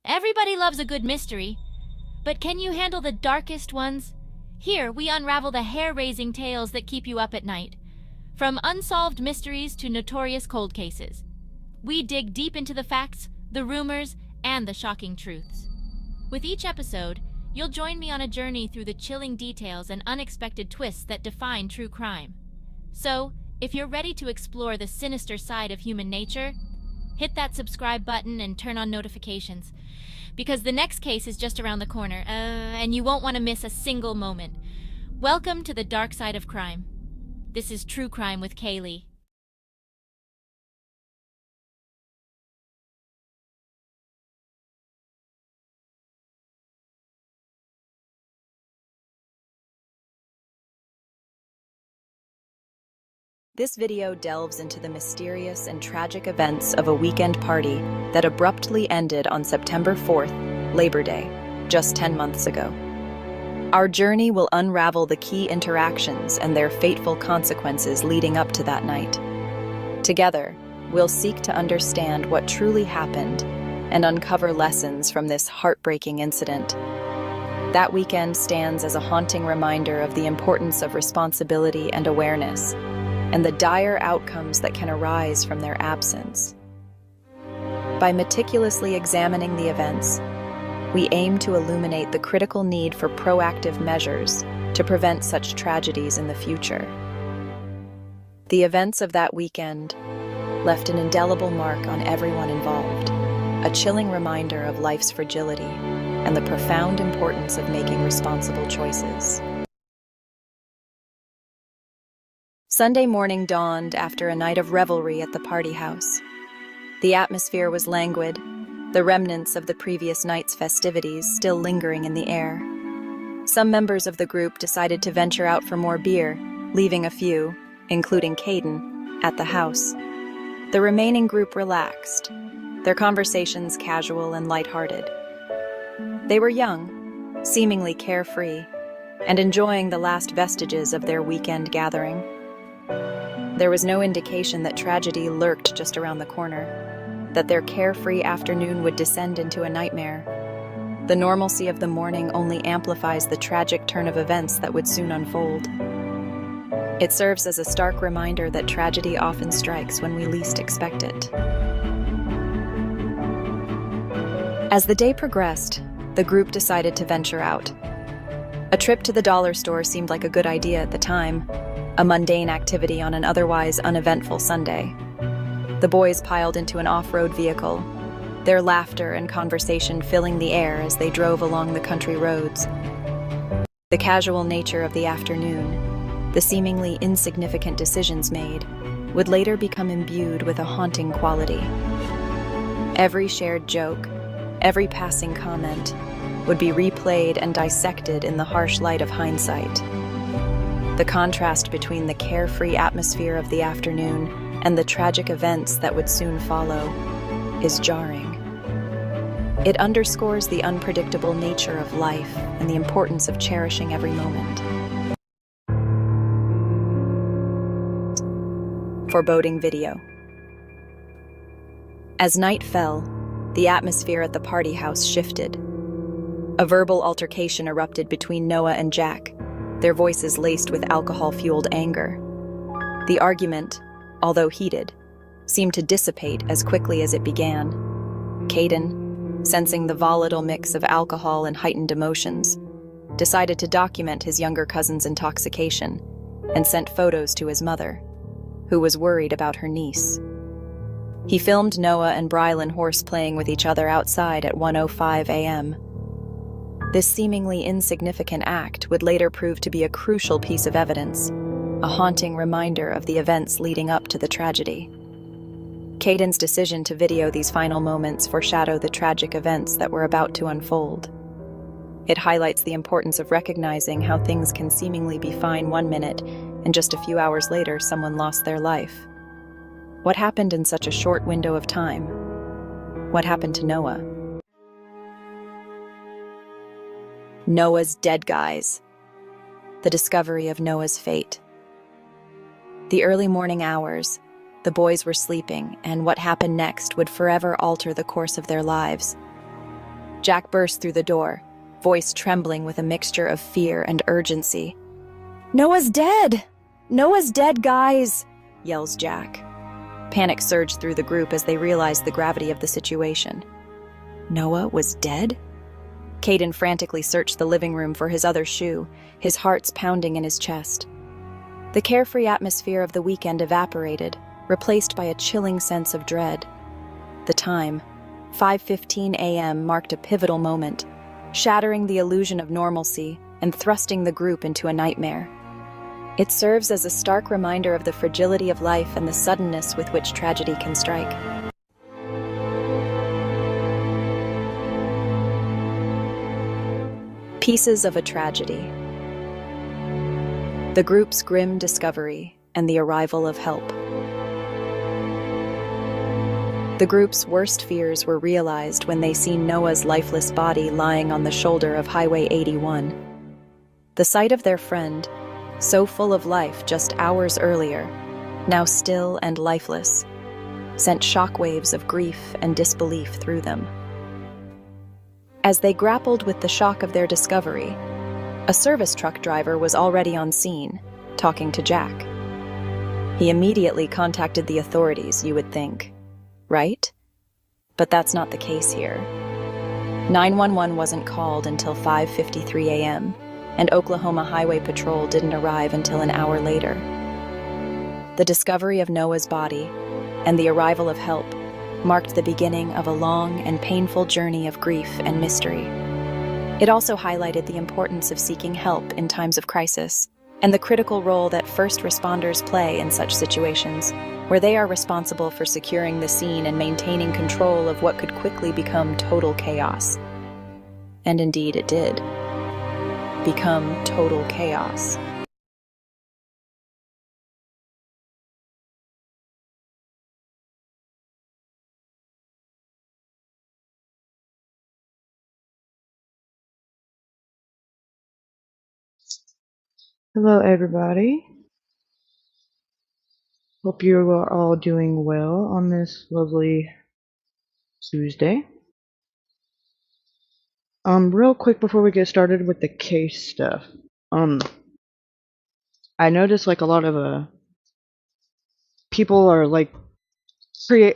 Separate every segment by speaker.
Speaker 1: Everybody loves a good mystery, but can you handle the darkest ones? Here, we unravel the hair-raising tales that keep you up at night. From unsolved mysteries to notorious cold cases. We dig deep into the facts, the rumors, and the shocking truths. With each episode, you'll join me on a journey through the chilling details and unexpected twists that define true crime. So, if you're ready to explore the sinister side of human nature, hit that subscribe button and turn on notifications, because the next case is just around the corner, and you won't want to miss a single moment. Welcome to the dark side of crime. This is True Crime with Kaylee.
Speaker 2: This video delves into the mysterious and tragic events of a weekend party that abruptly ended on September 4th, Labor Day, just 10 months ago. Our journey will unravel the key interactions and their fateful consequences leading up to that night. Together, we'll seek to understand what truly happened and uncover lessons from this heartbreaking incident. That weekend stands as a haunting reminder of the importance of responsibility and awareness, and the dire outcomes that can arise from their absence. By meticulously examining the events, we aim to illuminate the critical need for proactive measures to prevent such tragedies in the future. The events of that weekend left an indelible mark on everyone involved, a chilling reminder of life's fragility and the profound importance of making responsible choices. Sunday morning dawned after a night of revelry at the party house. The atmosphere was languid, the remnants of the previous night's festivities still lingering in the air. Some members of the group decided to venture out for more beer, leaving a few, including Caden, at the house. The remaining group relaxed, their conversations casual and lighthearted. They were young, seemingly carefree, and enjoying the last vestiges of their weekend gathering. There was no indication that tragedy lurked just around the corner, that their carefree afternoon would descend into a nightmare. The normalcy of the morning only amplifies the tragic turn of events that would soon unfold. It serves as a stark reminder that tragedy often strikes when we least expect it. As the day progressed, the group decided to venture out. A trip to the dollar store seemed like a good idea at the time, a mundane activity on an otherwise uneventful Sunday. The boys piled into an off-road vehicle, their laughter and conversation filling the air as they drove along the country roads. The casual nature of the afternoon, the seemingly insignificant decisions made, would later become imbued with a haunting quality. Every shared joke, every passing comment, would be replayed and dissected in the harsh light of hindsight. The contrast between the carefree atmosphere of the afternoon and the tragic events that would soon follow is jarring. It underscores the unpredictable nature of life and the importance of cherishing every moment. Foreboding video. As night fell, the atmosphere at the party house shifted. A verbal altercation erupted between Noah and Jack, their voices laced with alcohol-fueled anger. The argument, although heated, seemed to dissipate as quickly as it began. Caden, sensing the volatile mix of alcohol and heightened emotions, decided to document his younger cousin's intoxication and sent photos to his mother, who was worried about her niece. He filmed Noah and Brylan horseplaying with each other outside at 1:05 a.m. This seemingly insignificant act would later prove to be a crucial piece of evidence, a haunting reminder of the events leading up to the tragedy. Caden's decision to video these final moments foreshadow the tragic events that were about to unfold. It highlights the importance of recognizing how things can seemingly be fine one minute, and just a few hours later someone lost their life. What happened in such a short window of time? What happened to Noah? Noah's dead guys. The discovery of Noah's fate. The early morning hours, the boys were sleeping, and what happened next would forever alter the course of their lives. Jack burst through the door, voice trembling with a mixture of fear and urgency. "Noah's dead! Noah's dead, guys!" yells Jack. Panic surged through the group as they realized the gravity of the situation. Noah was dead? Caden frantically searched the living room for his other shoe, his heart's pounding in his chest. The carefree atmosphere of the weekend evaporated, replaced by a chilling sense of dread. The time, 5:15 a.m., marked a pivotal moment, shattering the illusion of normalcy and thrusting the group into a nightmare. It serves as a stark reminder of the fragility of life and the suddenness with which tragedy can strike. Pieces of a tragedy. The group's grim discovery and the arrival of help. The group's worst fears were realized when they seen Noah's lifeless body lying on the shoulder of Highway 81. The sight of their friend, so full of life just hours earlier, now still and lifeless, sent shockwaves of grief and disbelief through them. As they grappled with the shock of their discovery, a service truck driver was already on scene, talking to Jack. He immediately contacted the authorities, you would think, right? But that's not the case here. 911 wasn't called until 5:53 a.m., and Oklahoma Highway Patrol didn't arrive until an hour later. The discovery of Noah's body and the arrival of help marked the beginning of a long and painful journey of grief and mystery. It also highlighted the importance of seeking help in times of crisis and the critical role that first responders play in such situations, where they are responsible for securing the scene and maintaining control of what could quickly become total chaos. And indeed it did become total chaos.
Speaker 3: Hello, everybody. Hope you are all doing well on this lovely Tuesday. Real quick before we get started with the case stuff, I noticed like a lot of people are like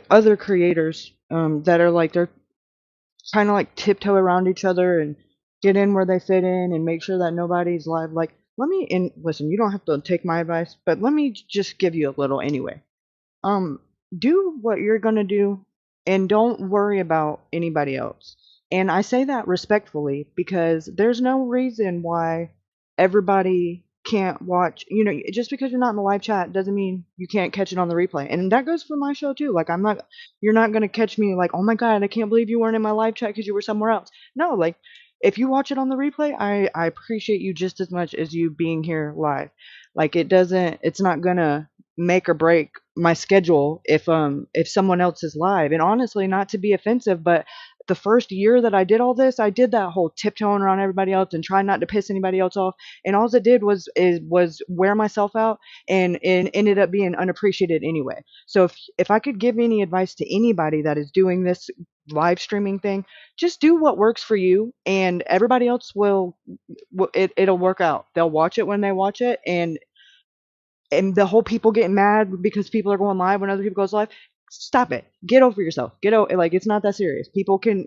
Speaker 3: other creators that are like they're trying to like tiptoe around each other and get in where they fit in and make sure that nobody's live. Like, listen, you don't have to take my advice, but let me just give you a little anyway. Do what you're gonna do and don't worry about anybody else. And I say that respectfully because there's no reason why everybody can't watch, just because you're not in the live chat doesn't mean you can't catch it on the replay. And that goes for my show too. Like you're not gonna catch me like, oh my God, I can't believe you weren't in my live chat because you were somewhere else. No, like if you watch it on the replay, I appreciate you just as much as you being here live. Like it's not gonna make or break my schedule if someone else is live. And honestly, not to be offensive, but the first year that I did all this, I did that whole tiptoeing around everybody else and trying not to piss anybody else off. And all it did was wear myself out and ended up being unappreciated anyway. So if I could give any advice to anybody that is doing this live streaming thing, just do what works for you, and everybody else it'll work out. They'll watch it when they watch it, and the whole people getting mad because people are going live when other people goes live. Stop it. Get over yourself. Like, it's not that serious. People can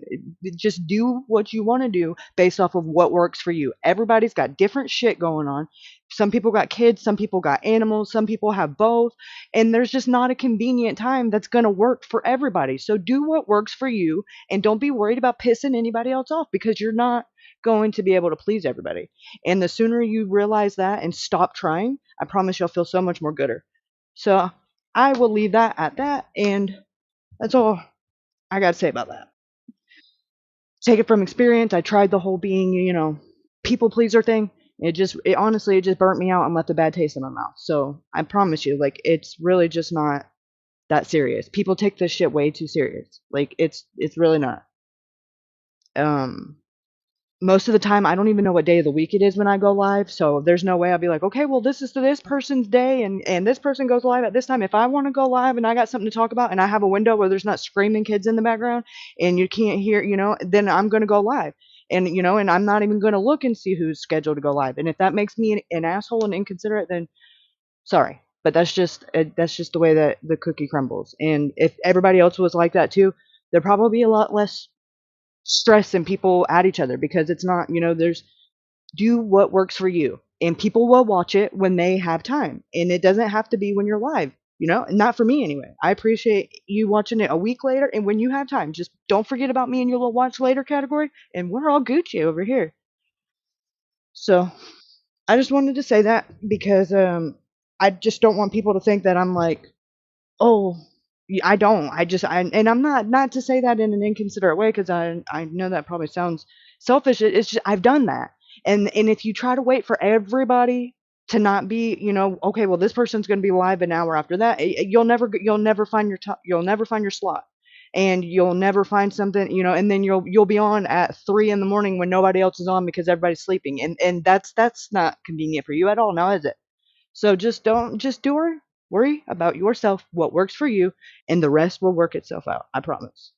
Speaker 3: just do what you want to do based off of what works for you. Everybody's got different shit going on. Some people got kids, some people got animals, some people have both, and there's just not a convenient time that's going to work for everybody. So do what works for you, and don't be worried about pissing anybody else off, because you're not going to be able to please everybody. And the sooner you realize that and stop trying, I promise you'll feel so much more gooder. So I will leave that at that, and that's all I got to say about that. Take it from experience. I tried the whole being, people pleaser thing. It honestly just burnt me out and left a bad taste in my mouth. So I promise you, like, it's really just not that serious. People take this shit way too serious. Like, it's really not. most of the time I don't even know what day of the week it is when I go live, so there's no way I'll be like, okay, well this is this person's day, and this person goes live at this time. If I want to go live and I got something to talk about and I have a window where there's not screaming kids in the background and you can't hear, then I'm gonna go live. And and I'm not even gonna look and see who's scheduled to go live. And if that makes me an asshole and inconsiderate, then sorry. But that's just the way that the cookie crumbles. And if everybody else was like that too, there'd probably be a lot less stress and people at each other, because it's not, there's do what works for you, and people will watch it when they have time, and it doesn't have to be when you're live, not for me anyway. I appreciate you watching it a week later, and when you have time, just don't forget about me in your little watch later category, and we're all Gucci over here. So I just wanted to say that, because I just don't want people to think that I'm like, oh, I don't. And I'm not to say that in an inconsiderate way, because I know that probably sounds selfish. It's just I've done that, and if you try to wait for everybody to not be, okay, well this person's going to be live an hour after that, you'll never find you'll never find your slot, and you'll never find something, and then you'll be on at 3 in the morning when nobody else is on because everybody's sleeping, and that's not convenient for you at all, now is it? So just don't just do worry about yourself, what works for you, and the rest will work itself out. I promise.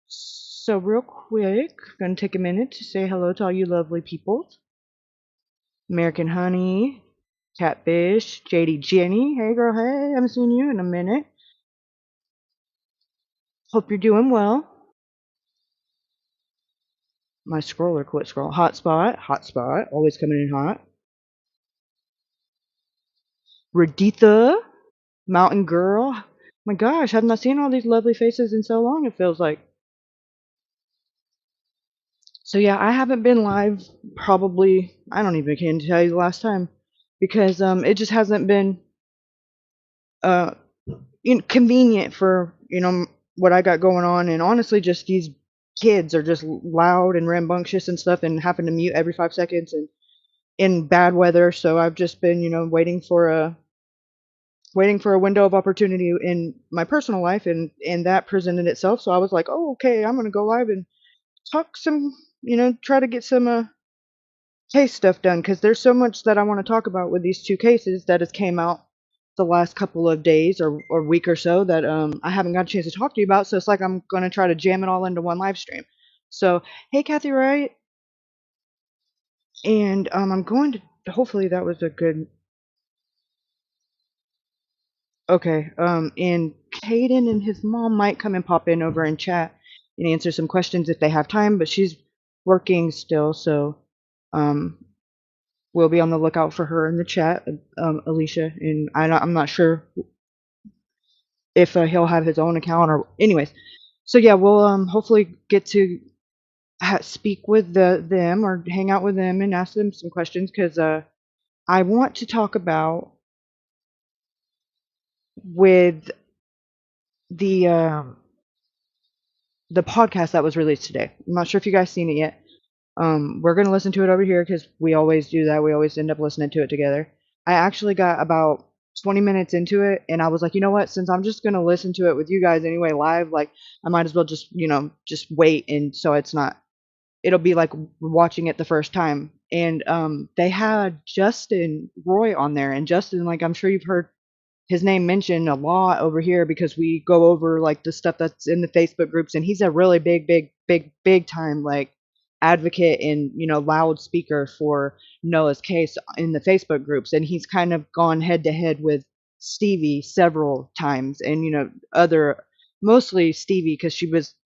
Speaker 3: So real quick, gonna take a minute to say hello to all you lovely people. American Honey, Catfish, JD Jenny. Hey girl, hey, haven't seen you in a minute. Hope you're doing well. My scroller quit scroll. Hot spot, always coming in hot. Raditha, Mountain Girl. My gosh, I've not seen all these lovely faces in so long, it feels like. So yeah, I haven't been live probably, I don't even can tell you the last time, because it just hasn't been uh convenient for, what I got going on, and honestly just these kids are just loud and rambunctious and stuff, and having to mute every 5 seconds, and in bad weather, so I've just been, waiting for a window of opportunity in my personal life, and that presented itself. So I was like, "Oh, okay, I'm going to go live and talk some, try to get some case stuff done, because there's so much that I want to talk about with these two cases that has came out the last couple of days or week or so that I haven't got a chance to talk to you about. So it's like I'm going to try to jam it all into one live stream. So hey, Kathy Wright, and I'm going to, hopefully that was a good. Okay, and Caden and his mom might come and pop in over and chat and answer some questions if they have time, but she's working still, so um, we'll be on the lookout for her in the chat, Alicia, and I'm not sure if he'll have his own account or anyways. So yeah, we'll hopefully get to speak with them or hang out with them and ask them some questions, because I want to talk about with the the podcast that was released today. I'm not sure if you guys seen it yet. We're gonna listen to it over here because we always do that. We always end up listening to it together. I actually got about 20 minutes into it, and I was like, you know what? Since I'm just gonna listen to it with you guys anyway live, like I might as well just just wait, and so it's not. It'll be like watching it the first time. And they had Justin Roy on there, and Justin, like I'm sure you've heard his name mentioned a lot over here, because we go over like the stuff that's in the Facebook groups, and he's a really big time like advocate and loud speaker for Noah's case in the Facebook groups, and he's kind of gone head to head with Stevie several times, and other, mostly Stevie, because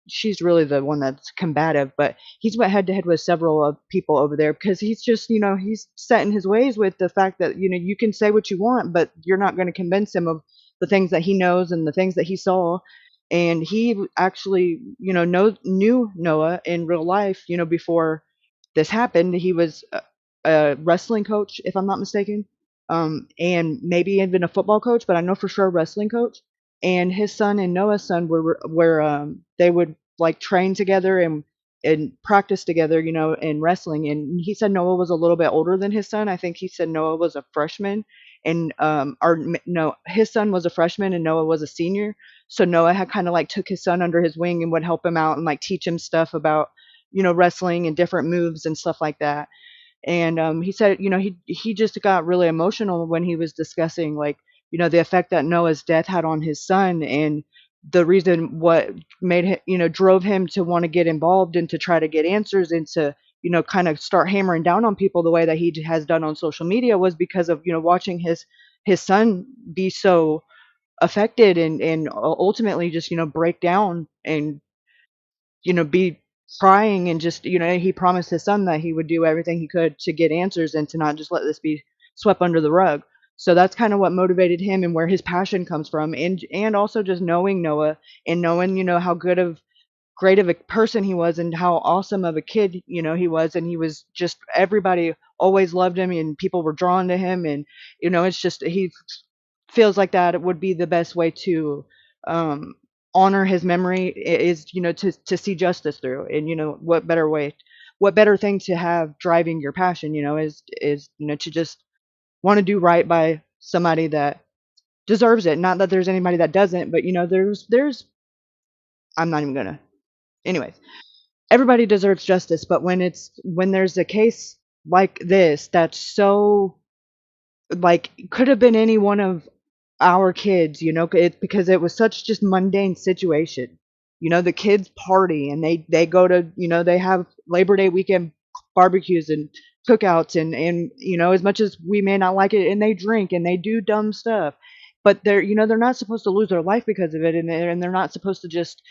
Speaker 3: she's really the one that's combative, but he's went head to head with several of people over there, because he's just he's set in his ways with the fact that you can say what you want, but you're not going to convince him of the things that he knows and the things that he saw. And he actually knew Noah in real life, before this happened. He was a wrestling coach, if I'm not mistaken, and maybe even a football coach, but I know for sure a wrestling coach. And his son and Noah's son were they would like train together and practice together, in wrestling. And he said Noah was a little bit older than his son. I think he said Noah was a freshman, and no, his son was a freshman and Noah was a senior. So Noah had kind of like took his son under his wing and would help him out and like teach him stuff about, wrestling and different moves and stuff like that. And he said, he just got really emotional when he was discussing, like, the effect that Noah's death had on his son, and the reason what made him, drove him to want to get involved and to try to get answers and to, kind of start hammering down on people the way that he has done on social media was because of, watching his son be so affected and ultimately just, break down and, be crying and just, he promised his son that he would do everything he could to get answers and to not just let this be swept under the rug. So that's kind of what motivated him and where his passion comes from, and also just knowing Noah and knowing, how great of a person he was and how awesome of a kid, he was, and he was just, everybody always loved him and people were drawn to him, and it's just he feels like that it would be the best way to um honor his memory is, to see justice through. And what better thing to have driving your passion, is to just want to do right by somebody that deserves it. Not that there's anybody that doesn't, but there's I'm not even gonna, anyways, everybody deserves justice, but when there's a case like this that's so, like, could have been any one of our kids, because it was such just mundane situation. The kids party and they go to, they have Labor Day weekend barbecues and cookouts, and as much as we may not like it, and they drink and they do dumb stuff, but they're not supposed to lose their life because of it, and they're not supposed to just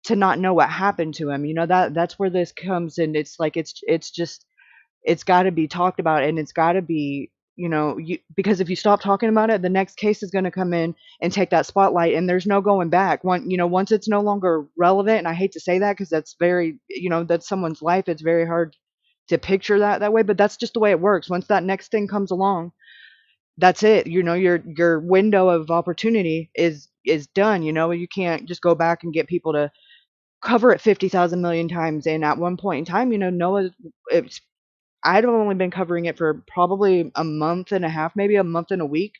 Speaker 3: to not know what happened to him. That's where this comes, and it's like it's just it's got to be talked about, and it's got to be, because if you stop talking about it, the next case is going to come in and take that spotlight, and there's no going back. Once it's no longer relevant, and I hate to say that because that's very, that's someone's life. It's very hard to picture that way, but that's just the way it works. Once that next thing comes along, that's it. Your window of opportunity is done. You can't just go back and get people to cover it 50,000 million times. And at one point in time, Noah, it's I'd only been covering it for probably a month and a half, maybe a month and a week,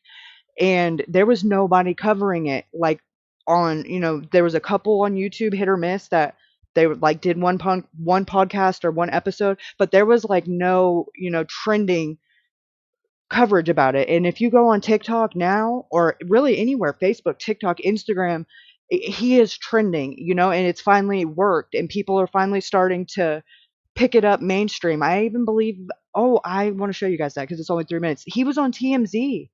Speaker 3: and there was nobody covering it. Like, there was a couple on YouTube, hit or miss, that they like did one podcast or one episode, but there was like no, trending coverage about it. And if you go on TikTok now, or really anywhere, Facebook, TikTok, Instagram, he is trending, and it's finally worked, and people are finally starting to pick it up mainstream. I even believe, oh, I want to show you guys that because it's only 3 minutes. He was on TMZ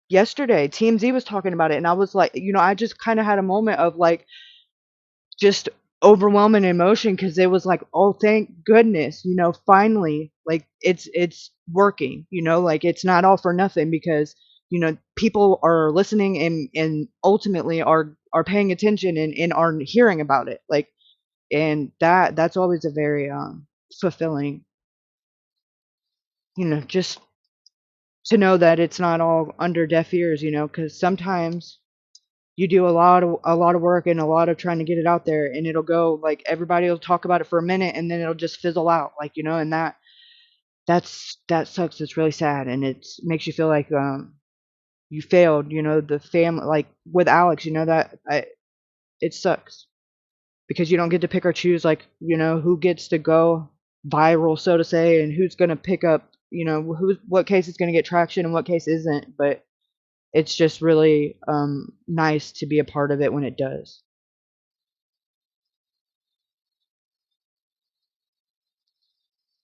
Speaker 3: yesterday. TMZ was talking about it, and I was like, I just kind of had a moment of like just overwhelming emotion because it was like, oh, thank goodness, finally, like it's working, like it's not all for nothing, because people are listening and ultimately are paying attention and are hearing about it, like, and that's always a very fulfilling, just to know that it's not all under deaf ears, because sometimes you do a lot of work and a lot of trying to get it out there, and it'll go, like, everybody will talk about it for a minute and then it'll just fizzle out, like, and that sucks. It's really sad, and it makes you feel like you failed, the family, like with Alex, it sucks because you don't get to pick or choose, like, who gets to go viral, so to say, and who's going to pick up, what case is going to get traction and what case isn't. But it's just really nice to be a part of it when it does.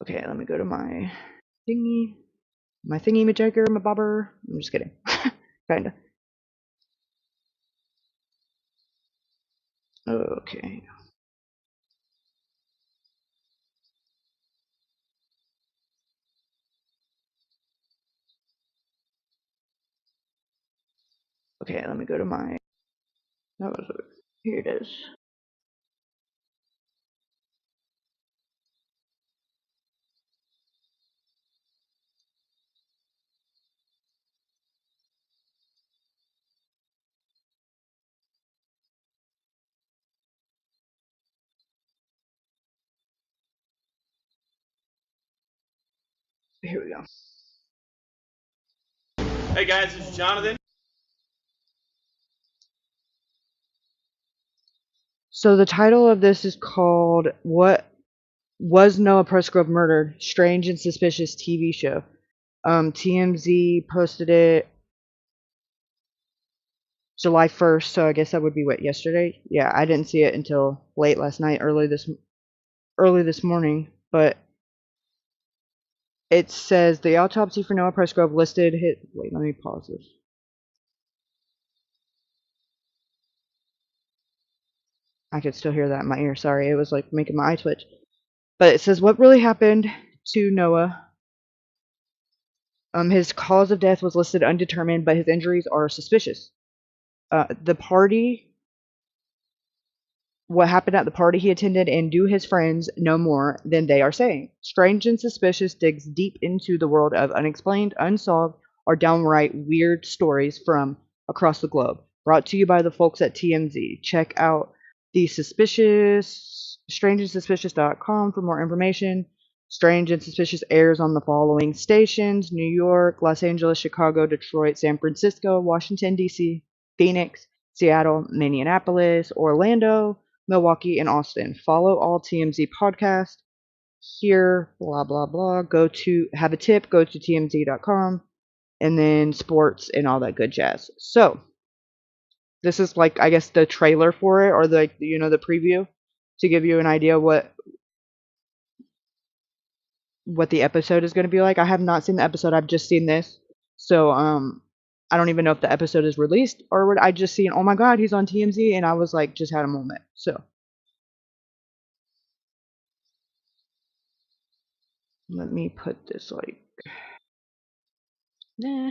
Speaker 3: Okay, let me go to thingy, my thingy majigger, my bobber. I'm just kidding. Kinda. Okay. Okay, let me go to that was, here it is. Here we go.
Speaker 4: Hey guys, this is Jonathan.
Speaker 3: So the title of this is called "What Was Noah Presgrove Murdered? Strange and Suspicious TV Show." TMZ posted it July 1st, so I guess that would be what, yesterday? Yeah, I didn't see it until late last night, early this morning, but it says the autopsy for Noah Presgrove listed wait, let me pause this. I could still hear that in my ear. Sorry, it was like making my eye twitch. But it says what really happened to Noah. His cause of death was listed undetermined, but his injuries are suspicious. The party, what happened at the party he attended, and do his friends know more than they are saying? Strange and Suspicious digs deep into the world of unexplained, unsolved, or downright weird stories from across the globe. Brought to you by the folks at TMZ. Check out the strangeandsuspicious.com for more information. Strange and Suspicious airs on the following stations: New York, Los Angeles, Chicago, Detroit, San Francisco, Washington, D.C., Phoenix, Seattle, Minneapolis, Orlando, Milwaukee, and Austin. Follow all TMZ podcasts here, blah, blah, blah. Go to tmz.com, and then sports and all that good jazz. So, this is like, I guess, the trailer for it, or the preview, to give you an idea what the episode is going to be like. I have not seen the episode. I've just seen this. So, I don't even know if the episode is released or what. I just seen, oh my god, he's on TMZ, and I was like, just had a moment. So, let me put this like, nah.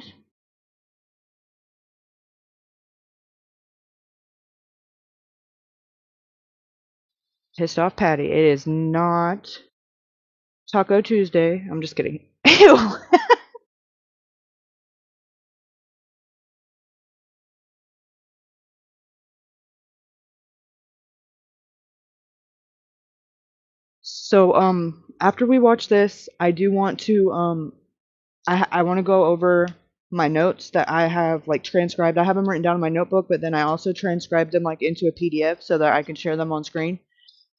Speaker 3: Pissed Off Patty. It is not Taco Tuesday. I'm just kidding. Ew. So, after we watch this, I do want to, I want to go over my notes that I have like transcribed. I have them written down in my notebook, but then I also transcribed them like into a PDF so that I can share them on screen.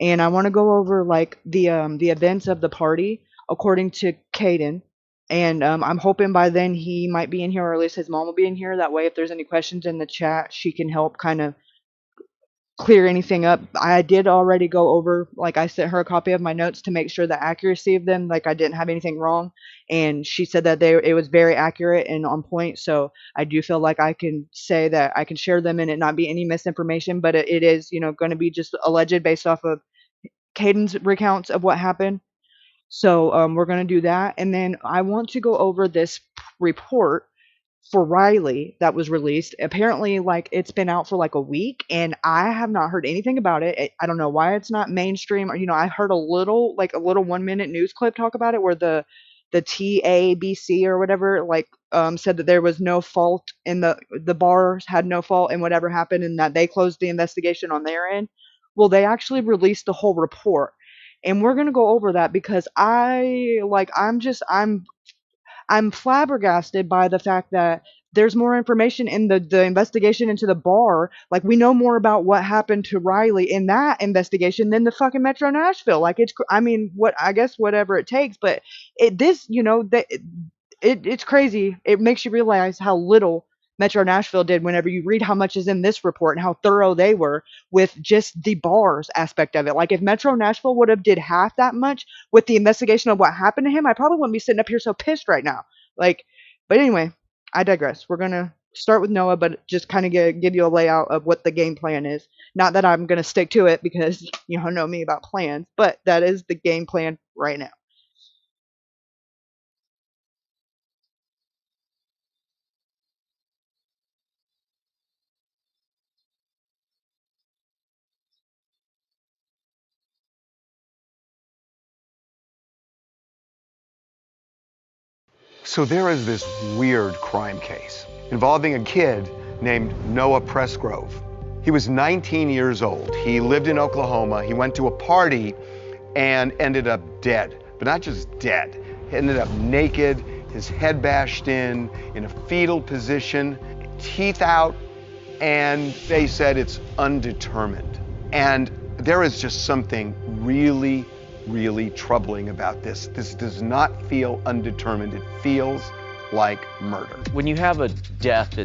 Speaker 3: And I want to go over like the events of the party according to Caden. And I'm hoping by then he might be in here, or at least his mom will be in here. That way, if there's any questions in the chat, she can help kind of clear anything up. I did already go over, like I sent her a copy of my notes to make sure the accuracy of them, like I didn't have anything wrong, and she said that it was very accurate and on point. So I do feel like I can say that I can share them and it not be any misinformation, but it is, going to be just alleged based off of Caden's recounts of what happened. So we're going to do that, and then I want to go over this report for Riley that was released. Apparently, like, it's been out for like a week, and I have not heard anything about it. I don't know why it's not mainstream. Or, I heard a little 1-minute news clip talk about it where the TABC or whatever said that there was no fault in the bars had no fault in whatever happened, and that they closed the investigation on their end. Well, they actually released the whole report, and we're gonna go over that because I'm flabbergasted by the fact that there's more information in the investigation into the bar. Like, we know more about what happened to Riley in that investigation than the fucking Metro Nashville. Like, I mean, I guess whatever it takes, but it's crazy. It makes you realize how little Metro Nashville did whenever you read how much is in this report and how thorough they were with just the bars aspect of it. Like, if Metro Nashville would have did half that much with the investigation of what happened to him, I probably wouldn't be sitting up here so pissed right now. But anyway, I digress. We're gonna start with Noah, but just kind of give you a layout of what the game plan is. Not that I'm gonna stick to it because you know me about plans, but that is the game plan right now.
Speaker 5: So there is this weird crime case involving a kid named Noah Presgrove. He was 19 years old. He lived in Oklahoma. He went to a party and ended up dead. But not just dead. He ended up naked his head bashed in a fetal position, teeth out, and they said it's undetermined. And there is just something really, really troubling about this. This does not feel undetermined. It feels like murder.
Speaker 4: When you have a death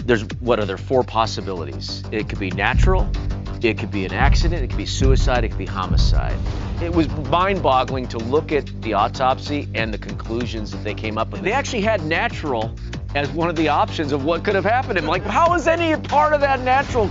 Speaker 4: there's, what are there, 4 possibilities? It could be natural, it could be an accident, it could be suicide, it could be homicide. It was mind-boggling to look at the autopsy and the conclusions that they came up with. They actually had natural as one of the options of what could have happened. I'm like, how is any part of that natural?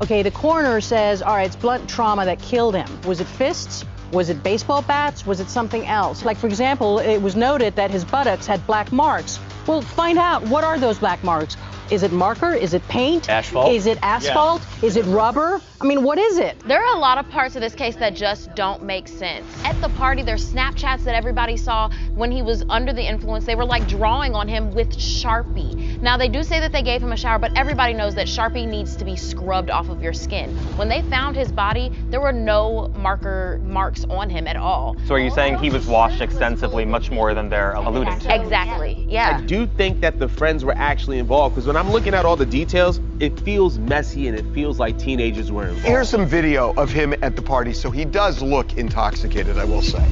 Speaker 6: Okay, the coroner says, all right, it's blunt trauma that killed him. Was it fists? Was it baseball bats? Was it something else? Like, for example, it was noted that his buttocks had black marks. Well, find out, what are those black marks? Is it marker? Is it paint?
Speaker 4: Asphalt?
Speaker 6: Is it asphalt? Yeah. Is it rubber? I mean, what is it?
Speaker 7: There are a lot of parts of this case that just don't make sense. At the party, there's Snapchats that everybody saw when he was under the influence. They were like drawing on him with Sharpie. Now, they do say that they gave him a shower, but everybody knows that Sharpie needs to be scrubbed off of your skin. When they found his body, there were no marks on him at all.
Speaker 8: So are you saying he was washed extensively, much more than they're alluding to?
Speaker 7: Exactly, yeah.
Speaker 9: I do think that the friends were actually involved, because when I'm looking at all the details, it feels messy and it feels like teenagers were involved.
Speaker 5: Here's some video of him at the party, so he does look intoxicated, I will say.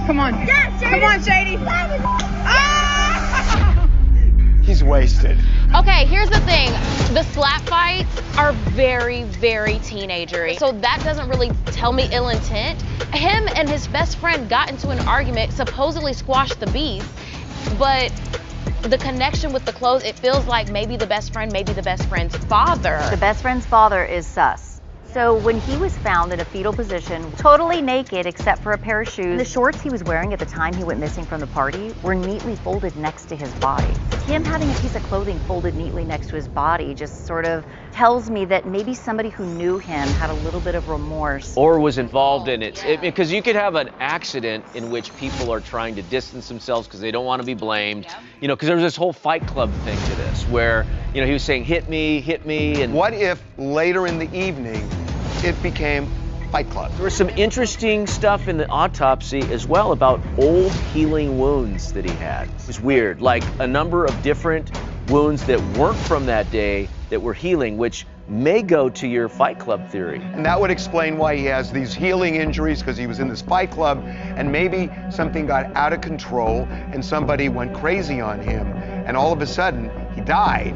Speaker 10: Come on. Come on, Shady.
Speaker 5: He's wasted.
Speaker 7: Okay, here's the thing. The slap fights are very, very teenagery. So that doesn't really tell me ill intent. Him and his best friend got into an argument, supposedly squashed the beef, but the connection with the clothes, it feels like maybe the best friend, maybe the best friend's father.
Speaker 11: The best friend's father is sus. So when he was found in a fetal position, totally naked except for a pair of shoes, the shorts he was wearing at the time he went missing from the party were neatly folded next to his body. Him having a piece of clothing folded neatly next to his body just sort of tells me that maybe somebody who knew him had a little bit of remorse.
Speaker 4: Or was involved in it. Because you could have an accident in which people are trying to distance themselves because they don't want to be blamed. You know, because there was this whole Fight Club thing to this where, you know, he was saying, hit me, and
Speaker 5: What if later in the evening it became Fight Club?
Speaker 4: there was some interesting stuff in the autopsy as well about old healing wounds that he had. It was weird, like a number of different wounds that weren't from that day that were healing, which may go to your Fight Club theory.
Speaker 5: And that would explain why he has these healing injuries, because he was in this Fight Club and maybe something got out of control and somebody went crazy on him and all of a sudden he died.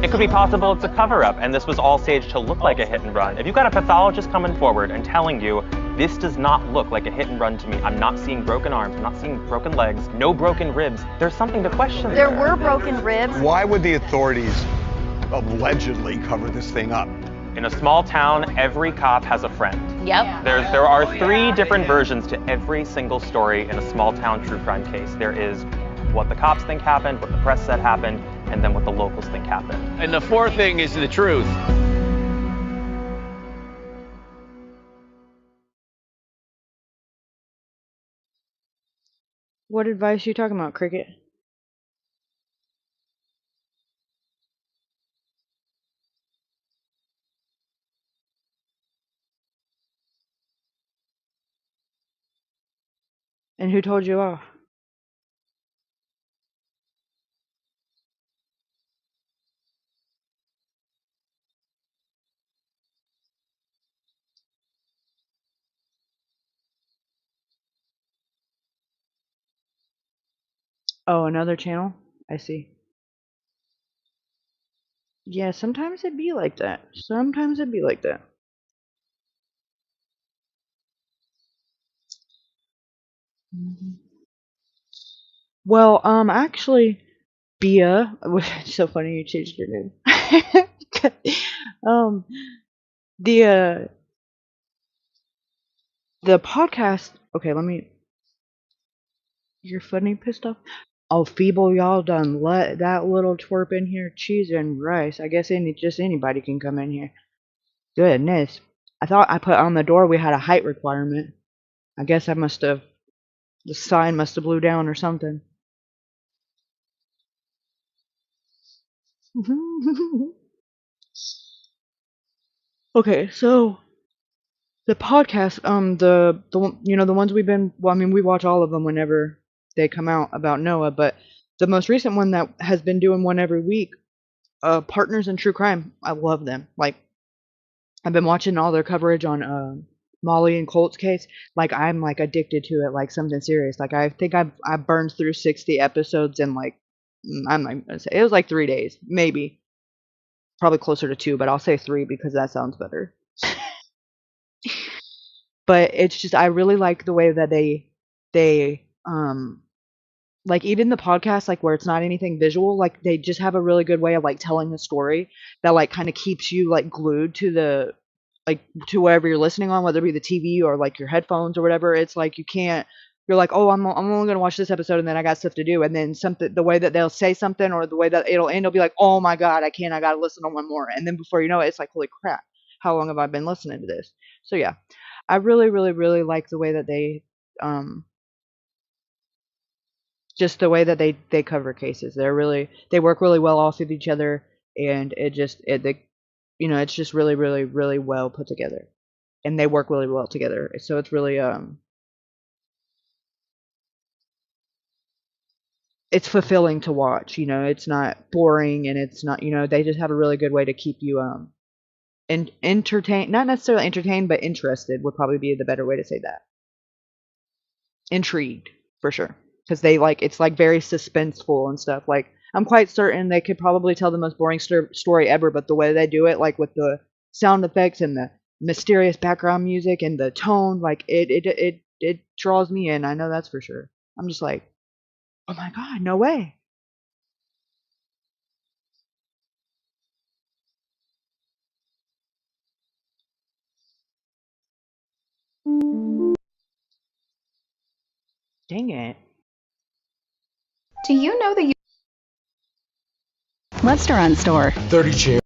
Speaker 8: It could be possible it's a cover-up, and this was all staged to look like a hit and run. If you've got a pathologist coming forward and telling you, this does not look like a hit and run to me, I'm not seeing broken arms, I'm not seeing broken legs, no broken ribs, there's something to question
Speaker 11: There were broken ribs.
Speaker 5: Why would the authorities allegedly cover this thing up?
Speaker 8: In a small town, every cop has a friend.
Speaker 7: Yep.
Speaker 8: There are 3 different versions to every single story in a small town true crime case. There is what the cops think happened, what the press said happened, and then what the locals think happened.
Speaker 4: And the 4th thing is the truth.
Speaker 3: What advice are you talking about, Cricket? And who told you off? Oh, another channel? I see. Yeah, sometimes it'd be like that. Sometimes it'd be like that. Well, actually, Bia, it's so funny you changed your name. um, the podcast. Okay, You're funny, pissed off. Oh, Feeble, y'all done let that little twerp in here, cheese and rice. I guess just anybody can come in here. Goodness, I thought I put on the door we had a height requirement. I guess the sign must have blew down or something. Okay, so the podcast, the ones we've been, well, I mean, we watch all of them whenever they come out about Noah, but the most recent one that has been doing one every week, Partners in True Crime, I love them. Like, I've been watching all their coverage on Molly and Colt's case. Like, I'm like addicted to it, like something serious. Like, I think I burned through 60 episodes in like, I'm not gonna say, it was like 3 days, maybe, probably closer to 2, but I'll say 3 because that sounds better. But it's just, I really like the way that they like, even the podcast, like, where it's not anything visual, like, they just have a really good way of like telling the story that like kind of keeps you like glued to the, like, to whatever you're listening on, whether it be the TV or like your headphones or whatever. It's like you can't, you're like, oh, I'm only gonna watch this episode and then I got stuff to do, and then something, the way that they'll say something or the way that it'll end, it'll be like, oh my god, I can't, I gotta listen to one more, and then before you know it, it's like, holy crap, how long have I been listening to this? So yeah, I really, really, really like the way that they, just the way that they cover cases. They work really well off of each other, and it's just really, really, really well put together, and they work really well together. So it's really it's fulfilling to watch. It's not boring, and it's not, they just have a really good way to keep you entertained, not necessarily entertained, but interested would probably be the better way to say that. Intrigued, for sure, because it's like very suspenseful and stuff. Like, I'm quite certain they could probably tell the most boring story ever, but the way they do it, like with the sound effects and the mysterious background music and the tone, like it draws me in. I know that's for sure. I'm just like, oh my god, no way. Dang it.
Speaker 10: Do you know that
Speaker 12: Restaurant store.
Speaker 13: 30 chairs.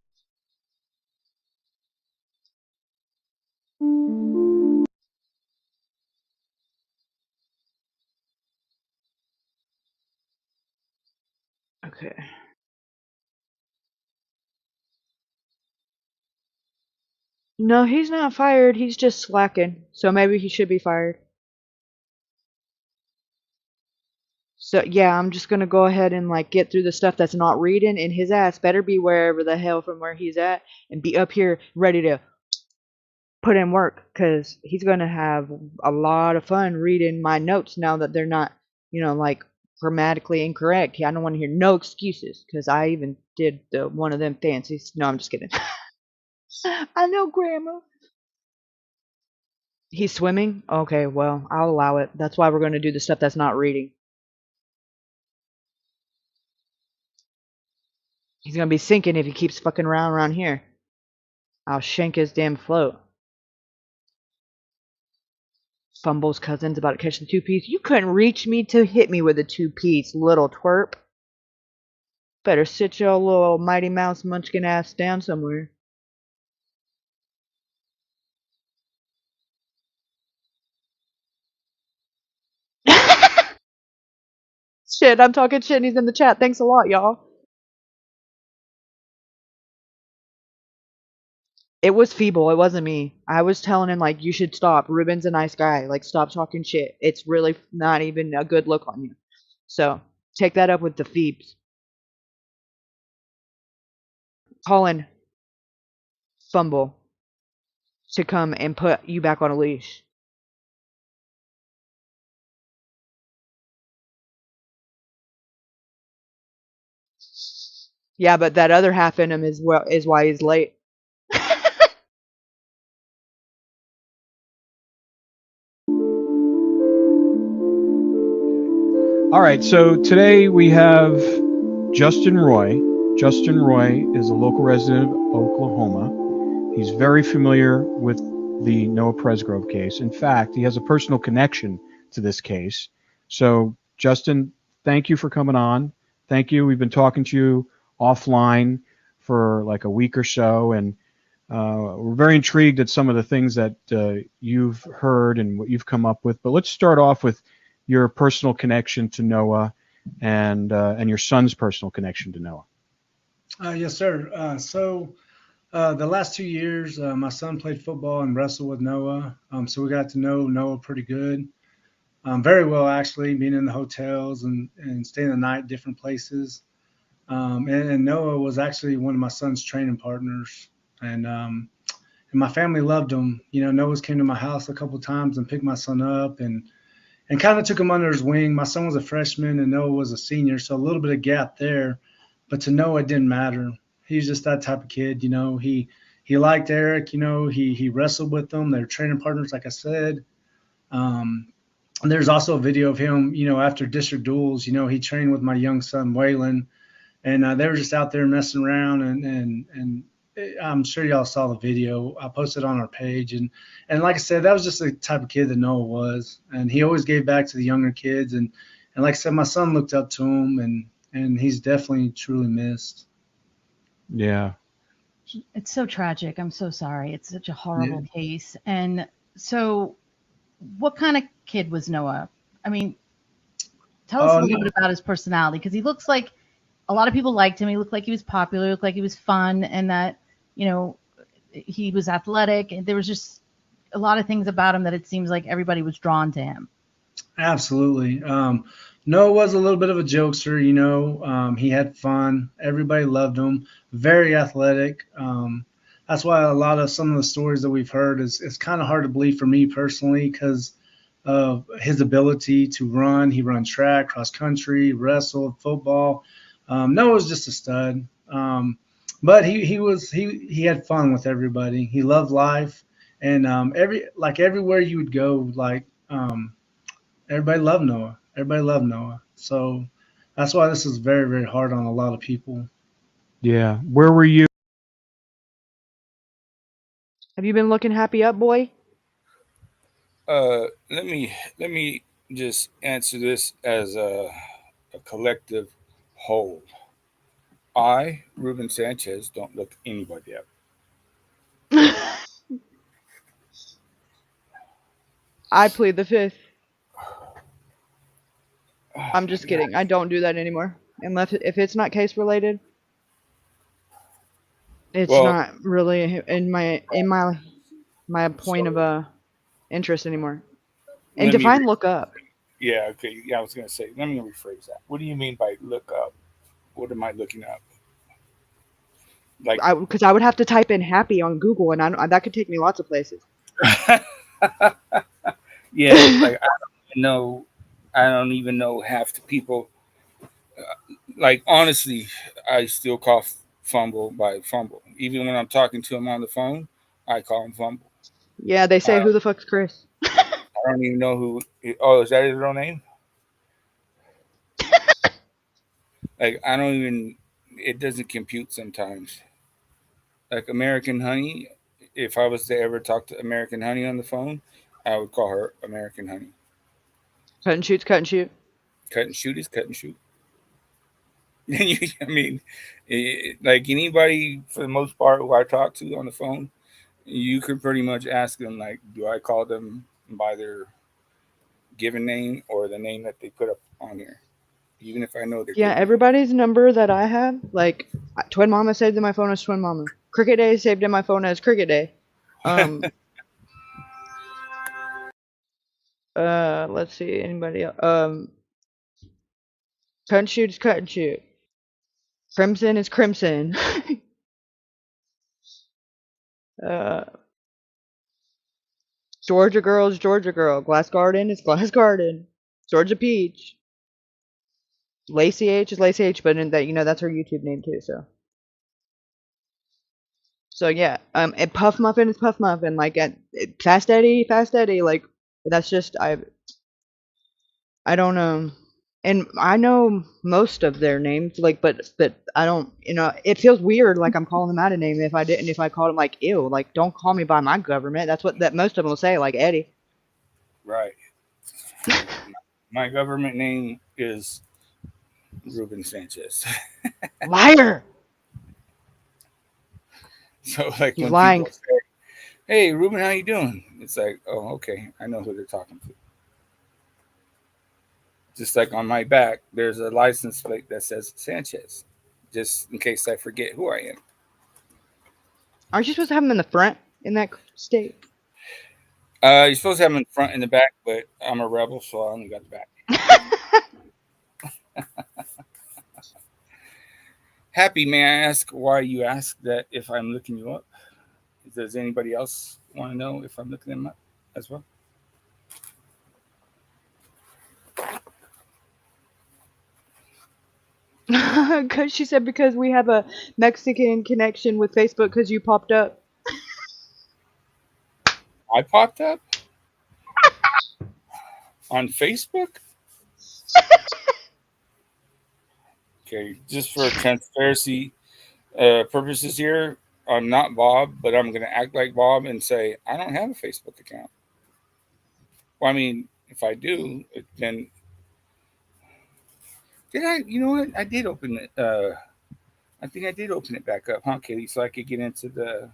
Speaker 3: Okay. No, he's not fired. He's just slacking. So maybe he should be fired. So yeah, I'm just gonna go ahead and like get through the stuff that's not reading, and his ass better be wherever the hell from where he's at and be up here ready to put in work, because he's gonna have a lot of fun reading my notes now that they're not, like, grammatically incorrect. I don't want to hear no excuses, because I even did one of them fancies. No, I'm just kidding. I know grammar. He's swimming? Okay, well, I'll allow it. That's why we're gonna do the stuff that's not reading. He's gonna be sinking if he keeps fucking around here. I'll shank his damn float. Fumbles cousin's about to catch the 2-piece. You couldn't reach me to hit me with a 2-piece, little twerp. Better sit your little Mighty Mouse munchkin ass down somewhere. Shit, I'm talking shit and he's in the chat. Thanks a lot, y'all. It was feeble. It wasn't me. I was telling him, like, you should stop. Ruben's a nice guy. Like, stop talking shit. It's really not even a good look on you. So, take that up with the Phoebes. Calling Fumble to come and put you back on a leash. Yeah, but that other half in him is why he's late.
Speaker 13: All right, so today we have Justin Roy. Justin Roy is a local resident of Oklahoma. He's very familiar with the Noah Presgrove case. In fact, he has a personal connection to this case. So, Justin, thank you for coming on. Thank you. We've been talking to you offline for like a week or so, and we're very intrigued at some of the things that you've heard and what you've come up with. But let's start off with your personal connection to Noah and your son's personal connection to Noah.
Speaker 12: Yes, sir. The last 2 years, my son played football and wrestled with Noah. So we got to know Noah pretty good, very well actually, being in the hotels and staying the night different places. And Noah was actually one of my son's training partners, and my family loved him. You know, Noah's came to my house a couple times and picked my son up and kind of took him under his wing. My son was a freshman and Noah was a senior, so a little bit of gap there. But to Noah, it didn't matter. He's just that type of kid, you know. He liked Eric, you know. He wrestled with them. They're training partners, like I said. Um, and there's also a video of him, you know, after district duels. You know, he trained with my young son Waylon, and they were just out there messing around and I'm sure y'all saw the video. I posted on our page and like I said, that was just the type of kid that Noah was, and he always gave back to the younger kids and like I said, my son looked up to him and he's definitely truly missed.
Speaker 13: Yeah.
Speaker 14: It's so tragic. I'm so sorry. It's such a horrible
Speaker 12: Yeah.
Speaker 14: case. And so, what kind of kid was Noah? I mean, tell us a little
Speaker 12: No,
Speaker 14: bit about his personality because he looks like a lot of people liked him. He looked like he was popular, looked like he was fun, and that, you know, he was athletic. And there was just a lot of things about him that it seems like everybody was drawn to him.
Speaker 12: absolutely. Noah was a little bit of a jokester, you know. He had fun. Everybody loved him. Very athletic. That's why a lot of some of the stories that we've heard is it's kind of hard to believe for me personally because of his ability to run. He run track, cross country, wrestled, football. Noah was just a stud. But he had fun with everybody. He loved life, and everywhere you would go, everybody loved Noah. Everybody loved Noah. So that's why this is very, very hard on a lot of people.
Speaker 13: Yeah. Where were you?
Speaker 3: Have you been looking happy up, boy?
Speaker 15: Let me just answer this as a collective whole. I, Ruben Sanchez, don't look anybody up.
Speaker 3: I plead the fifth.
Speaker 15: Oh
Speaker 3: I'm
Speaker 15: my
Speaker 3: just
Speaker 15: God.
Speaker 3: kidding. I don't do that anymore. Unless if it's not case related, it's
Speaker 15: Well,
Speaker 3: not really in my point of
Speaker 15: so
Speaker 3: interest anymore. And
Speaker 15: let me.
Speaker 3: define look up.
Speaker 15: Yeah, okay. Yeah, I was gonna say. Let me rephrase that. What do you mean by look up? What am I looking up? Like,
Speaker 3: Because I would have to type in happy on Google, and that could take me lots of places.
Speaker 15: yeah, like know. I don't even know half the people. Like honestly, I still call Fumble by Fumble. Even when I'm talking to him on the phone, I call him Fumble.
Speaker 3: Yeah, they
Speaker 15: I,
Speaker 3: say who the fuck's Chris?
Speaker 15: I don't even know who. Oh, is that his real name? Like I don't even. It doesn't compute sometimes. Like American Honey. If I was to ever talk to American Honey on the phone, I would call her American Honey.
Speaker 3: Cut and shoot's cut and shoot.
Speaker 15: Cut and shoot is cut and shoot. I mean, like anybody for the most part who I talk to on the phone, you could pretty much ask them like, do I call them by their given name or the name that they put up on here, even if I know their
Speaker 3: Yeah,
Speaker 15: given name.
Speaker 3: everybody's number that I have, like Twin Mama saved in my phone as Twin Mama. Cricket Day saved in my phone as Cricket Day. Um, let's see, anybody else? Cut and shoot is cut and shoot. Crimson is crimson. uh, Georgia girl is Georgia girl. Glass Garden is Glass Garden. Georgia Peach. Lacey H is Lacey H, but in that that's her YouTube name too. So yeah. And Puff Muffin is Puff Muffin. Like Fast Eddie, Fast Eddie. Like that's just I don't and I know most of their names, like, but I don't, it feels weird, like I'm calling them out a name if I called them like, ew, like, don't call me by my government. That's what that most of them will say, like Eddie.
Speaker 15: Right. My government name is Ruben Sanchez.
Speaker 3: Liar.
Speaker 15: So like
Speaker 3: He's
Speaker 15: when
Speaker 3: lying.
Speaker 15: people say, "Hey, Ruben, how you doing?" It's like, "Oh, okay, I know who they're talking to." Just like on my back, there's a license plate that says Sanchez. just in case I forget who I am.
Speaker 3: Aren't you supposed to have them in the front in that state?
Speaker 15: You're supposed to have them in front and the back, but I'm a rebel, so I only got the back. Happy, may I ask why you ask that if I'm looking you up? Does anybody else want to know if I'm looking them up as well?
Speaker 3: Because she said because we have a Mexican connection with Facebook because you popped up.
Speaker 15: I popped up on Facebook? Okay, just for transparency purposes here, I'm not Bob, but I'm going to act like Bob and say I don't have a Facebook account. Well, I mean, if I do, then did I? You know what? I did open it. I think I did open it back up, huh, Katie? So I could get into the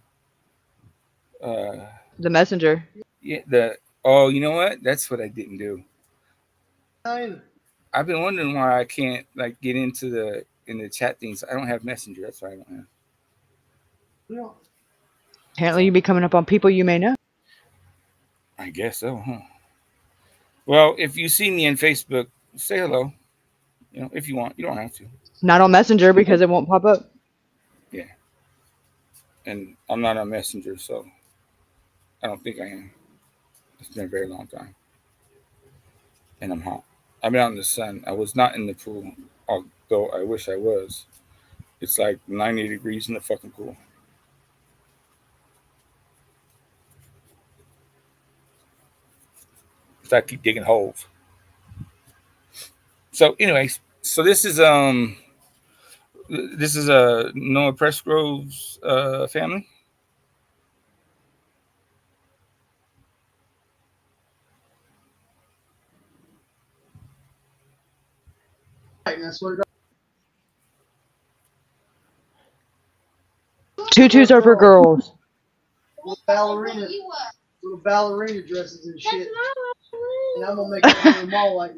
Speaker 3: messenger.
Speaker 15: Yeah, oh, you know what? That's what I didn't do. I've been wondering why I can't like get into the chat things. I don't have Messenger. That's why I don't have.
Speaker 3: Apparently, you be coming up on people you may know.
Speaker 15: I guess so, huh? Well, if you see me on Facebook, say hello. You know, if you want. You don't have to.
Speaker 3: Not on Messenger because it won't pop up.
Speaker 15: Yeah. And I'm not on Messenger, so I don't think I am. It's been a very long time. And I'm hot. I've been out in the sun. I was not in the pool, although I wish I was. It's like 90 degrees in the fucking pool. So I keep digging holes. So, anyways, so this is Noah Presgrove's family.
Speaker 3: Tutus are for girls.
Speaker 16: Little ballerina dresses and shit. And I'm gonna make it in the mall like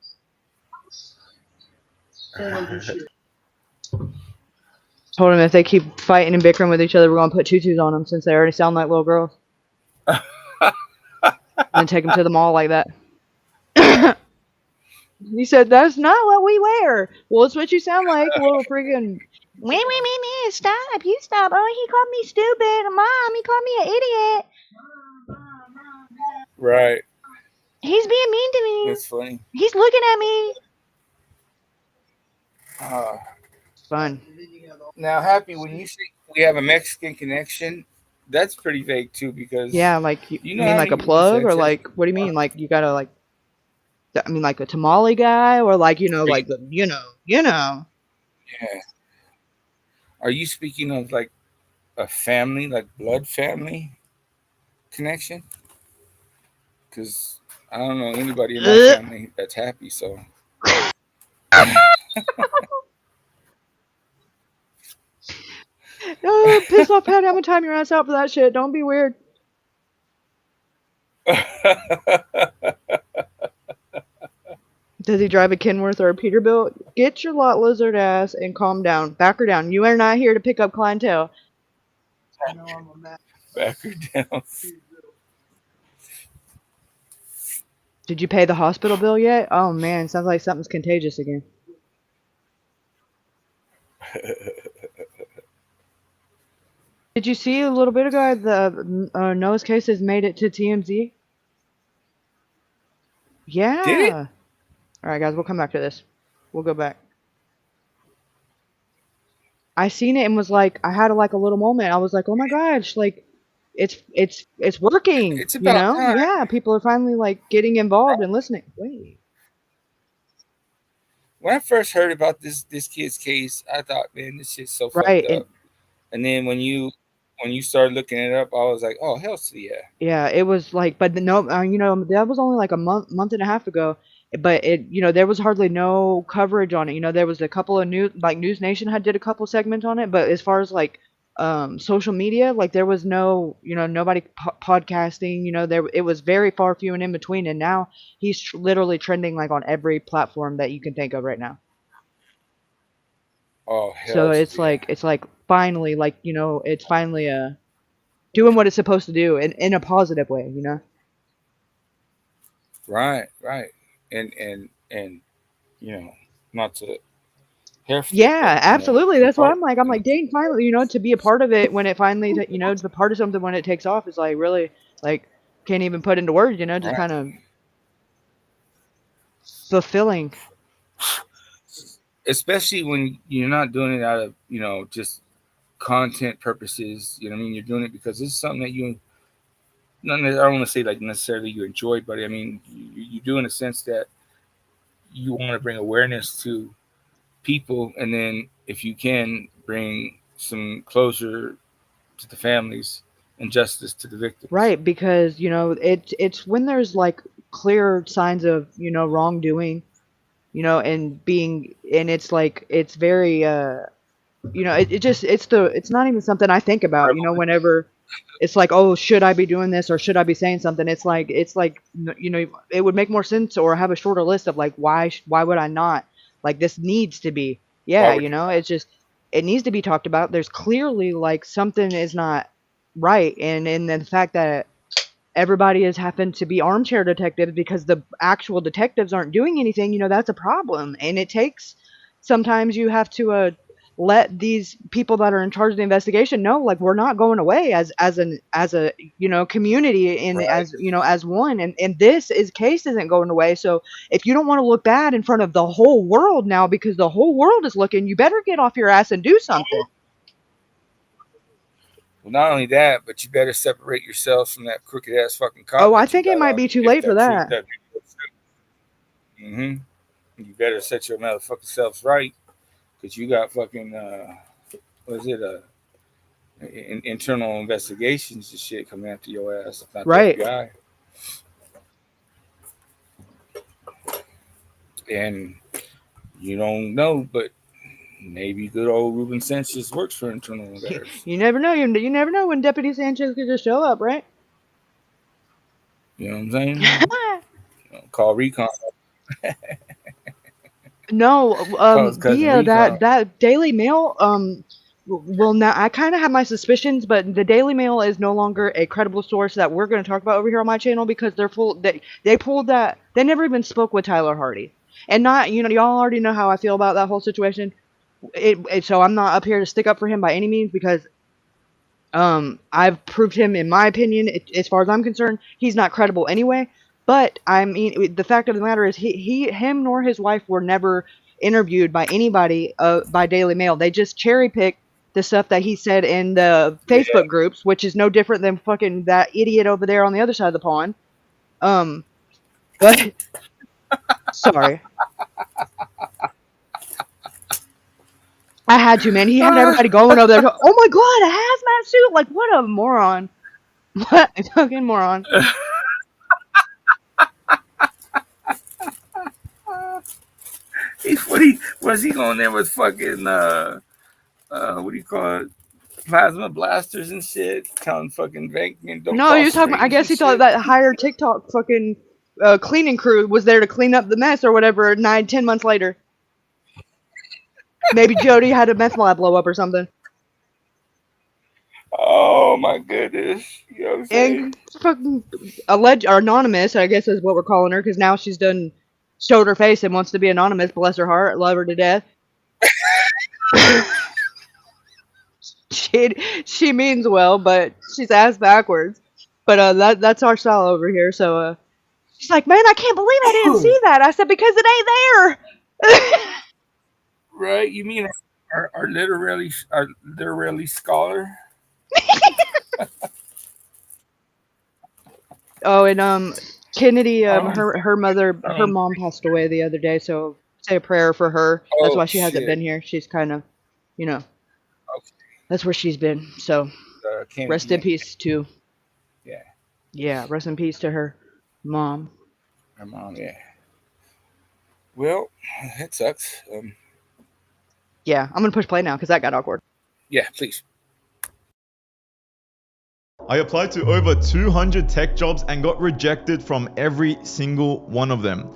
Speaker 3: Told him if they keep fighting and bickering with each other, we're gonna put tutus on them since they already sound like little girls. And take them to the mall like that. He said, "That's not what we wear." Well, it's what you sound like, little friggin'. Me, stop! You stop! Oh, he called me stupid, Mom. He called me an idiot.
Speaker 15: Right.
Speaker 3: He's being mean to me.
Speaker 15: That's funny.
Speaker 3: He's looking at me. Fun.
Speaker 15: Now, Happy, when you say we have a Mexican connection, that's pretty vague too, because
Speaker 3: yeah, like you
Speaker 15: know
Speaker 3: mean like a plug, or like what do you mean? Like you gotta like, I mean like a tamale guy, or like like the you know.
Speaker 15: Yeah. Are you speaking of like a family, like blood family connection? Because I don't know anybody in my family that's happy, so.
Speaker 3: Oh, piss off, Patty. I'm gonna time your ass out for that shit. Don't be weird. Does he drive a Kenworth or a Peterbilt? Get your lot lizard ass and calm down. Back her down. You are not here to pick up clientele.
Speaker 15: Back her down.
Speaker 3: Did you pay the hospital bill yet? Oh man, sounds like something's contagious again. Did you see a little bit ago the Noah's case has made it to TMZ? Yeah.
Speaker 15: Did it?
Speaker 3: All right, guys, we'll come back to this. We'll go back. I seen it and was like, I had a little moment. I was like, oh my gosh, like, it's working.
Speaker 15: It's about time.
Speaker 3: Yeah, people are finally like getting involved and listening. Wait.
Speaker 15: When I first heard about this kid's case, I thought, man, this shit's so
Speaker 3: right.
Speaker 15: fucked up. And then when you started looking it up, I was like, oh, hell to the yeah.
Speaker 3: Yeah, it was like, but that was only like a month and a half ago. But there was hardly no coverage on it. There was a couple of News Nation did a couple segments on it. But as far as like social media, like there was no, nobody podcasting. It was very far few and in between. And now he's literally trending like on every platform that you can think of right now.
Speaker 15: Oh,
Speaker 3: So
Speaker 15: hell yeah.
Speaker 3: it's like finally, like, you know, it's finally doing what it's supposed to do in a positive way, you know.
Speaker 15: Right, right. And you know, not to hair flip, but
Speaker 3: Yeah,
Speaker 15: you know,
Speaker 3: absolutely.
Speaker 15: be
Speaker 3: That's what
Speaker 15: part,
Speaker 3: I'm like. I'm
Speaker 15: you know.
Speaker 3: like, dang, finally, you know, to be a part of it when it finally, you know, to be part of something when it takes off is like really, like, can't even put into words, you know, just
Speaker 15: Right.
Speaker 3: kind of fulfilling.
Speaker 15: Especially when you're not doing it out of, you know, just content purposes. You know what I mean? You're doing it because this is something that you, I don't want to say like necessarily you enjoy, but I mean, you do in a sense that you want to bring awareness to people, and then if you can bring some closure to the families and justice to the victims.
Speaker 3: Right, because, you know, it's when there's like clear signs of, you know, wrongdoing, you know, and it's like it's very you know, it just it's not even something I think about, you know, whenever it's like, oh, should I be doing this or should I be saying something? It's like, you know, it would make more sense or have a shorter list of like why would I not? Like this needs to be.
Speaker 15: Why
Speaker 3: Yeah,
Speaker 15: would
Speaker 3: you
Speaker 15: you?
Speaker 3: know, it's just it needs to be talked about. There's clearly like something is not right, and the fact that everybody is having to be armchair detectives because the actual detectives aren't doing anything, you know, that's a problem. And it takes sometimes you have to let these people that are in charge of the investigation know, like, we're not going away as a, you know, community and
Speaker 15: Right.
Speaker 3: as, you know, as one, and this is case isn't going away. So if you don't want to look bad in front of the whole world now because the whole world is looking, you better get off your ass and do something.
Speaker 15: Well, not only that, but you better separate yourself from that crooked ass fucking cop
Speaker 3: Oh, I
Speaker 15: that you
Speaker 3: think it
Speaker 15: got
Speaker 3: might
Speaker 15: on
Speaker 3: be
Speaker 15: you.
Speaker 3: too
Speaker 15: If
Speaker 3: late for
Speaker 15: that truth,
Speaker 3: that.
Speaker 15: that mm-hmm. You better set your motherfucking selves right, because you got fucking what is it, internal investigations and shit coming after your ass. If not the
Speaker 3: Right.
Speaker 15: FBI, and you don't know, but maybe good old Ruben Sanchez works for internal affairs.
Speaker 3: You never know. You never know when Deputy Sanchez could just show up, right?
Speaker 15: You know what I'm saying? You know, call recon.
Speaker 3: No,
Speaker 15: Call his cousin
Speaker 3: Bia,
Speaker 15: recon.
Speaker 3: that Daily Mail, well, now I kind of have my suspicions, but the Daily Mail is no longer a credible source that we're going to talk about over here on my channel because they're full. They pulled that. They never even spoke with Tyler Hardy, and not, you know, y'all already know how I feel about that whole situation. So I'm not up here to stick up for him by any means because I've proved him, in my opinion, as far as I'm concerned, he's not credible anyway. But I mean, the fact of the matter is, him nor his wife were never interviewed by anybody by Daily Mail. They just cherry picked the stuff that he said in the
Speaker 15: Yeah.
Speaker 3: Facebook groups, which is no different than fucking that idiot over there on the other side of the pond. But sorry, I had to, man. He had everybody going over there. Oh my god, a hazmat suit! Like, what a moron! What a fucking moron!
Speaker 15: Was he going there with fucking what do you call it, plasma blasters and shit, telling fucking Bankman don't
Speaker 3: No, he was
Speaker 15: cross
Speaker 3: talking. I
Speaker 15: streams
Speaker 3: guess
Speaker 15: and
Speaker 3: he thought
Speaker 15: shit.
Speaker 3: that hired TikTok fucking cleaning crew was there to clean up the mess or whatever. 9, 10 months later, maybe Jody had a meth lab blow up or something.
Speaker 15: Oh my goodness, you know what I'm saying?
Speaker 3: And fucking alleged or anonymous, I guess is what we're calling her, because now she's done showed her face and wants to be anonymous. Bless her heart, love her to death. she means well, but she's ass backwards. But that's our style over here. So she's like, man, I can't believe I didn't see that. I said, because it ain't there.
Speaker 15: Right? You mean our literally scholar?
Speaker 3: Oh, and Kennedy,
Speaker 15: Oh,
Speaker 3: her mother, her
Speaker 15: um,
Speaker 3: mom passed away the other day, so say a prayer for her. That's
Speaker 15: oh
Speaker 3: why she hasn't
Speaker 15: shit.
Speaker 3: been here. She's kind of, you know,
Speaker 15: Okay.
Speaker 3: that's where she's been. So rest in
Speaker 15: Kennedy.
Speaker 3: peace to,
Speaker 15: Yeah.
Speaker 3: yeah, rest in peace to her mom.
Speaker 15: Her mom. Yeah. Well, that sucks.
Speaker 3: Yeah, I'm gonna push play now because that got awkward.
Speaker 15: Yeah, please.
Speaker 17: I applied to over 200 tech jobs and got rejected from every single one of them.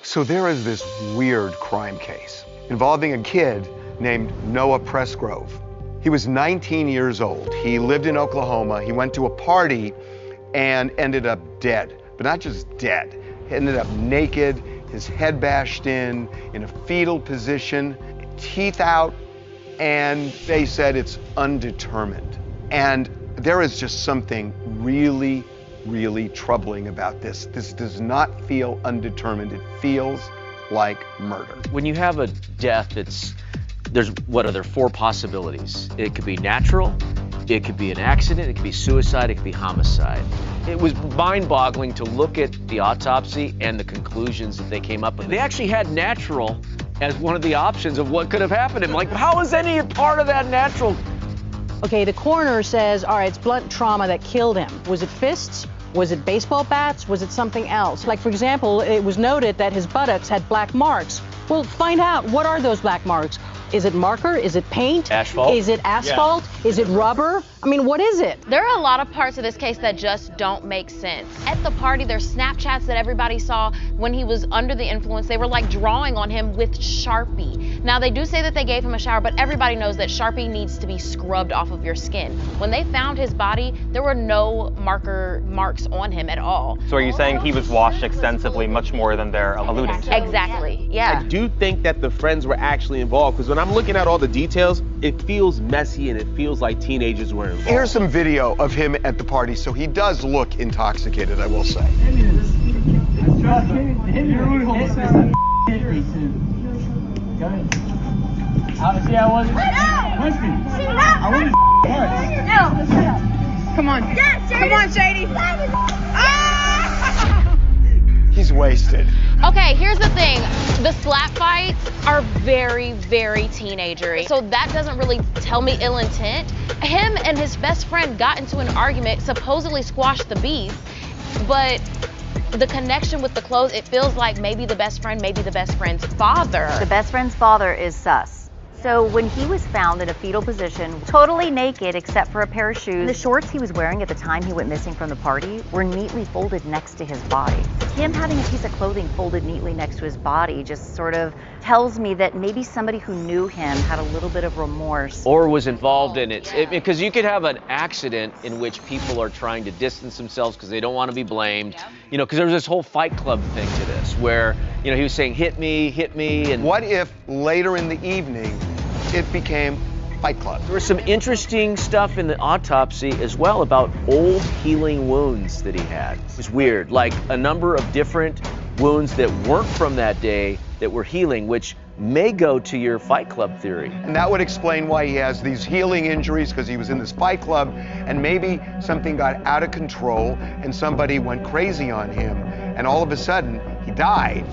Speaker 5: So there is this weird crime case involving a kid named Noah Presgrove. He was 19 years old. He lived in Oklahoma. He went to a party and ended up dead, but not just dead. He ended up naked, his head bashed in a fetal position, teeth out, and they said it's undetermined. And there is just something really, really troubling about this. This does not feel undetermined. It feels like murder.
Speaker 4: When you have a death there's what are there four possibilities? It could be natural, it could be an accident, it could be suicide, it could be homicide. It was mind-boggling to look at the autopsy and the conclusions that they came up with. They actually had natural as one of the options of what could have happened. I'm like, how is any part of that natural?
Speaker 6: Okay, the coroner says, all right, it's blunt trauma that killed him. Was it fists? Was it baseball bats? Was it something else? Like, for example, it was noted that his buttocks had black marks. Well, find out, what are those black marks? Is it marker? Is it paint?
Speaker 4: Asphalt?
Speaker 6: Is it asphalt? Yeah. Is it rubber? I mean, what is it?
Speaker 7: There are a lot of parts of this case that just don't make sense. At the party, there's Snapchats that everybody saw when he was under the influence. They were like drawing on him with Sharpie. Now, they do say that they gave him a shower, but everybody knows that Sharpie needs to be scrubbed off of your skin. When they found his body, there were no marks on him at all.
Speaker 8: So are you saying he was washed extensively, much more than they're alluding to?
Speaker 7: Exactly, yeah.
Speaker 9: I do think that the friends were actually involved, because when I'm looking at all the details, it feels messy and it feels like teenagers were involved.
Speaker 5: Here's some video of him at the party, so he does look intoxicated, I will say.
Speaker 10: Come on. Come on, Shady.
Speaker 5: He's wasted.
Speaker 7: Okay, here's the thing. The slap fights are very, very teenagery. So that doesn't really tell me ill intent. Him and his best friend got into an argument, supposedly squashed the beef, but the connection with the clothes, it feels like maybe the best friend, maybe the best friend's father.
Speaker 11: The best friend's father is sus. So when he was found in a fetal position, totally naked except for a pair of shoes, the shorts he was wearing at the time he went missing from the party were neatly folded next to his body. Him having a piece of clothing folded neatly next to his body just sort of tells me that maybe somebody who knew him had a little bit of remorse.
Speaker 4: Or was involved in it. Because you could have an accident in which people are trying to distance themselves because they don't want to be blamed. You know, because there was this whole Fight Club thing to this where, you know, he was saying, hit me, and
Speaker 5: what if later in the evening it became Fight Club?
Speaker 4: There was some interesting stuff in the autopsy as well about old healing wounds that he had. It was weird, like a number of different wounds that weren't from that day that were healing, which may go to your Fight Club theory.
Speaker 5: And that would explain why he has these healing injuries, because he was in this Fight Club and maybe something got out of control and somebody went crazy on him and all of a sudden he died.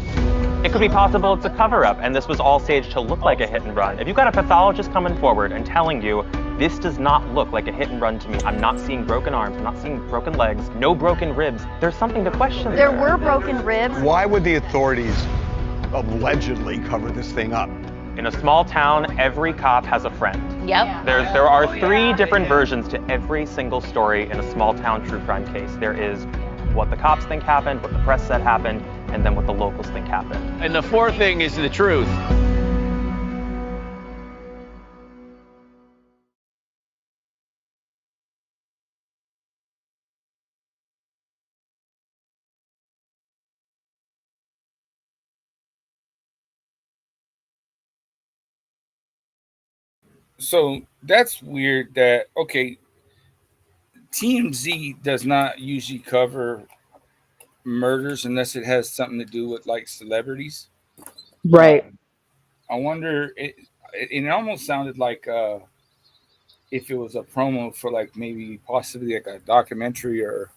Speaker 8: It could be possible it's a cover-up, and this was all staged to look like a hit and run. If you've got a pathologist coming forward and telling you, this does not look like a hit and run to me, I'm not seeing broken arms, I'm not seeing broken legs, no broken ribs, there's something to question
Speaker 11: there. There were broken ribs.
Speaker 5: Why would the authorities allegedly cover this thing up?
Speaker 8: In a small town, every cop has a friend.
Speaker 7: Yep.
Speaker 8: There are three different versions to every single story in a small town true crime case. There is what the cops think happened, what the press said happened, and then what the locals think happened.
Speaker 4: And the fourth thing is the truth.
Speaker 15: So that's weird that, okay, TMZ does not usually cover murders unless it has something to do with like celebrities.
Speaker 3: Right.
Speaker 15: I wonder, it almost sounded like if it was a promo for like maybe possibly like a documentary or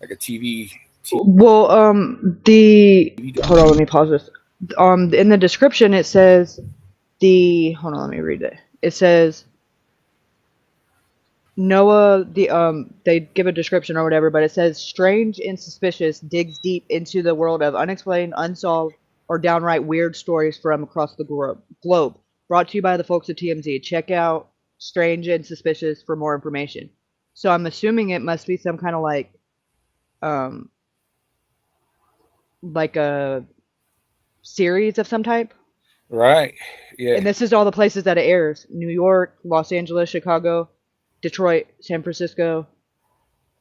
Speaker 15: like a TV.
Speaker 3: Well, hold on, let me pause this. In the description it says hold on, let me read it. It says Noah, they give a description or whatever, but it says strange and suspicious digs deep into the world of unexplained, unsolved, or downright weird stories from across the globe. Brought to you by the folks at TMZ. Check out Strange and Suspicious for more information. So I'm assuming it must be some kind of like a series of some type.
Speaker 15: Right. Yeah.
Speaker 3: And this is all the places that it airs: New York, Los Angeles, Chicago, Detroit, San Francisco,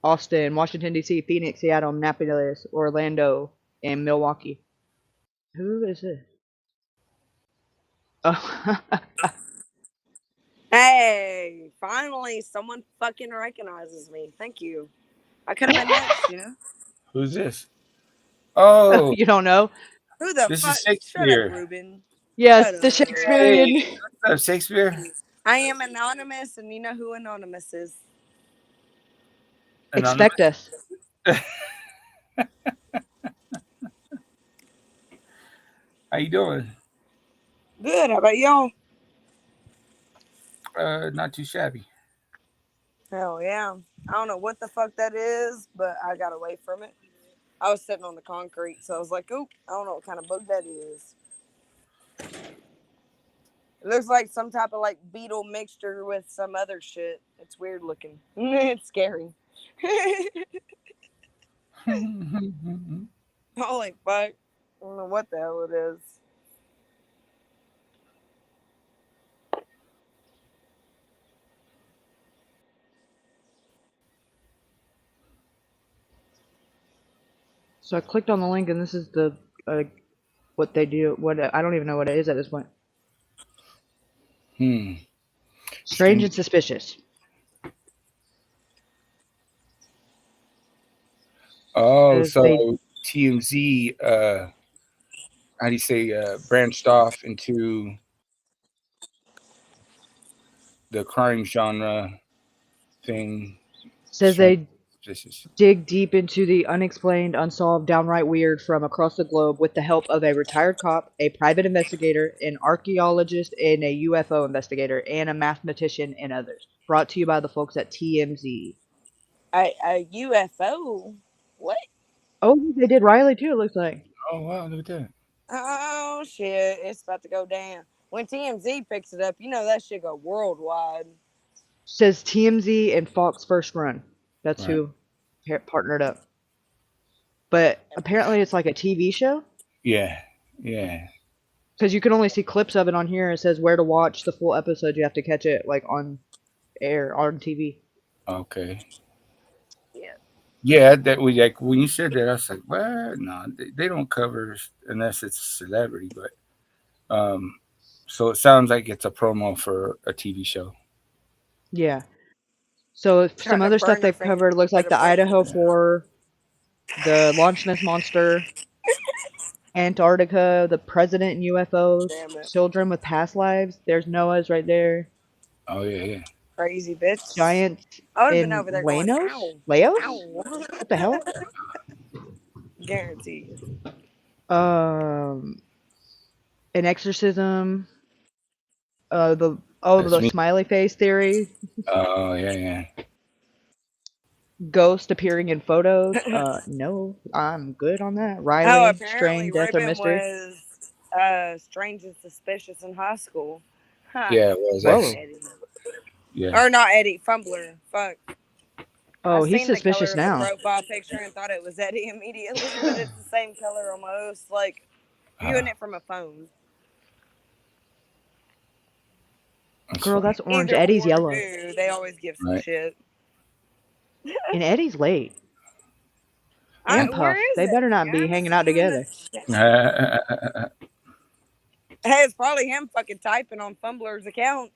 Speaker 3: Austin, Washington D.C., Phoenix, Seattle, Minneapolis, Orlando, and Milwaukee. Who is this? Oh.
Speaker 18: Hey, finally someone fucking recognizes me. Thank you. I could have been next, you know?
Speaker 15: Who's this? Oh,
Speaker 3: You don't know?
Speaker 18: Who the
Speaker 15: this
Speaker 18: fuck?
Speaker 15: is
Speaker 18: Shut up,
Speaker 15: Shakespeare.
Speaker 18: Ruben.
Speaker 3: Yes,
Speaker 18: Shut
Speaker 3: the
Speaker 18: up.
Speaker 15: Hey,
Speaker 3: Shakespearean.
Speaker 15: what's up, Shakespeare?
Speaker 18: I am anonymous, and you know who anonymous is.
Speaker 15: Anonymous.
Speaker 3: Expect us.
Speaker 15: How you doing?
Speaker 18: Good. How about y'all?
Speaker 15: Not too shabby.
Speaker 18: Hell yeah. I don't know what the fuck that is, but I got away from it. I was sitting on the concrete, so I was like, oop, I don't know what kind of bug that is. It looks like some type of like beetle mixture with some other shit. It's weird looking. It's scary. Holy fuck. I don't know what the hell it is.
Speaker 3: So I clicked on the link, and this is the what they do. What I don't even know what it is at this point. Strange and suspicious.
Speaker 15: Oh,
Speaker 3: Says they
Speaker 15: so TMZ, how do you say, branched off into the crime genre thing.
Speaker 3: says
Speaker 15: Strange,
Speaker 3: they
Speaker 15: suspicious.
Speaker 3: dig deep into the unexplained, unsolved, downright weird from across the globe with the help of a retired cop, a private investigator, an archaeologist, and a UFO investigator, and a mathematician, and others. Brought to you by the folks at TMZ.
Speaker 18: A UFO? What?
Speaker 3: Oh, they did Riley too, it looks like.
Speaker 15: Oh, wow, look at that.
Speaker 18: Oh, shit. It's about to go down. When TMZ picks it up, you know that shit go worldwide.
Speaker 3: Says TMZ and Fox First Run. That's
Speaker 15: Right.
Speaker 3: who partnered up. But apparently it's like a TV show.
Speaker 15: Yeah, yeah.
Speaker 3: Because you can only see clips of it on here. It says where to watch the full episode. You have to catch it like on air, on TV.
Speaker 15: Okay.
Speaker 18: Yeah.
Speaker 15: Yeah, that was like when you said that, I was like, well, no, they don't cover unless it's a celebrity. But so it sounds like it's a promo for a TV show.
Speaker 3: Yeah. So some
Speaker 18: Trying to
Speaker 3: other stuff
Speaker 18: burn her
Speaker 3: they've
Speaker 18: finger
Speaker 3: covered looks like
Speaker 18: instead
Speaker 3: the
Speaker 18: of breaking
Speaker 3: Idaho
Speaker 18: it.
Speaker 3: 4, the Loch Ness Monster, Antarctica, the President and UFOs,
Speaker 18: Damn it.
Speaker 3: children with past lives. There's Noah's right there.
Speaker 15: Oh yeah.
Speaker 18: Crazy bitch.
Speaker 3: Giants
Speaker 18: I would have been
Speaker 3: in
Speaker 18: over there going,
Speaker 3: Laos?
Speaker 18: ow.
Speaker 3: Laos?
Speaker 18: Ow.
Speaker 3: What the hell?
Speaker 18: Guaranteed.
Speaker 3: An exorcism. The
Speaker 15: That's me.
Speaker 3: smiley face theory.
Speaker 15: Oh yeah.
Speaker 3: Ghost appearing in photos. No, I'm good on that.
Speaker 18: Oh,
Speaker 3: Riley,
Speaker 18: apparently
Speaker 3: strain, death or
Speaker 18: Ruben
Speaker 3: mystery.
Speaker 18: was strange and suspicious in high school. Ha.
Speaker 15: Yeah, it was
Speaker 18: Fucking
Speaker 3: Whoa.
Speaker 15: actually.
Speaker 18: Eddie.
Speaker 15: Yeah.
Speaker 18: Or not Eddie, Fumbler. Fuck. I
Speaker 3: Oh, he's
Speaker 18: seen the color
Speaker 3: suspicious
Speaker 18: of the
Speaker 3: now.
Speaker 18: profile picture and thought it was Eddie immediately, but it's the same color almost, like viewing it from a phone.
Speaker 15: That's
Speaker 3: Girl,
Speaker 15: funny.
Speaker 3: that's orange.
Speaker 18: Either
Speaker 3: Eddie's
Speaker 18: or,
Speaker 3: yellow.
Speaker 18: dude. They always give some
Speaker 15: Right.
Speaker 18: shit.
Speaker 3: And Eddie's late. And
Speaker 18: Where
Speaker 3: Puff.
Speaker 18: is
Speaker 3: They better
Speaker 18: Eddie?
Speaker 3: not
Speaker 18: I
Speaker 3: be
Speaker 18: haven't
Speaker 3: hanging
Speaker 18: seen
Speaker 3: out
Speaker 18: him in
Speaker 3: together.
Speaker 18: the Hey, it's probably him fucking typing on Fumbler's account.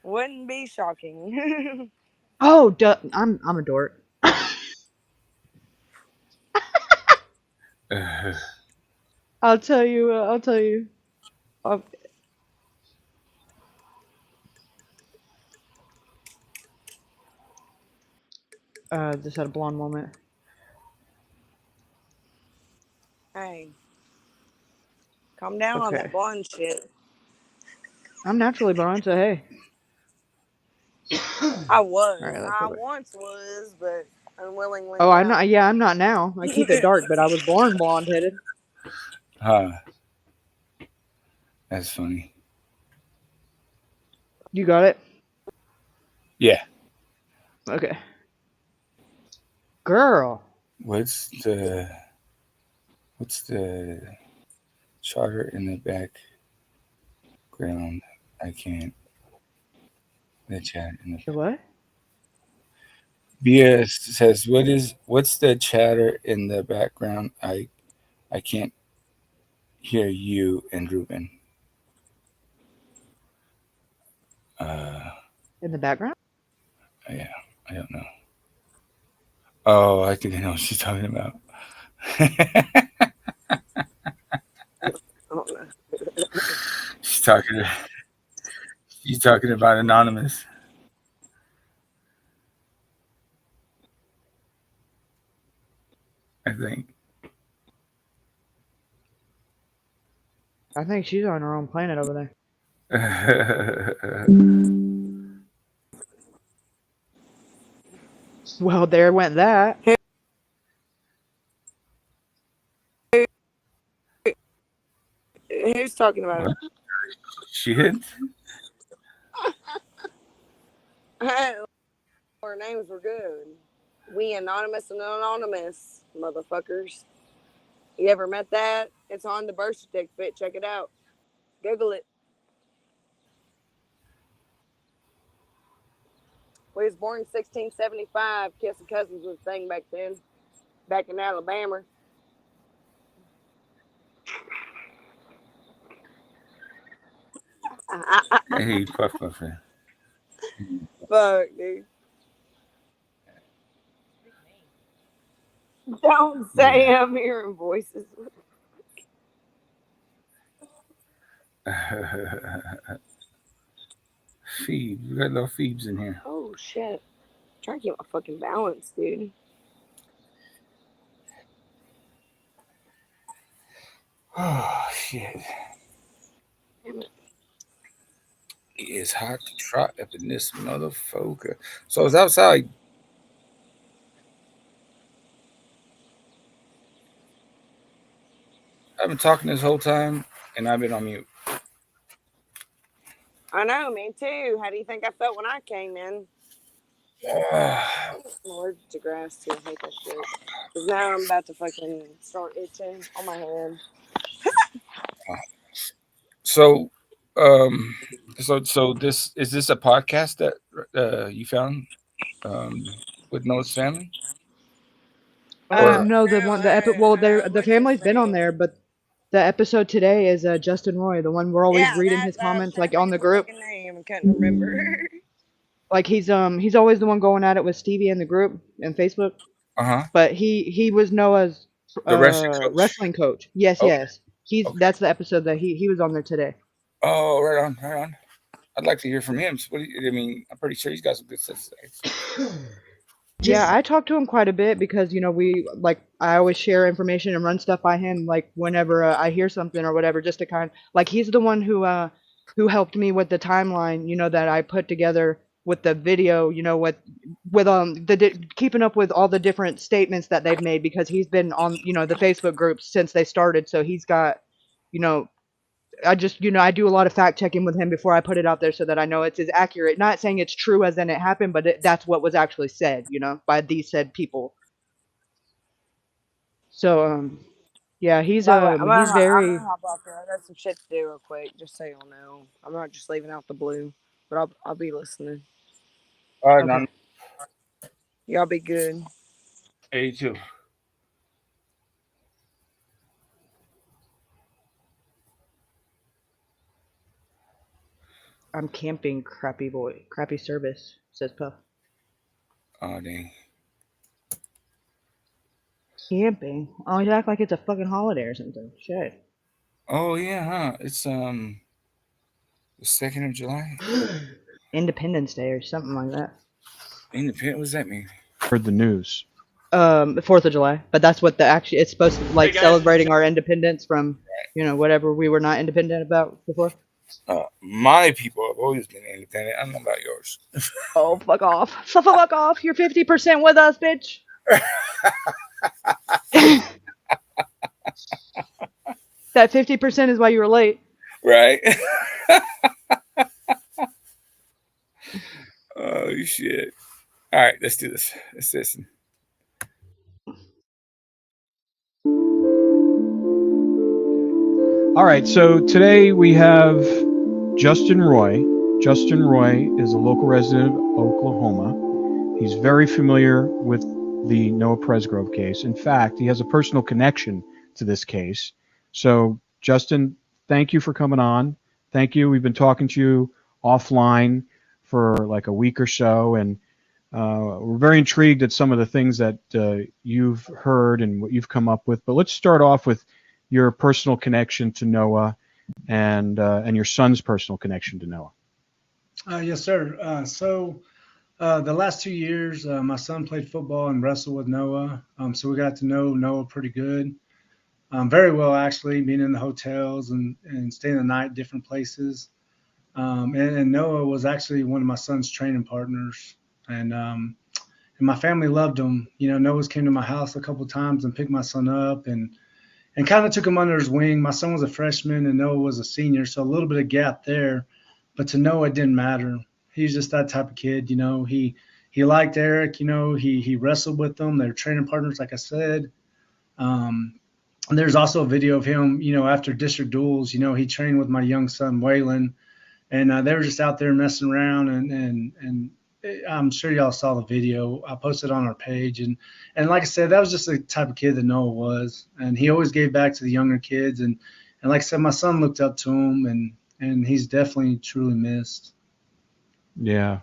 Speaker 18: Wouldn't be shocking.
Speaker 3: Oh, duh. I'm a dork. I'll tell you. Just had a blonde moment.
Speaker 18: Hey, calm down on
Speaker 3: Okay.
Speaker 18: that blonde shit.
Speaker 3: I'm naturally blonde, so hey.
Speaker 18: I was.
Speaker 3: Alright, let's
Speaker 18: I
Speaker 3: go back.
Speaker 18: once was, but unwillingly
Speaker 3: Oh, I'm
Speaker 18: now.
Speaker 3: not. Yeah, I'm not now. I keep it dark, but I was born blonde headed.
Speaker 15: That's funny.
Speaker 3: You got it?
Speaker 15: Yeah.
Speaker 3: Okay. Girl.
Speaker 15: What's the Charter in the background. I can't. The chat in the
Speaker 3: what?
Speaker 15: BS says, what's the chatter in the background? I can't hear you and Ruben.
Speaker 3: In the background?
Speaker 15: Yeah, I don't know. Oh, I think I know what she's talking about.
Speaker 18: Oh, no.
Speaker 15: she's talking. She's talking about anonymous. I think.
Speaker 3: I think she's on her own planet over there. Well, there went that.
Speaker 18: Who's talking about it?
Speaker 15: Shit.
Speaker 18: Our names were good. We anonymous and anonymous, motherfuckers. You ever met that? It's on the birth certificate. Check it out. Google it. We was born in 1675. Kissing cousins was a thing back then. Back in Alabama.
Speaker 15: Hey, Puff Puff.
Speaker 18: Fuck, dude. Don't say I'm hearing voices.
Speaker 15: Phoebe. We got little Phoebes in here.
Speaker 18: Oh, shit. I'm trying to keep my fucking balance, dude.
Speaker 15: Oh, shit.
Speaker 18: Damn it.
Speaker 15: It's hot to trot up in this motherfucker. So it's outside. I've been talking this whole time, and I've been on mute.
Speaker 18: I know, me too. How do you think I felt when I came in? I'm allergic to grass too. I hate that shit. Cause now I'm about to fucking start itching on my hand.
Speaker 15: So, so this is this a podcast that you found with Noah's family? Or
Speaker 3: No, the family's been on there, but the episode today is Justin Roy, the one we're always reading his comments like on the group.
Speaker 18: Name I couldn't remember.
Speaker 3: Like he's always the one going at it with Stevie in the group and Facebook. But he was Noah's
Speaker 15: the wrestling coach.
Speaker 3: wrestling coach. Yes,
Speaker 15: Okay.
Speaker 3: yes. That's the episode that he was on there today.
Speaker 15: Oh, right on, right on. I'd like to hear from him. So what do you, I mean, I'm pretty sure he's got some good stuff to say.
Speaker 3: Yeah, I talk to him quite a bit because we I always share information and run stuff by him like whenever I hear something or whatever, just to he's the one who helped me with the timeline that I put together with the video, with keeping up with all the different statements that they've made, because he's been on the Facebook groups since they started, so he's got you know I just, I do a lot of fact checking with him before I put it out there so that I know it's as accurate. Not saying it's true as in it happened, but that's what was actually said, by these said people. So, yeah, he's
Speaker 18: I'm gonna
Speaker 3: very.
Speaker 18: hop off there. I got some shit to do real quick, just so y'all know. I'm not just leaving out the blue, but I'll be listening.
Speaker 15: All right,
Speaker 3: Okay.
Speaker 18: Y'all be good.
Speaker 15: Hey, you too.
Speaker 3: I'm camping, crappy boy. Crappy service, says Puff.
Speaker 15: Oh, dang.
Speaker 3: Camping? Oh, you act like it's a fucking holiday or something. Shit.
Speaker 15: Oh, yeah, huh? It's, the 2nd of July?
Speaker 3: Independence Day or something like that.
Speaker 15: Independent? What does that mean?
Speaker 13: Heard the news.
Speaker 3: The 4th of July. But that's what it's supposed to, celebrating our independence from, whatever we were not independent about before.
Speaker 15: My people have always been independent. I don't know about yours.
Speaker 3: Oh, fuck off. So fuck off. You're 50% with us, bitch. That 50% is why you were late.
Speaker 15: Right. Oh, shit. All right, let's do this. Let's listen.
Speaker 13: All right, so today we have Justin Roy. Justin Roy is a local resident of Oklahoma. He's very familiar with the Noah Presgrove case. In fact, he has a personal connection to this case. So, Justin, thank you for coming on. Thank you. We've been talking to you offline for like a week or so, and we're very intrigued at some of the things that you've heard and what you've come up with. But let's start off with your personal connection to Noah and your son's personal connection to Noah.
Speaker 12: Yes, sir. The last 2 years, my son played football and wrestled with Noah. So we got to know Noah pretty good. Very well, actually, being in the hotels and staying the night, different places. And Noah was actually one of my son's training partners. And my family loved him. Noah's came to my house a couple times and picked my son up and kind of took him under his wing. My son was a freshman and Noah was a senior, so a little bit of gap there. But to Noah, it didn't matter. He's just that type of kid. He liked Eric. He wrestled with them. They're training partners, like I said. And there's also a video of him, after district duels. He trained with my young son Waylon, and they were just out there messing around. And I'm sure y'all saw the video. I posted on our page, and like I said, that was just the type of kid that Noah was, and he always gave back to the younger kids. And like I said, my son looked up to him, and he's definitely truly missed.
Speaker 13: Yeah.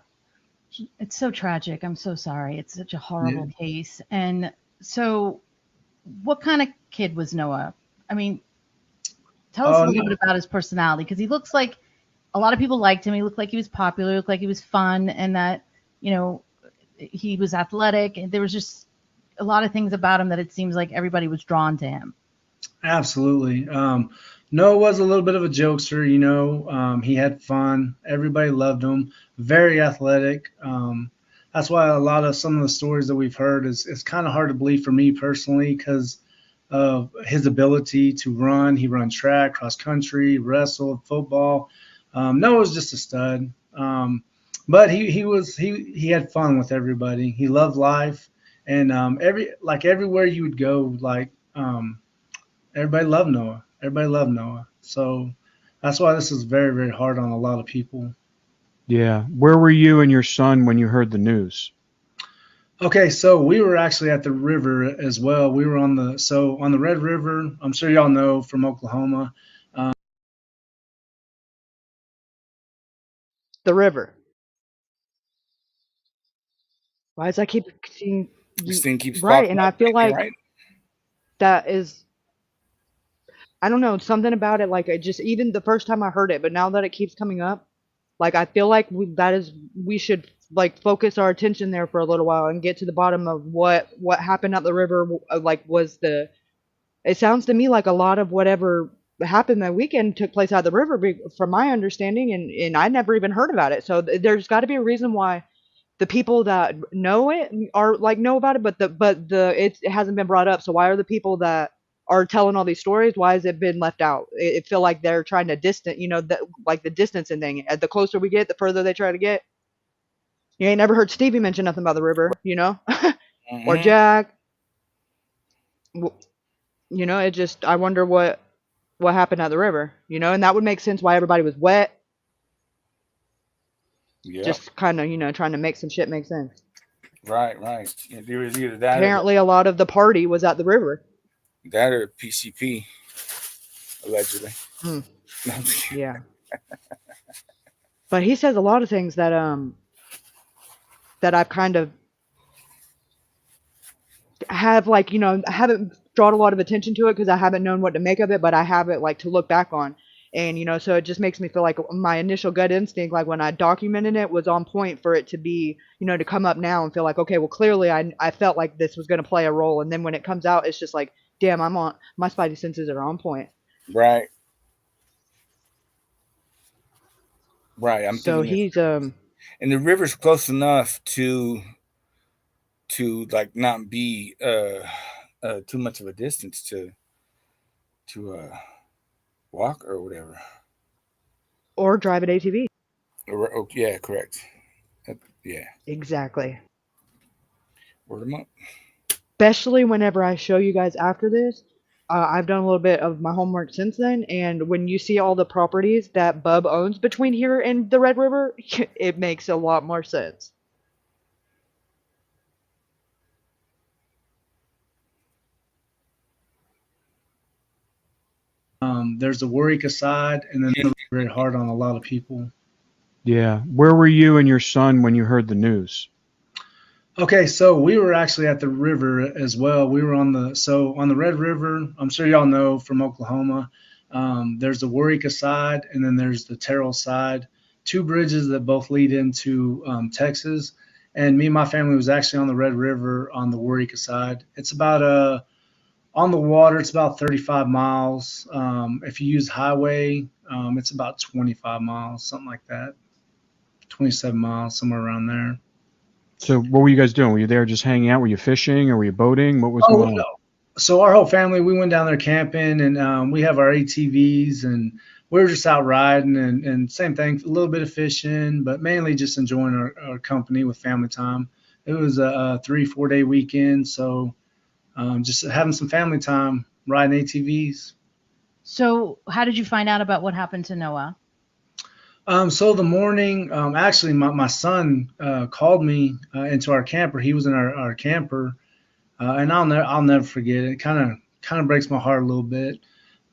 Speaker 14: It's so tragic. I'm so sorry. It's such a horrible case. And so, what kind of kid was Noah? I mean, tell us a little bit about his personality, because he looks like a lot of people liked him. He looked like he was popular, looked like he was fun, and that, he was athletic. And there was just a lot of things about him that it seems like everybody was drawn to him.
Speaker 12: Absolutely. Noah was a little bit of a jokester, he had fun. Everybody loved him. Very athletic. That's why some of the stories that we've heard is kind of hard to believe for me personally, because of his ability to run. He ran track, cross country, wrestled, football. Noah was just a stud. But he had fun with everybody. He loved life, and everywhere you would go, everybody loved Noah. Everybody loved Noah. So that's why this is very, very hard on a lot of people.
Speaker 13: Yeah. Where were you and your son when you heard the news?
Speaker 12: Okay, so we were actually at the river as well. We were on the Red River. I'm sure y'all know from Oklahoma.
Speaker 3: The river. Why does I keep seeing
Speaker 15: This thing keeps
Speaker 3: right?
Speaker 15: popping
Speaker 3: And
Speaker 15: up.
Speaker 3: I feel like
Speaker 15: Right?
Speaker 3: that is, I don't know, something about it. Like, it just, even the first time I heard it, but now that it keeps coming up, like, I feel like we should like focus our attention there for a little while and get to the bottom of what happened at the river. Like, it sounds to me like a lot of whatever happened that weekend took place at the river, from my understanding, and I never even heard about it. So there's got to be a reason why the people that know it are like know about it, but it hasn't been brought up. So why are the people that are telling all these stories, why has it been left out? It feel like they're trying to like the distancing thing. The closer we get, the further they try to get. You ain't never heard Stevie mention nothing about the river, or Jack. It just, I wonder what happened at the river, and that would make sense why everybody was wet.
Speaker 15: Yeah.
Speaker 3: Just kind of, trying to make some shit make sense.
Speaker 15: Right. Yeah, there was either that
Speaker 3: Apparently, a lot of the party was at the river.
Speaker 15: That or PCP, allegedly.
Speaker 3: Yeah. But he says a lot of things that I've kind of have I haven't drawn a lot of attention to it because I haven't known what to make of it, but I have it to look back on. And so it just makes me feel like my initial gut instinct, like when I documented it, was on point for it to be, to come up now and feel like, okay, well, clearly I felt like this was going to play a role. And then when it comes out, it's just like, damn, my spidey senses are on point.
Speaker 15: Right. I'm
Speaker 3: so
Speaker 15: thinking
Speaker 3: he's
Speaker 15: and the river's close enough to not be too much of a distance to walk or whatever,
Speaker 3: or drive an ATV.
Speaker 15: Yeah, correct. Yeah,
Speaker 3: exactly.
Speaker 15: Word them up.
Speaker 3: Especially whenever I show you guys after this I've done a little bit of my homework since then, and when you see all the properties that Bub owns between here and the Red River, it makes a lot more sense.
Speaker 12: There's the Warwick side, and then it's very hard on a lot of people.
Speaker 13: Yeah. Where were you and your son when you heard the news?
Speaker 12: Okay, so we were actually at the river as well. We were on the Red River. I'm sure y'all know from Oklahoma. There's the Warwick side, and then there's the Terrall side. Two bridges that both lead into Texas. And me and my family was actually on the Red River on the Warwick side. It's about on the water. It's about 35 miles. If you use highway, it's about 25 miles, something like that. 27 miles, somewhere around there.
Speaker 13: So what were you guys doing? Were you there just hanging out? Were you fishing or were you boating? What was going on?
Speaker 12: No. So our whole family, we went down there camping, and we have our ATVs, and we were just out riding, and same thing, a little bit of fishing, but mainly just enjoying our company with family time. It was a 3-4 day weekend, so just having some family time, riding ATVs.
Speaker 14: So how did you find out about what happened to Noah?
Speaker 12: So the morning, actually, my son called me into our camper. He was in our camper, and I'll never forget it. It kind of breaks my heart a little bit,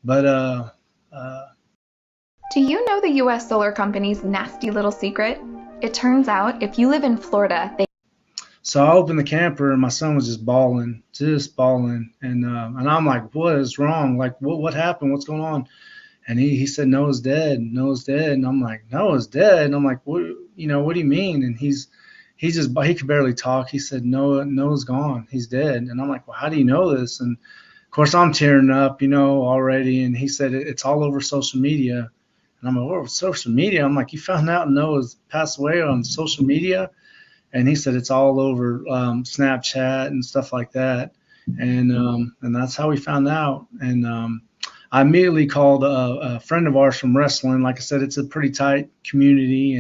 Speaker 12: but
Speaker 19: Do you know the U.S. Solar Company's nasty little secret? It turns out if you live in Florida, they
Speaker 12: so I opened the camper and my son was just bawling, and I'm like, what is wrong? Like, what happened? What's going on? And he said, Noah's dead. Noah's dead. And I'm like, Noah's dead. And I'm like, what do you mean? And he could barely talk. He said, Noah's gone. He's dead. And I'm like, well, how do you know this? And of course I'm tearing up, already. And he said, it's all over social media. And I'm like, oh, social media? I'm like, you found out Noah's passed away on social media? And he said, it's all over Snapchat and stuff like that. And that's how we found out. And I immediately called a friend of ours from wrestling. Like I said, it's a pretty tight community,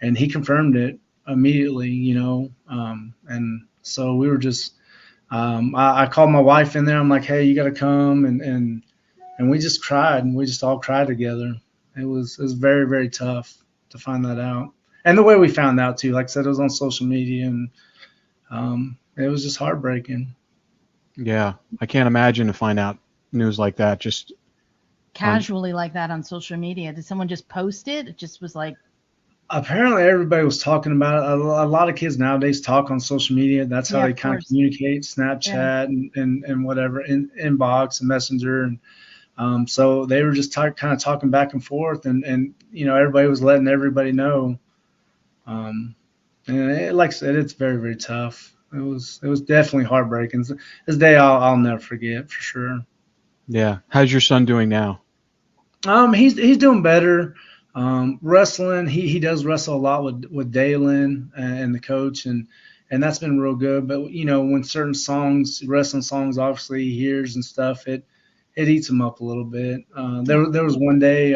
Speaker 12: and he confirmed it immediately, and so we were just, I called my wife in there. I'm like, hey, you got to come, and we just cried, and we just all cried together. It was very, very tough to find that out, and the way we found out too. Like I said, it was on social media, and it was just heartbreaking.
Speaker 13: Yeah, I can't imagine to find out news like that just
Speaker 14: casually like that on social media. Did someone just post it? It just was like.
Speaker 12: Apparently everybody was talking about it. A lot of kids nowadays talk on social media. That's how they kind of communicate, Snapchat and whatever, inbox and messenger. And so they were just kind of talking back and forth, and everybody was letting everybody know. And like I said, it's very, very tough. It was definitely heartbreaking. This day I'll never forget for sure.
Speaker 13: Yeah. How's your son doing now?
Speaker 12: He's doing better. Wrestling, he does wrestle a lot with Dalen and the coach, and that's been real good. But when certain wrestling songs, obviously he hears and stuff, it eats him up a little bit. There was one day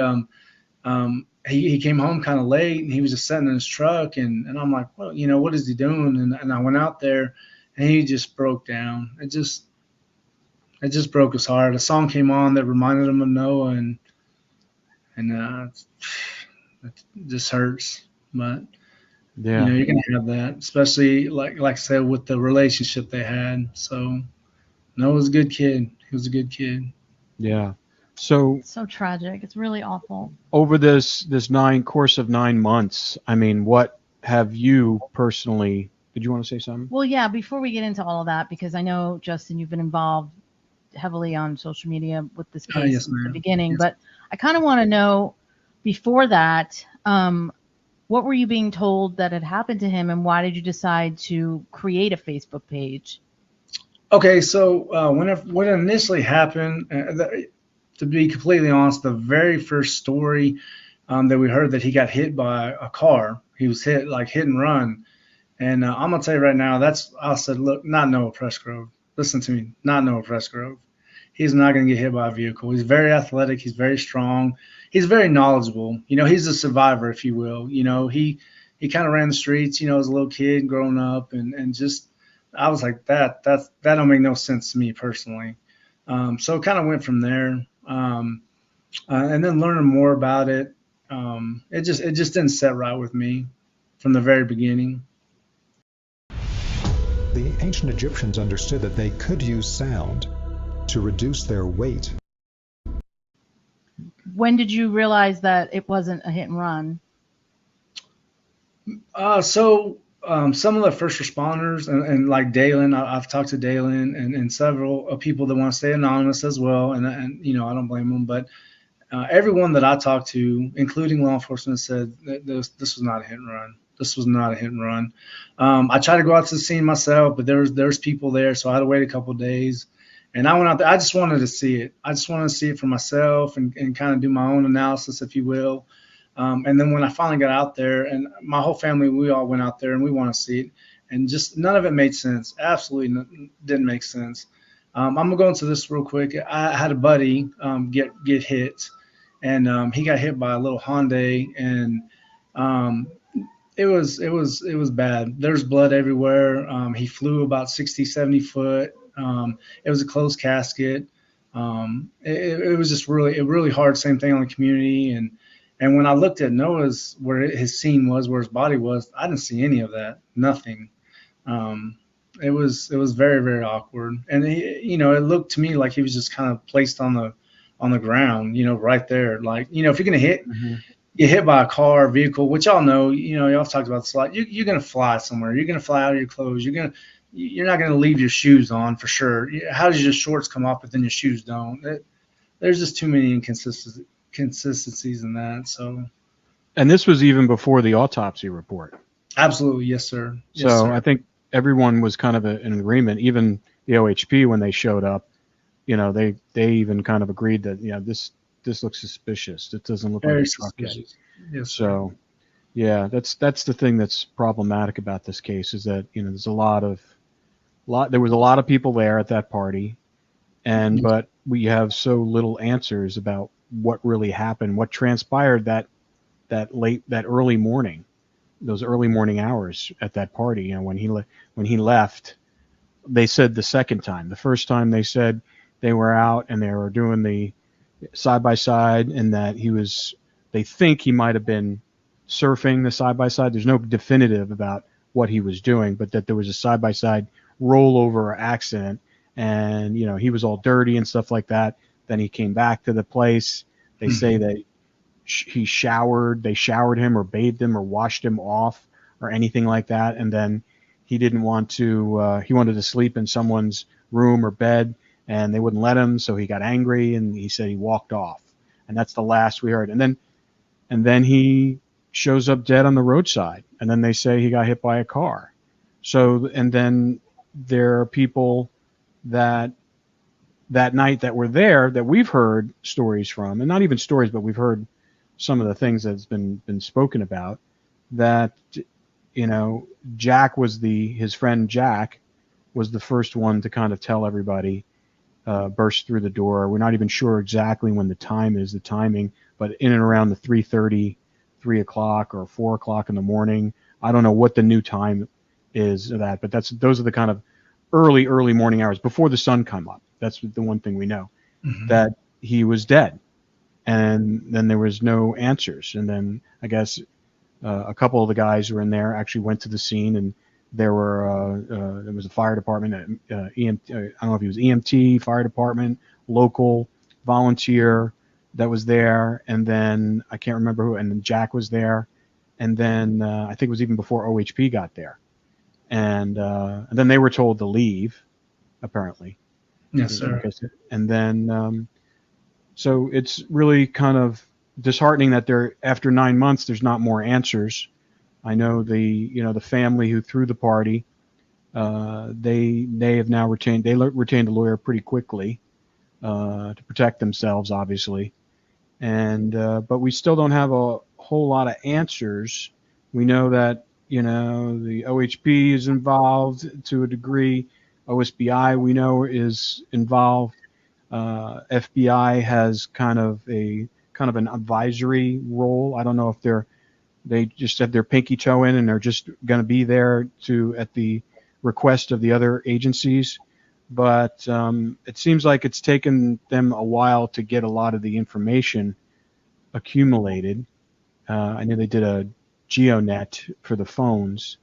Speaker 12: he came home kind of late, and he was just sitting in his truck, and I'm like, well, what is he doing? And I went out there, and he just broke down. It just broke his heart. A song came on that reminded him of Noah, and it just hurts. But
Speaker 13: yeah,
Speaker 12: you're gonna have that, especially like I said, with the relationship they had. So Noah's a good kid. He was a good kid.
Speaker 13: Yeah. So
Speaker 14: tragic. It's really awful.
Speaker 13: Over this course of 9 months, I mean, what have you personally? Did you want to say something?
Speaker 14: Well, yeah. Before we get into all of that, because I know, Justin, you've been involved heavily on social media with this case
Speaker 12: yes,
Speaker 14: at the beginning, but I kind of want to know before that, what were you being told that had happened to him, and why did you decide to create a Facebook page?
Speaker 12: Okay, so when it initially happened, to be completely honest, the very first story that we heard that he got hit by a car, he was hit and run. And I'm going to tell you right now, I said, look, not Noah Presgrove. Listen to me, not Noah Presgrove. He's not going to get hit by a vehicle. He's very athletic. He's very strong. He's very knowledgeable. He's a survivor, if you will. He kind of ran the streets, as a little kid growing up, and just, I was like, that don't make no sense to me personally. So it kind of went from there. And then learning more about it, it just didn't set right with me from the very beginning.
Speaker 20: The ancient Egyptians understood that they could use sound to reduce their weight.
Speaker 14: When did you realize that it wasn't a hit and run?
Speaker 12: Some of the first responders and like Dalen, I've talked to Dalen and several people that want to stay anonymous as well, and you know I don't blame them, but everyone that I talked to, including law enforcement, said that this was not a hit and run. This was not a hit and run. I tried to go out to the scene myself, but there's people there, so I had to wait a couple of days. And I went out there. I just wanted to see it. I just wanted to see it for myself and kind of do my own analysis, if you will. And then when I finally got out there, and my whole family, we all went out there and we want to see it. And just none of it made sense. Absolutely didn't make sense. I'm gonna go into this real quick. I had a buddy get hit, and he got hit by a little Hyundai, and it was bad. There's blood everywhere. He flew about 60, 70 foot. It was a closed casket. It was just really hard. Same thing on the community. And when I looked at Noah's, where his scene was, where his body was, I didn't see any of that. Nothing. It was very, very awkward. And it looked to me like he was just kind of placed on the ground, right there. Like, if you're gonna get hit by a car or vehicle, which y'all know, y'all have talked about this a lot. You're gonna fly somewhere. You're gonna fly out of your clothes. You're not gonna leave your shoes on for sure. How does your shorts come off, but then your shoes don't? There's just too many inconsistencies in that. So.
Speaker 13: And this was even before the autopsy report.
Speaker 12: Absolutely, yes, sir. Yes,
Speaker 13: So
Speaker 12: sir.
Speaker 13: I think everyone was kind of in agreement. Even the OHP, when they showed up, they even kind of agreed that this looks suspicious. It doesn't look
Speaker 12: Very
Speaker 13: like a truck hit.
Speaker 12: suspicious. Yes, sir.
Speaker 13: So, yeah, that's the thing that's problematic about this case is that there's there was a lot of people there at that party, but we have so little answers about what really happened, what transpired that early morning, those early morning hours at that party. When he left, they said the second time. The first time they said they were out and they were doing the side by side, and that they think he might have been surfing the side by side. There's no definitive about what he was doing, but that there was a side by side rollover accident, and he was all dirty and stuff like that. Then he came back to the place. They say that they showered him or bathed him or washed him off or anything like that, and then he didn't want to he wanted to sleep in someone's room or bed, and they wouldn't let him, so he got angry and he said he walked off. And that's the last we heard. And then he shows up dead on the roadside, and then they say he got hit by a car. So, and then there are people that night that were there that we've heard stories from, and not even stories, but we've heard some of the things that's been spoken about, that his friend Jack was the first one to kind of tell everybody, burst through the door. We're not even sure exactly when the timing, but in and around the 3:30, 3 o'clock or 4 o'clock in the morning. I don't know what the new time is of that, but those are the kind of early morning hours before the sun come up. That's the one thing we know, that he was dead. And then there was no answers. And then I guess a couple of the guys who were in there actually went to the scene, and there was a fire department, EMT, I don't know if he was EMT, fire department, local volunteer that was there, and then I can't remember who, and then Jack was there, and then I think it was even before OHP got there, and then they were told to leave, apparently.
Speaker 12: Yes, sir.
Speaker 13: And then so it's really kind of disheartening that after 9 months there's not more answers. I know the family who threw the party, they have now retained a lawyer pretty quickly to protect themselves, obviously, and but we still don't have a whole lot of answers. We know that the OHP is involved to a degree. OSBI we know is involved. FBI has kind of an advisory role. I don't know if they just have their pinky toe in and they're just going to be there at the request of the other agencies. but it seems like it's taken them a while to get a lot of the information accumulated. I know they did a GeoNet for the phones.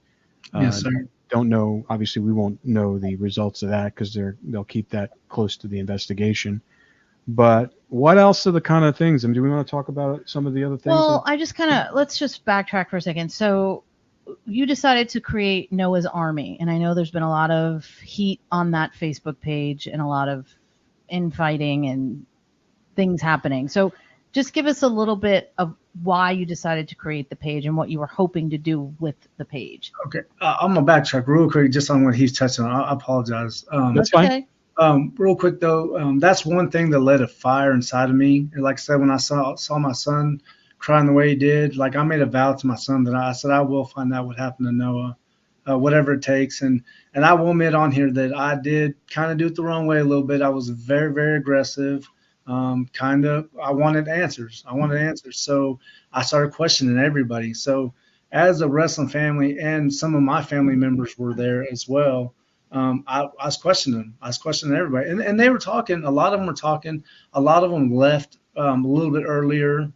Speaker 12: Yes, sir.
Speaker 13: Don't know. Obviously, we won't know the results of that because they'll keep that close to the investigation. But what else are the kind of things? I mean, do we want to talk about some of the other things?
Speaker 14: Well, let's just backtrack for a second. So you decided to create Noah's Army, and I know there's been a lot of heat on that Facebook page and a lot of infighting and things happening. So just give us a little bit of why you decided to create the page and what you were hoping to do with the page.
Speaker 12: Okay, I'm gonna backtrack real quick just on what he's touching on. I apologize.
Speaker 13: That's fine.
Speaker 14: Okay.
Speaker 12: Real quick though, that's one thing that lit a fire inside of me. And like I said, when I saw my son crying the way he did, like I made a vow to my son that I said I will find out what happened to Noah, whatever it takes. And I will admit on here that I did kind of do it the wrong way a little bit. I was very, very aggressive. I wanted answers. So I started questioning everybody. So as a wrestling family, and some of my family members were there as well, I was questioning them. I was questioning everybody, and they were talking. A lot of them were talking. A lot of them left a little bit earlier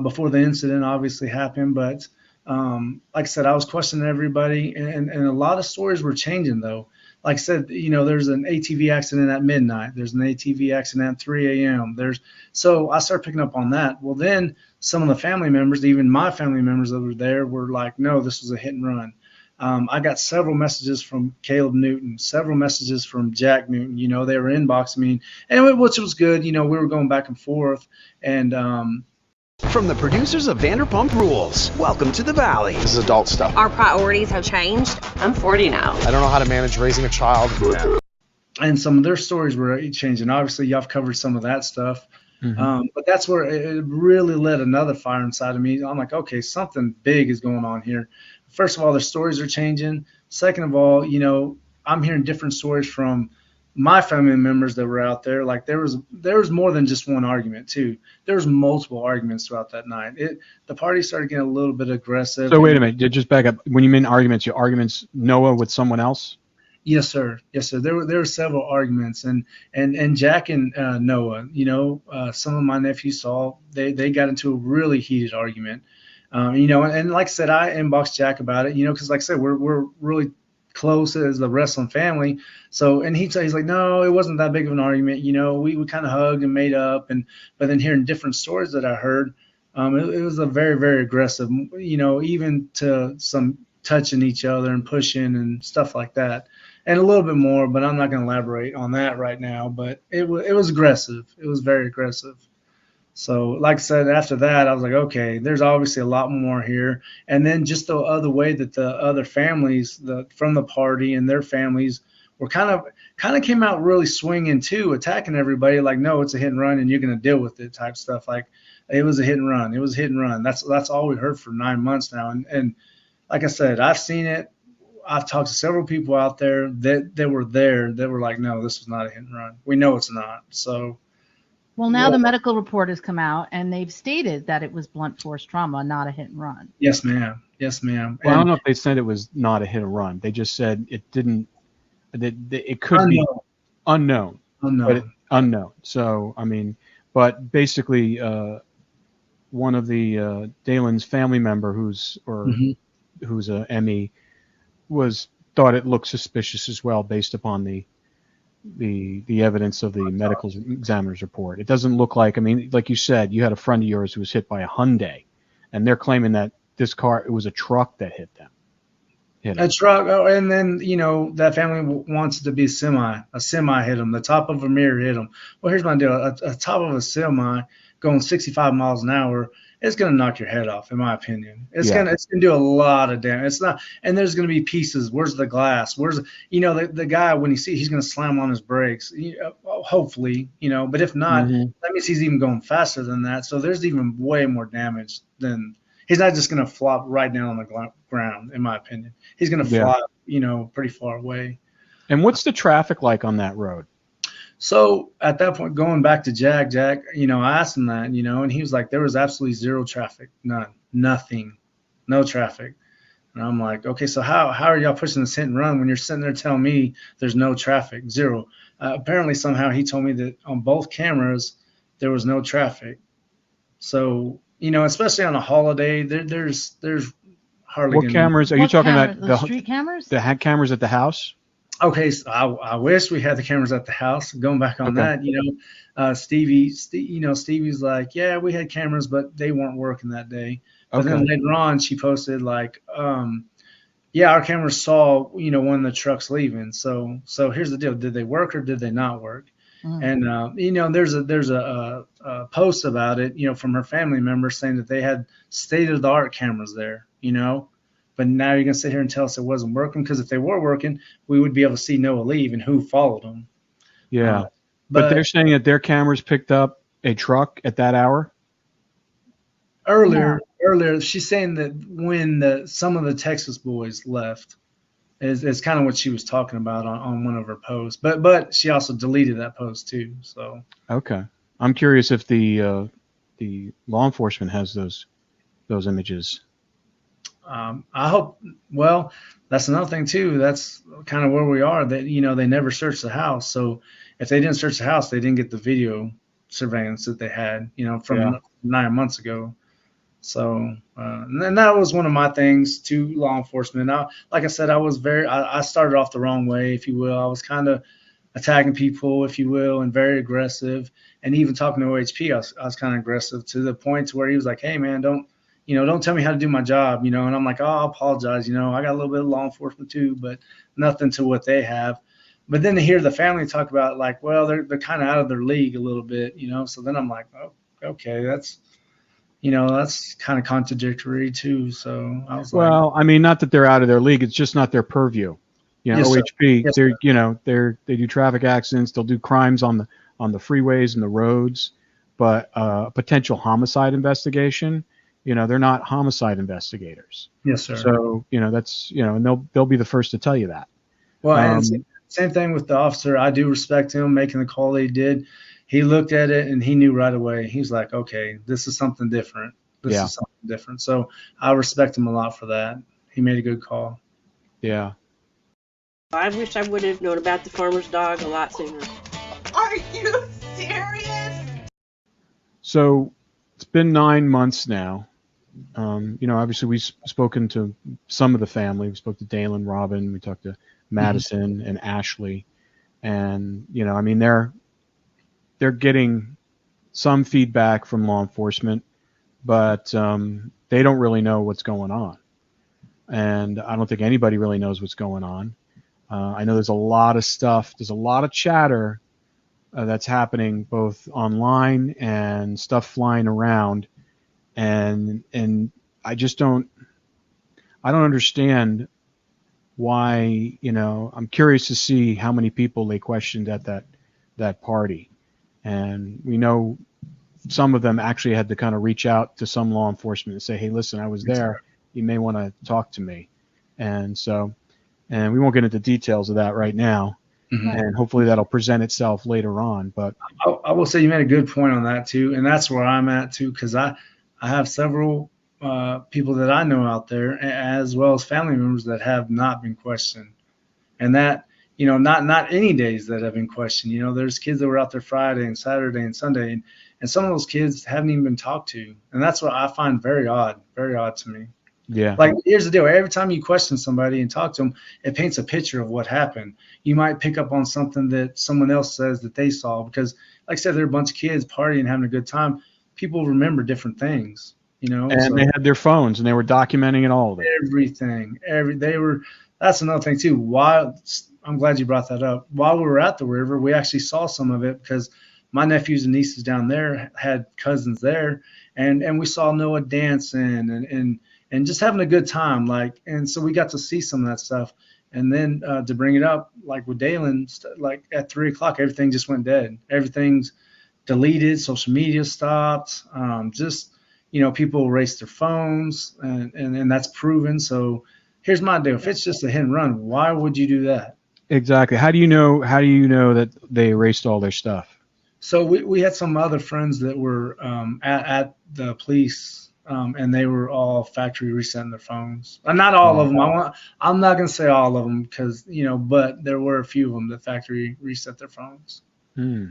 Speaker 12: before the incident obviously happened. But like I said, I was questioning everybody, and a lot of stories were changing though. Like I said, there's an ATV accident at midnight. There's an ATV accident at 3 a.m. So I started picking up on that. Well, then some of the family members, even my family members that were there, were like, no, this was a hit and run. I got several messages from Caleb Newton, several messages from Jack Newton. They were inboxing me, and which was good. We were going back and forth, and
Speaker 21: from the producers of Vanderpump Rules, welcome to the Valley.
Speaker 22: This is adult stuff.
Speaker 23: Our priorities have changed. I'm 40 now.
Speaker 22: I don't know how to manage raising a child.
Speaker 12: And some of their stories were changing. Obviously, y'all have covered some of that stuff.
Speaker 13: Mm-hmm.
Speaker 12: But that's where it really lit another fire inside of me. I'm like, okay, something big is going on here. First of all, the stories are changing. Second of all, I'm hearing different stories from my family members that were out there. Like there was more than just one argument too. There was multiple arguments throughout that night. The party started getting a little bit aggressive.
Speaker 13: So wait a minute, just back up. When you mean arguments, your arguments Noah with someone else?
Speaker 12: Yes, sir. Yes, sir. There were several arguments, and Jack and Noah. Some of my nephews saw they got into a really heated argument. And like I said, I inboxed Jack about it. Because like I said, we're really close as the wrestling family. So, and he's like, no, it wasn't that big of an argument. We kind of hugged and made up, but then hearing different stories that I heard, it was a very, very aggressive. Even to some touching each other and pushing and stuff like that. And a little bit more, but I'm not going to elaborate on that right now. But it was aggressive. It was very aggressive. So, like I said, after that, I was like, okay, there's obviously a lot more here. And then just the other way that the other families from the party and their families were kind of came out really swinging too, attacking everybody. Like, no, it's a hit and run, and you're going to deal with it type stuff. Like, it was a hit and run. It was a hit and run. That's all we heard for 9 months now. And like I said, I've seen it. I've talked to several people out there that were there that were like, no, this was not a hit and run. We know it's not. So.
Speaker 14: Well, now the medical report has come out, and they've stated that it was blunt force trauma, not a hit and run.
Speaker 12: Yes, ma'am. Yes, ma'am.
Speaker 13: Well, I don't know if they said it was not a hit and run. They just said it didn't. It could be unknown. Unknown. So, I mean, but basically, one of the Dalen's family member who's a ME thought it looked suspicious as well based upon the evidence of the medical examiner's report. It doesn't look like, I mean, like you said, you had a friend of yours who was hit by a Hyundai, and they're claiming that this car, it was a truck that hit them.
Speaker 12: A truck, and then, that family wants it to be a semi hit them. The top of a mirror hit them. Well, here's my deal. A top of a semi going 65 miles an hour, it's going to knock your head off, in my opinion. It's going to do a lot of damage. It's not, and there's going to be pieces. Where's the glass? Where's the guy, when he's going to slam on his brakes, hopefully, but if not, that means he's even going faster than that. So there's even way more damage than, he's not just going to flop right down on the ground, in my opinion. He's going to fly, pretty far away.
Speaker 13: And what's the traffic like on that road?
Speaker 12: So at that point, going back to Jack, I asked him that, and he was like, there was absolutely zero traffic, nothing, no traffic. And I'm like, okay, so how are y'all pushing this hit and run when you're sitting there telling me there's no traffic, zero? Apparently, somehow he told me that on both cameras there was no traffic. So, especially on a holiday, there's hardly
Speaker 13: What
Speaker 12: going to be.
Speaker 13: cameras are you
Speaker 14: What
Speaker 13: talking
Speaker 14: cameras?
Speaker 13: about?
Speaker 14: The street cameras?
Speaker 13: The cameras at the house?
Speaker 12: Okay, so I wish we had the cameras at the house. Going back on
Speaker 13: Okay.
Speaker 12: that, Stevie's like, yeah, we had cameras, but they weren't working that day. But then
Speaker 13: Okay.
Speaker 12: later on, she posted like, yeah, our cameras saw, one of the trucks leaving. So here's the deal: did they work or did they not work? And there's a post about it, from her family members saying that they had state of the art cameras there, But now you're gonna sit here and tell us it wasn't working, because if they were working, we would be able to see Noah leave and who followed him.
Speaker 13: Yeah.
Speaker 12: Uh,
Speaker 13: But they're
Speaker 12: but
Speaker 13: saying that their cameras picked up a truck at that hour?
Speaker 12: earlier, she's saying that when some of the Texas boys left, is kind of what she was talking about on one of her posts. But she also deleted that post too. So
Speaker 13: Okay. I'm curious if the law enforcement has those images.
Speaker 12: I hope. Well, that's another thing too. That's kind of where we are. That they never searched the house. So if they didn't search the house, they didn't get the video surveillance that they had. From
Speaker 13: Yeah.
Speaker 12: 9 months ago. So and then that was one of my things to law enforcement. Like I said, I started off the wrong way, if you will. I was kind of attacking people, if you will, and very aggressive. And even talking to OHP, I was kind of aggressive to the point to where he was like, "Hey, man, don't tell me how to do my job," And I'm like, "Oh, I apologize. I got a little bit of law enforcement too, but nothing to what they have." But then to hear the family talk about like, well, they're kind of out of their league a little bit, So then I'm like, oh, okay, that's kind of contradictory too. So I was like,
Speaker 13: Well, I mean, not that they're out of their league. It's just not their purview.
Speaker 12: yes, sir.
Speaker 13: OHP,
Speaker 12: Yes, sir.
Speaker 13: they do traffic accidents. They'll do crimes on the freeways and the roads, but potential homicide investigation, they're not homicide investigators.
Speaker 12: Yes, sir.
Speaker 13: So, that's, and they'll be the first to tell you that.
Speaker 12: Well, and same thing with the officer. I do respect him making the call that he did. He looked at it and he knew right away. He's like, okay, this is something different. This is something different. So I respect him a lot for that. He made a good call.
Speaker 13: Yeah.
Speaker 23: I wish I would have known about the farmer's dog a lot sooner.
Speaker 10: Are you serious?
Speaker 13: So it's been 9 months now. Obviously we've spoken to some of the family. We spoke to Dalen, Robin. We talked to Madison and Ashley, and I mean they're getting some feedback from law enforcement, but they don't really know what's going on, and I don't think anybody really knows what's going on. I know there's a lot of stuff. There's a lot of chatter that's happening both online and stuff flying around, and I just don't understand why. I'm curious to see how many people they questioned at that party, and we know some of them actually had to kind of reach out to some law enforcement and say, hey, listen, I was there, you may want to talk to me. And we won't get into details of that right now, and hopefully that'll present itself later on. But
Speaker 12: I will say you made a good point on that too, and that's where I'm at too, because I have several people that I know out there, as well as family members that have not been questioned, and that not any days that have been questioned. There's kids that were out there Friday and Saturday and Sunday, and some of those kids haven't even been talked to, and that's what I find very odd to me.
Speaker 13: yeah,
Speaker 12: Like, here's the deal: every time you question somebody and talk to them, it paints a picture of what happened. You might pick up on something that someone else says that they saw, because, like I said, there are a bunch of kids partying and having a good time. People remember different things,
Speaker 13: and
Speaker 12: so
Speaker 13: they had their phones and they were documenting it all of it.
Speaker 12: everything. That's another thing too. I'm glad you brought that up. While we were at the river, we actually saw some of it, because my nephews and nieces down there had cousins there, and we saw Noah dancing and just having a good time, and so we got to see some of that stuff. And then to bring it up, like with Dalen, like at 3:00, everything just went dead. Everything's deleted. Social media stopped. People erased their phones, and that's proven. So here's my deal: if it's just a hit and run, why would you do that?
Speaker 13: Exactly. How do you know that they erased all their stuff?
Speaker 12: So we had some other friends that were at the police and they were all factory resetting their phones. Not all of them. I'm not gonna say all of them because but there were a few of them that factory reset their phones.
Speaker 13: Hmm.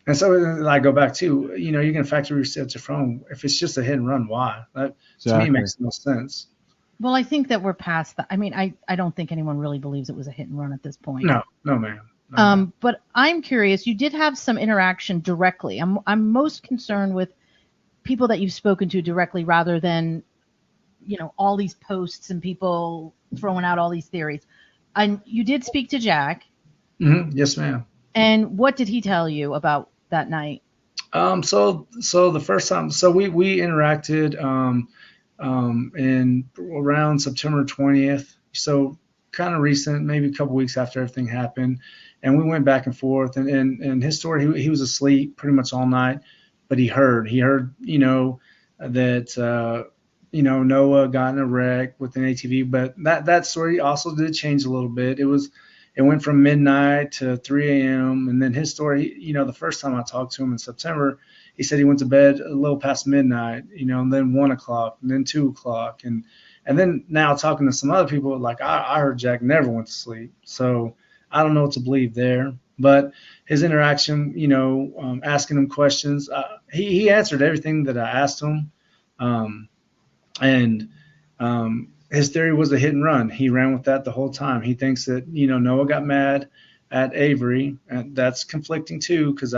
Speaker 12: And so I go back to you can factory reset your phone if it's just a hit and run. Why? That to me makes no sense.
Speaker 14: Well, I think that we're past that. I mean, I don't think anyone really believes it was a hit and run at this point.
Speaker 12: No, ma'am.
Speaker 14: But I'm curious. You did have some interaction directly. I'm most concerned with people that you've spoken to directly rather than, all these posts and people throwing out all these theories. And you did speak to Jack.
Speaker 12: Mm-hmm. Yes, ma'am.
Speaker 14: And what did he tell you about that night?
Speaker 12: So the first time, so we interacted in around September 20th. So kind of recent, maybe a couple weeks after everything happened, and we went back and forth. And his story, he was asleep pretty much all night, but he heard that Noah got in a wreck with an ATV. But that story also did change a little bit. It went from midnight to 3 a.m. And then his story, the first time I talked to him in September, he said he went to bed a little past midnight, and then 1 o'clock, and then 2 o'clock. And then now talking to some other people, like I heard Jack never went to sleep. So I don't know what to believe there. But his interaction, asking him questions, he answered everything that I asked him. His theory was a hit and run. He ran with that the whole time. He thinks that, Noah got mad at Avery, and that's conflicting too, because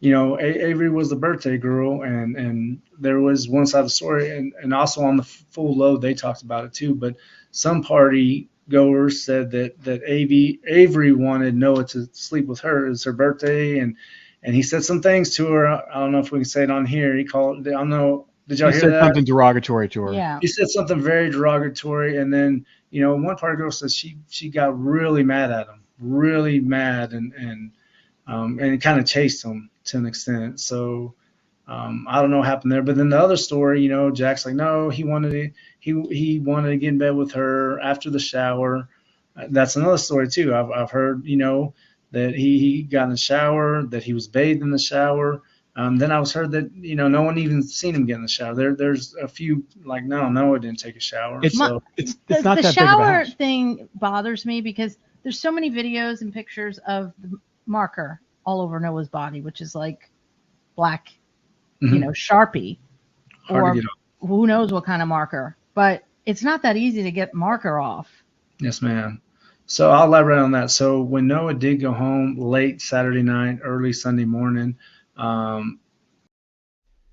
Speaker 12: Avery was the birthday girl, and there was one side of the story, and also on the full load they talked about it too. But some party goers said that Avery wanted Noah to sleep with her. It was her birthday, and he said some things to her. I don't know if we can say it on here. He called. I don't know. Did y'all
Speaker 13: He
Speaker 12: hear
Speaker 13: said
Speaker 12: that?
Speaker 13: something derogatory to her.
Speaker 14: Yeah.
Speaker 12: He said something very derogatory, and then one party girl says she got really mad at him, really mad, and it kind of chased him to an extent. So I don't know what happened there. But then the other story, Jack's like, no, he wanted to get in bed with her after the shower. That's another story too. I've heard that he got in the shower, that he was bathed in the shower. Then I was heard that no one even seen him get in the shower. There's a few like no, it didn't take a shower.
Speaker 13: It's
Speaker 12: so
Speaker 13: it's not
Speaker 14: The
Speaker 13: that big of a
Speaker 14: shower
Speaker 13: house.
Speaker 14: thing bothers me because there's so many videos and pictures of the marker all over Noah's body, which is like black, Sharpie,
Speaker 12: hard
Speaker 14: or
Speaker 12: to get off.
Speaker 14: who knows what kind of marker. But it's not that easy to get marker off.
Speaker 12: Yes, ma'am. So I'll elaborate on that. So when Noah did go home late Saturday night, early Sunday morning,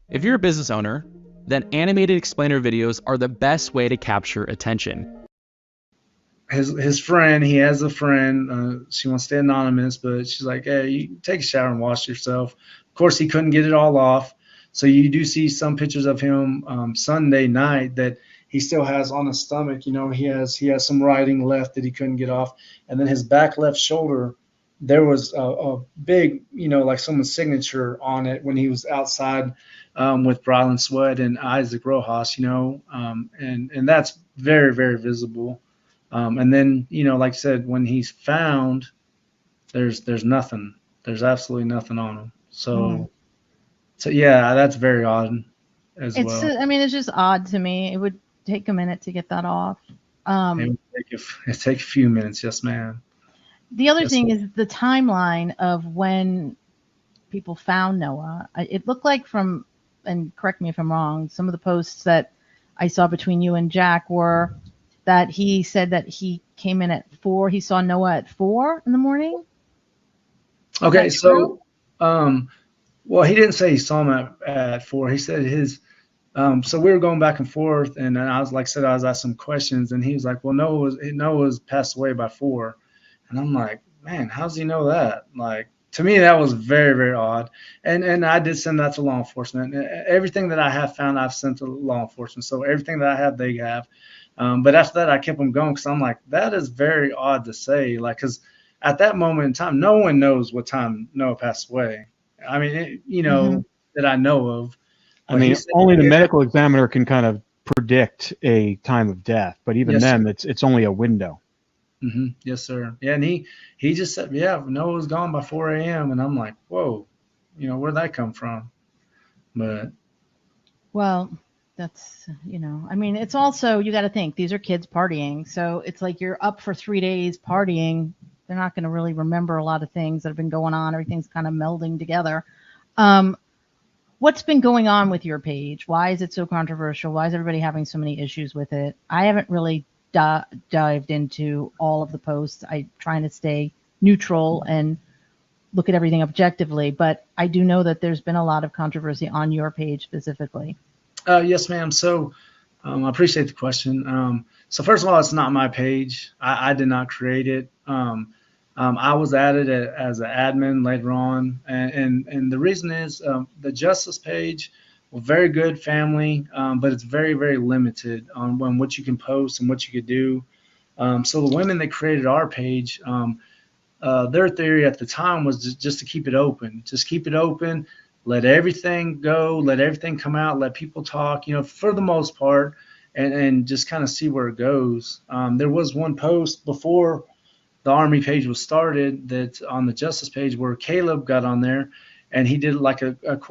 Speaker 1: if you're a business owner, then animated explainer videos are the best way to capture attention.
Speaker 12: his friend, he has a friend, she wants to stay anonymous, but she's like, hey, you take a shower and wash yourself. Of course, he couldn't get it all off. So you do see some pictures of him Sunday night that he still has on his stomach. He has some writing left that he couldn't get off. And then his back left shoulder, there was a big, like someone's signature on it when he was outside with Brylan Sweat and Isaac Rojas, and that's very, very visible. And then, like I said, when he's found, there's nothing. There's absolutely nothing on him. So yeah, that's very odd as well.
Speaker 14: I mean, it's just odd to me. It would take a minute to get that off.
Speaker 12: It take a few minutes, yes, ma'am.
Speaker 14: The other thing is the timeline of when people found Noah. It looked like from, and correct me if I'm wrong, some of the posts that I saw between you and Jack were that he said that he came in at 4. He saw Noah at 4 in the morning.
Speaker 12: Okay, so, well, he didn't say he saw him at 4. He said his, so we were going back and forth, and I was like, I was asking some questions, and he was like, well, Noah's passed away by 4. And I'm like, man, how does he know that? Like, to me, that was very, very odd. And I did send that to law enforcement. Everything that I have found, I've sent to law enforcement. So everything that I have, they have. But after that, I kept them going because I'm like, that is very odd to say. Like, because at that moment in time, no one knows what time Noah passed away. I mean, that I know of.
Speaker 13: I mean, only the medical examiner can kind of predict a time of death. But even then, it's only a window.
Speaker 12: Mm-hmm. Yes, sir. Yeah, and he just said, yeah, Noah was gone by 4 a.m. And I'm like, whoa, where'd that come from? But
Speaker 14: well, that's, I mean, it's also, you got to think, these are kids partying. So it's like you're up for 3 days partying. They're not going to really remember a lot of things that have been going on. Everything's kind of melding together. What's been going on with your page? Why is it so controversial? Why is everybody having so many issues with it? I haven't really dived into all of the posts. I'm trying to stay neutral and look at everything objectively, but I do know that there's been a lot of controversy on your page specifically.
Speaker 12: Yes, ma'am. So I appreciate the question. So first of all, it's not my page. I did not create it. I was added as an admin later on, and the reason is the justice page, well, very good family, but it's very, very limited on what you can post and what you could do. So the women that created our page, their theory at the time was just to keep it open. Just keep it open, let everything go, let everything come out, let people talk, for the most part, and just kind of see where it goes. There was one post before the Army page was started that on the Justice page where Caleb got on there, and he did like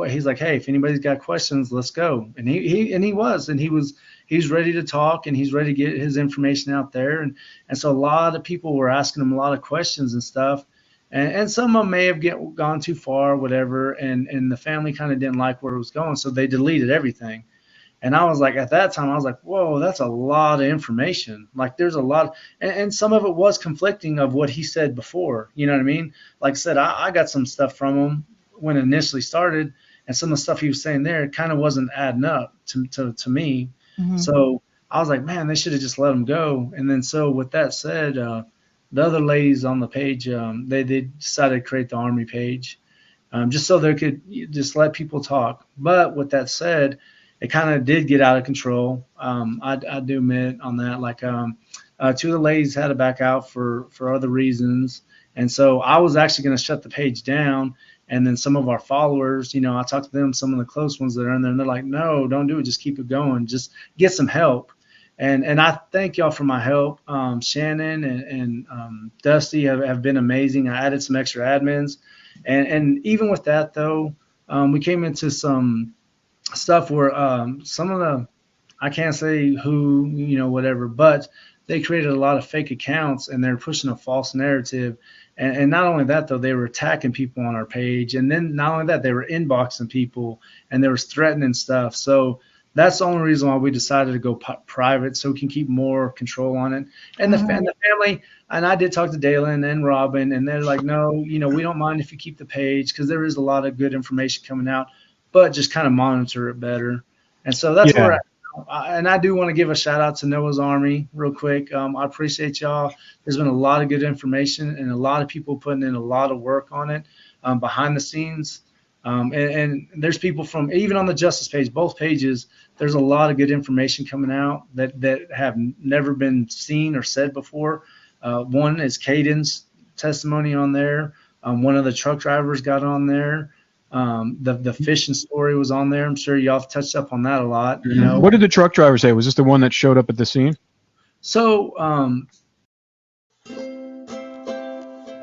Speaker 12: he's like, hey, if anybody's got questions, let's go. And he's ready to talk, and he's ready to get his information out there. And so a lot of people were asking him a lot of questions and stuff. And some of them may have gone too far, whatever. And the family kind of didn't like where it was going, so they deleted everything. And I was like, at that time, I was like, whoa, that's a lot of information. Like, there's a lot, and some of it was conflicting of what he said before. You know what I mean? Like I said, I got some stuff from him when it initially started, and some of the stuff he was saying there kind of wasn't adding up to me. Mm-hmm. So I was like, man, they should have just let him go. And then so with that said, the other ladies on the page, they decided to create the Army page, just so they could just let people talk. But with that said, it kind of did get out of control. I do admit on that. Like two of the ladies had to back out for other reasons. And so I was actually going to shut the page down. And then some of our followers, I talked to them, some of the close ones that are in there, and they're like, no, don't do it. Just keep it going. Just get some help. And I thank y'all for my help. Shannon and Dusty have been amazing. I added some extra admins. And even with that, though, we came into some stuff where some of the, I can't say who, whatever, but they created a lot of fake accounts, and they're pushing a false narrative. And not only that, though, they were attacking people on our page. And then not only that, they were inboxing people, and they were threatening stuff. So that's the only reason why we decided to go private, so we can keep more control on it. And the family, and I did talk to Dalen and Robin, and they're like, no, we don't mind if you keep the page, because there is a lot of good information coming out, but just kind of monitor it better. And so that's where and I do want to give a shout out to Noah's Army real quick. I appreciate y'all. There's been a lot of good information, and a lot of people putting in a lot of work on it behind the scenes. And there's people from, even on the Justice page, both pages, there's a lot of good information coming out that have never been seen or said before. One is Caden's testimony on there. One of the truck drivers got on there. The fishing story was on there. I'm sure y'all have touched up on that a lot.
Speaker 13: What did the truck driver say? Was this the one that showed up at the scene?
Speaker 12: So,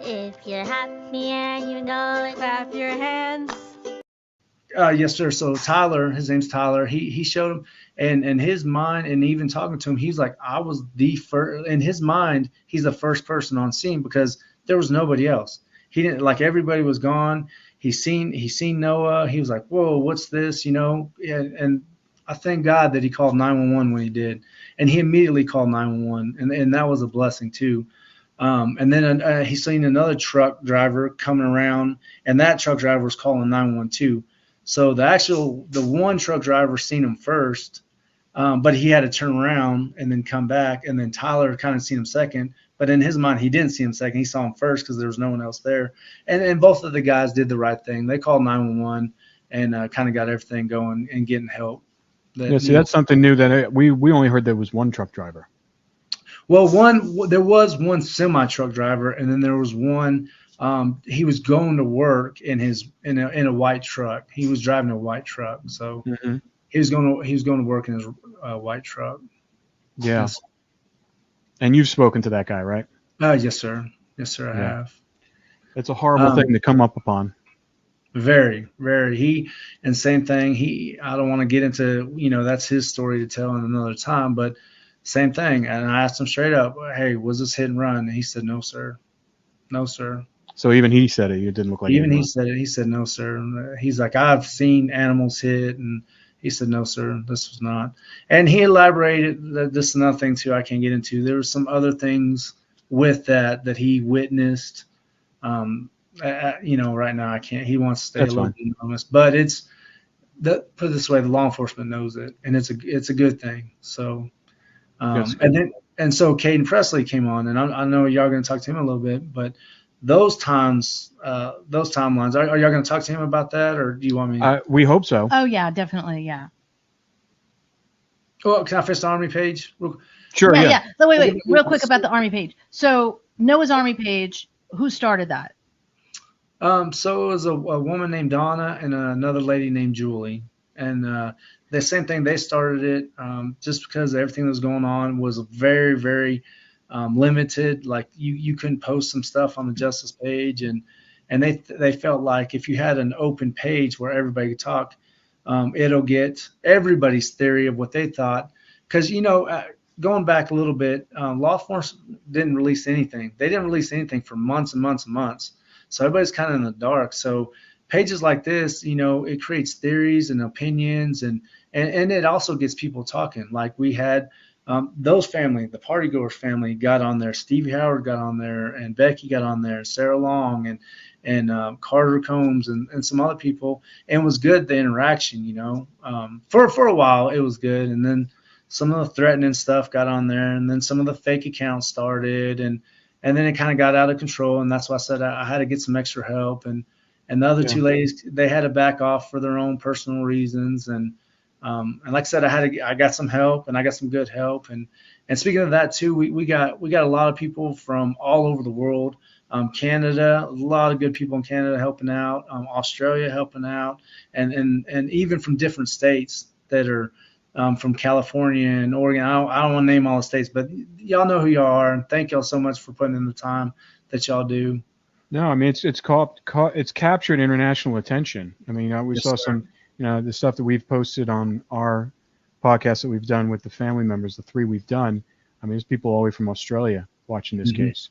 Speaker 2: if you're happy and you know it, clap your hands.
Speaker 12: Yes, sir. So Tyler, his name's Tyler. He showed him, and in his mind, and even talking to him, he's like, I was the first. In his mind, he's the first person on scene because there was nobody else. He didn't, like, everybody was gone. He seen Noah. He was like, whoa, what's this? And I thank God that he called 911 when he did, and he immediately called 911, and that was a blessing too. And then he seen another truck driver coming around, and that truck driver was calling 911 too. So the one truck driver seen him first, but he had to turn around and then come back, and then Tyler kind of seen him second. But in his mind, he didn't see him second. He saw him first because there was no one else there. And both of the guys did the right thing. They called 911 and kind of got everything going and getting help.
Speaker 13: That's something new that we only heard there was one truck driver.
Speaker 12: Well, there was one semi truck driver, and then there was one. He was going to work in a white truck. He was driving a white truck, so he was going to work in his white truck.
Speaker 13: Yeah. And you've spoken to that guy, right?
Speaker 12: Yes, sir. Yes, sir. I have.
Speaker 13: It's a horrible thing to come up upon.
Speaker 12: Very, very. And same thing. I don't want to get into, that's his story to tell in another time, but same thing. And I asked him straight up, hey, was this hit and run? And he said, no, sir. No, sir.
Speaker 13: So even he said it didn't look like
Speaker 12: Even he
Speaker 13: anyone.
Speaker 12: said it. He said, no, sir. He's like, I've seen animals hit. And he said, no, sir, this was not. And he elaborated that this is another thing, too, I can't get into. There were some other things with that he witnessed. Right now I can't. He wants to stay
Speaker 13: That's
Speaker 12: a little
Speaker 13: fine.
Speaker 12: bit anonymous, but put it this way, the law enforcement knows it, and it's a good thing. So, and so Caden Presley came on, and I know y'all going to talk to him a little bit, but those timelines, are y'all going to talk to him about that, or do you want me?
Speaker 13: We hope so.
Speaker 14: Oh yeah, definitely, yeah.
Speaker 12: Well, can I fix the Army page?
Speaker 13: Sure.
Speaker 14: Yeah. So wait, real quick about the Army page. So Noah's Army page, who started that?
Speaker 12: So it was a woman named Donna and another lady named Julie, and the same thing. They started it just because everything that was going on was very, very limited. Like you couldn't post some stuff on the Justice page, and they felt like if you had an open page where everybody could talk, it'll get everybody's theory of what they thought. Because going back a little bit, law enforcement didn't release anything. They didn't release anything for months and months and months. So everybody's kind of in the dark. So pages like this, it creates theories and opinions, and it also gets people talking. Like we had those family, the party goers family got on there. Stevie Howard got on there, and Becky got on there, Sarah Long, and Carter Combs, and some other people. And it was good, the interaction, for a while it was good. And then some of the threatening stuff got on there, and then some of the fake accounts started, and then it kind of got out of control. And that's why I said I had to get some extra help. And the other two ladies, they had to back off for their own personal reasons. And like I said, I got some help, and I got some good help. And speaking of that too, we got a lot of people from all over the world. Canada, a lot of good people in Canada helping out, Australia helping out, and even from different states that are from California and Oregon. I don't want to name all the states, but y'all know who y'all are, and thank y'all so much for putting in the time that y'all do.
Speaker 13: No, I mean it's captured international attention. I mean, we saw some, the stuff that we've posted on our podcast that we've done with the family members, the 3 we've done. I mean, there's people all the way from Australia watching this case.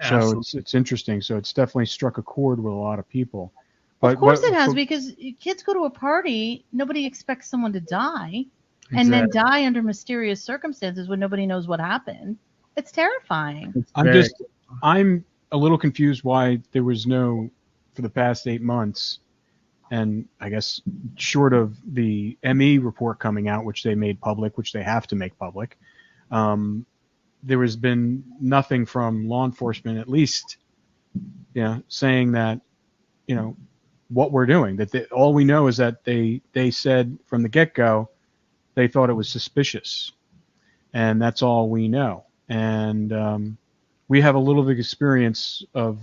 Speaker 13: So it's interesting. So it's definitely struck a chord with a lot of people. But,
Speaker 14: of course it has, because kids go to a party, nobody expects someone to die. And then die under mysterious circumstances when nobody knows what happened. It's terrifying.
Speaker 13: I'm a little confused why there was for the past 8 months, and I guess short of the ME report coming out, which they made public, which they have to make public, there has been nothing from law enforcement, at least, saying that, what we're doing. That all we know is that they said from the get-go, they thought it was suspicious, and that's all we know. And we have a little bit of experience of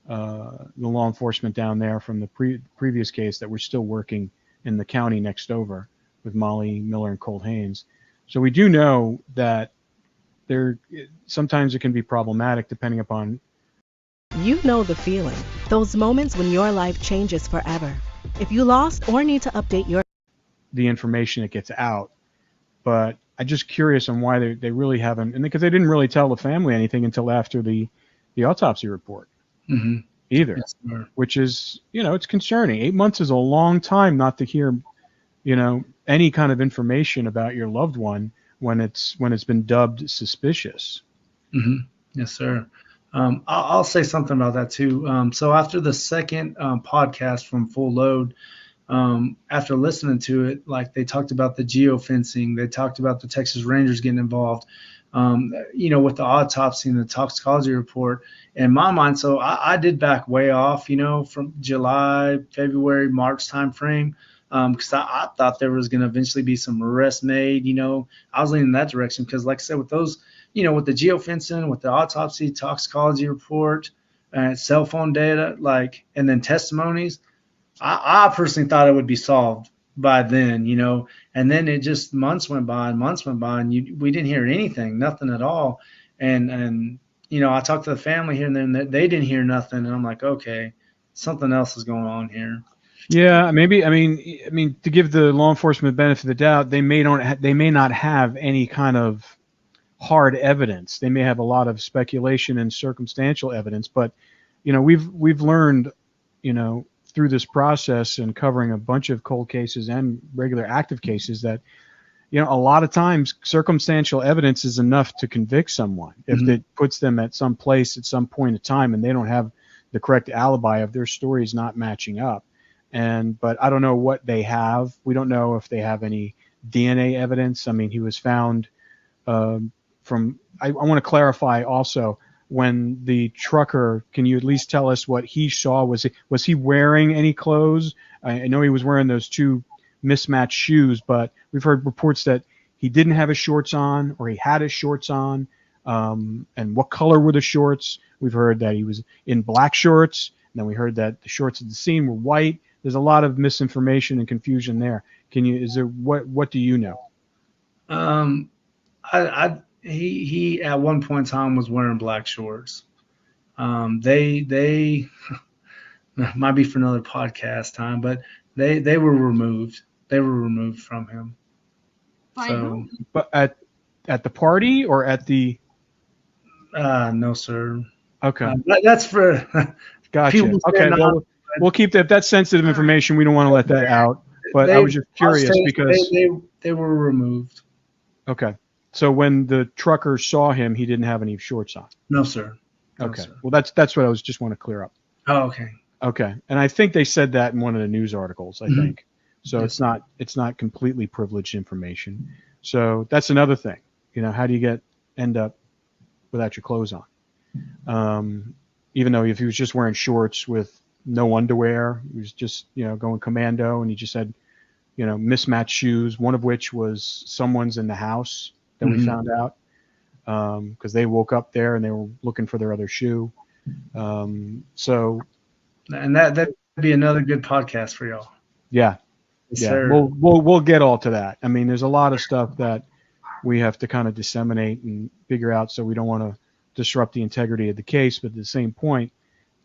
Speaker 13: the law enforcement down there from the previous case that we're still working in the county next over with Molly Miller and Colt Haynes. So we do know that sometimes it can be problematic depending upon.
Speaker 6: You know the feeling. Those moments when your life changes forever. If you lost or need to update
Speaker 13: the information that gets out, but I'm just curious on why they really haven't, and because they didn't really tell the family anything until after the autopsy report either, which is, it's concerning. 8 months is a long time not to hear, any kind of information about your loved one when it's been dubbed suspicious.
Speaker 12: Yes, sir. I'll say something about that too. So after the second podcast from Full Load, after listening to it, like they talked about the geofencing, they talked about the Texas Rangers getting involved, with the autopsy and the toxicology report. In my mind, so I did back way off, from July, February, March timeframe, because I thought there was going to eventually be some arrests made. I was leaning in that direction because, like I said, with those, with the geofencing, with the autopsy, toxicology report, cell phone data, and then testimonies, I personally thought it would be solved by then, and then it just months went by, and we didn't hear anything, nothing at all. And I talked to the family here and then, they didn't hear nothing. And I'm like, okay, something else is going on here.
Speaker 13: Yeah, maybe. I mean, to give the law enforcement the benefit of the doubt, they may not have any kind of hard evidence. They may have a lot of speculation and circumstantial evidence, but we've learned, through this process and covering a bunch of cold cases and regular active cases that, a lot of times circumstantial evidence is enough to convict someone if it puts them at some place at some point in time and they don't have the correct alibi of their stories not matching up. But I don't know what they have. We don't know if they have any DNA evidence. I mean, he was found I want to clarify also, when the trucker, can you at least tell us what he saw? Was he wearing any clothes? I know he was wearing those two mismatched shoes, but we've heard reports that he didn't have his shorts on or he had his shorts on. And what color were the shorts? We've heard that he was in black shorts. And then we heard that the shorts at the scene were white. There's a lot of misinformation and confusion there. What do you know?
Speaker 12: He at one point in time was wearing black shorts. They might be for another podcast time, but they were removed. They were removed from him. So,
Speaker 13: but at the party or at the?
Speaker 12: No, sir.
Speaker 13: Okay.
Speaker 12: That's for.
Speaker 13: Gotcha. Okay. Well, we'll keep that. If that's sensitive information, we don't want to let that out. But I was just curious because
Speaker 12: they were removed.
Speaker 13: Okay. So when the trucker saw him, he didn't have any shorts on.
Speaker 12: No, sir.
Speaker 13: Okay.
Speaker 12: No, sir.
Speaker 13: Well, that's what I was just want to clear up.
Speaker 12: Oh, okay.
Speaker 13: Okay. And I think they said that in one of the news articles, I think. So it's not completely privileged information. So that's another thing. How do you end up without your clothes on? Even though if he was just wearing shorts with no underwear, he was just, going commando, and he just had, mismatched shoes, one of which was someone's in the house that we found out, because they woke up there and they were looking for their other shoe. And
Speaker 12: that'd be another good podcast for y'all.
Speaker 13: Yeah.
Speaker 12: Yes,
Speaker 13: yeah.
Speaker 12: sir.
Speaker 13: We'll get all to that. I mean, there's a lot of stuff that we have to kind of disseminate and figure out, so we don't want to disrupt the integrity of the case. But at the same point,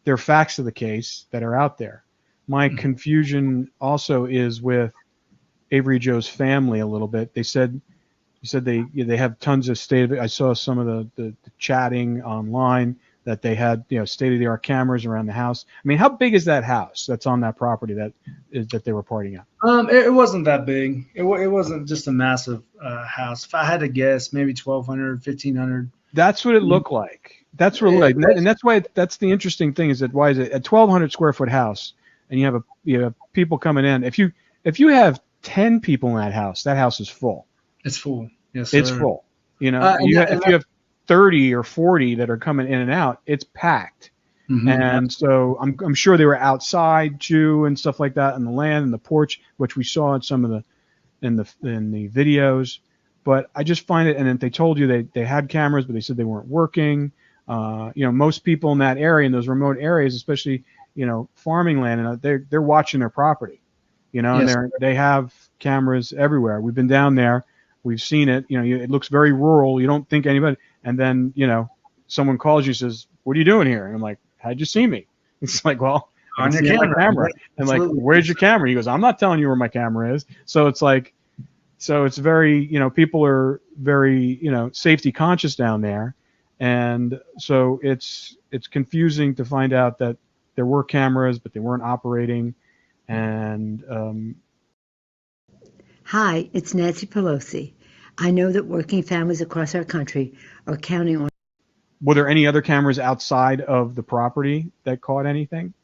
Speaker 13: there are facts of the case that are out there. My confusion also is with Avery Joe's family a little bit. You said they have tons of I saw some of the chatting online that they had, state-of-the-art cameras around the house. I mean, how big is that house that's on that property that they were partying at?
Speaker 12: It wasn't that big. It wasn't just a massive house. If I had to guess, maybe 1,200, 1,500.
Speaker 13: That's what it looked like. That's what it looked like. And that's why that's the interesting thing is that why is it a 1,200 square foot house and you have people coming in. If you have 10 people in that house is full.
Speaker 12: It's full. Yes, sir.
Speaker 13: It's full. If you have 30 or 40 that are coming in and out, it's packed. And so I'm sure they were outside too and stuff like that on the land and the porch, which we saw in some of the videos. But I just find it, and then they told you they had cameras, but they said they weren't working. Most people in that area, in those remote areas, especially farming land, and they're watching their property.
Speaker 12: Yes.
Speaker 13: And they have cameras everywhere. We've been down there. We've seen it. It looks very rural. You don't think anybody. And then, someone calls you and says, "What are you doing here?" And I'm like, "How'd you see me?" It's like, "Well,
Speaker 12: on your
Speaker 13: camera." And like, "Where's your camera?" He goes, "I'm not telling you where my camera is." So it's like, it's very, people are very, safety conscious down there. And so it's confusing to find out that there were cameras, but they weren't operating. And
Speaker 9: Hi, it's Nancy Pelosi. I know that working families across our country are counting on.
Speaker 13: Were there any other cameras outside of the property that caught anything?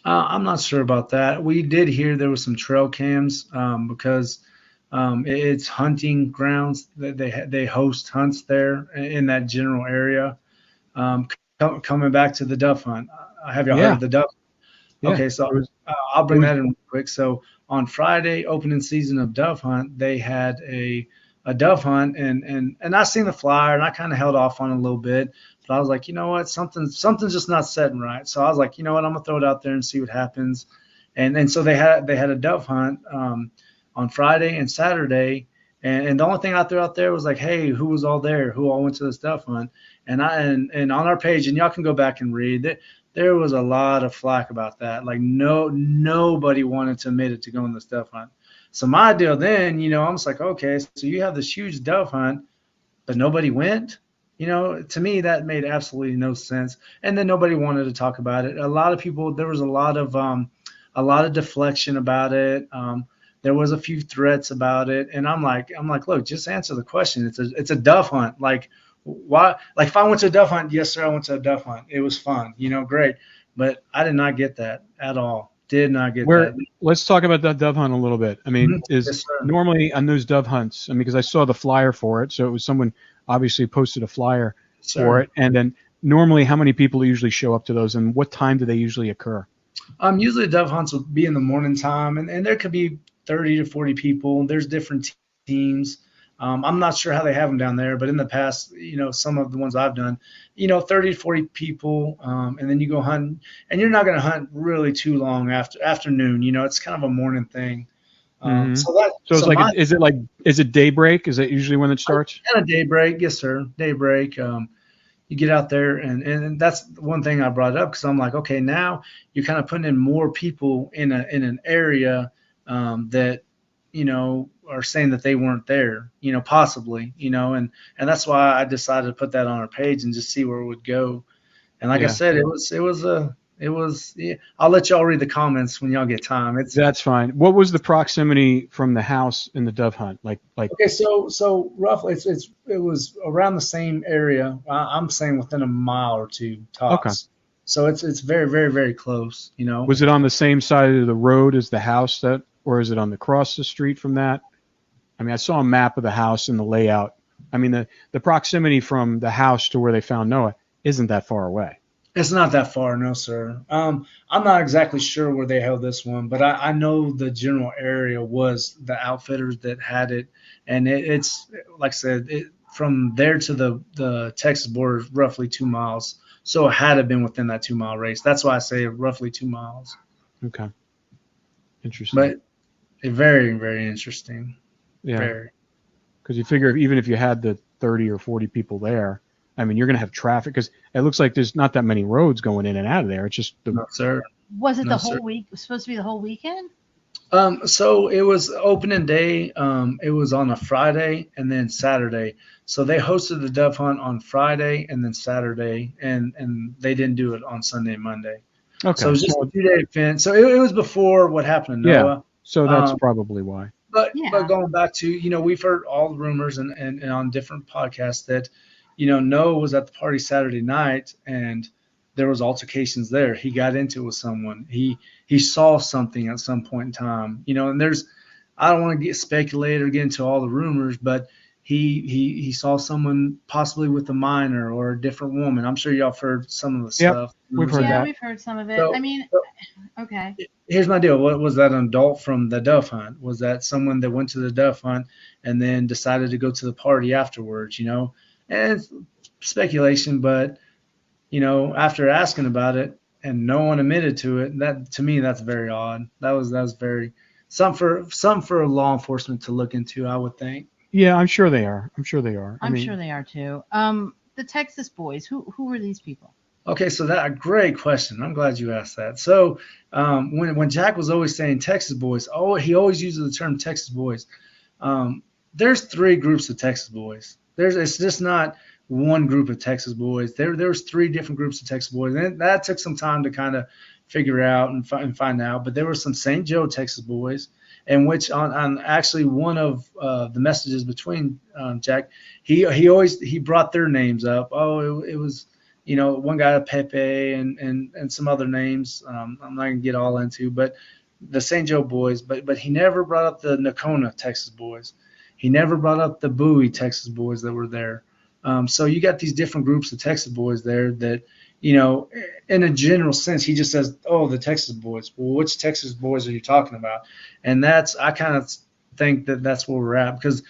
Speaker 12: I'm not sure about that. We did hear there was some trail cams because it's hunting grounds. They host hunts there in that general area. Coming back to the dove hunt, have y'all heard of the dove?
Speaker 13: Yeah.
Speaker 12: Okay, so I'll bring that in real quick. So on Friday, opening season of dove hunt, they had a dove hunt, and I seen the flyer, and I kind of held off on it a little bit, but I was like, you know what, something's just not setting right. So I was like, you know what, I'm gonna throw it out there and see what happens. And so they had a dove hunt on Friday and Saturday, And the only thing I threw out there was like, hey, who was all there? Who all went to this dove hunt? And on our page, and y'all can go back and read that, there was a lot of flack about that. Like nobody wanted to admit it to go on this dove hunt. So my deal then, I'm just like, okay, so you have this huge dove hunt, but nobody went. To me, that made absolutely no sense. And then nobody wanted to talk about it. A lot of people, there was a lot of deflection about it. There was a few threats about it, and I'm like, look, just answer the question. It's a dove hunt. Like, why? Like, if I went to a dove hunt, yes, sir, I went to a dove hunt. It was fun, great. But I did not get that at all. Did not get that.
Speaker 13: Let's talk about that dove hunt a little bit. I mean,
Speaker 12: Yes, sir.
Speaker 13: normally on those dove hunts, because I saw the flyer for it, so it was someone obviously posted a flyer for it, and then normally how many people usually show up to those, and what time do they usually occur?
Speaker 12: Usually dove hunts will be in the morning time, and there could be 30 to 40 people. There's different teams. I'm not sure how they have them down there, but in the past, some of the ones I've done, 30 to 40 people, and then you go hunting, and you're not going to hunt really too long after afternoon. It's kind of a morning thing.
Speaker 13: Is it daybreak? Is that usually when it starts?
Speaker 12: Kind of daybreak, yes, sir. Daybreak. You get out there, and that's one thing I brought up, because I'm like, okay, now you're kind of putting in more people in an area that are saying that they weren't there, possibly, and that's why I decided to put that on our page and just see where it would go. And like I said, it was. Yeah, I'll let y'all read the comments when y'all get time.
Speaker 13: That's fine. What was the proximity from the house in the dove hunt? Like
Speaker 12: okay, so roughly it was around the same area. I'm saying within a mile or two tops.
Speaker 13: Okay.
Speaker 12: So it's very, very, very close.
Speaker 13: Was it on the same side of the road as the house or is it on across the street from that? I mean, I saw a map of the house and the layout. I mean, the proximity from the house to where they found Noah isn't that far away.
Speaker 12: It's not that far, no, sir. I'm not exactly sure where they held this one, but I know the general area was the outfitters that had it, and it's like I said, from there to the Texas border is roughly 2 miles. So it had to have been within that 2 mile race. That's why I say roughly 2 miles.
Speaker 13: Okay. Interesting.
Speaker 12: But very, very interesting.
Speaker 13: Yeah. Because you figure even if you had the 30 or 40 people there, I mean, you're going to have traffic, because it looks like there's not that many roads going in and out of there. It's just
Speaker 12: no, sir.
Speaker 14: Was it the whole week? It was supposed to be the whole weekend?
Speaker 12: So it was opening day. It was on a Friday and then Saturday. So they hosted the dove hunt on Friday and then Saturday, and they didn't do it on Sunday and Monday.
Speaker 13: Okay.
Speaker 12: So it was just a 2-day event. So it was before what happened to Noah.
Speaker 13: Yeah. So that's probably why.
Speaker 12: But going back to, we've heard all the rumors and on different podcasts that, Noah was at the party Saturday night and there was altercations there. He got into it with someone. He saw something at some point in time, and I don't want to speculate or get into all the rumors, but he saw someone possibly with a minor or a different woman. I'm sure y'all have heard some of the stuff.
Speaker 13: We've heard that.
Speaker 14: Yeah, we've heard some of it.
Speaker 12: So,
Speaker 14: I mean, okay.
Speaker 12: Here's my deal. What was that, an adult from the dove hunt? Was that someone that went to the dove hunt and then decided to go to the party afterwards, And it's speculation, but, after asking about it and no one admitted to it, that to me, that's very odd. That was very something for law enforcement to look into, I would think.
Speaker 13: Yeah, I'm sure they are.
Speaker 14: I'm sure they are too. The Texas boys, who were these people?
Speaker 12: Okay, so that a great question. I'm glad you asked that. So when Jack was always saying Texas boys, he always uses the term Texas boys. There's 3 groups of Texas boys. It's just not one group of Texas boys. There's 3 different groups of Texas boys, and that took some time to kind of figure out and find out. But there were some St. Joe Texas boys, in which on actually one of the messages between Jack, he brought their names up. It was one guy Pepe and some other names. I'm not gonna get all into, but the St. Joe boys. But he never brought up the Nocona Texas boys. He never brought up the Bowie Texas boys that were there. So you got these different groups of Texas boys there that, in a general sense, he just says, the Texas boys. Well, which Texas boys are you talking about? And I kind of think that's where we're at, because,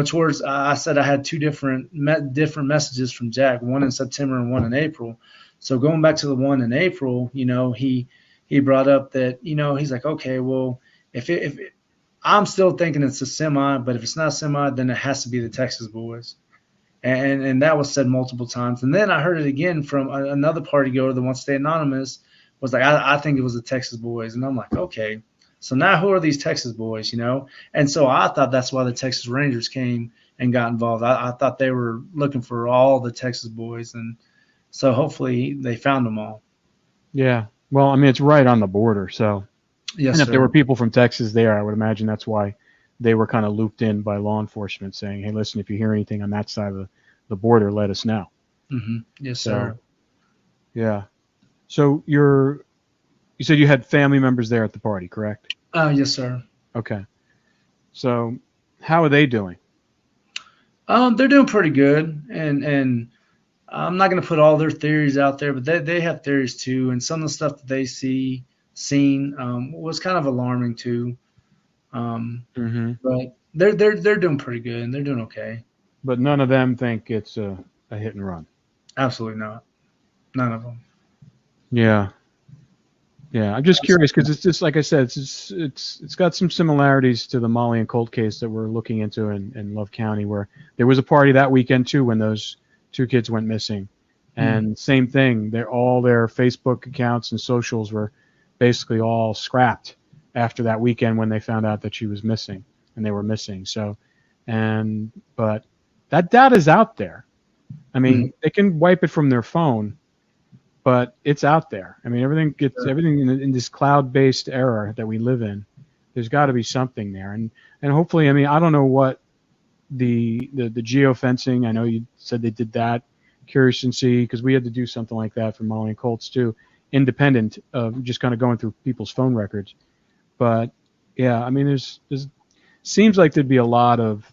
Speaker 12: towards, I said I had 2 different messages from Jack, one in September and one in April. So going back to the one in April, he brought up that, he's like, okay, well, if I'm still thinking it's a semi, but if it's not a semi, then it has to be the Texas boys. And that was said multiple times. And then I heard it again from another party goer that wants to stay anonymous, was like, I think it was the Texas boys. And I'm like, okay, so now who are these Texas boys, you know? And so I thought that's why the Texas Rangers came and got involved. I thought they were looking for all the Texas boys. And so hopefully they found them all.
Speaker 13: Yeah. Well, I mean, it's right on the border. So,
Speaker 12: Yes,
Speaker 13: and if
Speaker 12: sir.
Speaker 13: there were people from Texas there, I would imagine that's why they were kind of looped in by law enforcement saying, hey, listen, if you hear anything on that side of the border, let us know.
Speaker 12: Mm-hmm. Yes,
Speaker 13: So,
Speaker 12: sir.
Speaker 13: yeah. So you said you had family members there at the party, correct?
Speaker 12: Yes, sir.
Speaker 13: Okay. So how are they doing?
Speaker 12: They're doing pretty good, and I'm not going to put all their theories out there, but they have theories too, and some of the stuff that they seen was kind of alarming too. But they're doing pretty good, and they're doing okay.
Speaker 13: But none of them think it's a hit and run.
Speaker 12: Absolutely not. None of them.
Speaker 13: Yeah. Yeah, I'm just curious because it's just like I said, it's got some similarities to the Molly and Colt case that we're looking into in Love County, where there was a party that weekend too when those two kids went missing, and same thing. All their Facebook accounts and socials were basically all scrapped after that weekend when they found out that she was missing and they were missing. So, but that data's out there. I mean, they can wipe it from their phone, but it's out there. I mean, everything in this cloud-based era that we live in. There's got to be something there, and hopefully, I mean, I don't know what the geofencing. I know you said they did that. Curious and see, because we had to do something like that for Molly and Colts too, independent of just kind of going through people's phone records. But yeah, I mean, there's seems like thered be a lot of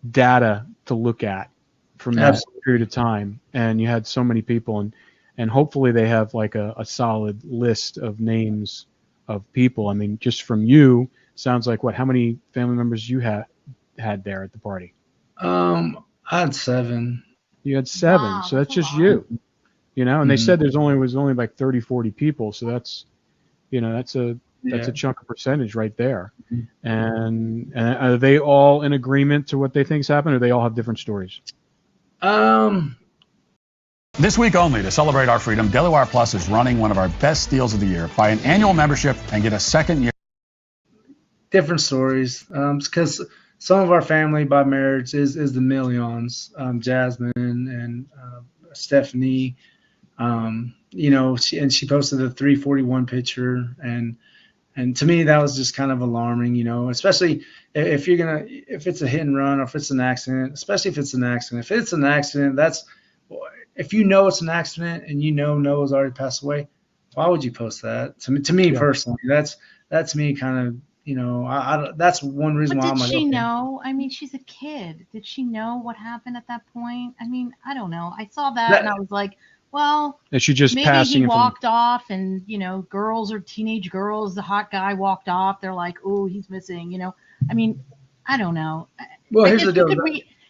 Speaker 13: data to look at from that period of time, and you had so many people, and hopefully they have like a solid list of names of people. I mean, just from you, sounds like how many family members you had there at the party?
Speaker 12: I had 7.
Speaker 13: You had 7,
Speaker 14: Wow,
Speaker 13: so that's just you. You know, and they said was only like 30, 40 people, so that's a chunk of percentage right there. And are they all in agreement to what they think's happened, or they all have different stories?
Speaker 11: This week only, to celebrate our freedom, Daily Wire Plus is running one of our best deals of the year. Buy an annual membership and get a second year.
Speaker 12: Different stories, because some of our family by marriage is the Millions, Jasmine and Stephanie. You know, she posted a 341 picture, and to me that was just kind of alarming. You know, especially if it's a hit and run or if it's an accident, especially if it's an accident. If it's an accident, if you know it's an accident and you know Noah's already passed away, why would you post that? To me personally, that's me kind of, you know, I that's one reason why I'm like.
Speaker 14: Did she know? I mean, she's a kid. Did she know what happened at that point? I mean, I don't know. I saw that and I was like, well,
Speaker 13: is she just
Speaker 14: maybe
Speaker 13: passing
Speaker 14: he walked off, and you know, girls or teenage girls, the hot guy walked off. They're like, oh, he's missing. You know, I mean, I don't know.
Speaker 12: Well, here's the deal.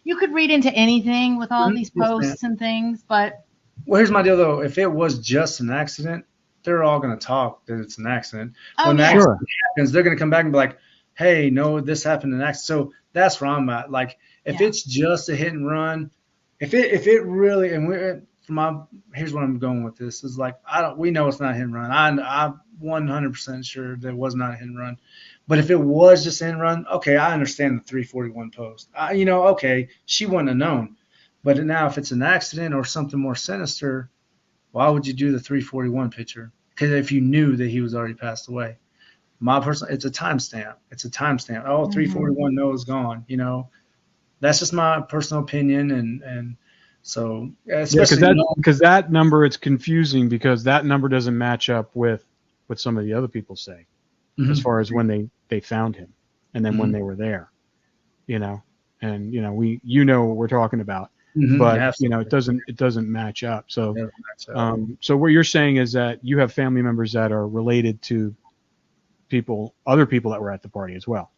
Speaker 14: You could read into anything with all these posts and things, but.
Speaker 12: Well, here's my deal though. If it was just an accident, they're all going to talk that it's an accident. When the accident happens, they're going to come back and be like, hey, no, this happened in an accident. So that's where I'm at. Like, if it's just a hit and run, if it really, and here's what I'm going with this is like, we know it's not a hit and run. I'm 100% sure that it was not a hit and run. But if it was just a hit and run, okay, I understand the 341 post. You know, okay, she wouldn't have known. But now if it's an accident or something more sinister, why would you do the 341 picture? Because if you knew that he was already passed away. It's a timestamp. It's a timestamp. Oh, 341, Noah's gone. You know, that's just my personal opinion. And so, especially
Speaker 13: because that number, it's confusing because that number doesn't match up with what some of the other people say as far as when they found him and then when they were there, you know, and, you know, what we're talking about. But you know, it doesn't match up. So, so what you're saying is that you have family members that are related to other people that were at the party as well.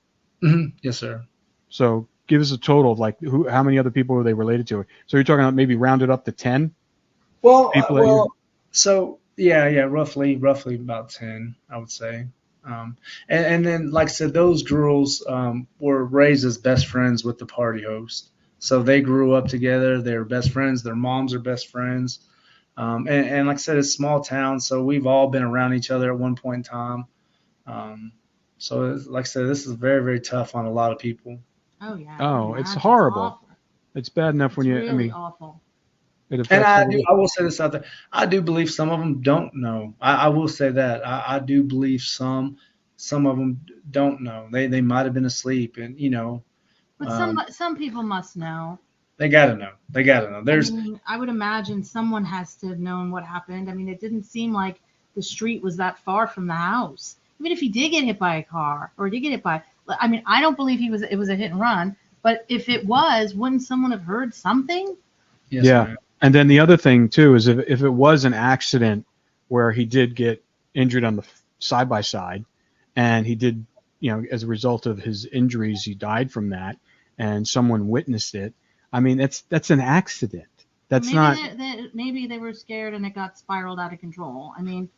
Speaker 12: Yes, sir.
Speaker 13: So give us a total of like how many other people were they related to? So you're talking about maybe rounded up to 10?
Speaker 12: Well, so yeah, roughly about 10, I would say. And then, like I said, those girls were raised as best friends with the party host. So they grew up together. They're best friends. Their moms are best friends. And like I said, it's a small town, so we've all been around each other at one point in time. Like I said, this is very, very tough on a lot of people.
Speaker 14: Oh yeah.
Speaker 13: Oh, it's
Speaker 14: It's
Speaker 13: horrible.
Speaker 14: awful.
Speaker 13: It's bad enough when you.
Speaker 14: Really
Speaker 13: I mean,
Speaker 14: awful.
Speaker 13: it
Speaker 12: And
Speaker 13: affects.
Speaker 12: I will say this out there. I do believe some of them don't know. I will say that. I do believe some of them don't know. They might have been asleep, and
Speaker 14: But some people must know.
Speaker 12: they gotta know. They gotta know. There's
Speaker 14: I mean, I would imagine someone has to have known what happened. I mean, it didn't seem like the street was that far from the house. Even if he did get hit by a car or did get hit by, I mean, I don't believe it was a hit and run. But if it was, wouldn't someone have heard something?
Speaker 12: Yes,
Speaker 13: yeah.
Speaker 12: ma'am.
Speaker 13: And then the other thing too is if it was an accident where he did get injured on the side by side, and he did, as a result of his injuries, he died from that, and someone witnessed it. I mean, that's an accident. That's
Speaker 14: maybe
Speaker 13: not.
Speaker 14: Maybe they were scared and it got spiraled out of control. I mean,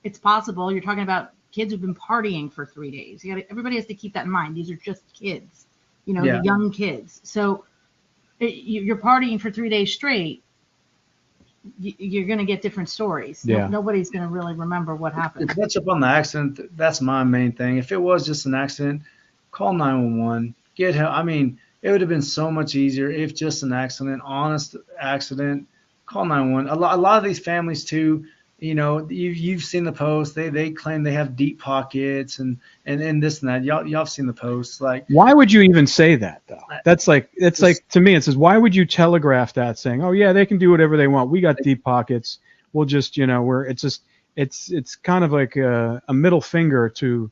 Speaker 14: it's possible. You're talking about kids who've been partying for 3 days. Everybody has to keep that in mind. These are just kids, the young kids. So you're partying for 3 days straight. You're going to get different stories.
Speaker 13: Yeah.
Speaker 14: Nobody's going to really remember what happened.
Speaker 12: To touch up on the accident, that's my main thing. If it was just an accident, call 911. Get help. I mean, it would have been so much easier if just an accident, honest accident. Call 911. A lot of these families too. You've seen the posts. They claim they have deep pockets and this and that. Y'all have seen the posts. Like,
Speaker 13: Why would you even say that though? It's like to me it says, why would you telegraph that saying, oh yeah, they can do whatever they want. We got deep pockets. We'll just it's kind of like a middle finger to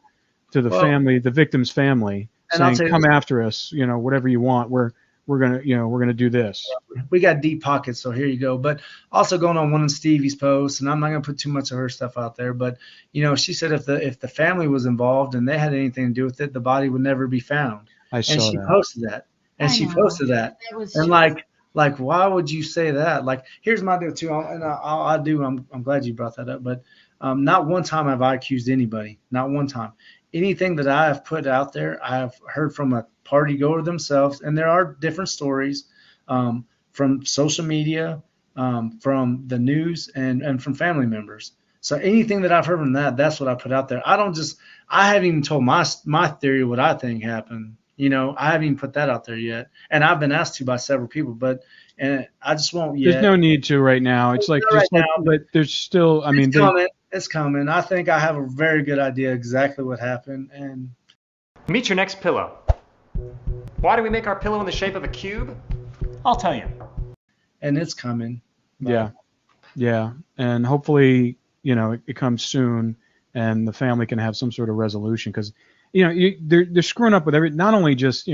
Speaker 13: the family, the victim's family, saying come after us, whatever you want. We're gonna do this.
Speaker 12: We got deep pockets, so here you go. But also going on one of Stevie's posts, and I'm not gonna put too much of her stuff out there, but she said if the family was involved and they had anything to do with it, the body would never be found.
Speaker 13: I saw
Speaker 12: and she
Speaker 13: that.
Speaker 12: posted that. And she posted that. And like why would you say that? Like, here's my deal too, I'm glad you brought that up, but not one time have I accused anybody. Not one time. Anything that I have put out there, I have heard from a party goer themselves, and there are different stories from social media, from the news, and from family members. So anything that I've heard from that's what I put out there. I haven't even told my theory of what I think happened. I haven't even put that out there yet, and I've been asked to by several people, and I just won't yet.
Speaker 13: There's no need to right now. It's like but there's still. I mean,
Speaker 12: it's coming. I think I have a very good idea exactly what happened. And
Speaker 5: meet your next pillow. Why do we make our pillow in the shape of a cube? I'll tell you.
Speaker 12: And it's coming.
Speaker 13: Yeah, and hopefully, it comes soon, and the family can have some sort of resolution, because, they're screwing up with not only just,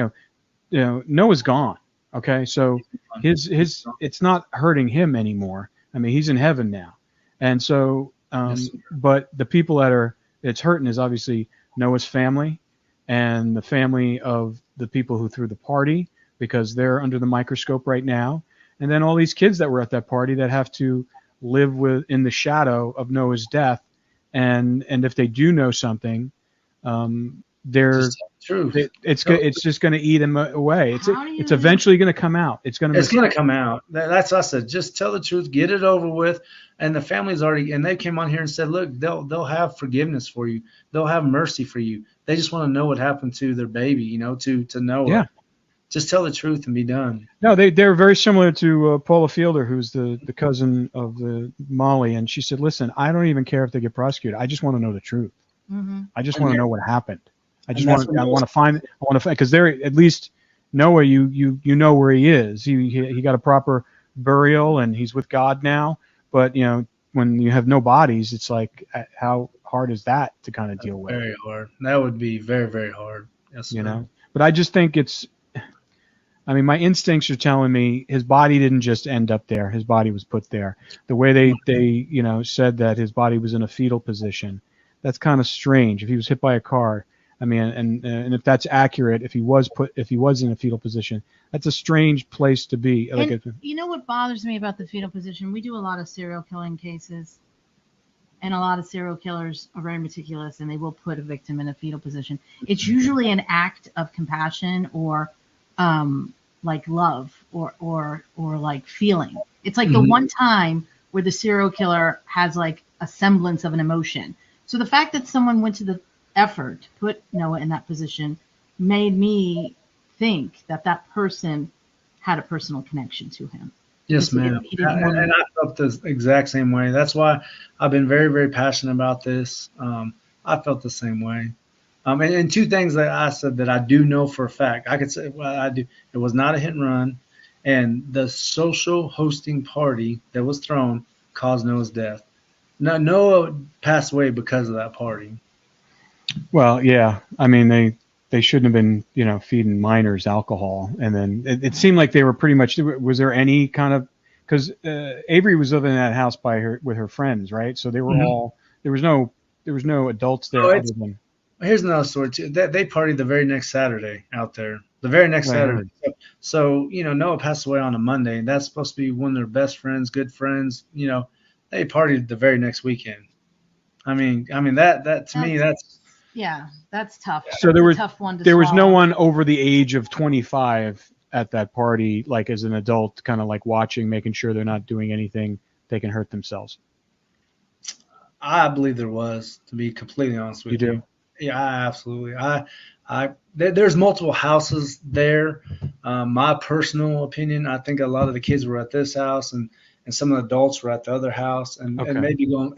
Speaker 13: Noah's gone. Okay, so his it's not hurting him anymore. I mean, he's in heaven now, and so, but the people it's hurting is obviously Noah's family, and the family of the people who threw the party, because they're under the microscope right now, and then all these kids that were at that party that have to live in the shadow of Noah's death, and if they do know something, it's just going to eat them away. It's eventually going to come out. It's going to
Speaker 12: come out. That's what I said. Just tell the truth, get it over with. And the family's already, and they came on here and said, look, they'll have forgiveness for you. They'll have mercy for you. They just want to know what happened to their baby, to Noah.
Speaker 13: Yeah.
Speaker 12: Just tell the truth and be done.
Speaker 13: No, they're very similar to Paula Fielder, who's the cousin of the Molly, and she said, listen, I don't even care if they get prosecuted. I just want to know the truth.
Speaker 14: Mm-hmm.
Speaker 13: I just want to know what happened. I want to find, because they're, at least Noah, you know where he is. He got a proper burial and he's with God now. But when you have no bodies, it's like, how hard is that to kind of deal with?
Speaker 12: Very hard. That would be very, very hard. Yes,
Speaker 13: But I just think my instincts are telling me his body didn't just end up there. His body was put there. The way they said that his body was in a fetal position, that's kind of strange. If he was hit by a car, and if that's accurate, if he was in a fetal position, that's a strange place to be.
Speaker 14: And you know what bothers me about the fetal position? We do a lot of serial killing cases, and a lot of serial killers are very meticulous, and they will put a victim in a fetal position. It's usually an act of compassion or like love or like feeling. It's like the one time where the serial killer has like a semblance of an emotion. So the fact that someone went to the effort to put Noah in that position made me think that that person had a personal connection to him.
Speaker 12: Yes, ma'am. And I felt the exact same way. That's why I've been very, very passionate about this. I felt the same way. And two things that I said that I do know for a fact. I could say, well, I do. It was not a hit and run, and the social hosting party that was thrown caused Noah's death. No, Noah passed away because of that party.
Speaker 13: Well, yeah. I mean, they shouldn't have been, feeding minors alcohol. And then it seemed like they were pretty much. Was there any kind of, because Avery was living in that house with her friends, right? So they were all. There was no adults there other than.
Speaker 12: Here's another story too. They partied the very next Saturday out there. The very next Saturday. So Noah passed away on a Monday, and that's supposed to be one of their best friends, good friends. They partied the very next weekend. I mean that to me that's.
Speaker 14: Yeah, that's tough.
Speaker 13: So
Speaker 14: that's
Speaker 13: there was
Speaker 14: a tough one to
Speaker 13: there was no
Speaker 14: swallow.
Speaker 13: one over the age of 25 at that party, like as an adult, kind of like watching, making sure they're not doing anything they can hurt themselves.
Speaker 12: I believe there was, to be completely honest with you.
Speaker 13: You do?
Speaker 12: Yeah, absolutely. There's multiple houses there. My personal opinion, I think a lot of the kids were at this house, and some of the adults were at the other house, and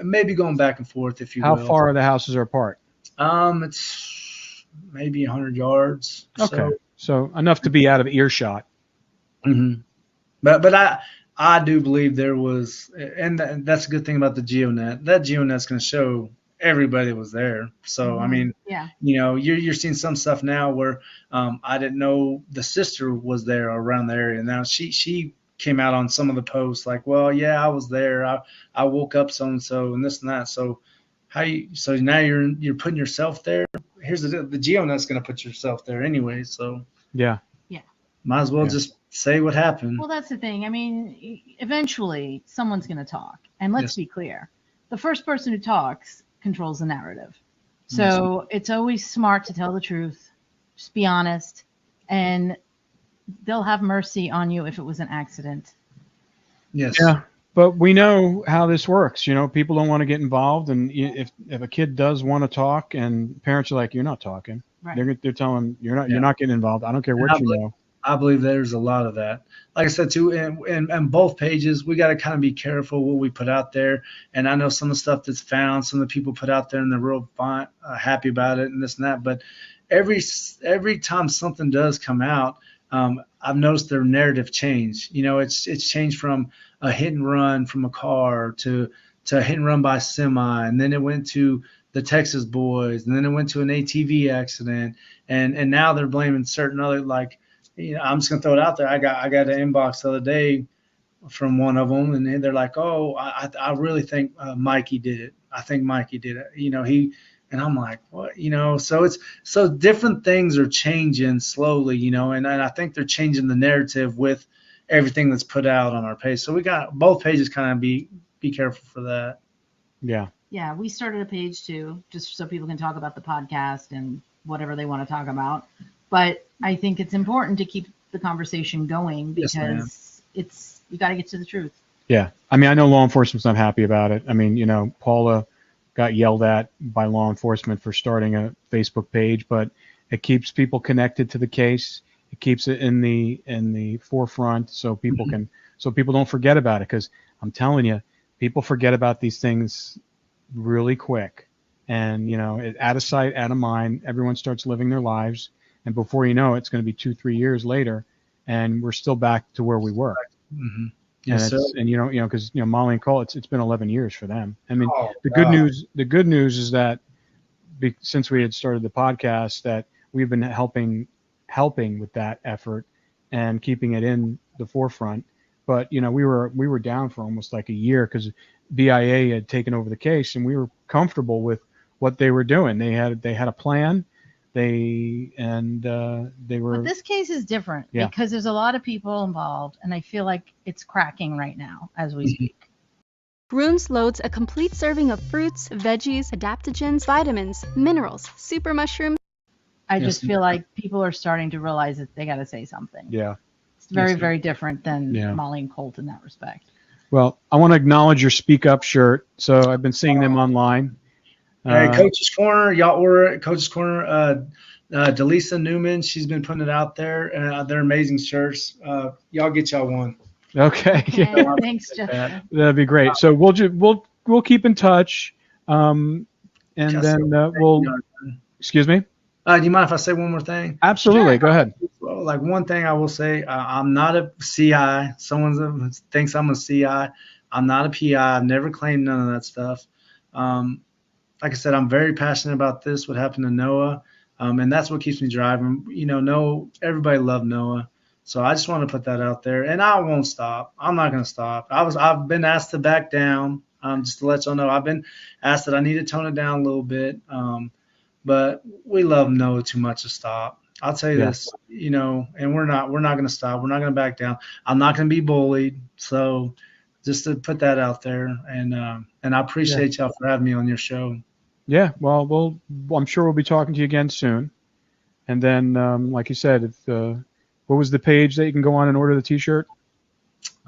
Speaker 12: maybe going back and forth, if you will.
Speaker 13: How far are the houses apart?
Speaker 12: It's maybe 100 yards.
Speaker 13: Okay, so enough to be out of earshot.
Speaker 12: Mm-hmm. But I do believe there was, and that's a good thing about the GeoNet. That GeoNet's going to show everybody was there. So I mean, you're seeing some stuff now where I didn't know the sister was there around the area. Now she came out on some of the posts like, well, yeah, I was there. I woke up so and so and this and that. So so now you're putting yourself there. Here's the GeoNet's going to put yourself there anyway. So
Speaker 13: yeah.
Speaker 12: Might as well just say what happened.
Speaker 14: Well, that's the thing. I mean, eventually someone's going to talk. And let's be clear. The first person who talks controls the narrative. So it's always smart to tell the truth. Just be honest. And they'll have mercy on you if it was an accident.
Speaker 12: Yes.
Speaker 13: Yeah. But we know how this works. People don't want to get involved. And if a kid does want to talk and parents are like, you're not talking. Right. They're telling you're not getting involved. I don't care what you know.
Speaker 12: I believe there's a lot of that. Like I said, too, in both pages, we got to kind of be careful what we put out there. And I know some of the stuff that's found, some of the people put out there and they're real fine, happy about it and this and that. But every time something does come out, I've noticed their narrative change. It's changed from a hit and run from a car to a hit and run by semi. And then it went to the Texas boys. And then it went to an ATV accident. And now they're blaming certain other, like, I'm just gonna throw it out there. I got an inbox the other day from one of them, and they're like, "Oh, I really think Mikey did it. I think Mikey did it." And I'm like, "What?" So different things are changing slowly, and I think they're changing the narrative with everything that's put out on our page. So we got both pages kind of be careful for that.
Speaker 13: Yeah.
Speaker 14: Yeah, we started a page too, just so people can talk about the podcast and whatever they want to talk about. But I think it's important to keep the conversation going because you got to get to the truth.
Speaker 13: Yeah. I mean, I know law enforcement's not happy about it. I mean, Paula got yelled at by law enforcement for starting a Facebook page, but it keeps people connected to the case. It keeps it in the forefront so people don't forget about it. Because I'm telling you, people forget about these things really quick. And, out of sight, out of mind, everyone starts living their lives. And before you know it, it's going to be 2-3 years later, and we're still back to where we were.
Speaker 12: Mm-hmm. Yes,
Speaker 13: and because Molly and Cole, it's been 11 years for them. I mean, the good news is that since we had started the podcast, that we've been helping with that effort and keeping it in the forefront. But we were down for almost like a year because BIA had taken over the case, and we were comfortable with what they were doing. They had a plan. They were.
Speaker 14: But this case is different because there's a lot of people involved, and I feel like it's cracking right now as we speak.
Speaker 7: Bruins loads a complete serving of fruits, veggies, adaptogens, vitamins, minerals, super mushrooms.
Speaker 14: I just feel like people are starting to realize that they got to say something.
Speaker 13: Yeah.
Speaker 14: It's very, very different than
Speaker 13: Yeah.
Speaker 14: Molly and Colt in that respect.
Speaker 13: Well, I want to acknowledge your Speak Up shirt. So I've been seeing them online.
Speaker 12: Hey, Coach's Corner, y'all order it. Coach's Corner. Delisa Newman, she's been putting it out there. They're amazing shirts. Y'all get y'all one.
Speaker 13: Okay. Yeah.
Speaker 14: Thanks, Jeff.
Speaker 13: That'd be great. So we'll keep in touch, and then we'll. Excuse me.
Speaker 12: Do you mind if I say one more thing?
Speaker 13: Absolutely. Go ahead.
Speaker 12: Well, like one thing I will say, I'm not a CI. Someone thinks I'm a CI. I'm not a PI. I've never claimed none of that stuff. Like I said, I'm very passionate about this, what happened to Noah, and that's what keeps me driving. Everybody loved Noah, so I just want to put that out there, and I won't stop. I'm not going to stop. I've been asked to back down, just to let y'all know. I've been asked that I need to tone it down a little bit, but we love Noah too much to stop. I'll tell you this, and we're not going to stop. We're not going to back down. I'm not going to be bullied, so just to put that out there, and I appreciate y'all for having me on your show.
Speaker 13: Yeah, well, I'm sure we'll be talking to you again soon. And then, like you said, what was the page that you can go on and order the T-shirt?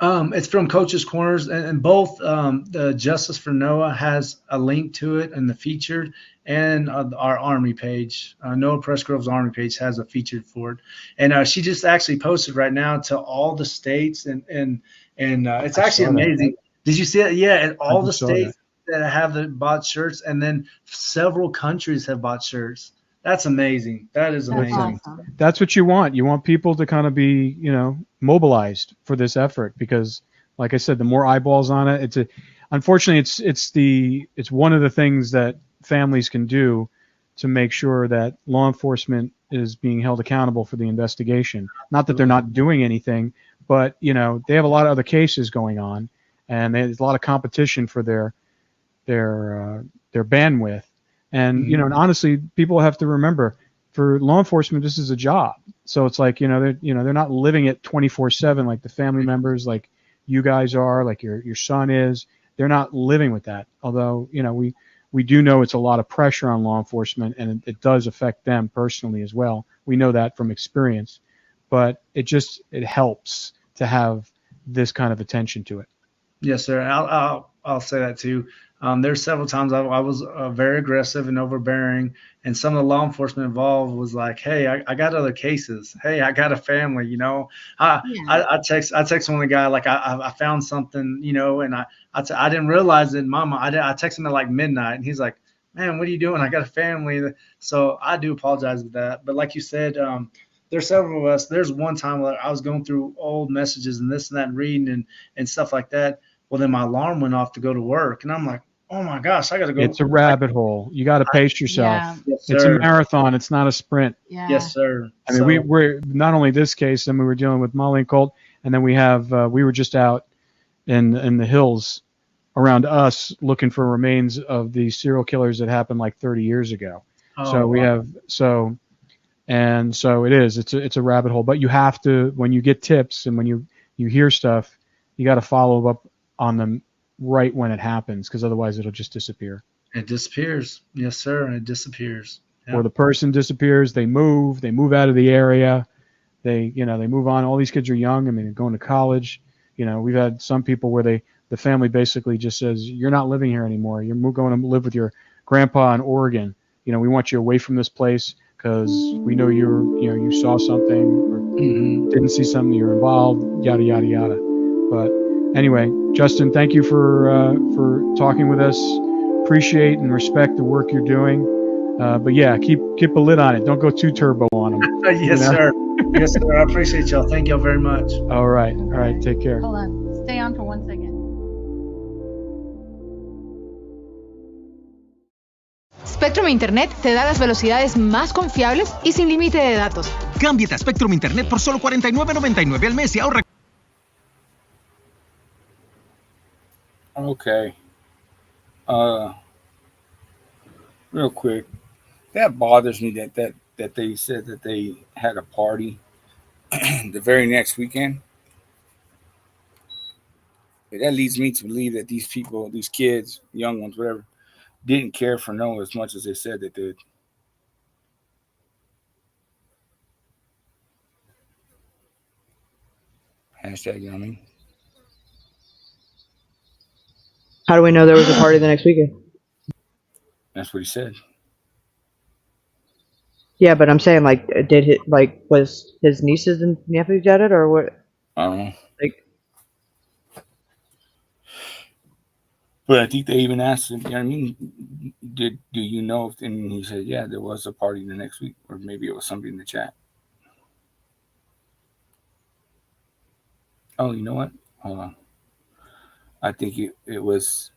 Speaker 12: It's from Coach's Corners, and both the Justice for Noah has a link to it in the featured, and our Army page. Noah Presgrove's Army page has a featured for it, and she just actually posted right now to all the states, and it's actually amazing. Did you see it? Yeah, and all the states that have bought shirts, and then several countries have bought shirts. That's amazing. That is amazing.
Speaker 13: That's what you want. You want people to kind of be, mobilized for this effort because, like I said, the more eyeballs on it, unfortunately, it's one of the things that families can do to make sure that law enforcement is being held accountable for the investigation. Not that they're not doing anything, but they have a lot of other cases going on, and there's a lot of competition for their bandwidth. And and honestly, people have to remember, for law enforcement, this is a job. So it's like they're not living it 24/7 like the family members, like you guys are, like your son is. They're not living with that. Although we do know it's a lot of pressure on law enforcement, and it does affect them personally as well. We know that from experience, but it helps to have this kind of attention to it.
Speaker 12: Yes, sir. I'll say that too. There's several times I was very aggressive and overbearing, and some of the law enforcement involved was like, "Hey, I got other cases. Hey, I got a family." I text one of the guy like I found something, and I didn't realize it. Mama, I texted him at like midnight, and he's like, "Man, what are you doing? I got a family." So I do apologize for that. But like you said, there's several of us. There's one time where I was going through old messages and this and that, and reading and stuff like that. Well, then my alarm went off to go to work, and I'm like, oh my gosh, I got to go.
Speaker 13: It's a rabbit hole. You got to pace yourself.
Speaker 14: Yeah.
Speaker 12: Yes,
Speaker 13: It's a marathon. It's not a sprint.
Speaker 14: Yeah.
Speaker 12: Yes, sir.
Speaker 13: I mean, we're not only this case, and we were dealing with Molly and Colt, and then we were just out in the hills around us looking for remains of the serial killers that happened like 30 years ago. So we have it is. It's a rabbit hole. But you have to, when you get tips and when you hear stuff, you got to follow up on them right when it happens, because otherwise it'll just disappear.
Speaker 12: It disappears. Yes, sir. It disappears. Yep.
Speaker 13: Or the person disappears. They move out of the area. They move on. All these kids are young. I mean, they're going to college. We've had some people where the family basically just says, "You're not living here anymore. You're going to live with your grandpa in Oregon. We want you away from this place because we know you saw something or didn't see something. You're involved. Yada yada yada." But anyway, Justin, thank you for talking with us. Appreciate and respect the work you're doing. But yeah, keep a lid on it. Don't go too turbo on them.
Speaker 12: Yes, sir. Yes, sir. I appreciate y'all. Thank y'all very much.
Speaker 13: All right. Take care.
Speaker 14: Hold on. Stay on for 1 second.
Speaker 10: Spectrum Internet te da las velocidades más confiables y sin límite de datos.
Speaker 21: Cámbiate a Spectrum Internet por solo $49.99 al mes y ahorra.
Speaker 15: Okay. Real quick, that bothers me that they said that they had a party the very next weekend. that leads me to believe that these people, these kids, young ones, whatever, didn't care for Noah as much as they said they did. Hashtag, you know what I mean?
Speaker 3: How do we know there was a party the next weekend?
Speaker 15: That's what he said.
Speaker 3: Yeah, but I'm saying, like, was his nieces and nephews at it, or what?
Speaker 15: I don't know.
Speaker 3: Like,
Speaker 15: but I think they even asked him, you know what I mean? Do you know if, and he said, yeah, there was a party the next week, or maybe it was somebody in the chat. Oh, you know what? Hold on. I think it was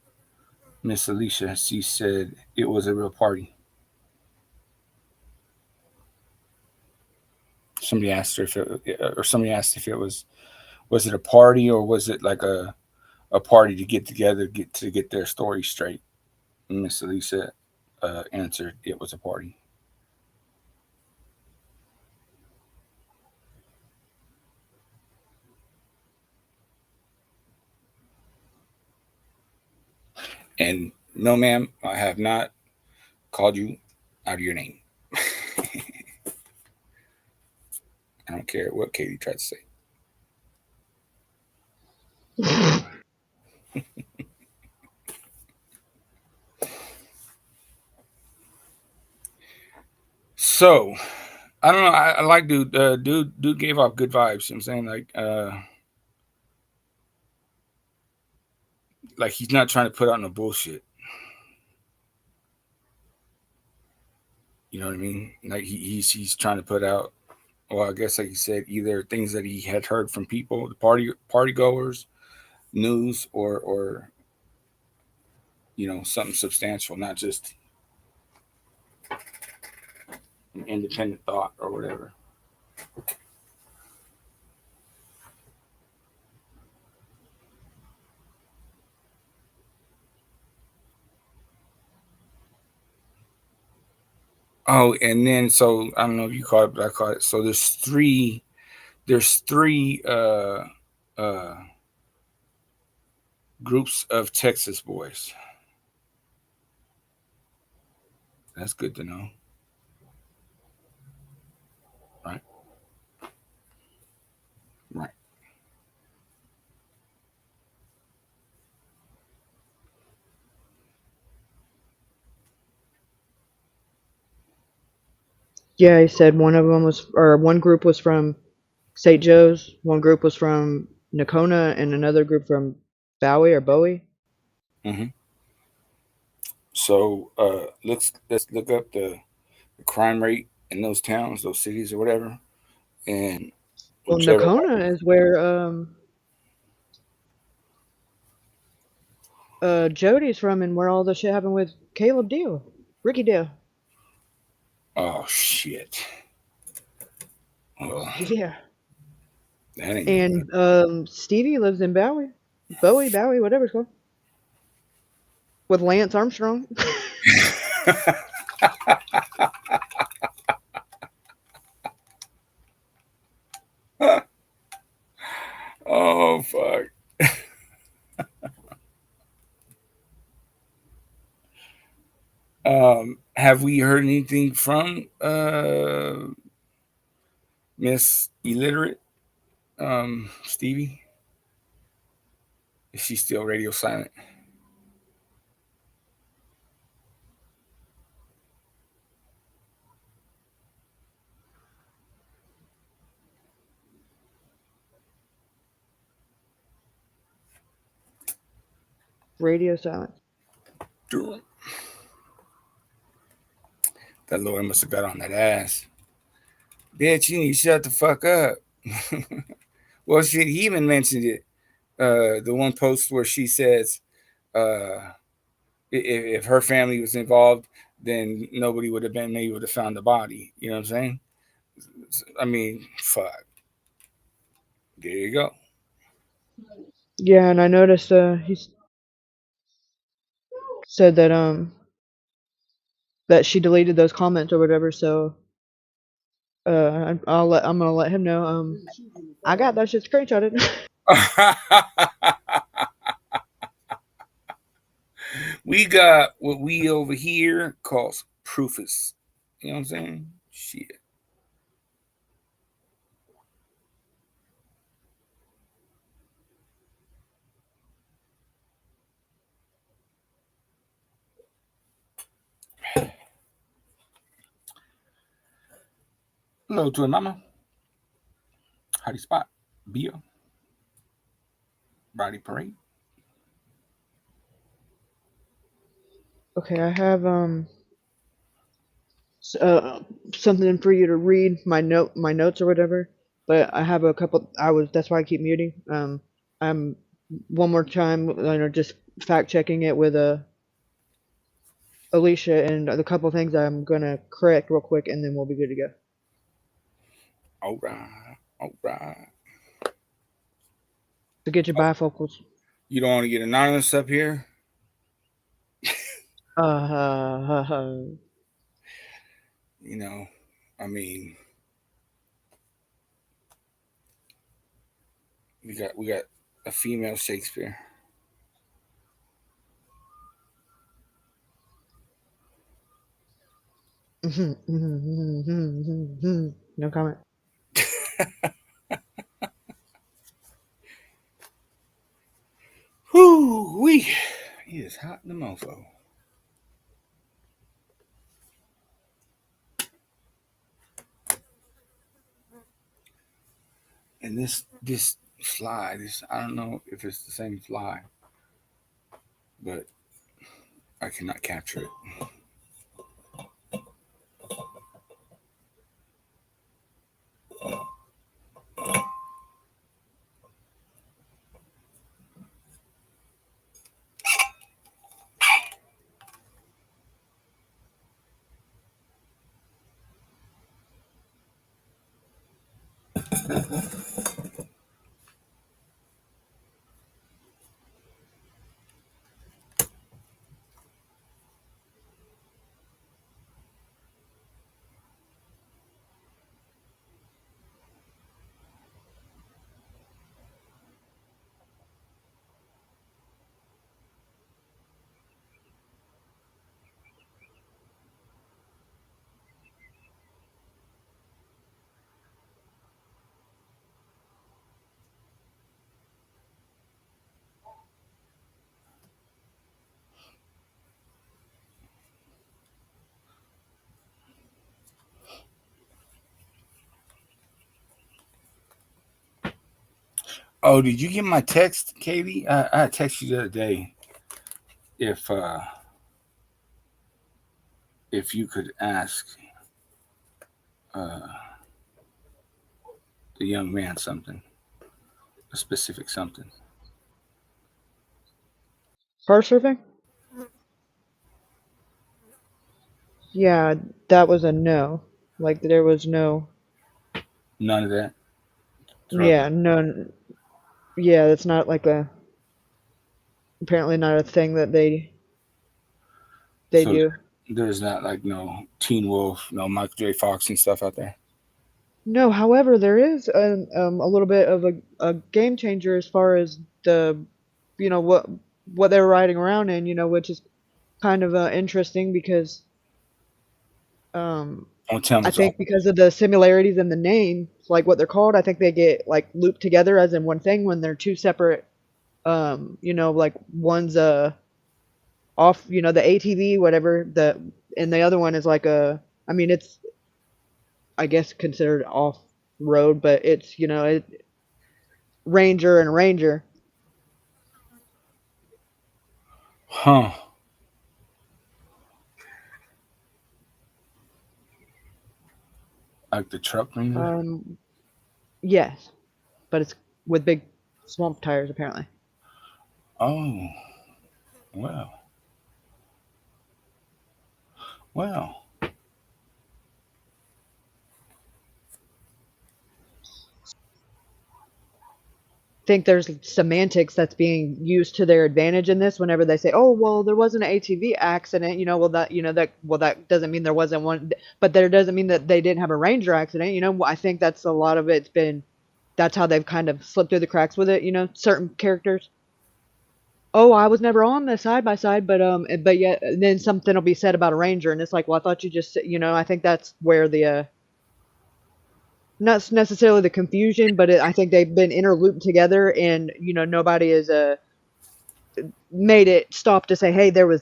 Speaker 15: Miss Alicia. She said it was a real party. Somebody asked her somebody asked if it was it a party or was it like a party to get together, get their story straight. And Miss Alicia answered it was a party. And no, ma'am, I have not called you out of your name. I don't care what Katie tried to say. So, I don't know. I like dude. Dude gave off good vibes. You know what I'm saying, like he's not trying to put out no bullshit. You know what I mean? Like he's trying to put out. Well, I guess like he said, either things that he had heard from people, the party goers, news, or something substantial, not just an independent thought or whatever. Oh, and then so I don't know if you caught it, but I caught it. So there's three groups of Texas boys. That's good to know. Right. Right.
Speaker 3: yeah, he said one group was from St. Joe's, one group was from Nakona, and another group from Bowie.
Speaker 15: Mm-hmm. So let's look up the crime rate in those towns, those cities, or whatever, and
Speaker 3: Well,
Speaker 15: whichever
Speaker 3: Nakona is where Jody's from, and where all the shit happened with Ricky Deal.
Speaker 15: Oh shit. Well,
Speaker 3: yeah.
Speaker 15: That ain't
Speaker 3: and Stevie lives in Bowie, whatever it's called, with Lance Armstrong.
Speaker 15: Oh fuck. Have we heard anything from Miss Illiterate, Stevie? Is she still radio silent?
Speaker 3: Radio silence.
Speaker 15: That lawyer must have got on that ass. Bitch, you need to shut the fuck up. Well, shit, he even mentioned it. The one post where she says, if her family was involved, then nobody would have been able to find the body. You know what I'm saying? I mean, fuck. There you go.
Speaker 3: Yeah, and I noticed he said that she deleted those comments or whatever. So I'm gonna let him know. I got that shit screenshotted.
Speaker 15: We got what we over here calls proofus. You know what I'm saying? Shit. Hello to a mama. Howdy spot. Bia. Body parade.
Speaker 3: Okay, I have something for you to read my notes or whatever. But I have a couple. That's why I keep muting. I'm one more time, just fact checking it with Alicia, and the couple things I'm gonna correct real quick, and then we'll be good to go.
Speaker 15: All right. All right.
Speaker 3: So get your bifocals.
Speaker 15: You don't want to get anonymous up here? You know, I mean, we got a female Shakespeare.
Speaker 3: No comment.
Speaker 15: Whoo wee! It is hot in the mofo. And this fly, I don't know if it's the same fly, but I cannot capture it. Oh, did you get my text, Katie? I texted you the other day if you could ask the young man something, a specific something.
Speaker 3: Car surfing? Yeah, that was a no. Like there was no.
Speaker 15: None of that.
Speaker 3: Yeah, no. Yeah, that's not like apparently not a thing that they
Speaker 15: So
Speaker 3: do.
Speaker 15: there's not like no Teen Wolf, no Michael J. Fox and stuff out there.
Speaker 3: No, however, there is a little bit of a game changer as far as the, what they're riding around in, which is kind of interesting because
Speaker 15: Don't tell me
Speaker 3: I think because of the similarities in the name, like what they're called, I think they get like looped together as in one thing when they're two separate, like one's off, the ATV, whatever, and the other one is like it's I guess considered off road, but it's Ranger and Ranger.
Speaker 15: Huh. Like the truck Ranger?
Speaker 3: Yes, but it's with big swamp tires apparently.
Speaker 15: Oh, well. Well.
Speaker 3: Think there's semantics that's being used to their advantage in this whenever they say, "Oh, well, there was an ATV accident." That doesn't mean there wasn't one, but there doesn't mean that they didn't have a Ranger accident. I think that's a lot of that's how they've kind of slipped through the cracks with it. Certain characters. oh, I was never on the side by side, but yet then something will be said about a ranger, and it's like, well, I thought you just, I think that's where the not necessarily the confusion, but I think they've been interlooped together, and nobody is made it stop to say, hey, there was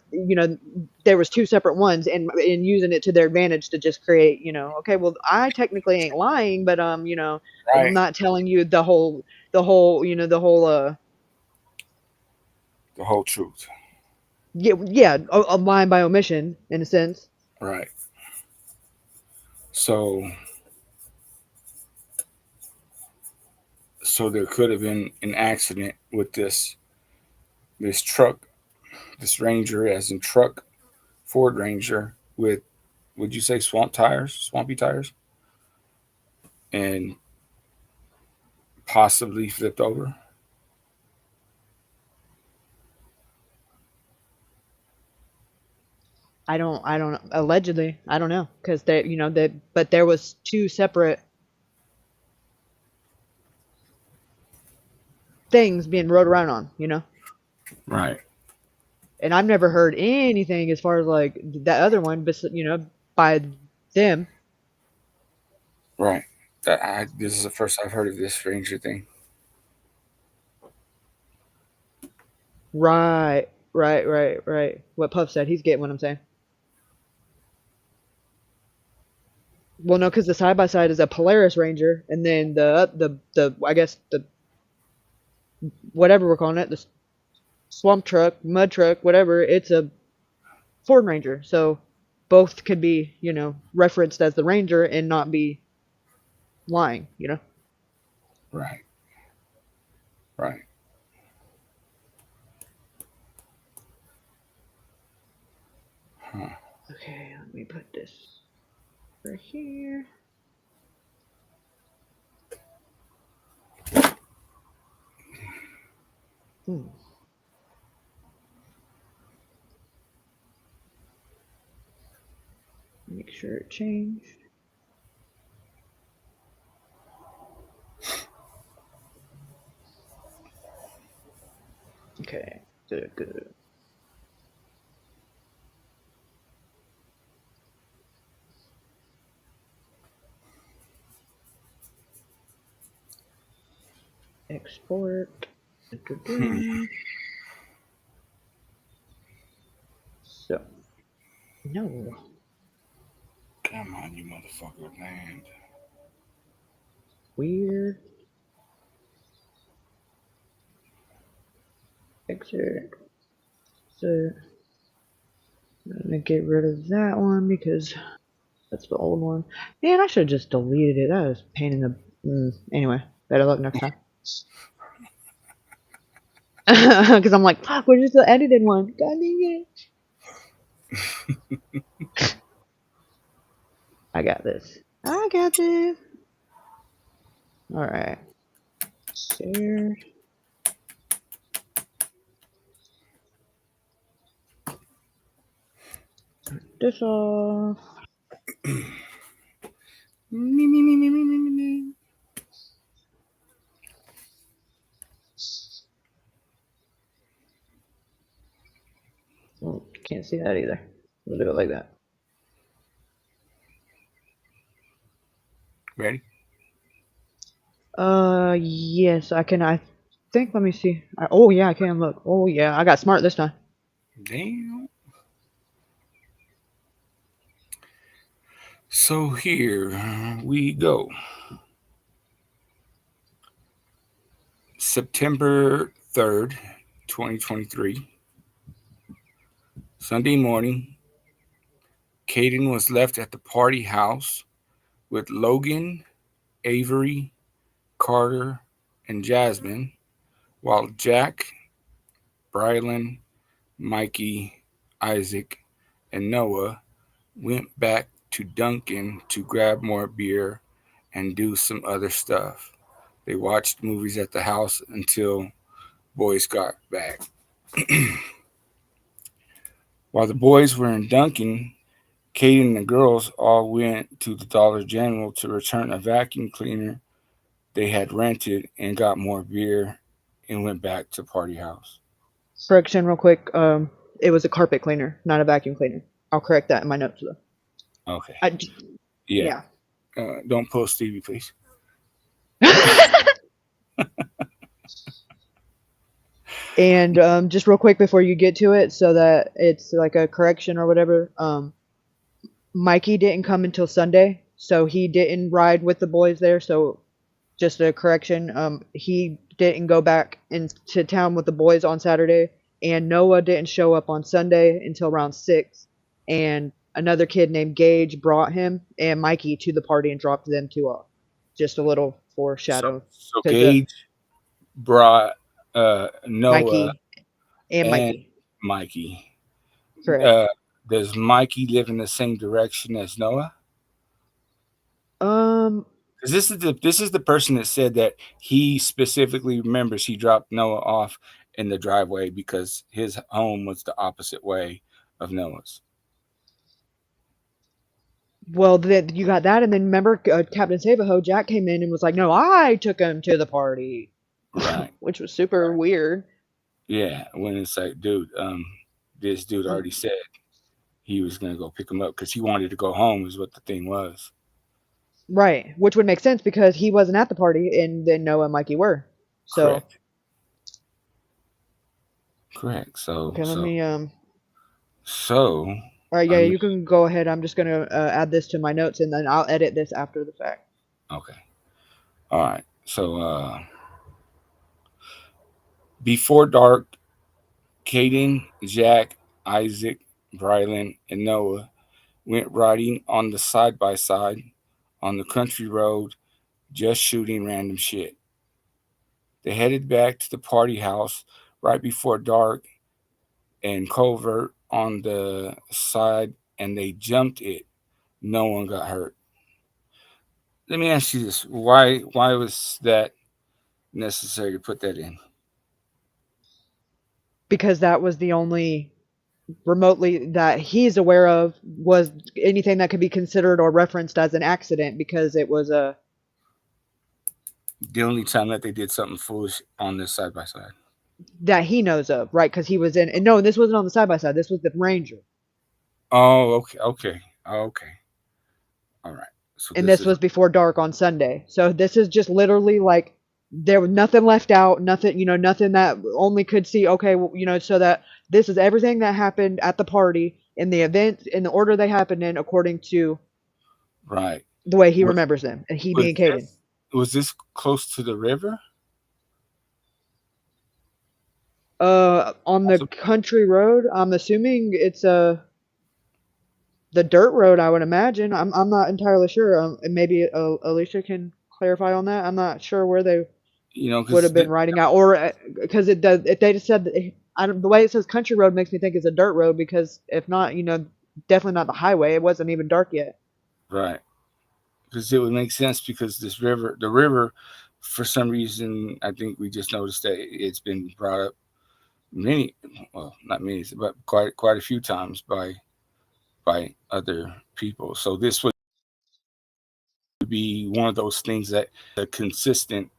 Speaker 3: two separate ones, and using it to their advantage to just create, okay, well, I technically ain't lying, but I'm
Speaker 15: Right.
Speaker 3: not telling you the whole the whole
Speaker 15: The whole truth.
Speaker 3: yeah, a line by omission in a sense.
Speaker 15: Right. So there could have been an accident with this truck, this Ranger, as in truck, Ford Ranger, with, would you say swampy tires, and possibly flipped over.
Speaker 3: I don't allegedly, I don't know, because but there was two separate things being rode around on.
Speaker 15: Right.
Speaker 3: And I've never heard anything as far as like that other one, but by them.
Speaker 15: Right. This is the first I've heard of this Ranger thing.
Speaker 3: Right. What Puff said, he's getting what I'm saying. Well, no, because the side by side is a Polaris Ranger, and then the I guess the whatever we're calling it, the swamp truck, mud truck, whatever, it's a Ford Ranger. So both could be, referenced as the Ranger and not be lying.
Speaker 15: Right. Right. Huh.
Speaker 3: Okay, let me put this right here. Make sure it changed. Okay, good. Export. So, no.
Speaker 15: Come on, you motherfucker, land.
Speaker 3: Weird. Exit. So, I'm gonna get rid of that one because that's the old one. Man, I should have just deleted it. That was a pain in the. Anyway, better luck next time. Because I'm like, fuck, we're just the edited one. God dang it. I got this. Alright. Share. Turn this off. Oh, can't see that either. We'll do it like that.
Speaker 15: Ready?
Speaker 3: Yes, I can. I think. Let me see. Oh yeah, I can look. Oh yeah, I got smart this time.
Speaker 15: Damn. So here we go. September 3rd, 2023. Sunday morning. Caden was left at the party house with Logan, Avery, Carter, and Jasmine, while Jack, Brylan, Mikey, Isaac, and Noah went back to Dunkin' to grab more beer and do some other stuff. They watched movies at the house until boys got back. While the boys were in Dunkin', Kate and the girls all went to the Dollar General to return a vacuum cleaner they had rented and got more beer and went back to party house.
Speaker 3: Correction, real quick. It was a carpet cleaner, not a vacuum cleaner. I'll correct that in my notes though.
Speaker 15: Okay.
Speaker 3: Yeah.
Speaker 15: Don't post Stevie, please.
Speaker 3: And just real quick before you get to it, so that it's like a correction or whatever. Mikey didn't come until Sunday, so he didn't ride with the boys there. So just a correction. He didn't go back into town with the boys on Saturday, and Noah didn't show up on Sunday until around 6. And another kid named Gage brought him and Mikey to the party and dropped them two off. Just a little foreshadow.
Speaker 15: So
Speaker 3: 'Cause,
Speaker 15: Gage brought Noah
Speaker 3: Mikey and Mikey.
Speaker 15: Mikey.
Speaker 3: Correct.
Speaker 15: Does Mikey live in the same direction as Noah? Because this is the person that said that he specifically remembers he dropped Noah off in the driveway because his home was the opposite way of Noah's.
Speaker 3: Well, then you got that, and then remember Captain Save-A-Ho, Jack came in and was like, "No, I took him to the party,"
Speaker 15: Right.
Speaker 3: which was super weird.
Speaker 15: Yeah, when it's like, dude, this dude already said he was gonna go pick him up because he wanted to go home, is what the thing was.
Speaker 3: Right, which would make sense because he wasn't at the party, and then Noah and Mikey were. So
Speaker 15: Correct. So
Speaker 3: okay, let me
Speaker 15: So
Speaker 3: All right, yeah, you can go ahead. I'm just gonna add this to my notes, and then I'll edit this after the fact.
Speaker 15: Okay. All right. So before dark, Caden, Jack, Isaac, Brylan, and Noah went riding on the side by side on the country road, just shooting random shit. They headed back to the party house right before dark and covert on the side, and they jumped it. No one got hurt. Let me ask you this: Why was that necessary to put that in?
Speaker 3: Because that was the only remotely that he's aware of was anything that could be considered or referenced as an accident, because it was a
Speaker 15: The only time that they did something foolish on this side by side.
Speaker 3: that he knows of, right? Because he was in, and no, this wasn't on the side by side. This was the Ranger.
Speaker 15: Oh, okay. All right. So
Speaker 3: And this was before dark on Sunday. So this is just literally like there was nothing left out, nothing, nothing that only could see. Okay, well, so that this is everything that happened at the party in the event in the order they happened in, according to
Speaker 15: right
Speaker 3: the way he remembers them, and he being Caden.
Speaker 15: Was this close to the river?
Speaker 3: On the country road, I'm assuming it's the dirt road, I would imagine. I'm not entirely sure. And maybe Alicia can clarify on that. I'm not sure where they would have been riding out, or because it does. If they just said the way it says country road makes me think it's a dirt road, because if not, definitely not the highway. It wasn't even dark yet.
Speaker 15: Right. Because it would make sense because the river, for some reason, I think we just noticed that it's been brought up not many, but quite a few times by other people. So this would be one of those things that a consistent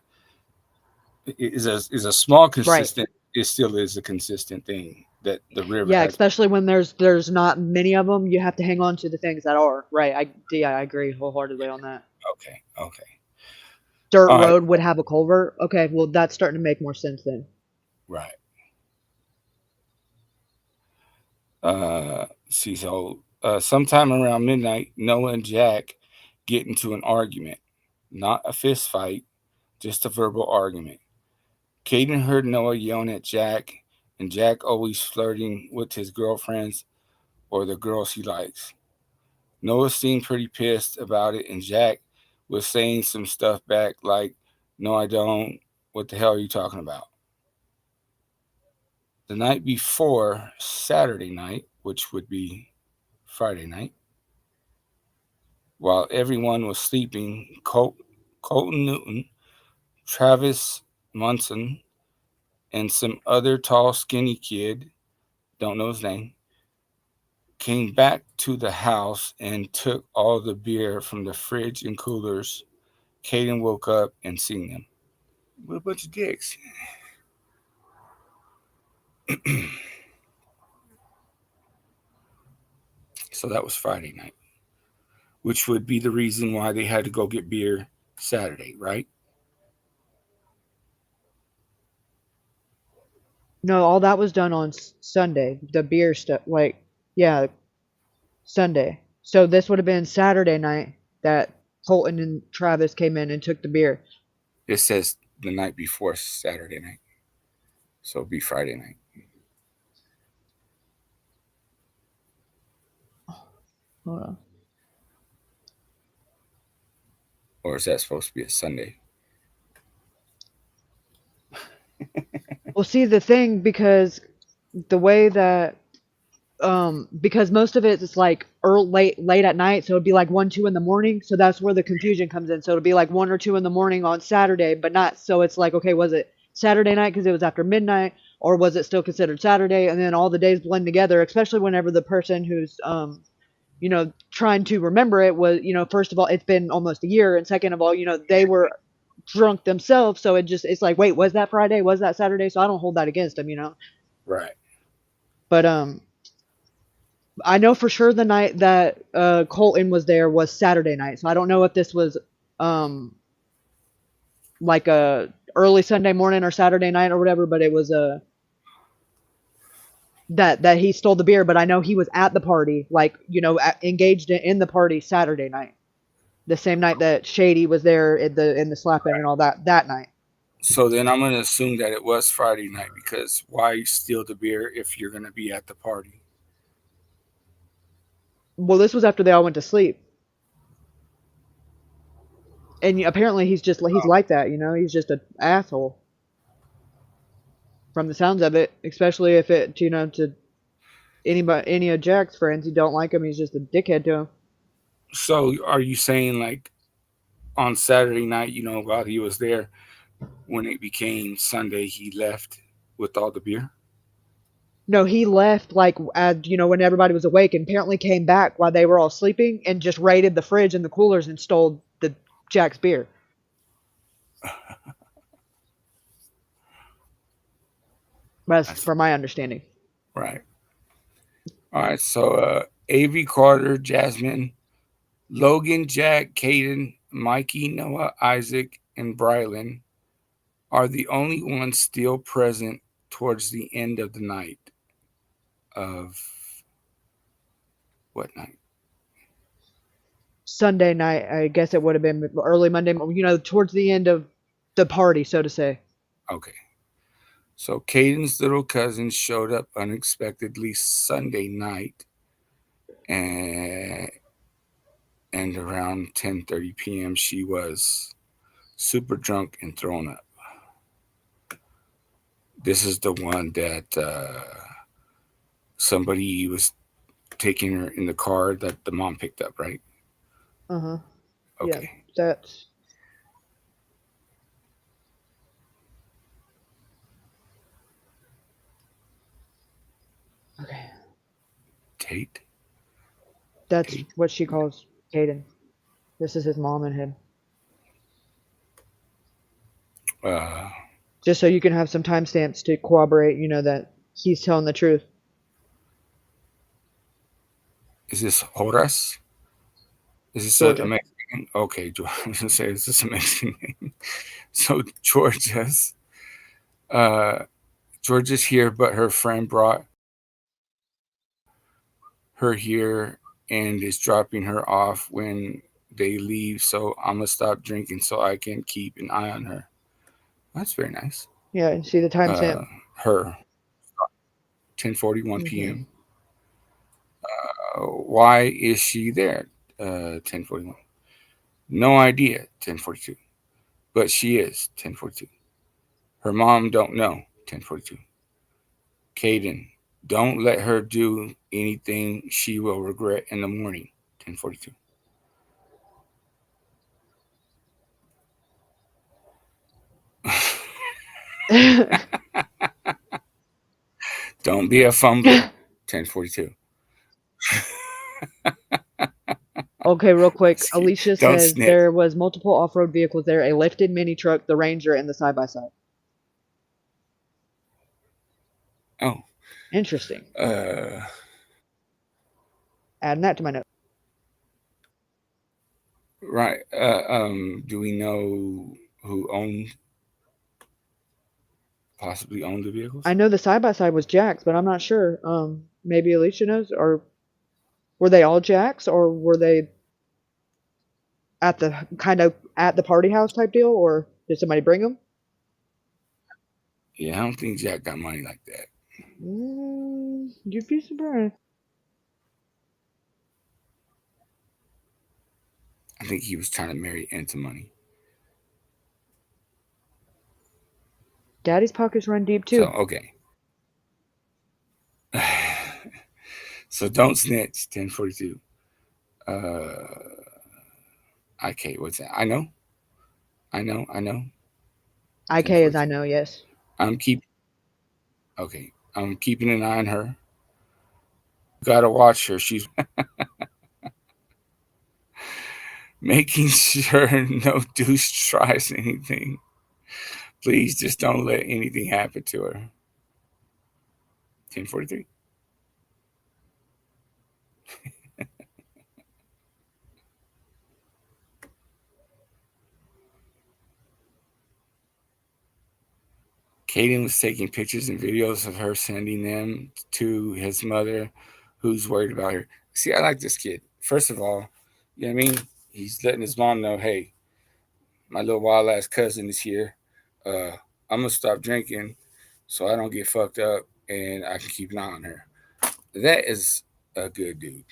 Speaker 15: is a small consistent. Right. It still is a consistent thing that the river.
Speaker 3: Yeah, especially when there's not many of them, you have to hang on to the things that are right. I agree wholeheartedly on that.
Speaker 15: Okay.
Speaker 3: Dirt road would have a culvert. Okay, well that's starting to make more sense then.
Speaker 15: Right. See, so sometime around midnight, Noah and Jack get into an argument. Not a fist fight, just a verbal argument. Caden heard Noah yelling at Jack, and Jack always flirting with his girlfriends or the girls he likes. Noah seemed pretty pissed about it, and Jack was saying some stuff back like, "No, I don't. What the hell are you talking about?" The night before, Saturday night, which would be Friday night, while everyone was sleeping, Colton Newton, Travis Munson, and some other tall, skinny kid, don't know his name, came back to the house and took all the beer from the fridge and coolers. Caden woke up and seen them. What a bunch of dicks. So that was Friday night, which would be the reason why they had to go get beer Saturday, right?
Speaker 3: No, all that was done on Sunday. The beer stuff, like, yeah, Sunday. So this would have been Saturday night that Colton and Travis came in and took the beer.
Speaker 15: It says the night before Saturday night. So it'd be Friday night.
Speaker 3: Hold on.
Speaker 15: Or is that supposed to be a Sunday?
Speaker 3: Well, see, the thing, because the way that because most of it is like late at night, so it'd be like 1, 2 in the morning. So that's where the confusion comes in. So it'll be like 1 or 2 in the morning on Saturday, but not. So it's like, okay, was it Saturday night because it was after midnight, or was it still considered Saturday? And then all the days blend together, especially whenever the person who's trying to remember it was, first of all, it's been almost a year, and second of all, they were drunk themselves, so it's like, wait, was that Friday? Was that Saturday? So I don't hold that against them,
Speaker 15: Right.
Speaker 3: But I know for sure the night that Colton was there was Saturday night. So I don't know if this was like a early Sunday morning or Saturday night or whatever, but it was that he stole the beer. But I know he was at the party, like engaged in the party Saturday night, the same night that Shady was there in the slapping and all that night.
Speaker 15: So then I'm gonna assume that it was Friday night, because why steal the beer if you're gonna be at the party?
Speaker 3: Well, this was after they all went to sleep. And apparently he's like that, he's just an asshole. From the sounds of it, especially if it, to any of Jack's friends who don't like him, he's just a dickhead to him.
Speaker 15: So are you saying, like, on Saturday night, while he was there, when it became Sunday, he left with all the beer?
Speaker 3: No, he left like when everybody was awake, and apparently came back while they were all sleeping and just raided the fridge and the coolers and stole the Jack's beer. That's from my understanding.
Speaker 15: Right. All right. So A.V. Carter, Jasmine, Logan, Jack, Caden, Mikey, Noah, Isaac, and Brylan are the only ones still present towards the end of the night. Of what night?
Speaker 3: Sunday night, I guess it would have been early Monday, towards the end of the party, so to say.
Speaker 15: Okay. So Caden's little cousin showed up unexpectedly Sunday night, and around 10:30 p.m. she was super drunk and thrown up. This is the one that somebody was taking her in the car that the mom picked up, right?
Speaker 3: Uh-huh.
Speaker 15: Okay.
Speaker 3: Yeah, that's... Okay.
Speaker 15: Tate?
Speaker 3: That's what she calls Caden. This is his mom and him. Just so you can have some timestamps to corroborate, that he's telling the truth.
Speaker 15: Is this Horace? Is this a Mexican? Okay, I was going to say, is this a Mexican name? So Georgia's here, but her friend brought her here and is dropping her off when they leave. So I'm going to stop drinking so I can keep an eye on her. That's very nice.
Speaker 3: Yeah, and see the timestamp.
Speaker 15: Her 10:41 p.m. Why is she there? 10:41. No idea. 10:42. But she is 10:42. Her mom don't know. 10:42. Caden, don't let her do anything she will regret in the morning. 10:42. Don't be a fumbler. 10:42.
Speaker 3: Okay, real quick. Alicia says there was multiple off-road vehicles there, a lifted mini truck, the Ranger, and the side-by-side.
Speaker 15: Oh.
Speaker 3: Interesting. Adding that to my notes.
Speaker 15: Right. Do we know who possibly owned the vehicles?
Speaker 3: I know the side by side was Jack's, but I'm not sure. Maybe Alicia knows, or were they all Jack's, or were they at the party house type deal, or did somebody bring them?
Speaker 15: Yeah, I don't think Jack got money like that.
Speaker 3: You'd be surprised.
Speaker 15: I think he was trying to marry into money.
Speaker 3: Daddy's pockets run deep too.
Speaker 15: So, okay. So don't snitch, 1042. IK, what's that? I know.
Speaker 3: IK is I know, yes.
Speaker 15: I'm keeping an eye on her. Gotta watch her. She's making sure no douche tries anything. Please just don't let anything happen to her. 1043. Caden was taking pictures and videos of her, sending them to his mother, who's worried about her. See, I like this kid. First of all, you know what I mean? He's letting his mom know, hey, my little wild ass cousin is here. I'm gonna stop drinking so I don't get fucked up and I can keep an eye on her. That is a good dude.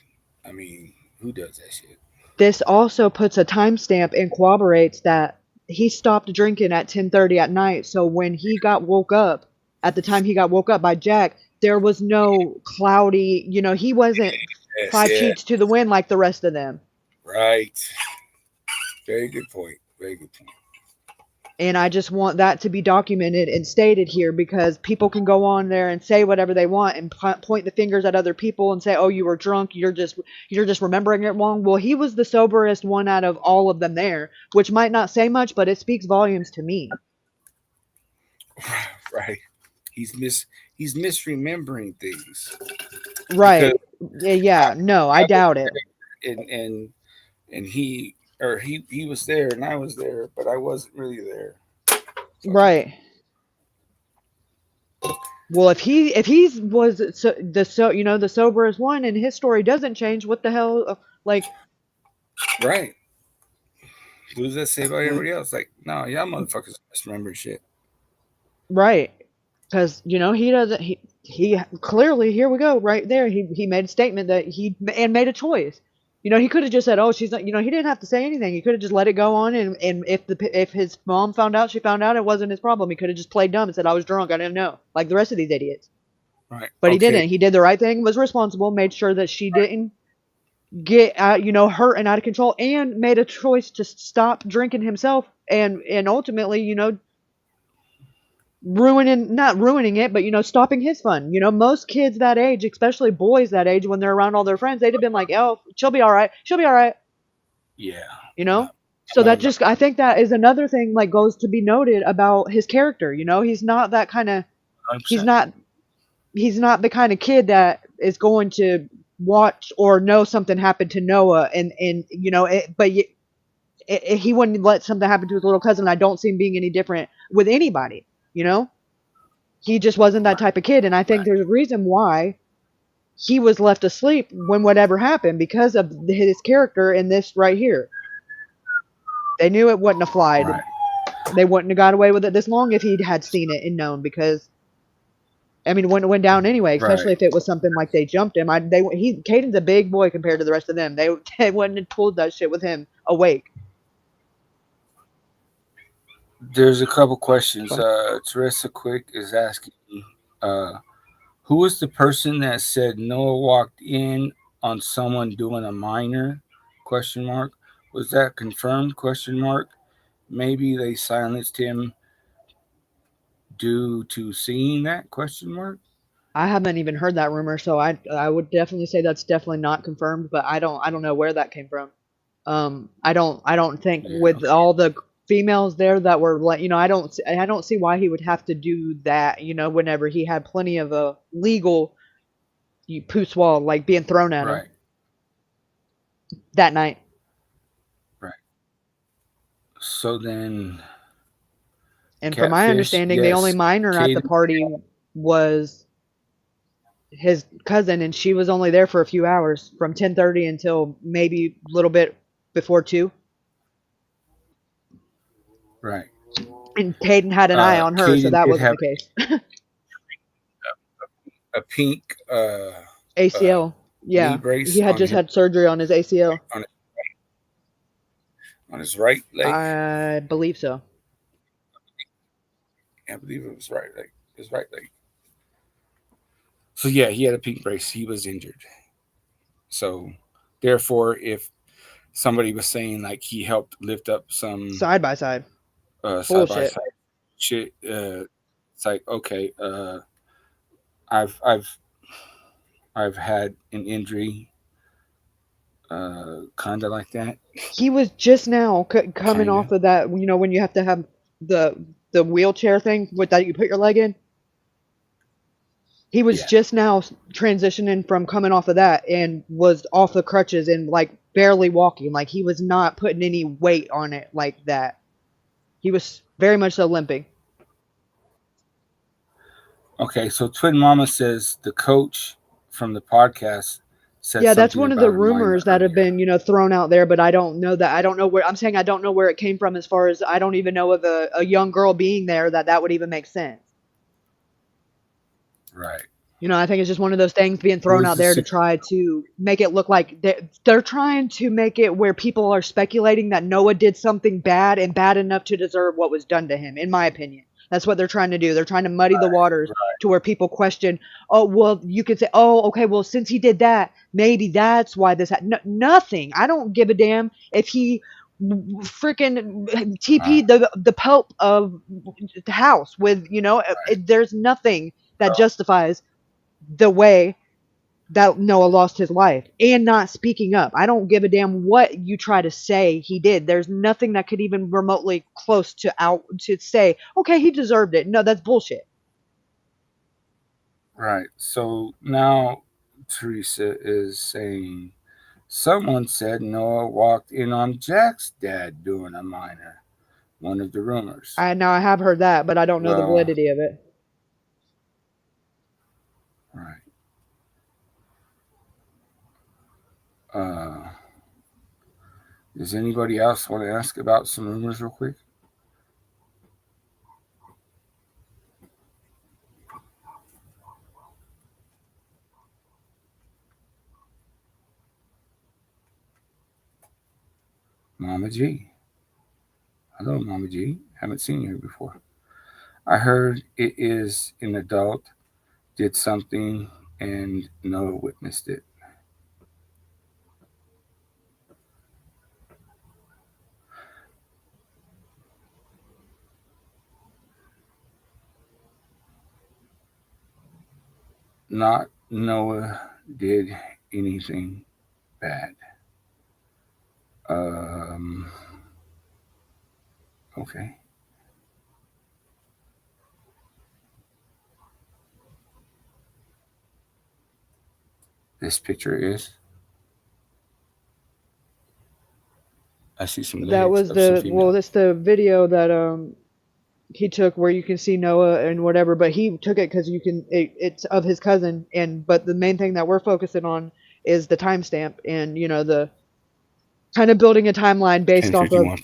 Speaker 15: I mean, who does that shit?
Speaker 3: This also puts a timestamp and corroborates that he stopped drinking at 10:30 at night. So when he got woke up, at the time he got woke up by Jack, there was no cloudy, he wasn't five sheets to the wind like the rest of them.
Speaker 15: Right. Very good point.
Speaker 3: And I just want that to be documented and stated here, because people can go on there and say whatever they want and point the fingers at other people and say, "Oh, you were drunk. You're just remembering it wrong." Well, he was the soberest one out of all of them there, which might not say much, but it speaks volumes to me.
Speaker 15: Right. He's misremembering things.
Speaker 3: Right. Yeah. No, I doubt it.
Speaker 15: And he was there and I was there, but I wasn't really there.
Speaker 3: Right. Well, if he was the soberest one and his story doesn't change, what the hell, like?
Speaker 15: Right. What does that say about everybody else? Like, no, y'all motherfuckers misremember shit.
Speaker 3: Right. Because he doesn't. He clearly, here we go, right there. He made a statement that and made a choice. He could have just said, "Oh, she's not." He didn't have to say anything. He could have just let it go on, and if his mom found out, she found out, it wasn't his problem. He could have just played dumb and said, "I was drunk, I didn't know," like the rest of these idiots.
Speaker 15: Right.
Speaker 3: But he didn't. He did the right thing, was responsible, made sure that she didn't get hurt and out of control, and made a choice to stop drinking himself, and ultimately, not ruining it, but stopping his fun. Most kids that age, especially boys that age, when they're around all their friends, they'd have been like, "Oh, she'll be all right.
Speaker 15: Yeah.
Speaker 3: So that I think that is another thing, like, goes to be noted about his character. He's not that kind of, he's not the kind of kid that is going to watch or know something happened to Noah but he wouldn't let something happen to his little cousin. I don't see him being any different with anybody. He just wasn't that type of kid, and I think there's a reason why he was left asleep when whatever happened, because of his character in this right here. They knew it wouldn't have flied. Right. They wouldn't have got away with it this long if he'd had seen it and known, because it went down anyway, especially if it was something like they jumped him. Caden's a big boy compared to the rest of them. They wouldn't have pulled that shit with him awake.
Speaker 15: There's a couple questions. Teresa Quick is asking, who was the person that said Noah walked in on someone doing a minor? ? Was that confirmed? ? Maybe they silenced him due to seeing that ?
Speaker 3: I haven't even heard that rumor, so I would definitely say that's definitely not confirmed, but I don't know where that came from. I don't think with all the females there that were like, I don't see why he would have to do that, whenever he had plenty of a legal poussoir like being thrown at him
Speaker 15: Right.
Speaker 3: that night.
Speaker 15: Right. So then,
Speaker 3: And from my
Speaker 15: catfish,
Speaker 3: understanding, the only
Speaker 15: yes.
Speaker 3: minor at the
Speaker 15: Caden,
Speaker 3: party was his cousin, and she was only there for a few hours, from 10:30 until maybe a little bit before 2.
Speaker 15: right.
Speaker 3: And Caden had an eye on her, so
Speaker 15: Caden
Speaker 3: that
Speaker 15: did
Speaker 3: wasn't
Speaker 15: have
Speaker 3: the case.
Speaker 15: a pink
Speaker 3: ACL.
Speaker 15: knee
Speaker 3: Yeah. He
Speaker 15: brace
Speaker 3: had just had surgery on his ACL.
Speaker 15: on his right leg.
Speaker 3: I believe so.
Speaker 15: I believe it was right leg. His right leg. So yeah, he had a pink brace. He was injured. So therefore, if somebody was saying like he helped lift up some
Speaker 3: Side by side.
Speaker 15: side by
Speaker 3: Bullshit.
Speaker 15: side shit, it's like okay, I've had an injury, kind of like that.
Speaker 3: He was just now coming
Speaker 15: Kinda.
Speaker 3: off of that, when you have to have the wheelchair thing with that you put your leg in. He was just now transitioning from coming off of that and was off the crutches and like barely walking. Like he was not putting any weight on it like that. He was very much so limping.
Speaker 15: Okay, so Twin Mama says the coach from the podcast said
Speaker 3: Yeah, that's
Speaker 15: something
Speaker 3: one of
Speaker 15: about
Speaker 3: the
Speaker 15: a minor
Speaker 3: rumors that have been, thrown out there, but I don't know that. I don't know where, I'm saying I don't know where it came from, as far as I don't even know of a young girl being there that would even make sense.
Speaker 15: Right.
Speaker 3: I think it's just one of those things being
Speaker 15: Who
Speaker 3: thrown
Speaker 15: is
Speaker 3: out
Speaker 15: the
Speaker 3: there to try to make it look like they're trying to make it where people are speculating that Noah did something bad and bad enough to deserve what was done to him, in my opinion. That's what they're trying to do. They're trying to muddy the waters to where people question, oh, well, you could say, oh, okay, well, since he did that, maybe that's why this happened. Nothing. I don't give a damn if he freaking TP'd the Pope of the house with, there's nothing that justifies the way that Noah lost his life and not speaking up. I don't give a damn what you try to say he did. There's nothing that could even remotely close to say, okay, he deserved it. No, that's bullshit.
Speaker 15: Right. So now Teresa is saying someone said Noah walked in on Jack's dad doing a minor. One of the rumors.
Speaker 3: I have heard that, but I don't know the validity of it.
Speaker 15: Right. Does anybody else want to ask about some rumors real quick? Mama G. Hello, Mama G. Haven't seen you before. I heard it is an adult did something and Noah witnessed it. Not Noah did anything bad. Okay. This picture is. I see some legs.
Speaker 3: That was that's the video that he took where you can see Noah and whatever, but he took it because it's of his cousin, but the main thing that we're focusing on is the timestamp and the kind of building a timeline based off of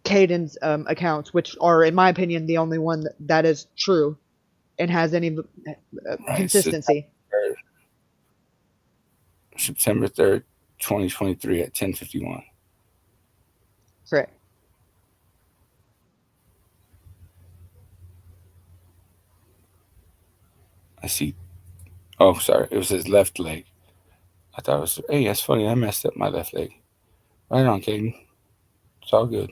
Speaker 3: Caden's accounts, which are, in my opinion, the only one that is true and has any consistency.
Speaker 15: September 3rd, 2023 at 10:51.
Speaker 3: Correct.
Speaker 15: I see. Oh, sorry. It was his left leg. I thought it was, hey, that's funny. I messed up my left leg. Right on, Caden. It's all good.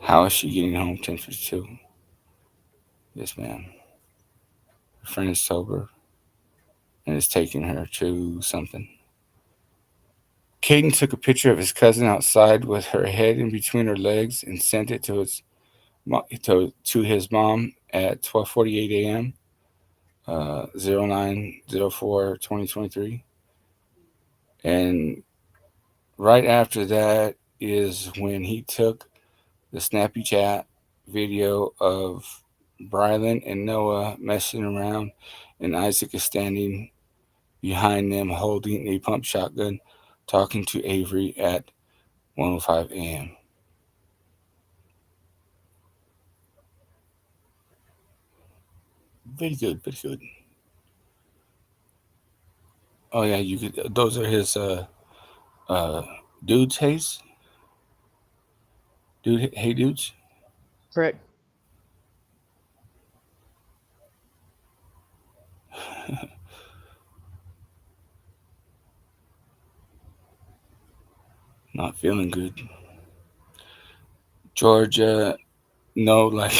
Speaker 15: How is she getting home 10:52? Yes, ma'am. Her friend is sober and is taking her to something. Caden took a picture of his cousin outside with her head in between her legs and sent it to his mom at 12:48 a.m. 09/04/2023. And right after that is when he took the snappy chat video of Brylan and Noah messing around, and Isaac is standing behind them holding a pump shotgun, talking to Avery at 1:05 a.m. Very good, very good. Oh yeah, you could. Those are his dudes. Hey dudes.
Speaker 3: Correct.
Speaker 15: Not feeling good. Georgia, no, like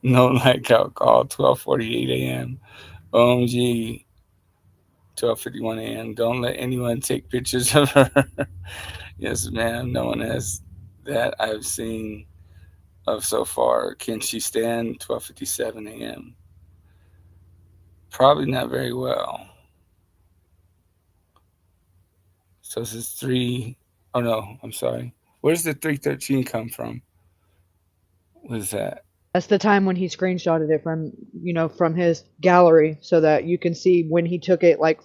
Speaker 15: no, like alcohol. 12:48 a.m. OMG. 12:51 a.m. Don't let anyone take pictures of her. Yes, ma'am. No one has that I've seen of so far. Can she stand 12:57 a.m.? Probably not very well. So this is 3. Oh no, I'm sorry. Where's the 3:13 come from? What is that?
Speaker 3: That's the time when he screenshotted it from his gallery so that you can see when he took it. Like,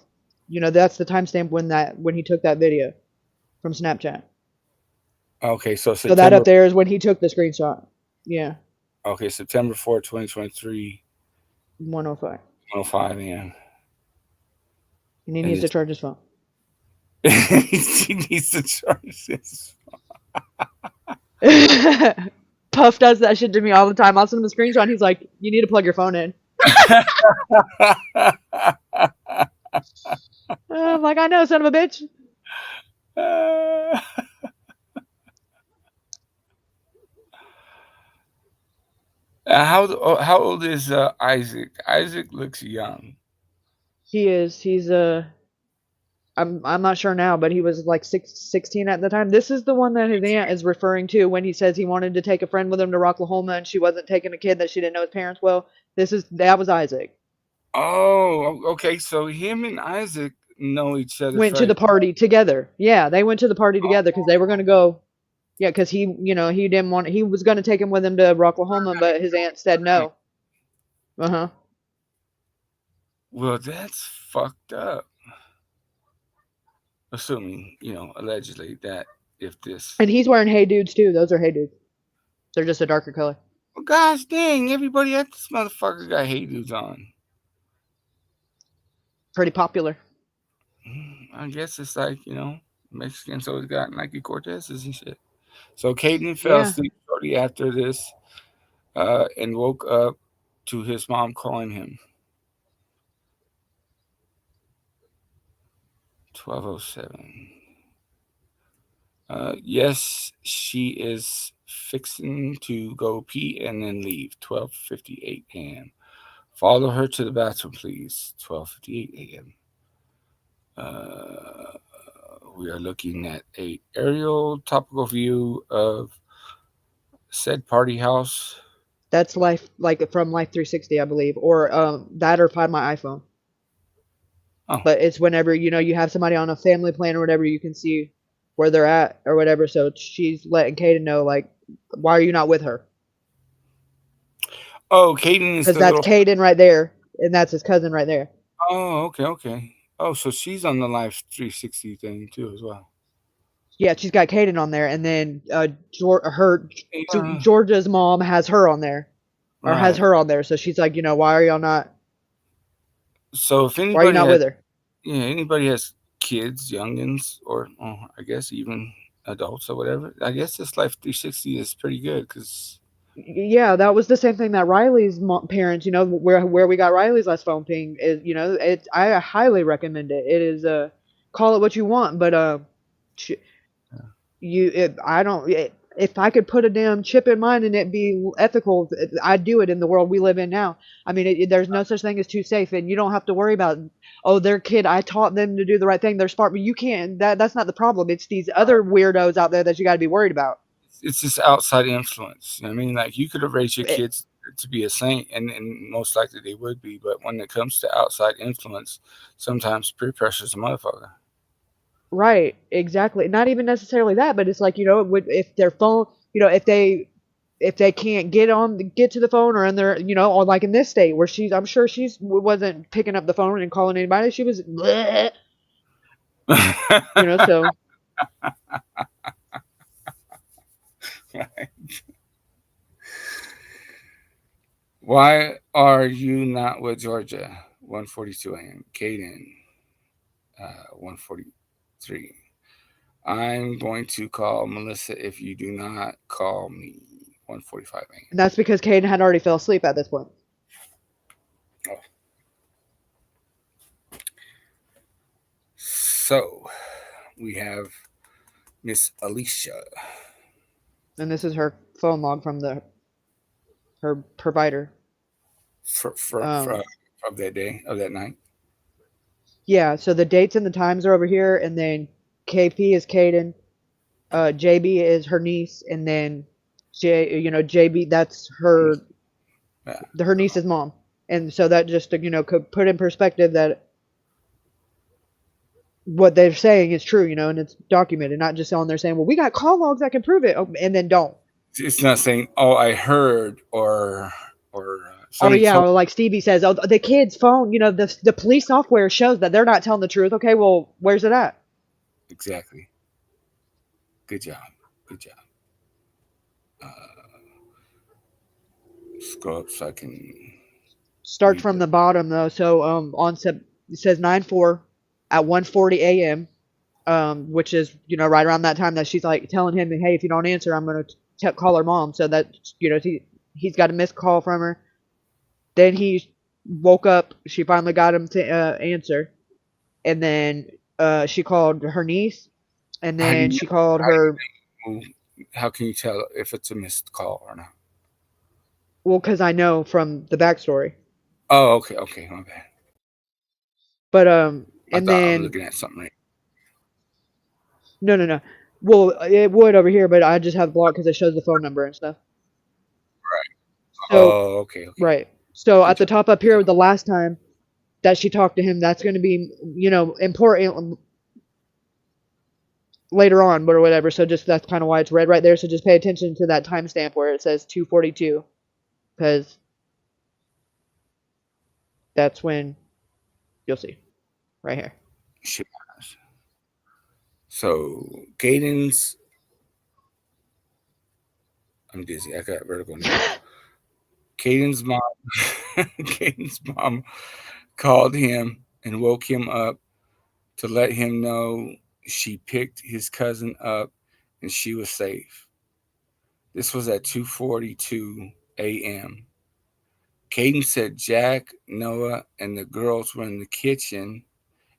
Speaker 3: that's the timestamp when he took that video from Snapchat.
Speaker 15: Okay, so
Speaker 3: So that up there is when he took the screenshot. Yeah.
Speaker 15: Okay, September 4th, 2023.
Speaker 3: 105.
Speaker 15: 1:05 a.m.
Speaker 3: And he needs to charge his phone.
Speaker 15: He needs to charge his
Speaker 3: Puff does that shit to me all the time. I'll send him a screenshot and he's like, you need to plug your phone in. I'm like, I know, son of a bitch.
Speaker 15: How old is Isaac? Isaac looks young.
Speaker 3: He is. He's I'm not sure now, but he was like 16 at the time. This is the one that his aunt is referring to when he says he wanted to take a friend with him to Rocklahoma and she wasn't taking a kid that she didn't know his parents well. That was Isaac.
Speaker 15: Oh, okay. So him and Isaac know each other.
Speaker 3: Went to the party together. Yeah, they went to the party together because they were going to go. Yeah, because he didn't want. He was going to take him with him to Rocklahoma, but his aunt said no.
Speaker 15: Well, that's fucked up. Assuming, allegedly that if this.
Speaker 3: And he's wearing Hey Dudes too. Those are Hey Dudes. They're just a darker color.
Speaker 15: Well, gosh dang! Everybody at this motherfucker got Hey Dudes on.
Speaker 3: Pretty popular.
Speaker 15: I guess it's like, Mexicans always got Nike Cortezes and shit. So Caden fell asleep shortly after this and woke up to his mom calling him. 12:07. Yes, she is fixing to go pee and then leave. 12:58 a.m. Follow her to the bathroom, please. 12:58 a.m. We are looking at a aerial topical view of said party house.
Speaker 3: That's from Life 360, I believe, or that or Find My iPhone.
Speaker 15: Oh.
Speaker 3: But it's whenever you have somebody on a family plan or whatever, you can see where they're at or whatever. So she's letting Caden know, like, why are you not with her?
Speaker 15: Oh, Caden is
Speaker 3: because that's Caden right there, and that's his cousin right there.
Speaker 15: Oh, okay. Oh, so she's on the Life 360 thing too as well.
Speaker 3: Yeah, she's got Caden on there, and then Georgia's mom has her on there, or has her on there. So she's like, why are y'all not?
Speaker 15: So if anybody
Speaker 3: why are you not with her?
Speaker 15: Yeah, anybody has kids, youngins, or I guess even adults or whatever. I guess this Life 360 is pretty good because.
Speaker 3: Yeah, that was the same thing that Riley's parents, where we got Riley's last phone ping is, I highly recommend it. It is call it what you want, but if I could put a damn chip in mine and it be ethical, I'd do it in the world we live in now. I mean, there's no such thing as too safe, and you don't have to worry about, oh, their kid, I taught them to do the right thing. They're smart, but you can't. That's not the problem. It's these other weirdos out there that you got to be worried about.
Speaker 15: It's this outside influence. You know what I mean, like you could have raised your kids to be a saint, and most likely they would be. But when it comes to outside influence, sometimes peer pressure's a motherfucker.
Speaker 3: Right, exactly. Not even necessarily that, but it's like, if their phone, if they can't get to the phone, or in their, or like in this state where I'm sure she's wasn't picking up the phone and calling anybody. She was, bleh, so.
Speaker 15: Right. Why are you not with Georgia? 1:42 a.m. Caden, 1:43. I'm going to call Melissa if you do not call me. 1:45 a.m.
Speaker 3: And that's because Caden had already fell asleep at this point.
Speaker 15: Oh. So we have Miss Alicia.
Speaker 3: And this is her phone log from her provider.
Speaker 15: Of that day, of that night.
Speaker 3: Yeah, so the dates and the times are over here, and then KP is Caden, JB is her niece, and then JB, that's her niece's mom. And so that just could put in perspective that what they're saying is true, and it's documented, not just on there saying, well, we got call logs that can prove it, and then don't.
Speaker 15: It's not saying, oh, I heard, or
Speaker 3: oh yeah, like Stevie says, oh, the kid's phone, the police software shows that they're not telling the truth. Okay, well, where's it at?
Speaker 15: Exactly. Good job. Scroll up so I can
Speaker 3: start from the bottom though. So it says 9/4 at 1:40 a.m. Which is right around that time that she's like telling him, hey, if you don't answer, I'm gonna call her mom. So that he's got a missed call from her. Then he woke up. She finally got him to answer, and then she called her niece, and then she called her.
Speaker 15: How can you tell if it's a missed call or not?
Speaker 3: Well, because I know from the backstory.
Speaker 15: Oh, okay, my bad.
Speaker 3: But
Speaker 15: I was looking at something right.
Speaker 3: No. Well, it would over here, but I just have blocked because it shows the phone number and stuff.
Speaker 15: Right.
Speaker 3: So,
Speaker 15: okay.
Speaker 3: Right. So at the top up here, the last time that she talked to him, that's going to be, important later on, but or whatever. So that's kind of why it's red right there. So just pay attention to that timestamp where it says 2:42, because that's when you'll see right here.
Speaker 15: So Caden's, I'm dizzy. I got vertigo now. Caden's mom called him and woke him up to let him know she picked his cousin up and she was safe. This was at 2:42 a.m. Caden said Jack, Noah, and the girls were in the kitchen,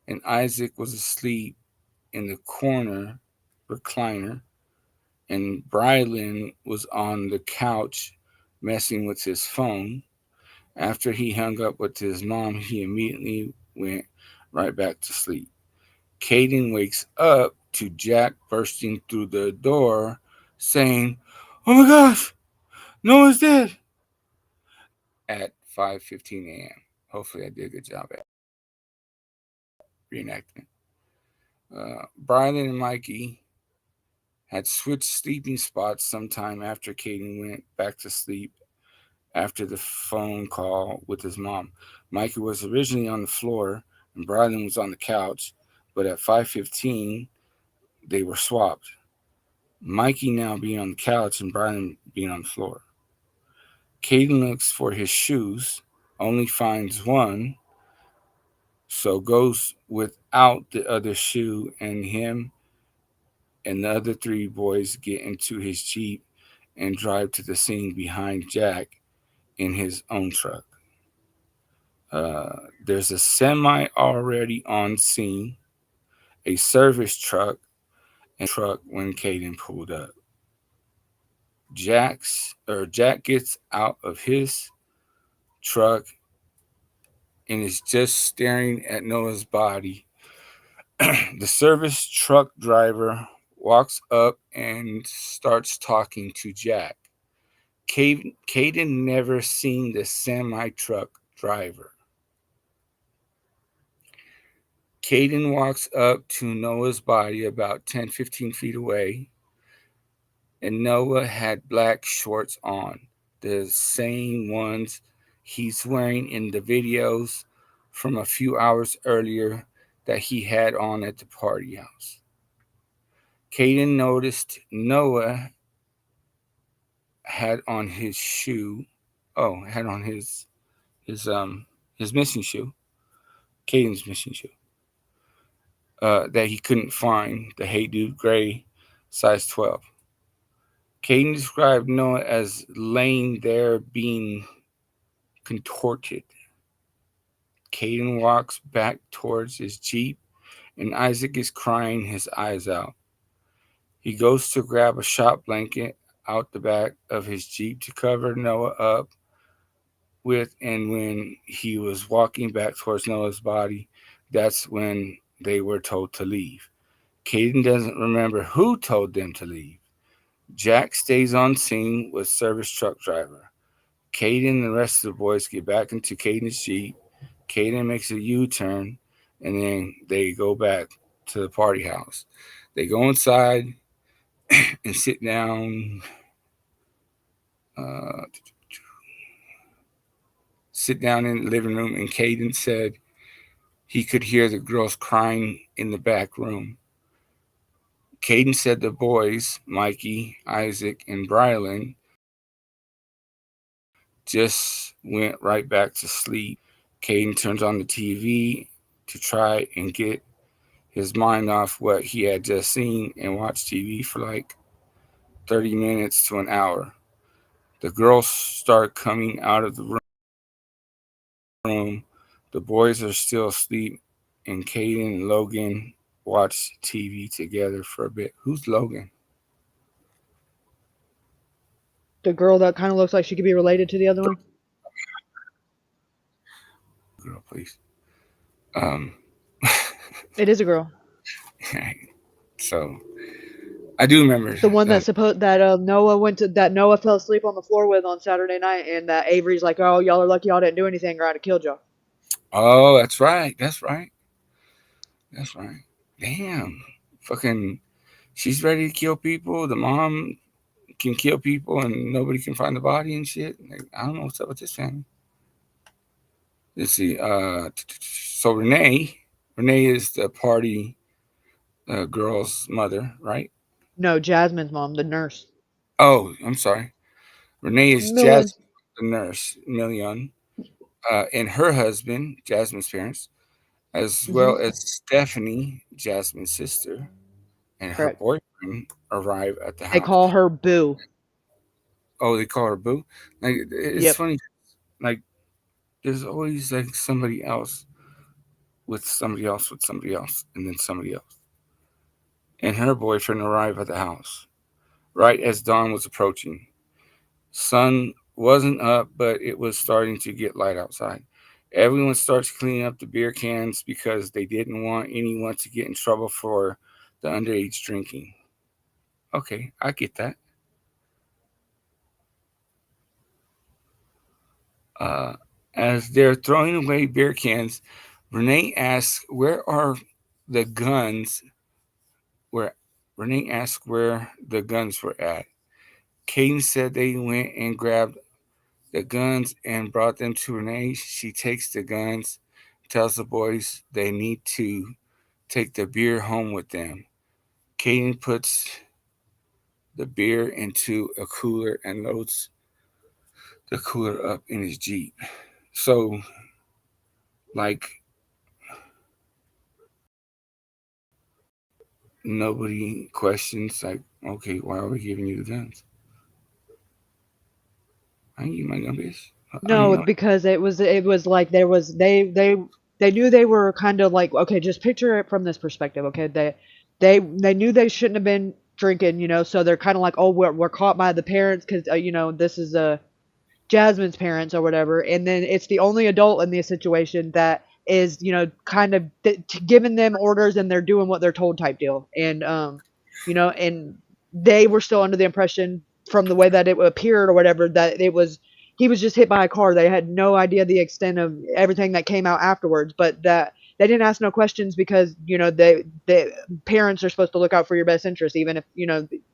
Speaker 15: and Isaac was asleep in the corner recliner, and Brylan was on the couch messing with his phone. After he hung up with his mom, he immediately went right back to sleep. Caden wakes up to Jack bursting through the door saying, "Oh my gosh, Noah's dead," at 5:15 a.m. Hopefully I did a good job at reenactment. Brian and Mikey had switched sleeping spots sometime after Caden went back to sleep after the phone call with his mom. Mikey was originally on the floor and Brian was on the couch, but at 5:15 they were swapped. Mikey now being on the couch and Brian being on the floor. Caden looks for his shoes, only finds one, so goes without the other shoe, and him and the other three boys get into his Jeep and drive to the scene behind Jack in his own truck. There's a semi already on scene, a service truck, and truck when Caden pulled up. Jack gets out of his truck and is just staring at Noah's body. The service truck driver walks up and starts talking to Jack. Caden never seen the semi-truck driver. Caden walks up to Noah's body about 10-15 feet away, and Noah had black shorts on, the same ones he's wearing in the videos from a few hours earlier that he had on at the party house. Caden noticed Noah had on his shoe. Had on his missing shoe. Caden's missing shoe. That he couldn't find, the Hey Dude gray size 12. Caden described Noah as laying there being contorted. Caden walks back towards his Jeep, and Isaac is crying his eyes out. He goes to grab a shop blanket out the back of his Jeep to cover Noah up with, and when he was walking back towards Noah's body, that's when they were told to leave. Caden doesn't remember who told them to leave. Jack stays on scene with service truck driver. Caden and the rest of the boys get back into Caden's Jeep. Caden makes a U-turn, and then they go back to the party house. They go inside and sit down. Sit down in the living room, and Caden said he could hear the girls crying in the back room. Caden said the boys, Mikey, Isaac, and Brylan, just went right back to sleep. Caden turns on the TV to try and get his mind off what he had just seen and watch TV for like 30 minutes to an hour. The girls start coming out of the room. The boys are still asleep, and Caden and Logan watch TV together for a bit. Who's Logan?
Speaker 3: The girl that kind of looks like she could be related to the other one.
Speaker 15: Girl, please.
Speaker 3: It is a girl.
Speaker 15: So I do remember
Speaker 3: The one that Noah fell asleep on the floor with on Saturday night, and that Avery's like, "Oh, y'all are lucky y'all didn't do anything, or I'd have killed y'all."
Speaker 15: Oh, that's right. Damn. Fucking, she's ready to kill people. The mom can kill people, and nobody can find the body and shit. Like, I don't know what's up with this family. Let's see. So Renee is the party girl's mother, right?
Speaker 3: No, Jasmine's mom, the nurse.
Speaker 15: Oh, I'm sorry. Renee is
Speaker 3: Million.
Speaker 15: Jasmine, the nurse, Million, and her husband, Jasmine's parents, as well as Stephanie, Jasmine's sister, and her
Speaker 3: Correct.
Speaker 15: boyfriend arrive at the house.
Speaker 3: They call her Boo.
Speaker 15: Oh, they call her Boo? Like, it's
Speaker 3: Yep.
Speaker 15: funny. Like, there's always like somebody else with somebody else with somebody else, and then somebody else. And her boyfriend arrived at the house right as dawn was approaching. Sun wasn't up, but it was starting to get light outside. Everyone starts cleaning up the beer cans because they didn't want anyone to get in trouble for the underage drinking. Okay, I get that. As they're throwing away beer cans, Renee asks, "Where are the guns?" Renee asked where the guns were at. Caden said they went and grabbed the guns and brought them to Renee. She takes the guns, tells the boys they need to take the beer home with them. Caden puts the beer into a cooler and loads the cooler up in his Jeep. So, like, nobody questions, like, okay, why are we giving you the guns? I ain't give my gun, bitch.
Speaker 3: No, because it was like they knew they were kind of like, okay, just picture it from this perspective, okay? They knew they shouldn't have been drinking, so they're kind of like, oh, we're caught by the parents because, this is Jasmine's parents or whatever. And then it's the only adult in this situation that is, kind of giving them orders and they're doing what they're told type deal. And, and they were still under the impression from the way that it appeared or whatever, that he was just hit by a car. They had no idea the extent of everything that came out afterwards, but that they didn't ask no questions because, the parents are supposed to look out for your best interest, even if,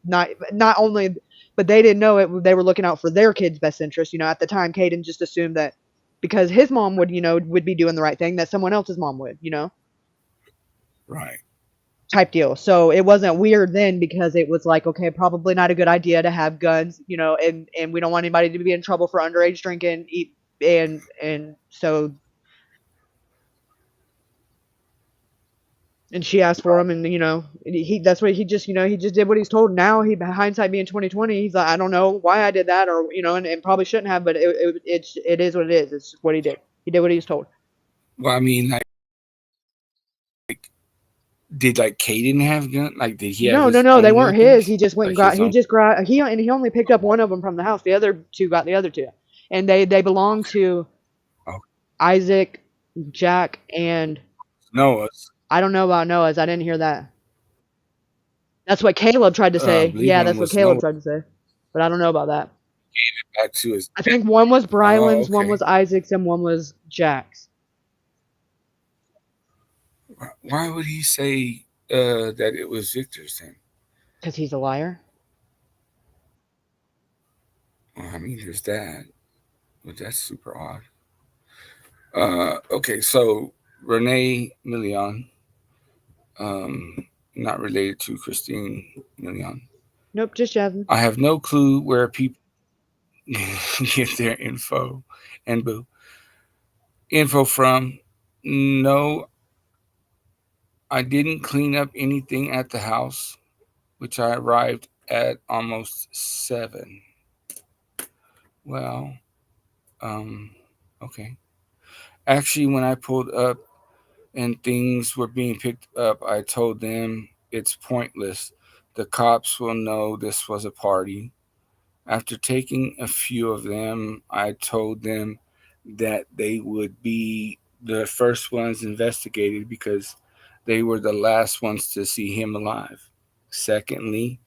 Speaker 3: not only, but they didn't know it. They were looking out for their kid's best interest. At the time, Caden just assumed that because his mom would be doing the right thing, that someone else's mom would,
Speaker 15: Right.
Speaker 3: type deal. So it wasn't weird then because it was like, okay, probably not a good idea to have guns, and we don't want anybody to be in trouble for underage drinking, and so. And she asked for him, and that's what he just did what he's told. Now hindsight being 2020, he's like, I don't know why I did that, or and probably shouldn't have, but it is what it is. It's what he did. He did what he was told.
Speaker 15: Well, I mean, like did Caden have gun? Like, did he have
Speaker 3: No,
Speaker 15: his
Speaker 3: no, no, they
Speaker 15: own
Speaker 3: weren't
Speaker 15: weapons?
Speaker 3: his. He just went and
Speaker 15: Like
Speaker 3: got.
Speaker 15: his
Speaker 3: He
Speaker 15: own?
Speaker 3: just grabbed. He only picked up one of them from the house. The other two got the other two, and they belonged to Isaac, Jack, and
Speaker 15: Noah's.
Speaker 3: I don't know about Noah's. I didn't hear that. That's what Caleb tried to
Speaker 15: I
Speaker 3: say.
Speaker 15: believe
Speaker 3: Yeah,
Speaker 15: one
Speaker 3: that's what
Speaker 15: was
Speaker 3: Caleb
Speaker 15: Noah.
Speaker 3: tried to say, but I don't know about that.
Speaker 15: Gave it back to his.
Speaker 3: I think one was
Speaker 15: Oh,
Speaker 3: Brylan's, one
Speaker 15: okay.
Speaker 3: was Isaac's, and one was Jack's.
Speaker 15: Why would he say that it was Victor's then?
Speaker 3: Because he's a liar.
Speaker 15: Well, I mean, there's that, but that's super odd. Okay, so Renee Million, not related to Christine Million.
Speaker 3: Nope, just Jasmine.
Speaker 15: I have no clue where people get their info from. No, I didn't clean up anything at the house, which I arrived at almost 7. Well, okay. Actually, when I pulled up and things were being picked up, I told them it's pointless. The cops will know this was a party. After taking a few of them, I told them that they would be the first ones investigated because they were the last ones to see him alive. Secondly,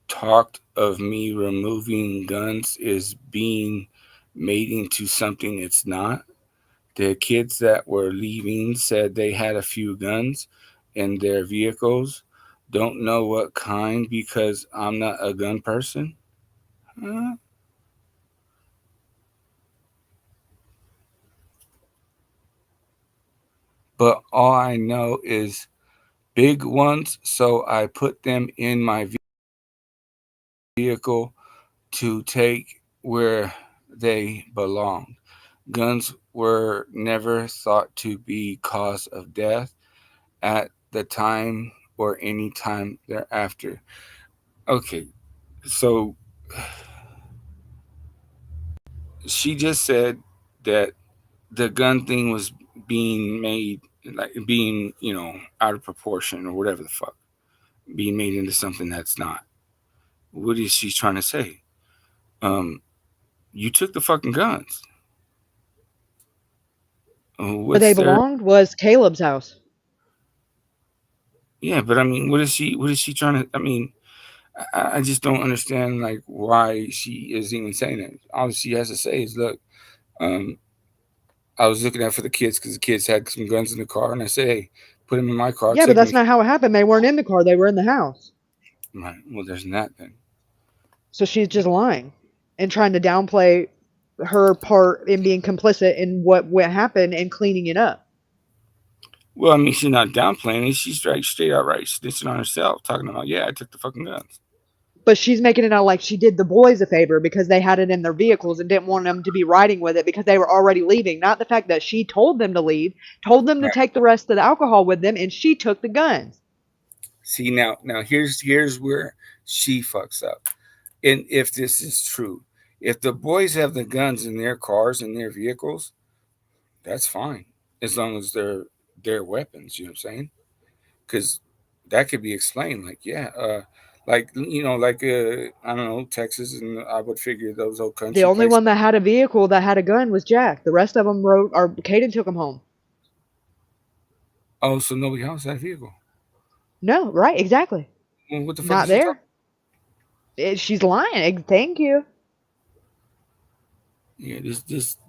Speaker 15: talk of me removing guns is being made into something it's not. The kids that were leaving said they had a few guns in their vehicles. Don't know what kind because I'm not a gun person. Huh? But all I know is big ones, so I put them in my vehicle to take where they belong. Guns were never thought to be cause of death at the time or any time thereafter. Okay, so she just said that the gun thing was being made, like being, out of proportion or whatever the fuck, being made into something that's not. What is she trying to say? You took the fucking guns.
Speaker 3: Where they belonged was Caleb's house.
Speaker 15: Yeah, but I mean, what is she trying to? I mean, I just don't understand like why she is even saying that. All she has to say is, look, I was looking out for the kids because the kids had some guns in the car, and I said, hey, put them in my car.
Speaker 3: Yeah, but that's not how it happened. They weren't in the car. They were in the house.
Speaker 15: Right. Well, there's that then.
Speaker 3: So she's just lying and trying to downplay her part in being complicit in what happened and cleaning it up.
Speaker 15: Well, I mean, she's not downplaying it. She's straight outright snitching on herself, talking about, yeah, I took the fucking guns.
Speaker 3: But she's making it out like she did the boys a favor because they had it in their vehicles and didn't want them to be riding with it because they were already leaving. Not the fact that she told them to leave, told them to take the rest of the alcohol with them, and she took the guns.
Speaker 15: See, now here's where she fucks up. And if this is true, if the boys have the guns in their cars and their vehicles, that's fine, as long as they're their weapons. You know what I'm saying? Because that could be explained. Like, like I don't know, Texas, and I would figure those old
Speaker 3: The
Speaker 15: country
Speaker 3: only
Speaker 15: places.
Speaker 3: one that had a vehicle that had a gun was Jack. The rest of them rode, or Caden took him home.
Speaker 15: Oh, so nobody else had a vehicle.
Speaker 3: No, right, exactly.
Speaker 15: Well, what the fuck
Speaker 3: Not
Speaker 15: is she talking?
Speaker 3: She's lying. Thank you.
Speaker 15: Yeah,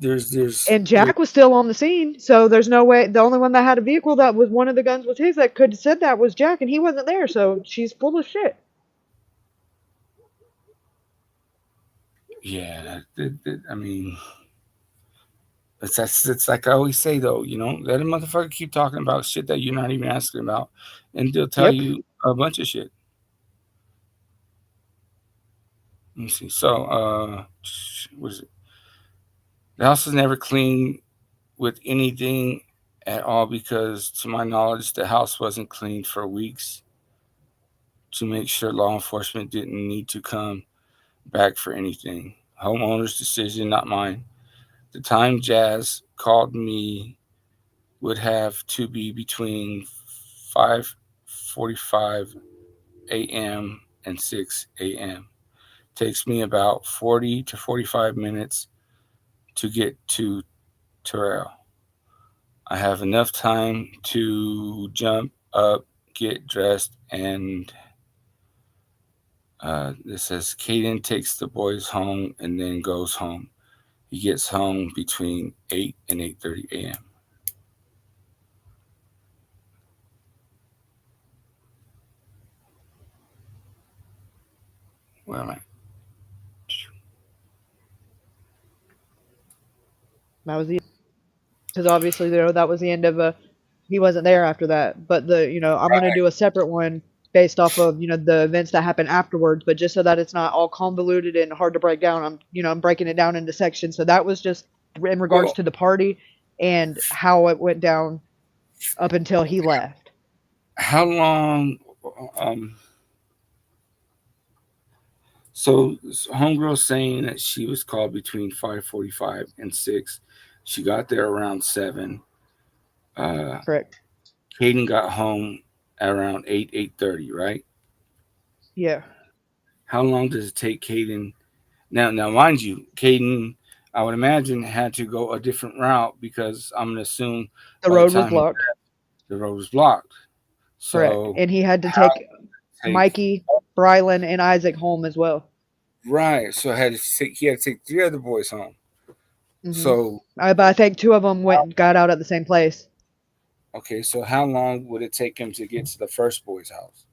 Speaker 15: there's.
Speaker 3: And Jack was still on the scene, so there's no way. The only one that had a vehicle that was one of the guns was his that could have said that was Jack, and he wasn't there. So she's full of shit.
Speaker 15: Yeah, I mean, it's like I always say though, let a motherfucker keep talking about shit that you're not even asking about, and they'll tell
Speaker 3: Yep.
Speaker 15: you a bunch of shit. Let me see. So, what is it? The house is never cleaned with anything at all because, to my knowledge, the house wasn't cleaned for weeks to make sure law enforcement didn't need to come back for anything. Homeowner's decision, not mine. The time Jazz called me would have to be between 5:45 a.m. and 6 a.m. Takes me about 40 to 45 minutes to get to Terrall. I have enough time to jump up, get dressed, and this says Caden takes the boys home and then goes home. He gets home between 8 and 8:30 a.m. Where am I?
Speaker 3: That was the because obviously that was the end of he wasn't there after that. But I'm gonna do a separate one based off of the events that happened afterwards. But just so that it's not all convoluted and hard to break down, I'm breaking it down into sections. So that was just in regards to the party and how it went down up until he left.
Speaker 15: How long? So homegirl saying that she was called between 5:45 and 6. She got there around 7.
Speaker 3: Correct.
Speaker 15: Caden got home at around 8:30, right?
Speaker 3: Yeah.
Speaker 15: How long does it take Caden? Now, mind you, Caden, I would imagine, had to go a different route because I'm gonna assume
Speaker 3: The
Speaker 15: by
Speaker 3: road
Speaker 15: the
Speaker 3: was
Speaker 15: time
Speaker 3: blocked.
Speaker 15: the road was blocked.
Speaker 3: Correct.
Speaker 15: So
Speaker 3: And he had to take Mikey, Brylan, and Isaac home as well.
Speaker 15: Right. So he had to take 3 other boys home. So
Speaker 3: But I think 2 of them went and got out at the same place.
Speaker 15: okay, so how long would it take him to get to the first boy's house?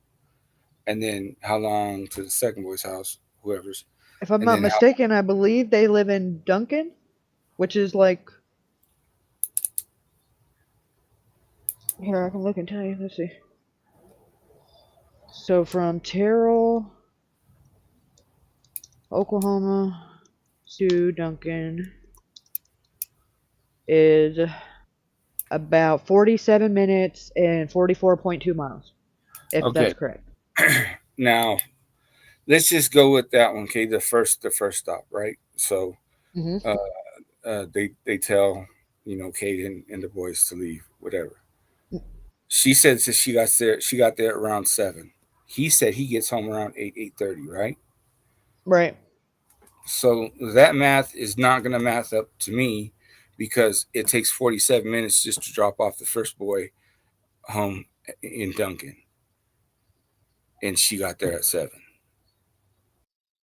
Speaker 15: And then how long to the second boy's house, whoever's?
Speaker 3: If I'm
Speaker 15: And
Speaker 3: not
Speaker 15: then
Speaker 3: mistaken, I believe they live in Duncan, which is like. Here, I can look and tell you. Let's see. So from Terrall, Oklahoma to Duncan is about 47 minutes and 44.2 miles, if
Speaker 15: okay.
Speaker 3: that's correct.
Speaker 15: Now, let's just go with that one. Okay, the first stop, right? So, they tell Kate and the boys to leave, whatever. She says that she got there around 7. He said he gets home around 8:30, right?
Speaker 3: Right.
Speaker 15: So that math is not going to math up to me because it takes 47 minutes just to drop off the first boy home in Duncan. And she got there at 7.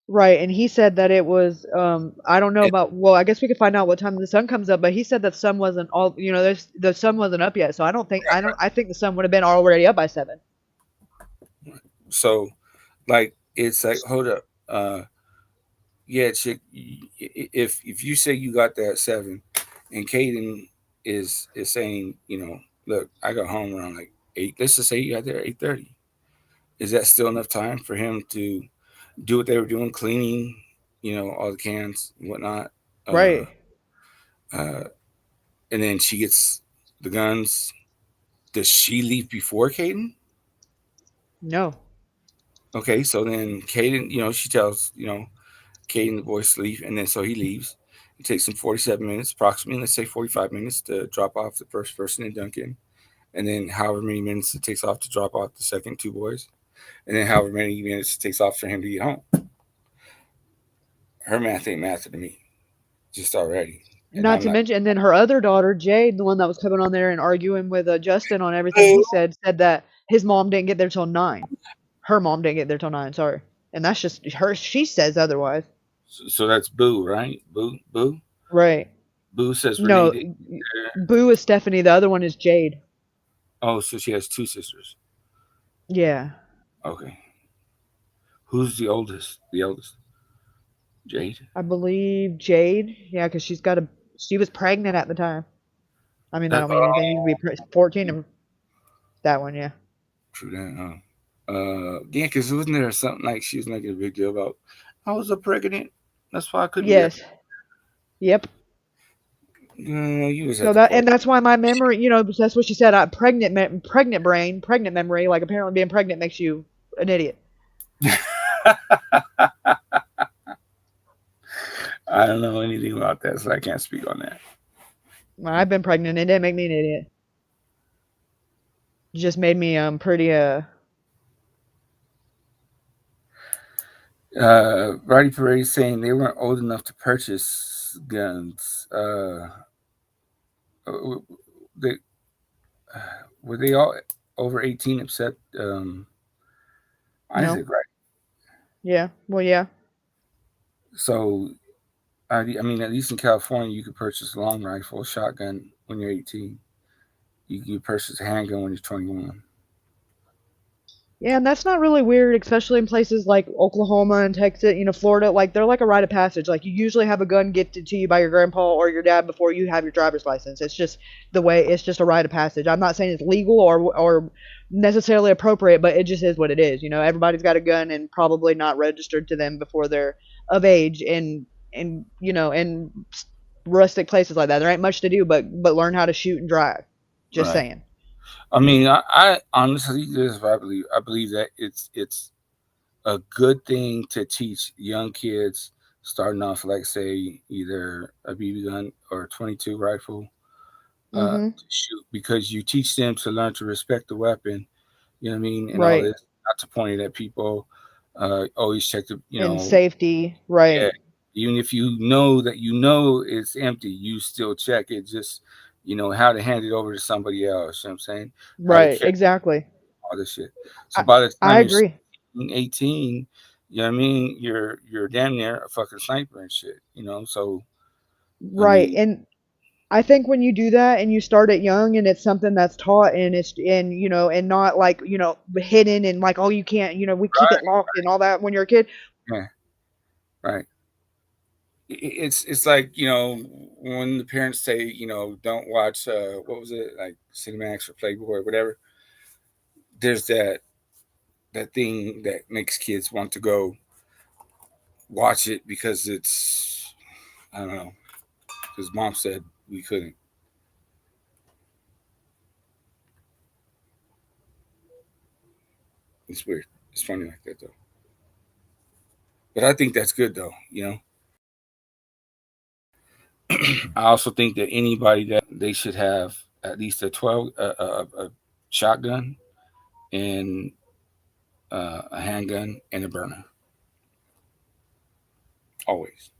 Speaker 3: Right, and he said that it was I don't know about, well, I guess we could find out what time the sun comes up, but he said that the sun wasn't the sun wasn't up yet, so I think the sun would have been already up by 7.
Speaker 15: So like it's like, hold up, yeah, chick, if you say you got there at 7 and Caden is saying, look, I got home around like 8, let's just say you got there at 8:30. Is that still enough time for him to do what they were doing, cleaning, all the cans and whatnot?
Speaker 3: Right.
Speaker 15: And then she gets the guns. Does she leave before Caden?
Speaker 3: No.
Speaker 15: Okay, so then Caden, she tells, Caden the boys to leave, and then so he leaves. It takes him 47 minutes, approximately, let's say 45 minutes to drop off the first person in Duncan. and then however many minutes it takes off to drop off the second 2 boys, and then however many minutes it takes off for him to get home. Her math ain't math to me, just already. And
Speaker 3: Not
Speaker 15: I'm
Speaker 3: to
Speaker 15: like,
Speaker 3: mention, and then her other daughter, Jade, the one that was coming on there and arguing with Justin on everything he said that his mom didn't get there till 9. Her mom didn't get there till 9, sorry. And that's just her. She says otherwise.
Speaker 15: so that's Boo, right? Boo?
Speaker 3: Right.
Speaker 15: Boo says Renee
Speaker 3: No,
Speaker 15: didn't get there.
Speaker 3: Boo is Stephanie. The other one is Jade.
Speaker 15: Oh, so she has 2 sisters.
Speaker 3: Yeah.
Speaker 15: Okay. Who's the oldest? The eldest? Jade?
Speaker 3: I believe Jade. Yeah, because she was pregnant at the time. I mean, that don't mean anything. You could be 14 and that one, yeah.
Speaker 15: True that, huh? Yeah, because wasn't there something like she was making a big deal about, I was pregnant. That's why I couldn't get.
Speaker 3: Yes. Yep.
Speaker 15: You was
Speaker 3: So
Speaker 15: at the party.
Speaker 3: and that's why my memory, that's what she said. Pregnant memory. Like apparently being pregnant makes you an idiot.
Speaker 15: I don't know anything about that, so I can't speak on that.
Speaker 3: Well, I've been pregnant. It didn't make me an idiot. It just made me pretty
Speaker 15: Roddy Parade saying they weren't old enough to purchase guns. They were they all over 18 except Isaac, right?
Speaker 3: Yeah. Well, yeah.
Speaker 15: So I mean, at least in California, you could purchase a long rifle, a shotgun when you're 18. You can purchase a handgun when you're 21.
Speaker 3: Yeah, and that's not really weird, especially in places like Oklahoma and Texas, Florida. Like they're like a rite of passage. Like you usually have a gun gifted to you by your grandpa or your dad before you have your driver's license. It's just the way. It's just a rite of passage. I'm not saying it's legal or necessarily appropriate, but it just is what it is. Everybody's got a gun and probably not registered to them before they're of age in rustic places like that. There ain't much to do but learn how to shoot and drive. Just
Speaker 15: Right.
Speaker 3: saying.
Speaker 15: I mean, I honestly, this is what I believe. I believe that it's a good thing to teach young kids starting off, like say, either a BB gun or a 22 rifle to shoot, because you teach them to learn to respect the weapon. You know what I mean? And all
Speaker 3: Right.
Speaker 15: this, not to point it at people. Always check the,
Speaker 3: And safety, right.
Speaker 15: Yeah, even if you know it's empty, you still check it. Just how to hand it over to somebody else. You know what I'm saying? How to
Speaker 3: Right,
Speaker 15: carry
Speaker 3: exactly.
Speaker 15: all this shit. So by the
Speaker 3: I
Speaker 15: time you're
Speaker 3: agree.
Speaker 15: 18, you know what I mean? You're damn near a fucking sniper and shit. So I
Speaker 3: Right.
Speaker 15: mean,
Speaker 3: And I think when you do that and you start it young and it's something that's taught and and not like, hidden and like, oh, you can't, we keep it locked and all that when you're a kid.
Speaker 15: yeah, right. It's like when the parents say don't watch what was it, like Cinemax or Playboy or whatever. There's that thing that makes kids want to go watch it because it's, I don't know, because mom said we couldn't. It's weird. It's funny like that though. But I think that's good though. I also think that anybody that they should have at least a 12 a shotgun and a handgun and a burner. Always.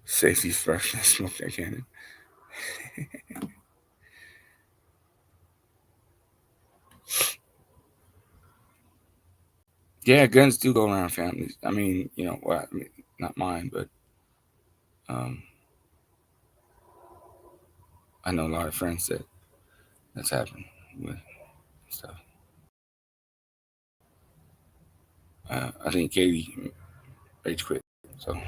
Speaker 15: Safety first. Smoke that cannon. Yeah, guns do go around families. I mean, not mine, but I know a lot of friends that's happened with stuff. I think Katie rage quit, so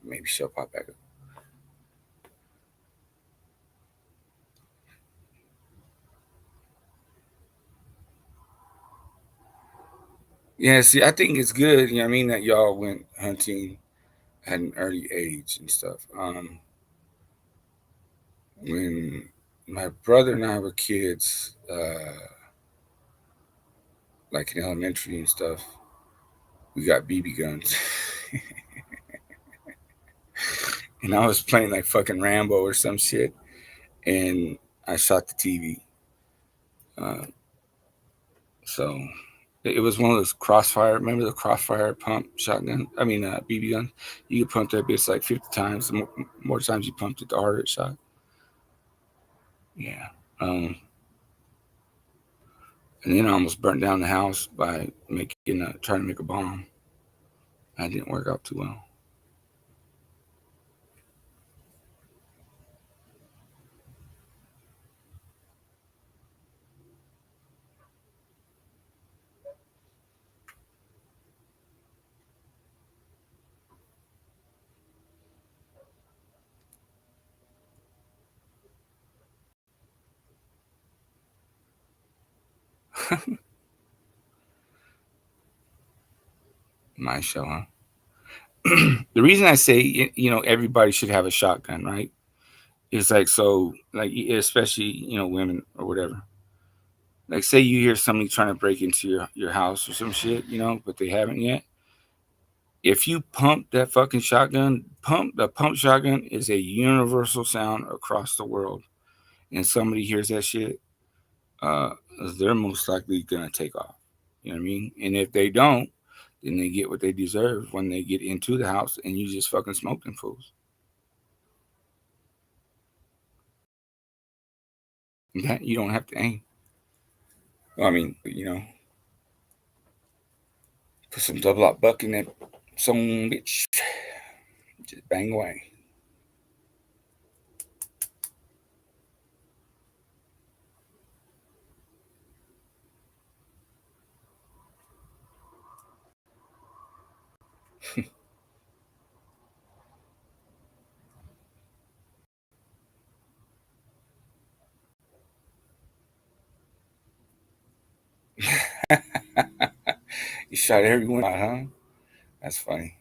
Speaker 15: maybe she'll pop back up. Yeah, see, I think it's good, you know what I mean, that y'all went hunting at an early age and stuff. When my brother and I were kids, like in elementary and stuff, we got BB guns. And I was playing like fucking Rambo or some shit, and I shot the TV. So it was one of those crossfire. Remember the crossfire pump shotgun? I mean, BB gun. You could pump that bitch like 50 times. The more times you pumped it, the harder it shot. Yeah. And then I almost burnt down the house by trying to make a bomb. That didn't work out too well. My show, huh? The reason I say everybody should have a shotgun, right? It's like, so, like, especially women or whatever. Like, say you hear somebody trying to break into your house or some shit, but they haven't yet. If you pump that fucking shotgun, the pump shotgun is a universal sound across the world. And somebody hears that shit, uh, they're most likely gonna take off. You know what I mean? And if they don't, then they get what they deserve when they get into the house and you just fucking smoke them fools. Okay? You don't have to aim. I mean, put some double up buck in that some bitch. Just bang away. You shot everyone out, huh? That's funny.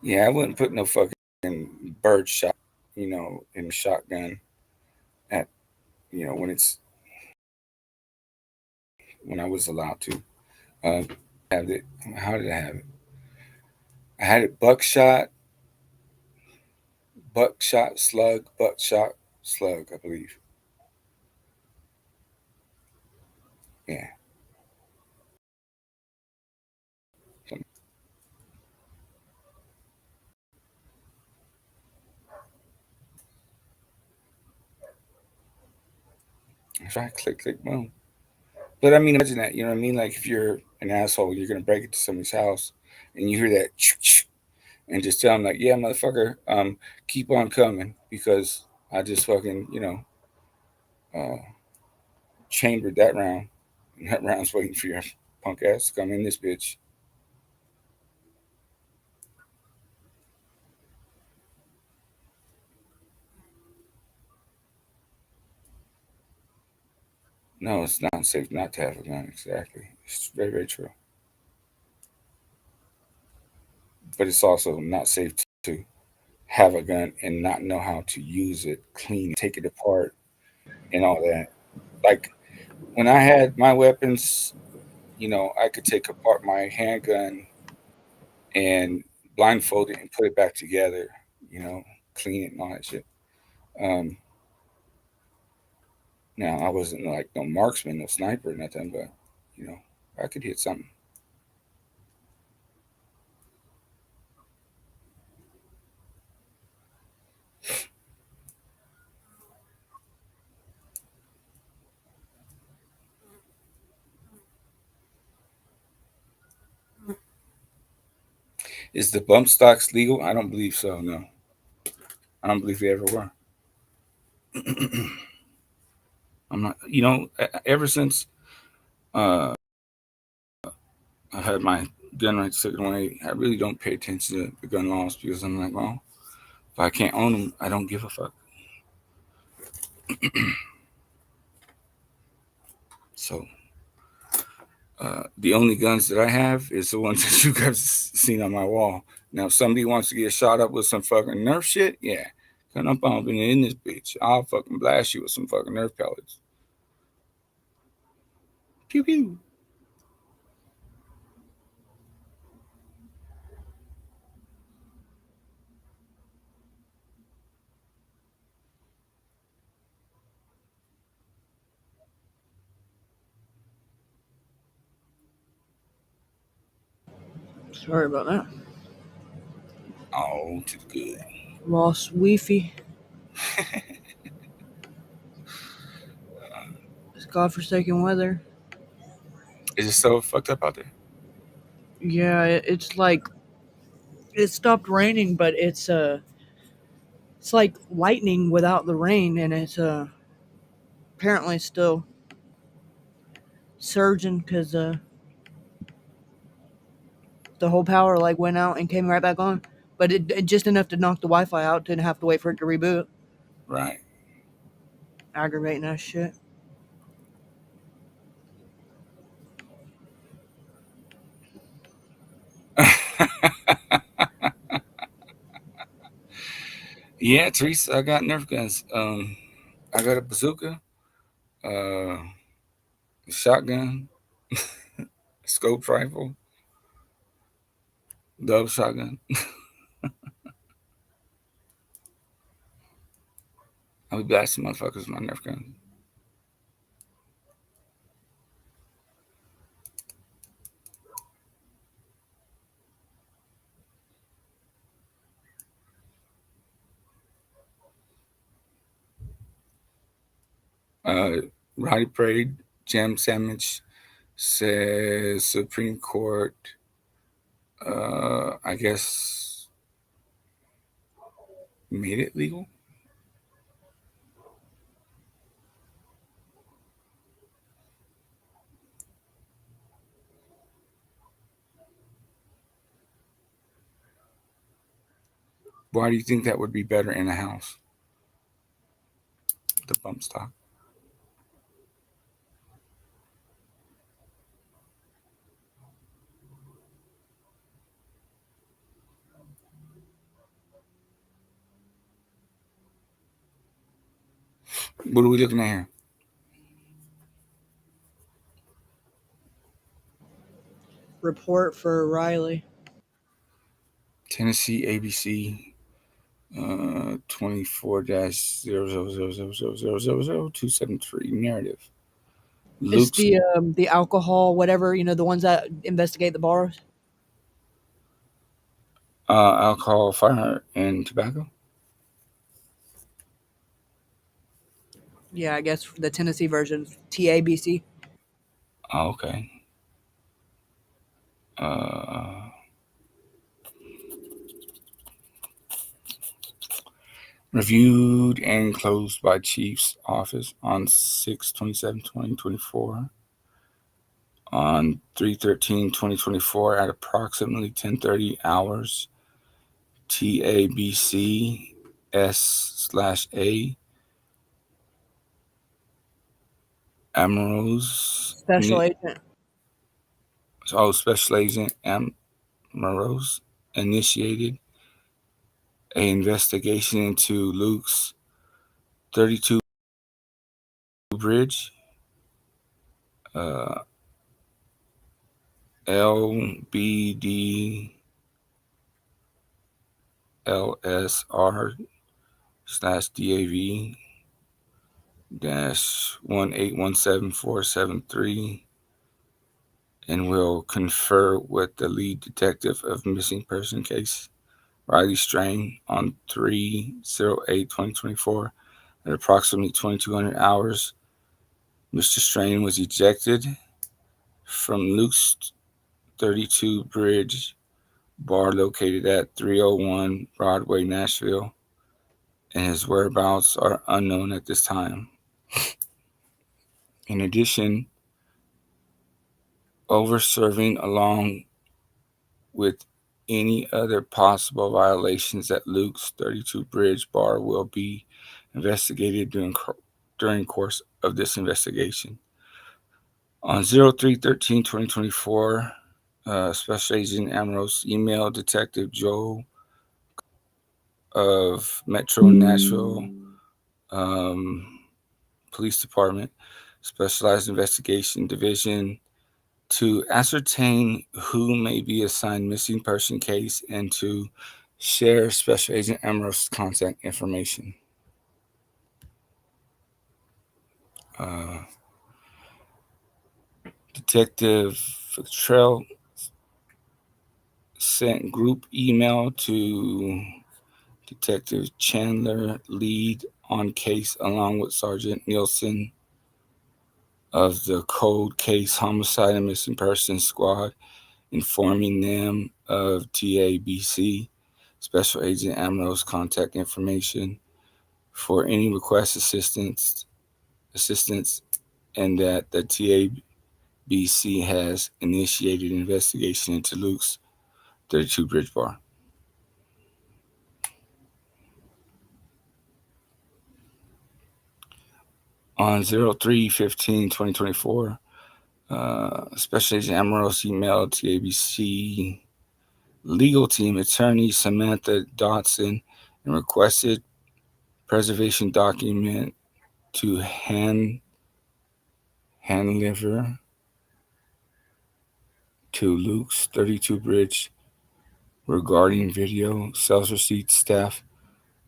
Speaker 15: Yeah, I wouldn't put no fucking bird shot, in a shotgun at, when I was allowed to. Have it. How did I have it? I had it buckshot, slug, I believe. Yeah. That's right. Click, boom. But I mean, imagine that. You know what I mean? Like if you're an asshole, you're gonna break into somebody's house, and you hear that, and just tell them like, "Yeah, motherfucker, keep on coming because I just fucking, uh, chambered that round, and that round's waiting for your punk ass to come in this bitch." No, it's not safe not to have a gun. Exactly. It's very, very true. But it's also not safe to have a gun and not know how to use it, clean it, take it apart, and all that. Like when I had my weapons, I could take apart my handgun and blindfold it and put it back together, you know, clean it and all that shit. Um, Now I wasn't like no marksman, no sniper, or nothing, but you know, I could hit something. Is the bump stocks legal? I don't believe so. No, I don't believe they ever were. I'm not. Ever since uh, I had my gun rights taken away, I really don't pay attention to the gun laws because I'm like, well, if I can't own them, I don't give a fuck. So the only guns that I have is the ones that you guys seen on my wall. Now, if somebody wants to get shot up with some fucking Nerf shit, yeah, come up bumping in this bitch. I'll fucking blast you with some fucking Nerf pellets. Pew pew.
Speaker 3: Sorry about that.
Speaker 15: Oh, to the good.
Speaker 3: Lost Wi-Fi. This godforsaken weather.
Speaker 15: Is it so fucked up out there?
Speaker 3: Yeah, it's like it stopped raining, but it's like lightning without the rain, and it's apparently still surging because the whole power like went out and came right back on, but it just enough to knock the Wi-Fi out. Didn't have to wait for it to reboot.
Speaker 15: Right.
Speaker 3: Aggravating that shit.
Speaker 15: Yeah, Teresa, I got Nerf guns. I got a bazooka, a shotgun, scope rifle, double shotgun. I'll be blasting motherfuckers with my Nerf gun. Roddy Parade, Jam Sandwich says Supreme Court, I guess, made it legal. Why do you think that would be better in a house? The bump stock. What are we looking at here?
Speaker 3: Report for Riley.
Speaker 15: Tennessee ABC 24-000000273 narrative.
Speaker 3: It's
Speaker 15: Luke's
Speaker 3: the alcohol, whatever, the ones that investigate the bars.
Speaker 15: alcohol, fire, and tobacco.
Speaker 3: Yeah, I guess the Tennessee version, TABC.
Speaker 15: Oh, okay. Reviewed and closed by Chief's office on 6/27/2024. On 3/13/2024 at approximately 10:30 hours, TABC S/A Amorose
Speaker 3: Special agent.
Speaker 15: Special Agent Amorose initiated an investigation into Luke's 32 bridge, LBD LSR/DAV -1817473, and will confer with the lead detective of missing person case, Riley Strain, on 3/08/2024 at approximately 2200 hours. Mr. Strain was ejected from Luke's 32 Bridge bar located at 301 Broadway, Nashville, and his whereabouts are unknown at this time. In addition, over-serving along with any other possible violations at Luke's 32 Bridge bar will be investigated during during the course of this investigation. On 03/13/2024, Special Agent Ambrose emailed Detective Joe of Metro Nashville Police Department, Specialized Investigation Division, to ascertain who may be assigned missing person case and to share Special Agent Amrose's contact information. Detective Terrall sent group email to Detective Chandler, lead on case, along with Sergeant Nielsen of the Cold Case Homicide and Missing Persons Squad, informing them of TABC, Special Agent Amrose's contact information for any request assistance, and that the TABC has initiated an investigation into Luke's 32 Bridge Bar. On 03/15/2024, Special Agent Ambrose emailed TABC legal team attorney Samantha Dotson and requested preservation document to hand deliver to Luke's 32 Bridge regarding video, sales receipts, staff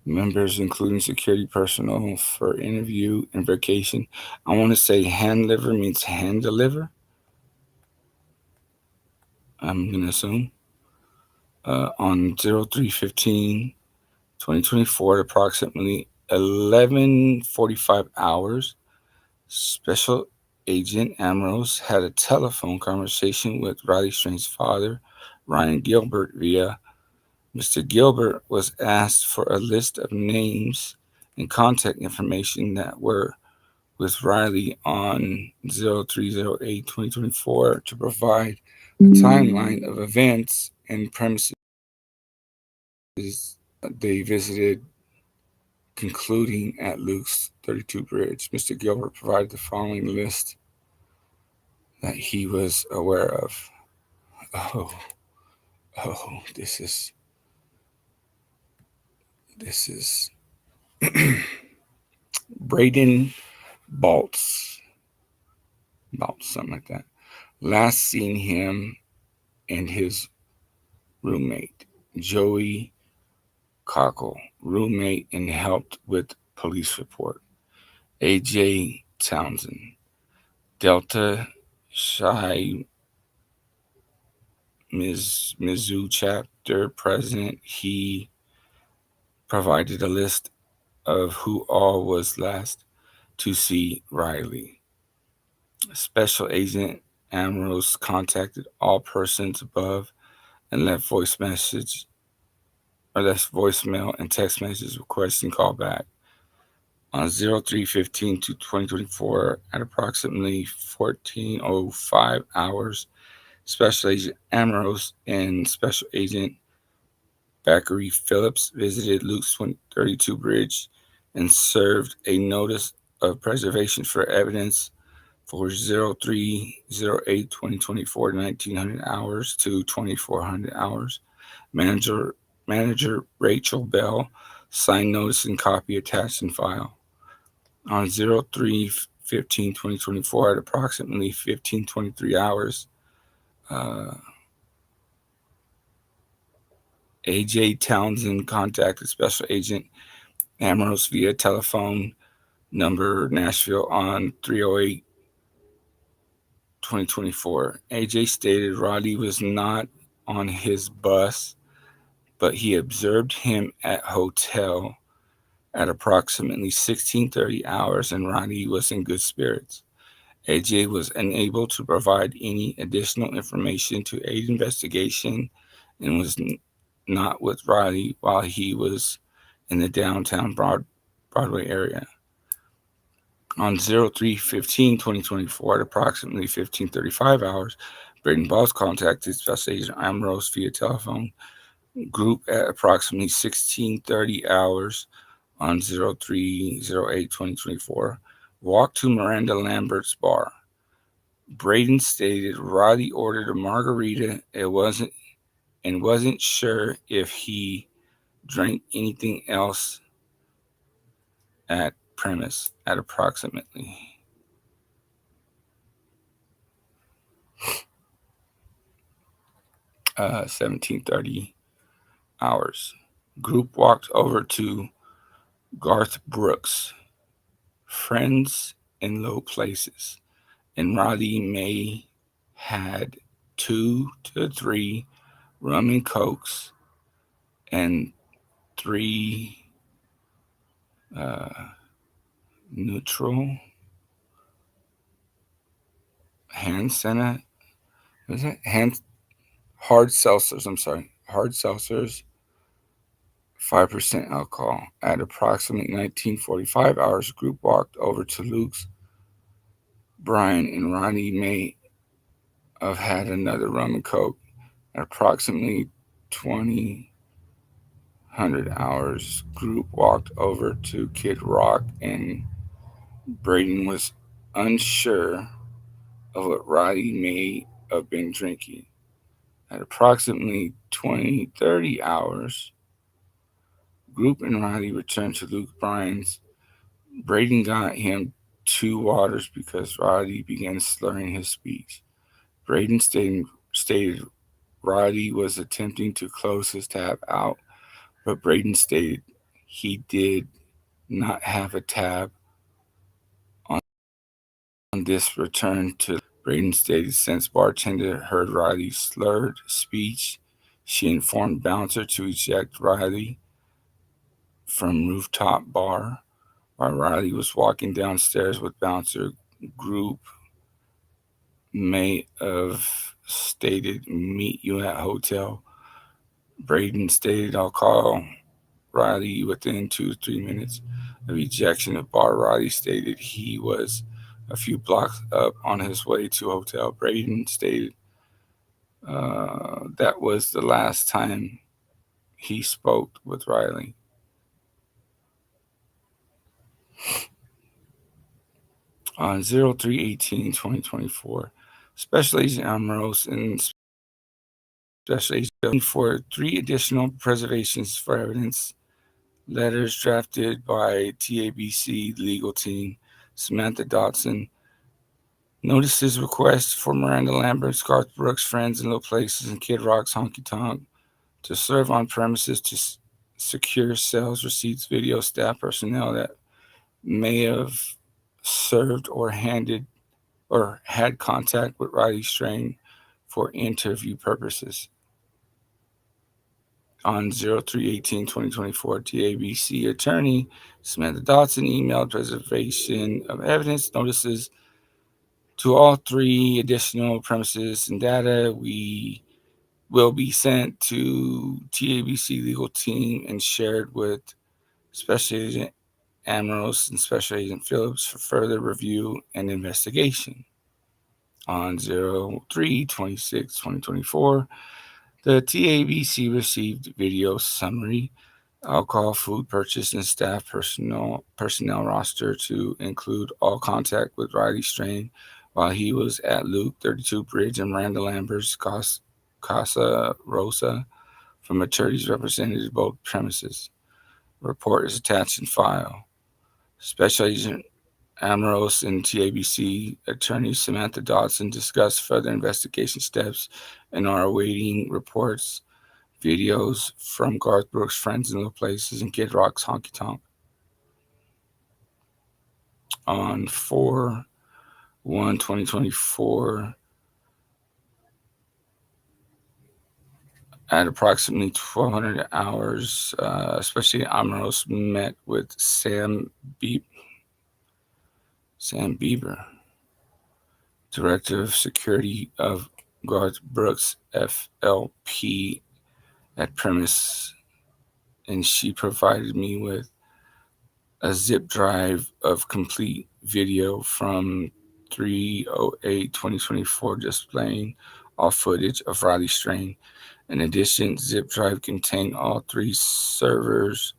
Speaker 15: members, including security personnel, for interview and verification. I want to say hand deliver means hand deliver. I'm going to assume. On 03/15/2024 at approximately 11:45 hours, Special Agent Ambrose had a telephone conversation with Riley Strange's father, Ryan Gilbert, via Mr. Gilbert was asked for a list of names and contact information that were with Riley on 03/08/2024 to provide a timeline of events and premises they visited, concluding at Luke's 32 Bridge. Mr. Gilbert provided the following list that he was aware of. This is Braden Baltz, something like that. Last seen him and his roommate, Joey Cockle, roommate and helped with police report. AJ Townsend, Delta Chi Mizzou chapter president. He provided a list of who all was last to see Riley. Special Agent Ambrose contacted all persons above and left voicemail and text messages requesting callback. On 03/15/2024 at approximately 14:05 hours, Special Agent Ambrose and Special Agent Zachary Phillips visited Luke's 32 Bridge and served a notice of preservation for evidence for 03/08/2024 1900 hours to 2400 hours. Manager Rachel Bell signed notice and copy attached in file. On 03/15/2024 at approximately 15:23 hours, AJ Townsend contacted Special Agent Ambrose via telephone number Nashville on 3/08/2024. AJ stated Roddy was not on his bus, but he observed him at hotel at approximately 16:30 hours, and Roddy was in good spirits. AJ was unable to provide any additional information to aid investigation and was not with Riley while he was in the downtown Broadway area. On 03/15/2024 at approximately 15:35 hours, Braden Balls contacted Special Agent Ambrose via telephone group at approximately 16:30 hours on 03/08/2024. walked to Miranda Lambert's bar. Braden stated Roddy ordered a margarita and wasn't sure if he drank anything else at premise at approximately 17:30 hours. Group walked over to Garth Brooks, friends in low places, and Roddy May had 2 to 3 rum and cokes and 3 neutral hand sanitizer. Was it hard seltzers? I'm sorry, hard seltzers. 5% alcohol. At approximately 19:45 hours, group walked over to Luke's. Brian and Ronnie may have had another rum and coke. At approximately 2000 hours, group walked over to Kid Rock, and Braden was unsure of what Roddy may have been drinking. At approximately 20:30 hours, Group and Roddy returned to Luke Bryan's. Braden got him 2 waters because Roddy began slurring his speech. Braden stated Roddy was attempting to close his tab out, but Braden stated he did not have a tab on this return to. Braden stated since bartender heard Roddy's slurred speech, she informed bouncer to eject Roddy from rooftop bar. While Roddy was walking downstairs with bouncer, Group may have stated meet you at hotel. Braden stated I'll call Roddy within 2 to 3 minutes of ejection of bar. Roddy stated he was a few blocks up on his way to hotel. Braden stated that was the last time he spoke with Riley. On 03/18/2024, Special Agent Ambrose and Special Agent for 3 additional preservations for evidence letters drafted by TABC legal team Samantha Dotson. Notices requests for Miranda Lambert, Garth Brooks, Friends in Low Places, and Kid Rock's Honky Tonk to serve on premises to secure sales receipts, video, staff personnel that may have served or had contact with Riley Strain for interview purposes. On 03/18/2024, TABC attorney Samantha Dotson emailed preservation of evidence notices to all 3 additional premises and data. We will be sent to TABC legal team and shared with Special Agent Ambrose and Special Agent Phillips for further review and investigation. On 03/26/2024, the TABC received video summary, alcohol, food purchase, and staff personnel roster to include all contact with Riley Strain while he was at Luke 32 Bridge and Miranda Lambert's Casa Rosa from attorneys represented both premises. Report is attached in file. Special Agent Ambrose and TABC attorney Samantha Dotson discussed further investigation steps and are awaiting reports, videos from Garth Brooks' Friends in Low Places and Kid Rock's Honky Tonk. On 4/1/2024, at approximately 1200 hours, especially Ambrose met with Sam Bieber, Director of Security of Garth Brooks FLP at premise, and she provided me with a zip drive of complete video from 3/08/2024 displaying all footage of Riley Strain. In addition, zip drive contained all 3 servers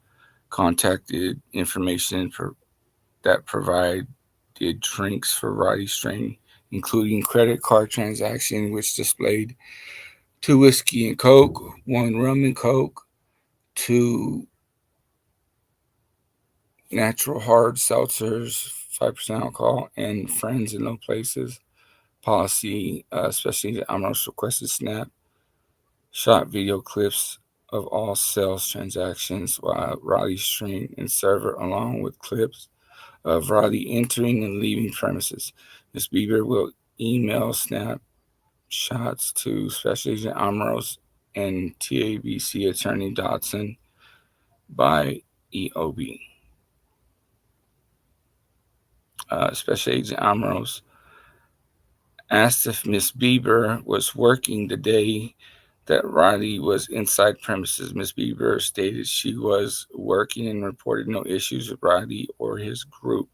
Speaker 15: contacted information that provide did drinks for Roddy Strain, including credit card transaction, which displayed 2 whiskey and Coke, 1 rum and Coke, 2 natural hard seltzers, 5% alcohol, and friends in low places. Policy, especially the Amos requested snap shot video clips of all sales transactions while Roddy Strain and server, along with clips of Roddy entering and leaving premises. Ms. Bieber will email snap shots to Special Agent Amros and TABC Attorney Dodson by EOB. Special Agent Amros asked if Miss Bieber was working the day that Roddy was inside premises. Miss Bieber stated she was working and reported no issues with Roddy or his group.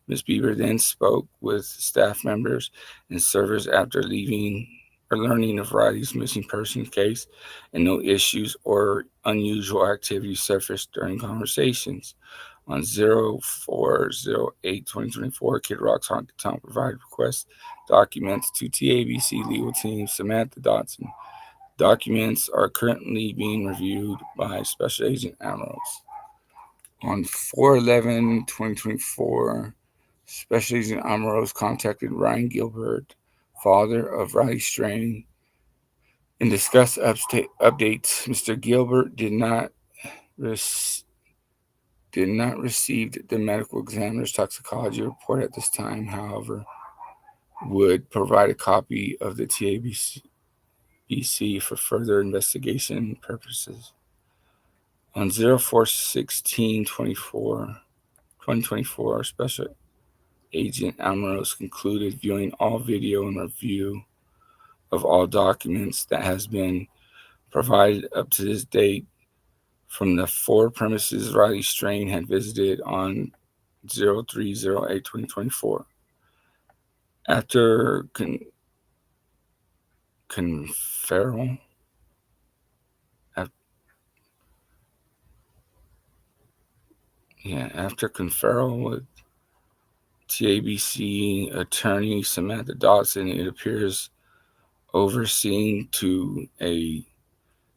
Speaker 15: Miss Bieber then spoke with staff members and servers after leaving or learning of Roddy's missing person case, and no issues or unusual activities surfaced during conversations. On 04/08/2024, Kid Rock's Haunted Town provided request documents to TABC legal team Samantha Dodson. Documents are currently being reviewed by Special Agent Amros. On 4/11/2024, Special Agent Amros contacted Ryan Gilbert, father of Roddy Strain, and discussed updates. Mr. Gilbert did not receive the medical examiner's toxicology report at this time, however, would provide a copy of the TABC for further investigation purposes. On 04/16/2024, Special Agent Amros concluded viewing all video and review of all documents that has been provided up to this date from the 4 premises Roddy Strain had visited on 03/08/2024. After conferral with TABC attorney Samantha Dodson, it appears overseeing to a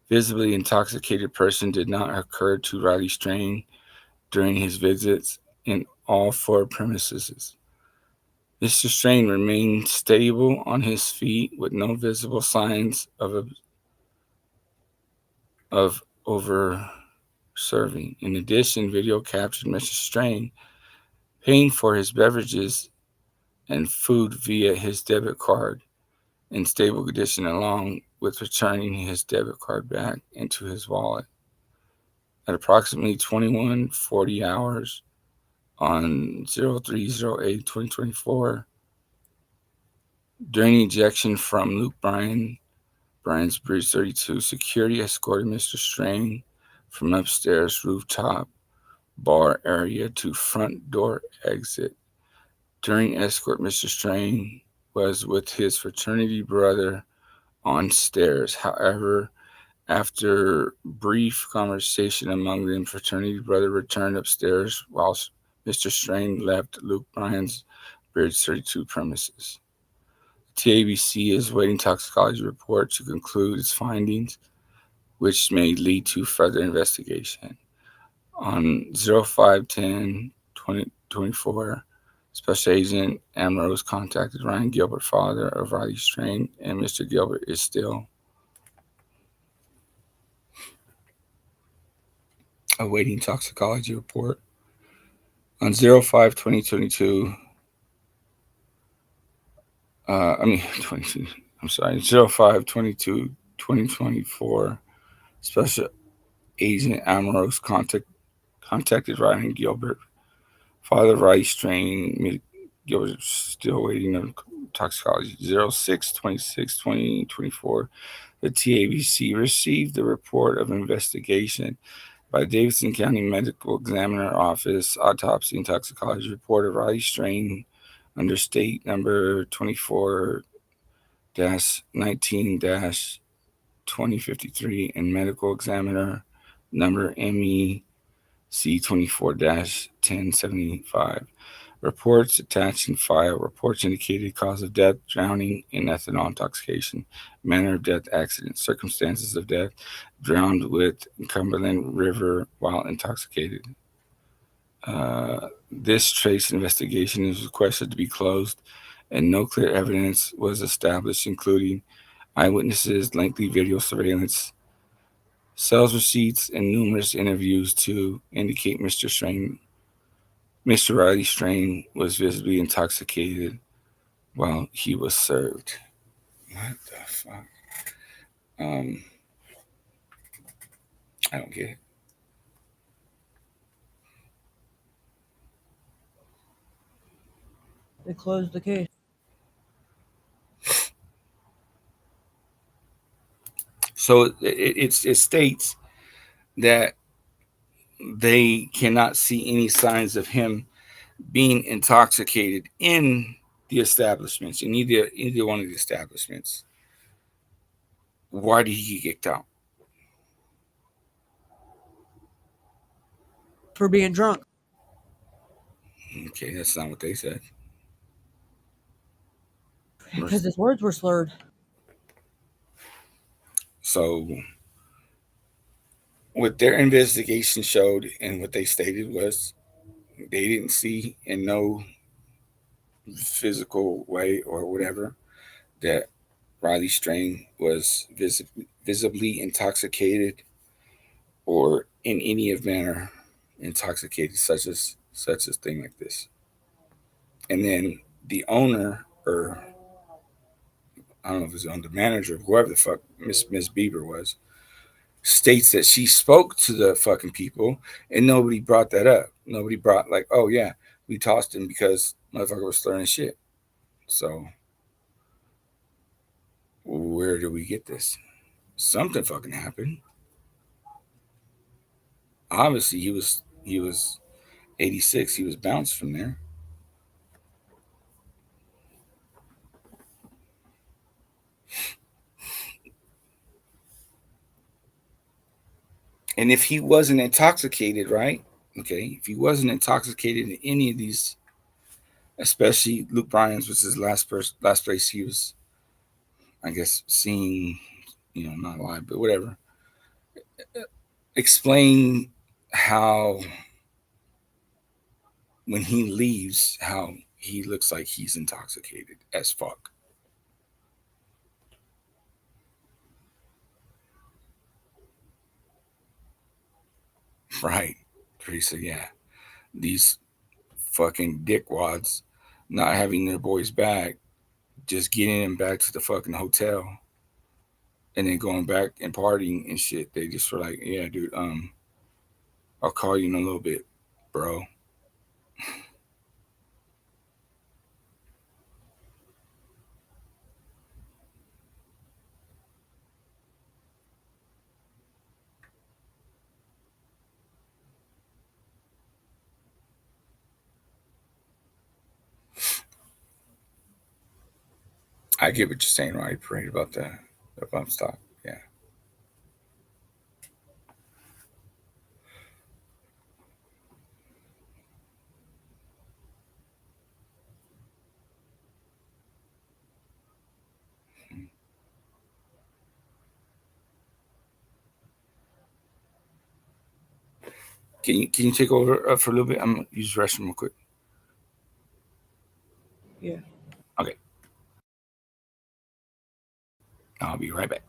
Speaker 15: visibly intoxicated person did not occur to Roddy Strain during his visits in all 4 premises. Mr. Strain remained stable on his feet with no visible signs of over-serving. In addition, video captured Mr. Strain paying for his beverages and food via his debit card in stable condition, along with returning his debit card back into his wallet. At approximately 21:40 hours on 03/08/2024, during ejection from Luke Bryan's Bridge 32, security escorted Mr. Strain from upstairs rooftop bar area to front door exit. During escort, Mr. Strain was with his fraternity brother on stairs. However, after brief conversation among them, fraternity brother returned upstairs while Mr. Strain left Luke Bryan's Bridge 32 premises. TABC is waiting toxicology report to conclude its findings, which may lead to further investigation. On 05/10/2024, Special Agent Ambrose contacted Ryan Gilbert, father of Roddy Strain, and Mr. Gilbert is still awaiting toxicology report. On 05/2022, 05/22/2024, Special Agent Ambrose contacted Ryan Gilbert, father of Roddy Strain. Gilbert is still waiting on toxicology. 06/26/2024, the TABC received the report of investigation by Davidson County Medical Examiner Office, autopsy and toxicology report of Roddy Strain under state number 24-19-2053 and medical examiner number MEC 24-1075. Reports attached in file. Reports indicated cause of death, drowning in ethanol intoxication. Manner of death, accident. Circumstances of death, drowned with Cumberland River while intoxicated. This trace investigation is requested to be closed, and no clear evidence was established, including eyewitnesses, lengthy video surveillance, sales receipts, and numerous interviews to indicate Mr. Riley Strain was visibly intoxicated while he was served. What the fuck? I don't get it.
Speaker 3: They closed the case.
Speaker 15: So it states that they cannot see any signs of him being intoxicated in the establishments, in either one of the establishments. Why did he get kicked out?
Speaker 3: For being drunk.
Speaker 15: Okay, that's not what they said.
Speaker 3: Because his words were slurred.
Speaker 15: So what their investigation showed and what they stated was they didn't see in no physical way or whatever that Riley Strain was visibly intoxicated or in any manner intoxicated, such as thing like this. And then the owner, or I don't know if it's the manager, whoever the fuck Miss Bieber was, states that she spoke to the fucking people and nobody brought that up. Nobody brought like, oh yeah, we tossed him because motherfucker was slurring shit. So where do we get this? Something fucking happened. Obviously he was 86. He was bounced from there. And if he wasn't intoxicated, right? Okay, if he wasn't intoxicated in any of these, especially Luke Bryan's was his last place he was, I guess, seen, not alive, but whatever. Explain how when he leaves, how he looks like he's intoxicated as fuck. Right, Teresa, yeah. These fucking dickwads not having their boys back, just getting them back to the fucking hotel and then going back and partying and shit. They just were like, yeah, dude, I'll call you in a little bit, bro. I get what you're saying, right? Right about the bump stock. Yeah. Can you take over for a little bit? I'm gonna use the restroom real quick.
Speaker 3: Yeah.
Speaker 15: Okay. I'll be right back.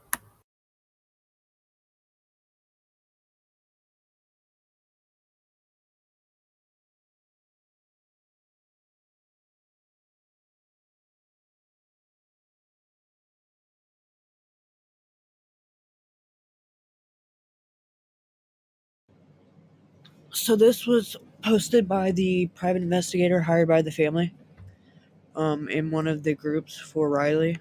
Speaker 3: So this was posted by the private investigator hired by the family in one of the groups for Riley.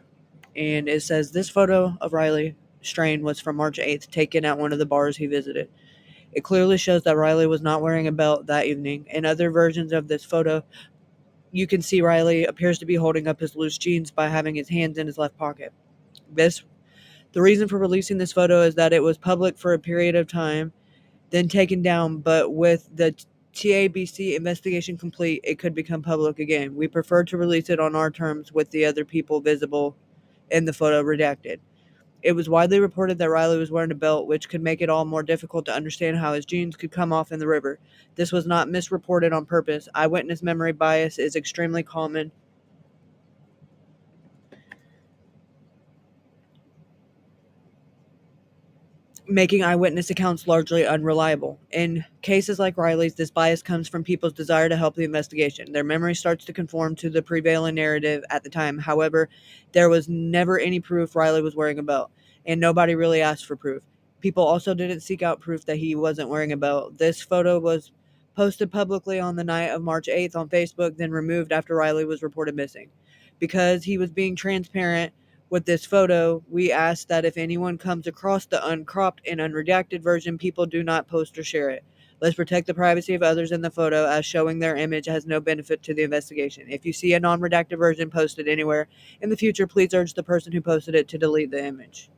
Speaker 3: And it says this photo of Riley Strain was from March 8th, taken at one of the bars he visited. It clearly shows that Riley was not wearing a belt that evening. In other versions of this photo, you can see Riley appears to be holding up his loose jeans by having his hands in his left pocket. The reason for releasing this photo is that it was public for a period of time, then taken down, but with the TABC investigation complete, it could become public again. We prefer to release it on our terms with the other people visible in the photo redacted. It was widely reported that Riley was wearing a belt, which could make it all more difficult to understand how his jeans could come off in the river. This was not misreported on purpose. Eyewitness memory bias is extremely common, making eyewitness accounts largely unreliable. In cases like Riley's, this bias comes from people's desire to help the investigation. Their memory starts to conform to the prevailing narrative at the time. However, there was never any proof Riley was wearing a belt, and nobody really asked for proof. People also didn't seek out proof that he wasn't wearing a belt. This photo was posted publicly on the night of March 8th on Facebook, then removed after Riley was reported missing. Because he was being transparent with this photo, we ask that if anyone comes across the uncropped and unredacted version, people do not post or share it. Let's protect the privacy of others in the photo, as showing their image has no benefit to the investigation. If you see a non-redacted version posted anywhere in the future, please urge the person who posted it to delete the image.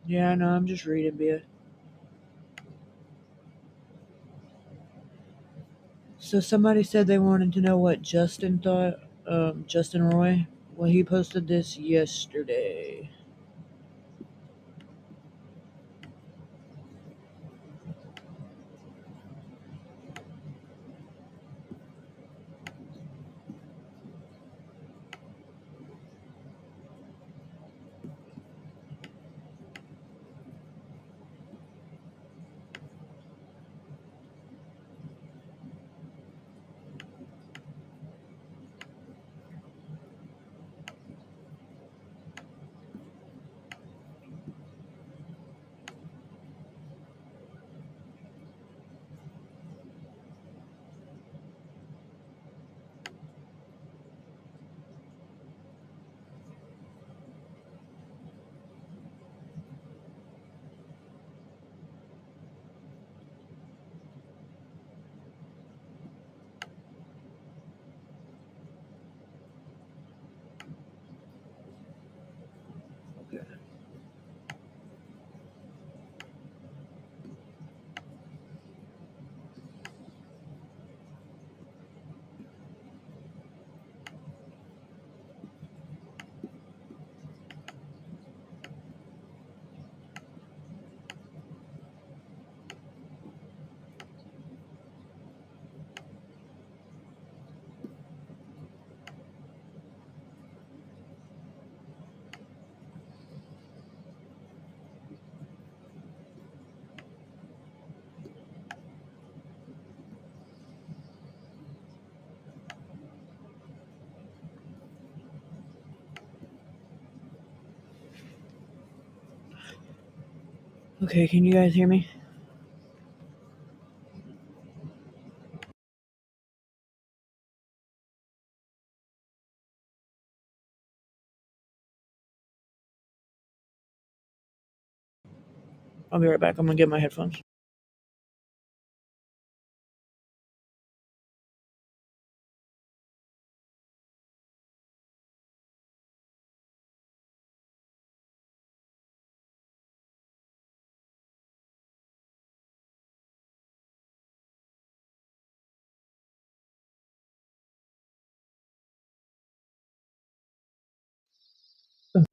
Speaker 3: Yeah, no, I'm just reading, Bia. So somebody said they wanted to know what Justin thought. Justin Roy. Well, he posted this yesterday. Okay, can you guys hear me? I'll be right back. I'm gonna get my headphones.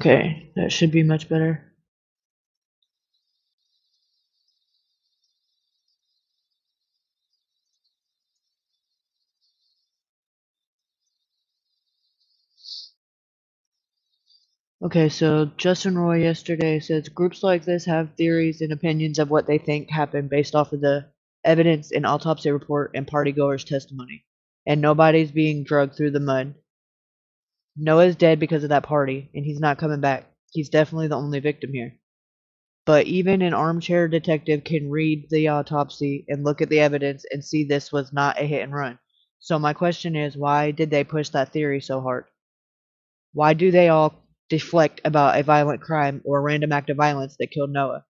Speaker 3: Okay, that should be much better. Okay, so Justin Roy yesterday says groups like this have theories and opinions of what they think happened based off of the evidence and autopsy report and partygoers' testimony. And nobody's being dragged through the mud. Noah's dead because of that party, and he's not coming back. He's definitely the only victim here. But even an armchair detective can read the autopsy and look at the evidence and see this was not a hit and run. So my question is, why did they push that theory so hard? Why do they all deflect about a violent crime or a random act of violence that killed Noah?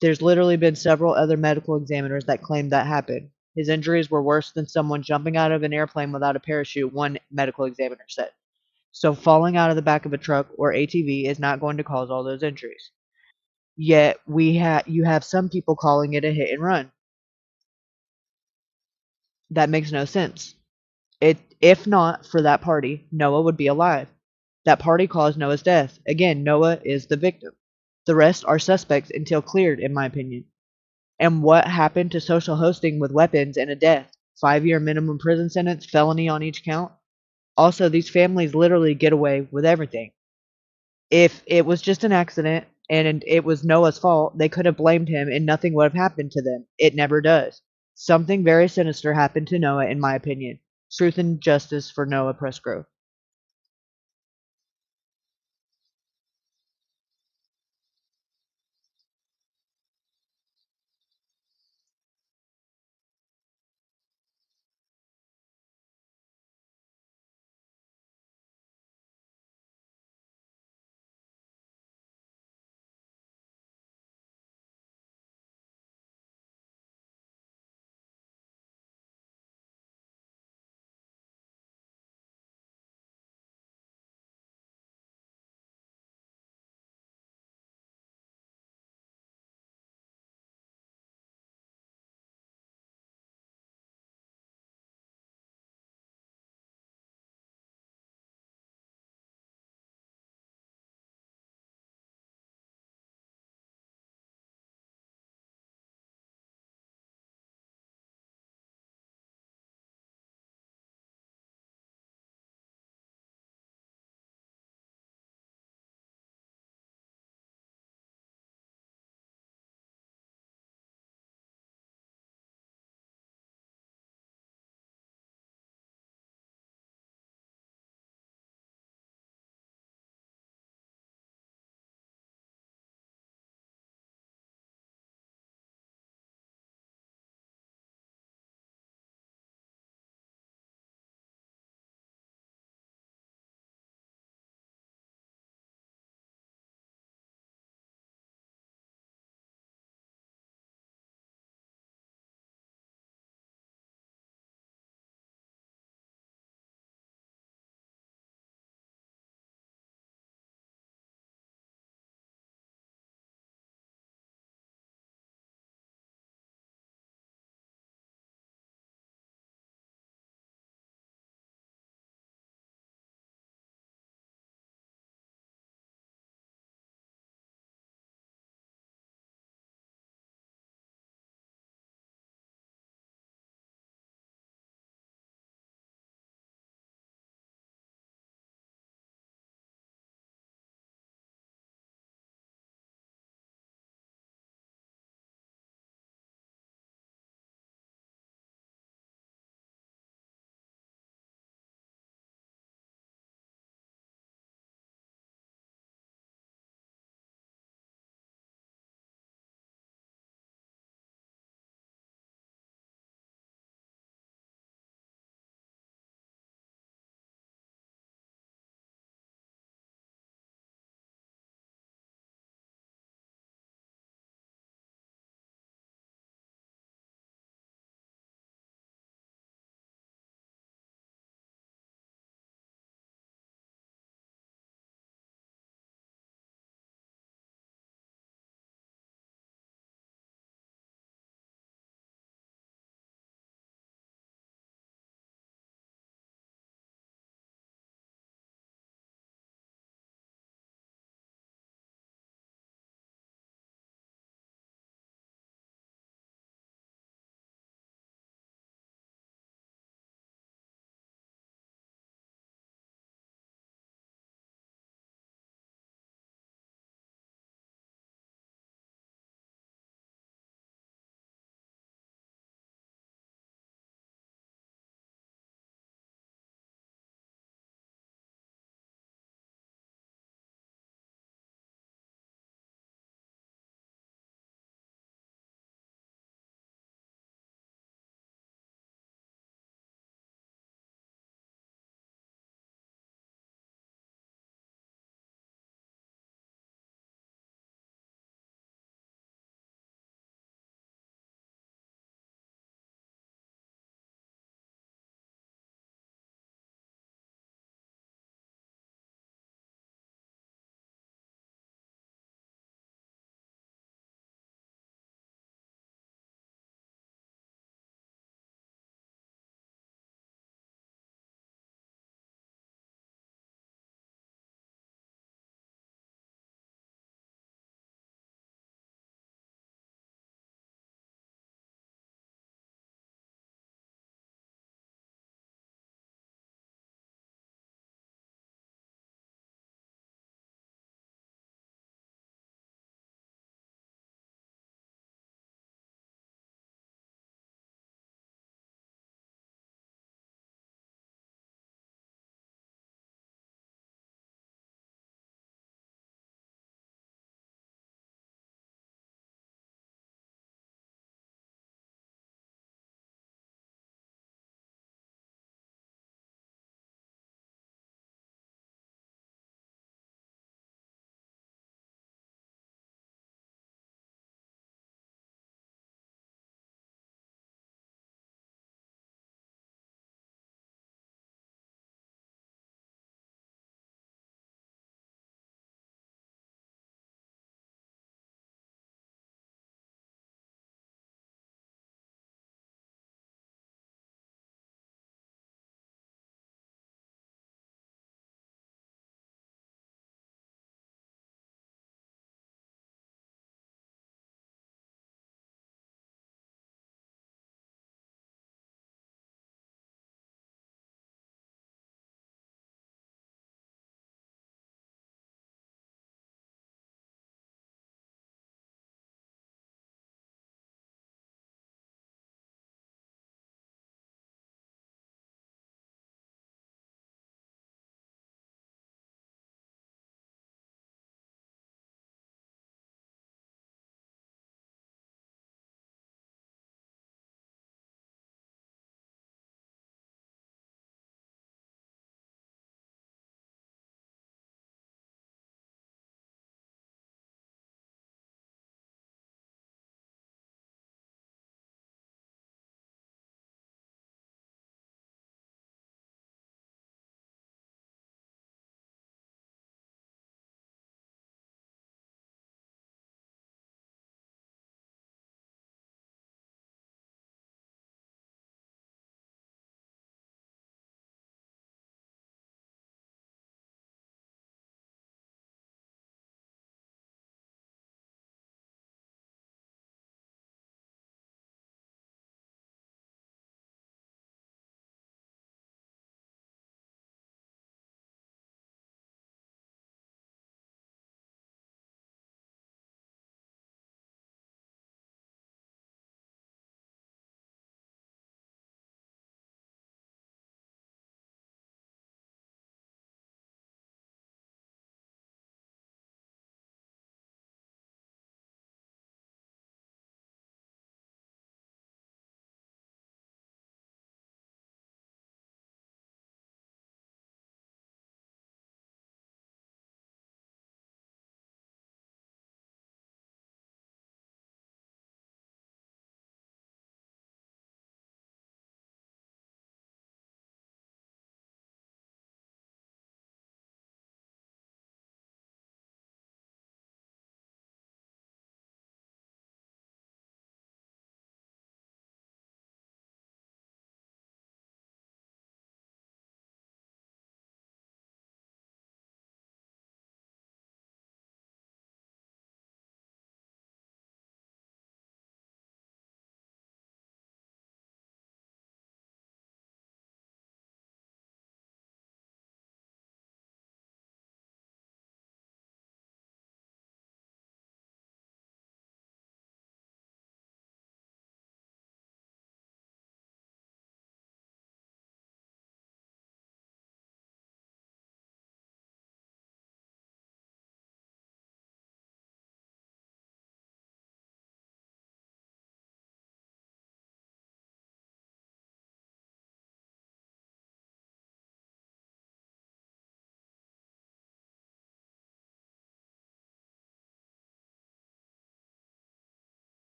Speaker 3: There's literally been several other medical examiners that claimed that happened. His injuries were worse than someone jumping out of an airplane without a parachute, one medical examiner said. So falling out of the back of a truck or ATV is not going to cause all those injuries. Yet you have some people calling it a hit and run. That makes no sense. If not for that party, Noah would be alive. That party caused Noah's death. Again, Noah is the victim. The rest are suspects until cleared, in my opinion. And what happened to social hosting with weapons and a death? 5-year minimum prison sentence, felony on each count. Also, these families literally get away with everything. If it was just an accident and it was Noah's fault, they could have blamed him and nothing would have happened to them. It never does. Something very sinister happened to Noah, in my opinion. Truth and justice for Noah Presgrove.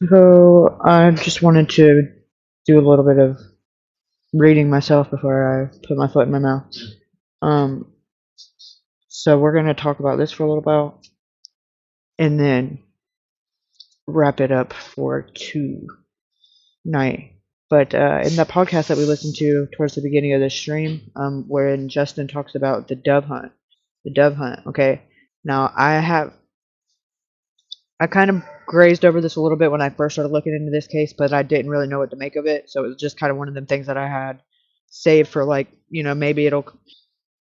Speaker 3: So I just wanted to do a little bit of reading myself before I put my foot in my mouth. So we're gonna talk about this for a little while, and then wrap it up for tonight. But in the podcast that we listened to towards the beginning of the stream, wherein Justin talks about the dove hunt, okay. Now I kind of grazed over this a little bit when I first started looking into this case, but I didn't really know what to make of it. So it was just kind of one of them things that I had saved for, like, maybe it'll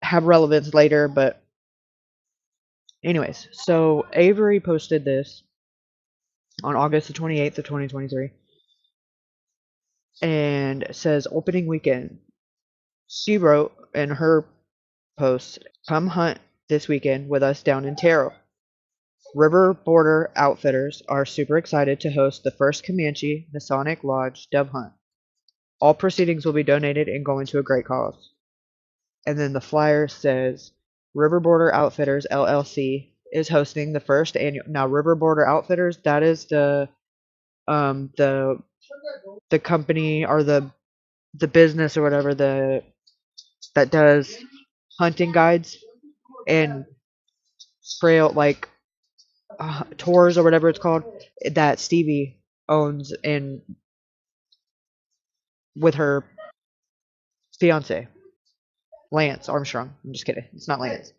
Speaker 3: have relevance later. But anyways, so Avery posted this on August the 28th of 2023, and it says opening weekend. She wrote in her post, "Come hunt this weekend with us down in Terrall. River Border Outfitters are super excited to host the first Comanche Masonic Lodge dove hunt. All proceedings will be donated and going to a great cause." And then the flyer says River Border Outfitters LLC is hosting the first annual. Now, River Border Outfitters, that is the company, or the business or whatever, that does hunting guides and trail, like, tours or whatever it's called, that Stevie owns, and with her fiance Lance Armstrong. I'm just kidding. It's not Lance.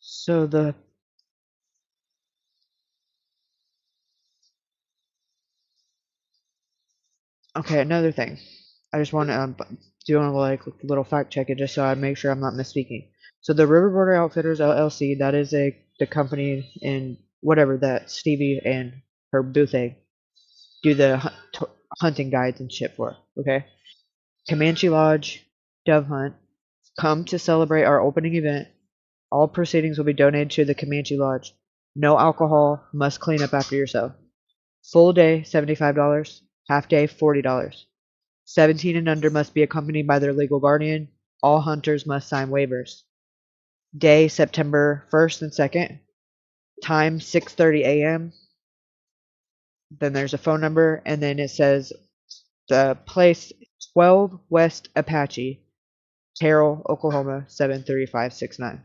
Speaker 3: So another thing. I just want to do a little fact check it, just so I make sure I'm not misspeaking. So the River Border Outfitters LLC, that is the company in whatever that Stevie and her Boothang do the hunting guides and shit for. Okay, Comanche Lodge dove hunt. Come to celebrate our opening event. All proceedings will be donated to the Comanche Lodge. No alcohol. Must clean up after yourself. Full day $75. Half day $40. 17 and under must be accompanied by their legal guardian. All hunters must sign waivers. Day September 1st and 2nd. Time 6:30 a.m. Then there's a phone number, and then it says the place 12 West Apache, Terrall, Oklahoma 73569.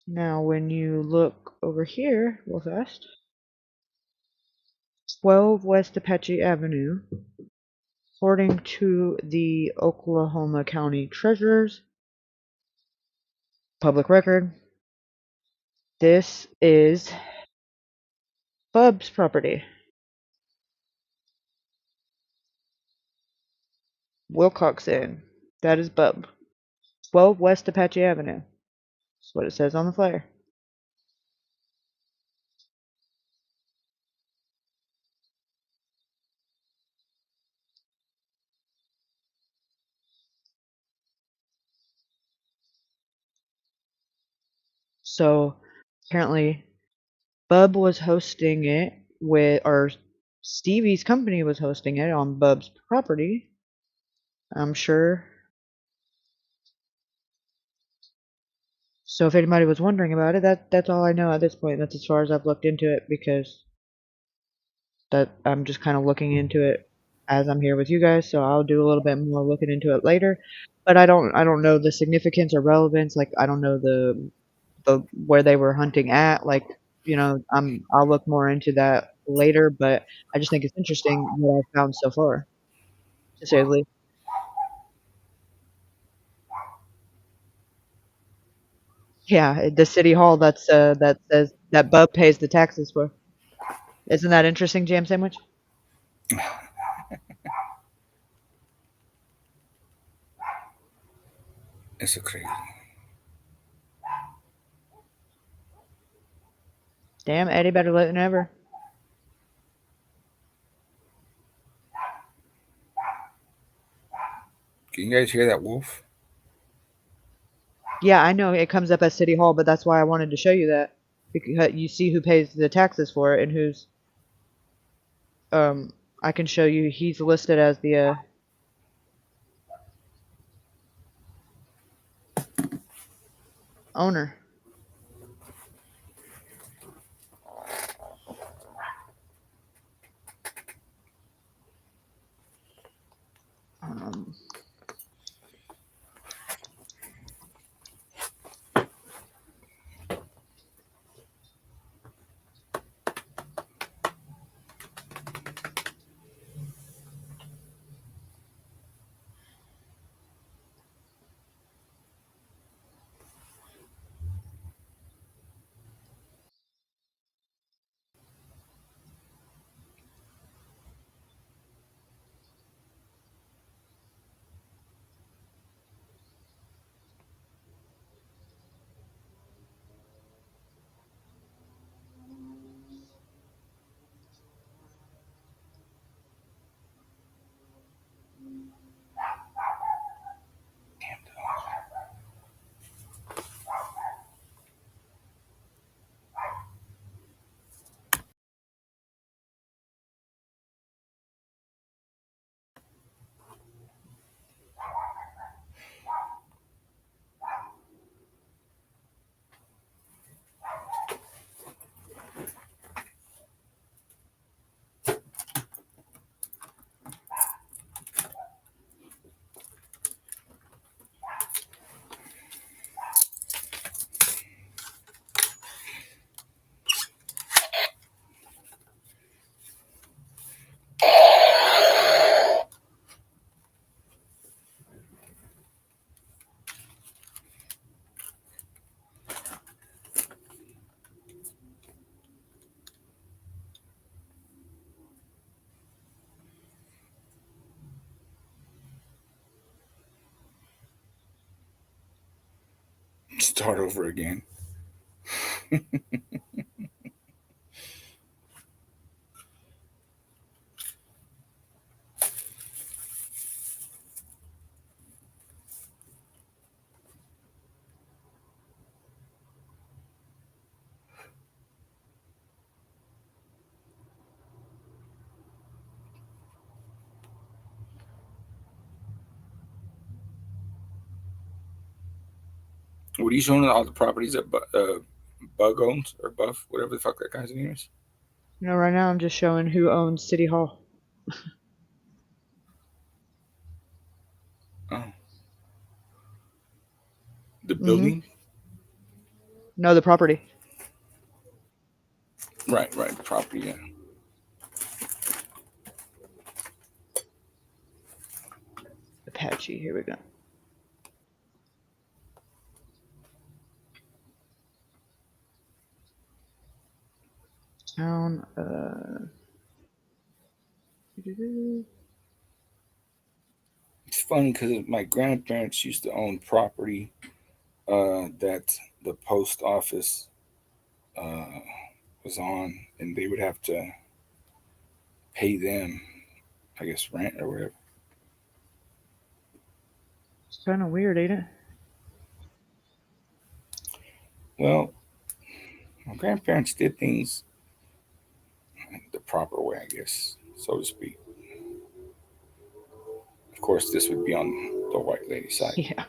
Speaker 3: Now, when you look over here real fast, 12 West Apache Avenue, according to the Oklahoma County Treasurer's public record, this is Bub's property. Wilcox Inn. That is Bub. 12 West Apache Avenue. That's what it says on the flyer. So apparently, Bub was hosting it or Stevie's company was hosting it on Bub's property. I'm sure. So if anybody was wondering about it, that's all I know at this point. That's as far as I've looked into it, because that I'm just kind of looking into it as I'm here with you guys. So I'll do a little bit more looking into it later. But I don't know the significance or relevance. Like, I don't know the where they were hunting at. Like, I'll look more into that later. But I just think it's interesting what I've found so far, to say the least. Yeah, the city hall that says that Bub pays the taxes for. Isn't that interesting, Jam Sandwich?
Speaker 15: It's a crazy.
Speaker 3: Damn, Eddie better late than ever.
Speaker 15: Can you guys hear that wolf?
Speaker 3: Yeah, I know it comes up at City Hall, but that's why I wanted to show you that, because you see who pays the taxes for it and who's. I can show you. He's listed as the owner. Um,
Speaker 15: Start over again. What are you showing all the properties that Bug owns, or Buff, whatever the fuck that guy's name is?
Speaker 3: right now I'm just showing who owns City Hall.
Speaker 15: Oh. The building?
Speaker 3: No, the property.
Speaker 15: Right, property, yeah.
Speaker 3: Apache, here we go. Town,
Speaker 15: It's funny because my grandparents used to own property that the post office was on, and they would have to pay them, I guess, rent or whatever.
Speaker 3: It's kind of weird, ain't it?
Speaker 15: Well, My grandparents did things the proper way, I guess, so to speak. Of course, this would be on the white lady side.
Speaker 3: Yeah.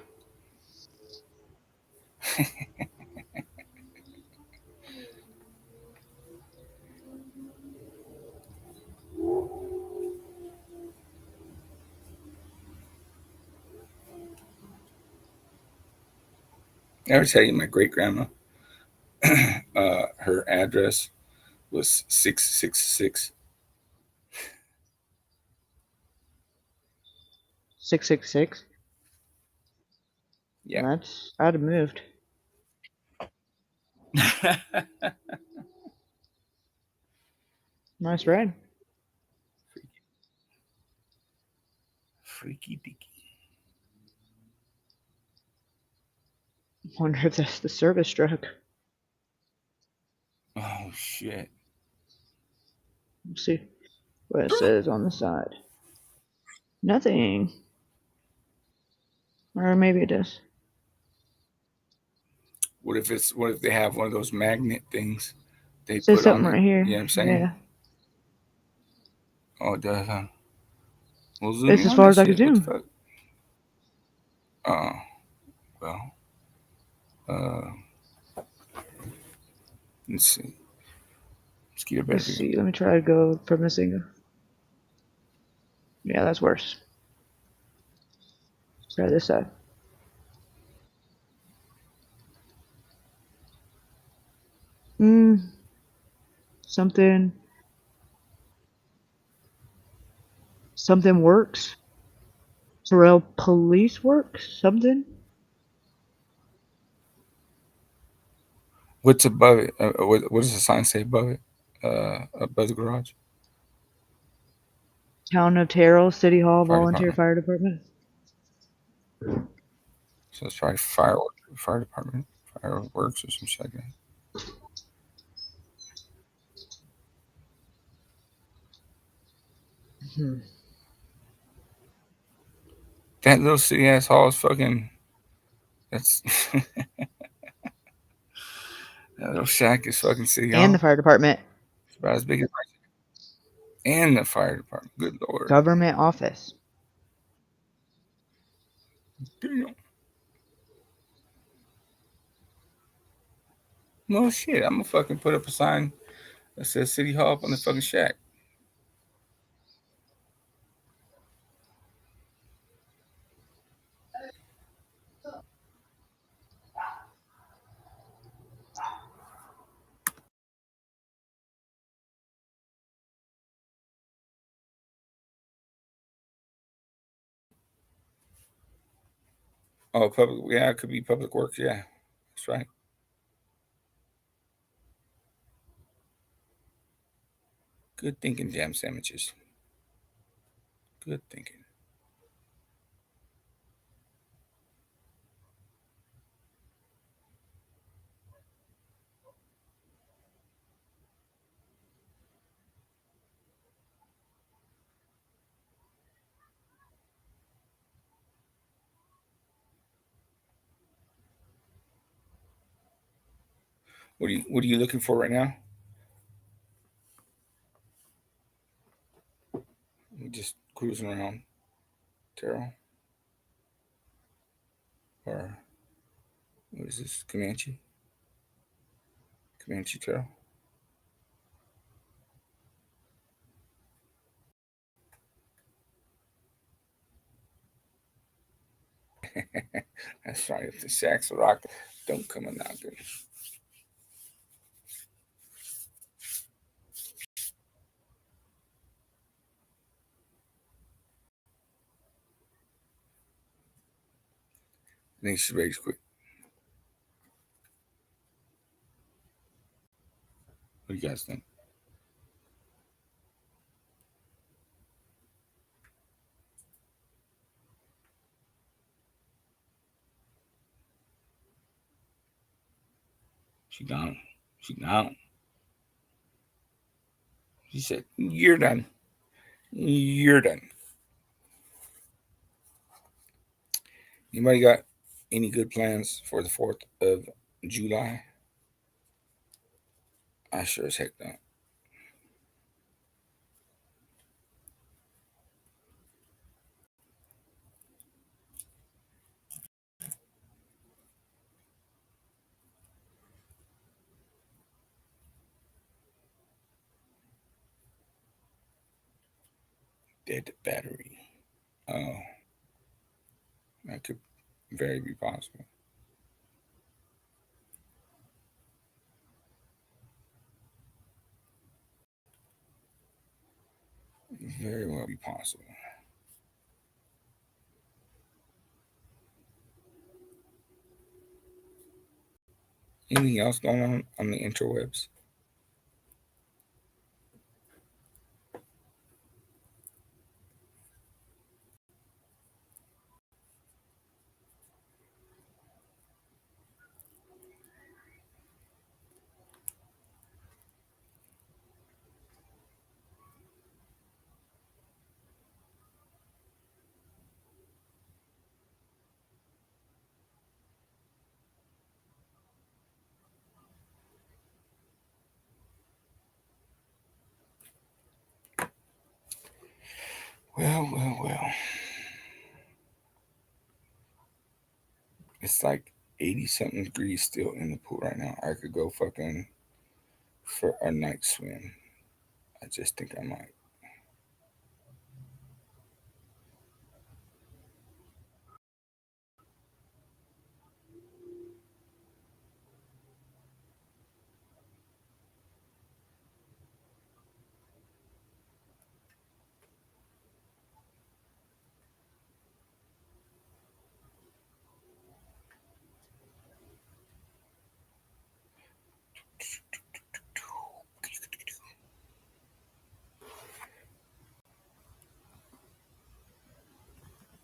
Speaker 15: I ever tell you my great grandma? Her address was 666.
Speaker 3: 666.
Speaker 15: Yeah.
Speaker 3: I'd have moved. Nice ride.
Speaker 15: Freaky deaky.
Speaker 3: Wonder if that's the service truck.
Speaker 15: Oh shit.
Speaker 3: Let's see what it says on the side. Nothing. Or maybe it does.
Speaker 15: What if they have one of those magnet things they
Speaker 3: Says
Speaker 15: put
Speaker 3: something
Speaker 15: on it?
Speaker 3: right here.
Speaker 15: You know what I'm saying?
Speaker 3: Yeah.
Speaker 15: Oh, it does, huh? Well, zoom
Speaker 3: It's
Speaker 15: in
Speaker 3: as
Speaker 15: on
Speaker 3: far
Speaker 15: that
Speaker 3: as I can
Speaker 15: shit. What the
Speaker 3: zoom.
Speaker 15: fuck? Well, let's see. Mosquito better
Speaker 3: Let's
Speaker 15: be.
Speaker 3: see. Let me try to go from the single. Yeah, that's worse. Try this side. Something works. Terrall police works. Something.
Speaker 15: What's above it? What does the sign say above it? Above the garage?
Speaker 3: Town of Terrall, City Hall,
Speaker 15: Fire
Speaker 3: Volunteer
Speaker 15: department.
Speaker 3: Fire Department.
Speaker 15: So let's try fire department, fireworks or some shit like that. That little city ass hall is fucking. That's that little shack is fucking city hall.
Speaker 3: And the fire department.
Speaker 15: It's about as big as and the fire department. Good lord.
Speaker 3: Government office.
Speaker 15: Damn. No shit. I'm gonna fucking put up a sign that says City Hall up on the fucking shack. Oh, public. Yeah, it could be public works. Yeah, that's right. Good thinking, jam sandwiches. Good thinking. What are you looking for right now? We're just cruising around, Terrell. Or what is this? Comanche? Comanche Terrell? That's right. If the shacks are rock, don't come in out there. I think she's ready to quit. What do you guys think? She gone. She gone. She said, "You're done. You're done." Anybody got any good plans for the 4th of July? I sure as heck don't. Dead battery. Oh, that could very be possible. Very well be possible. Anything else going on the interwebs? Well. It's like 80-something degrees still in the pool right now. I could go fucking for a night swim. I just think I might.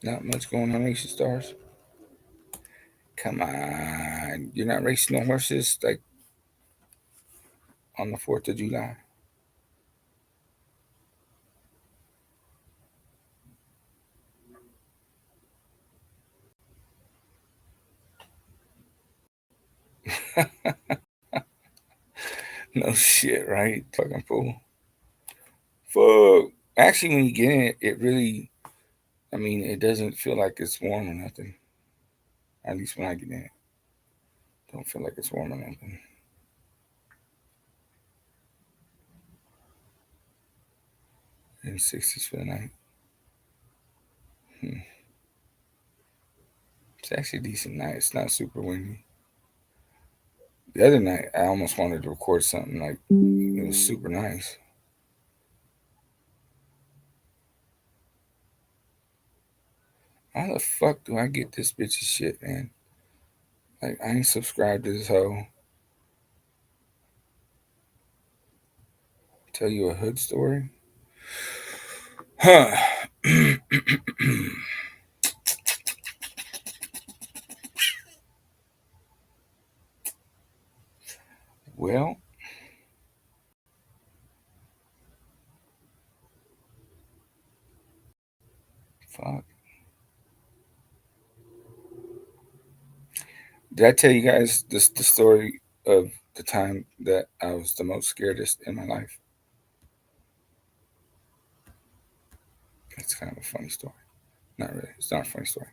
Speaker 15: Not much going on, racing stars. Come on. You're not racing no horses like on the 4th of July. No shit, right? Fucking fool. Fuck. Actually, when you get in it, it really, I mean, it doesn't feel like it's warm or nothing. At least when I get in it. Don't feel like it's warm or nothing. In 60s for the night. It's actually a decent night. It's not super windy. The other night, I almost wanted to record something like it was super nice. How the fuck do I get this bitch's shit, man? Like, I ain't subscribed to this hoe. Tell you a hood story? Huh. Well, fuck. Did I tell you guys the story of the time that I was the most scaredest in my life? It's kind of a funny story. Not really. It's not a funny story.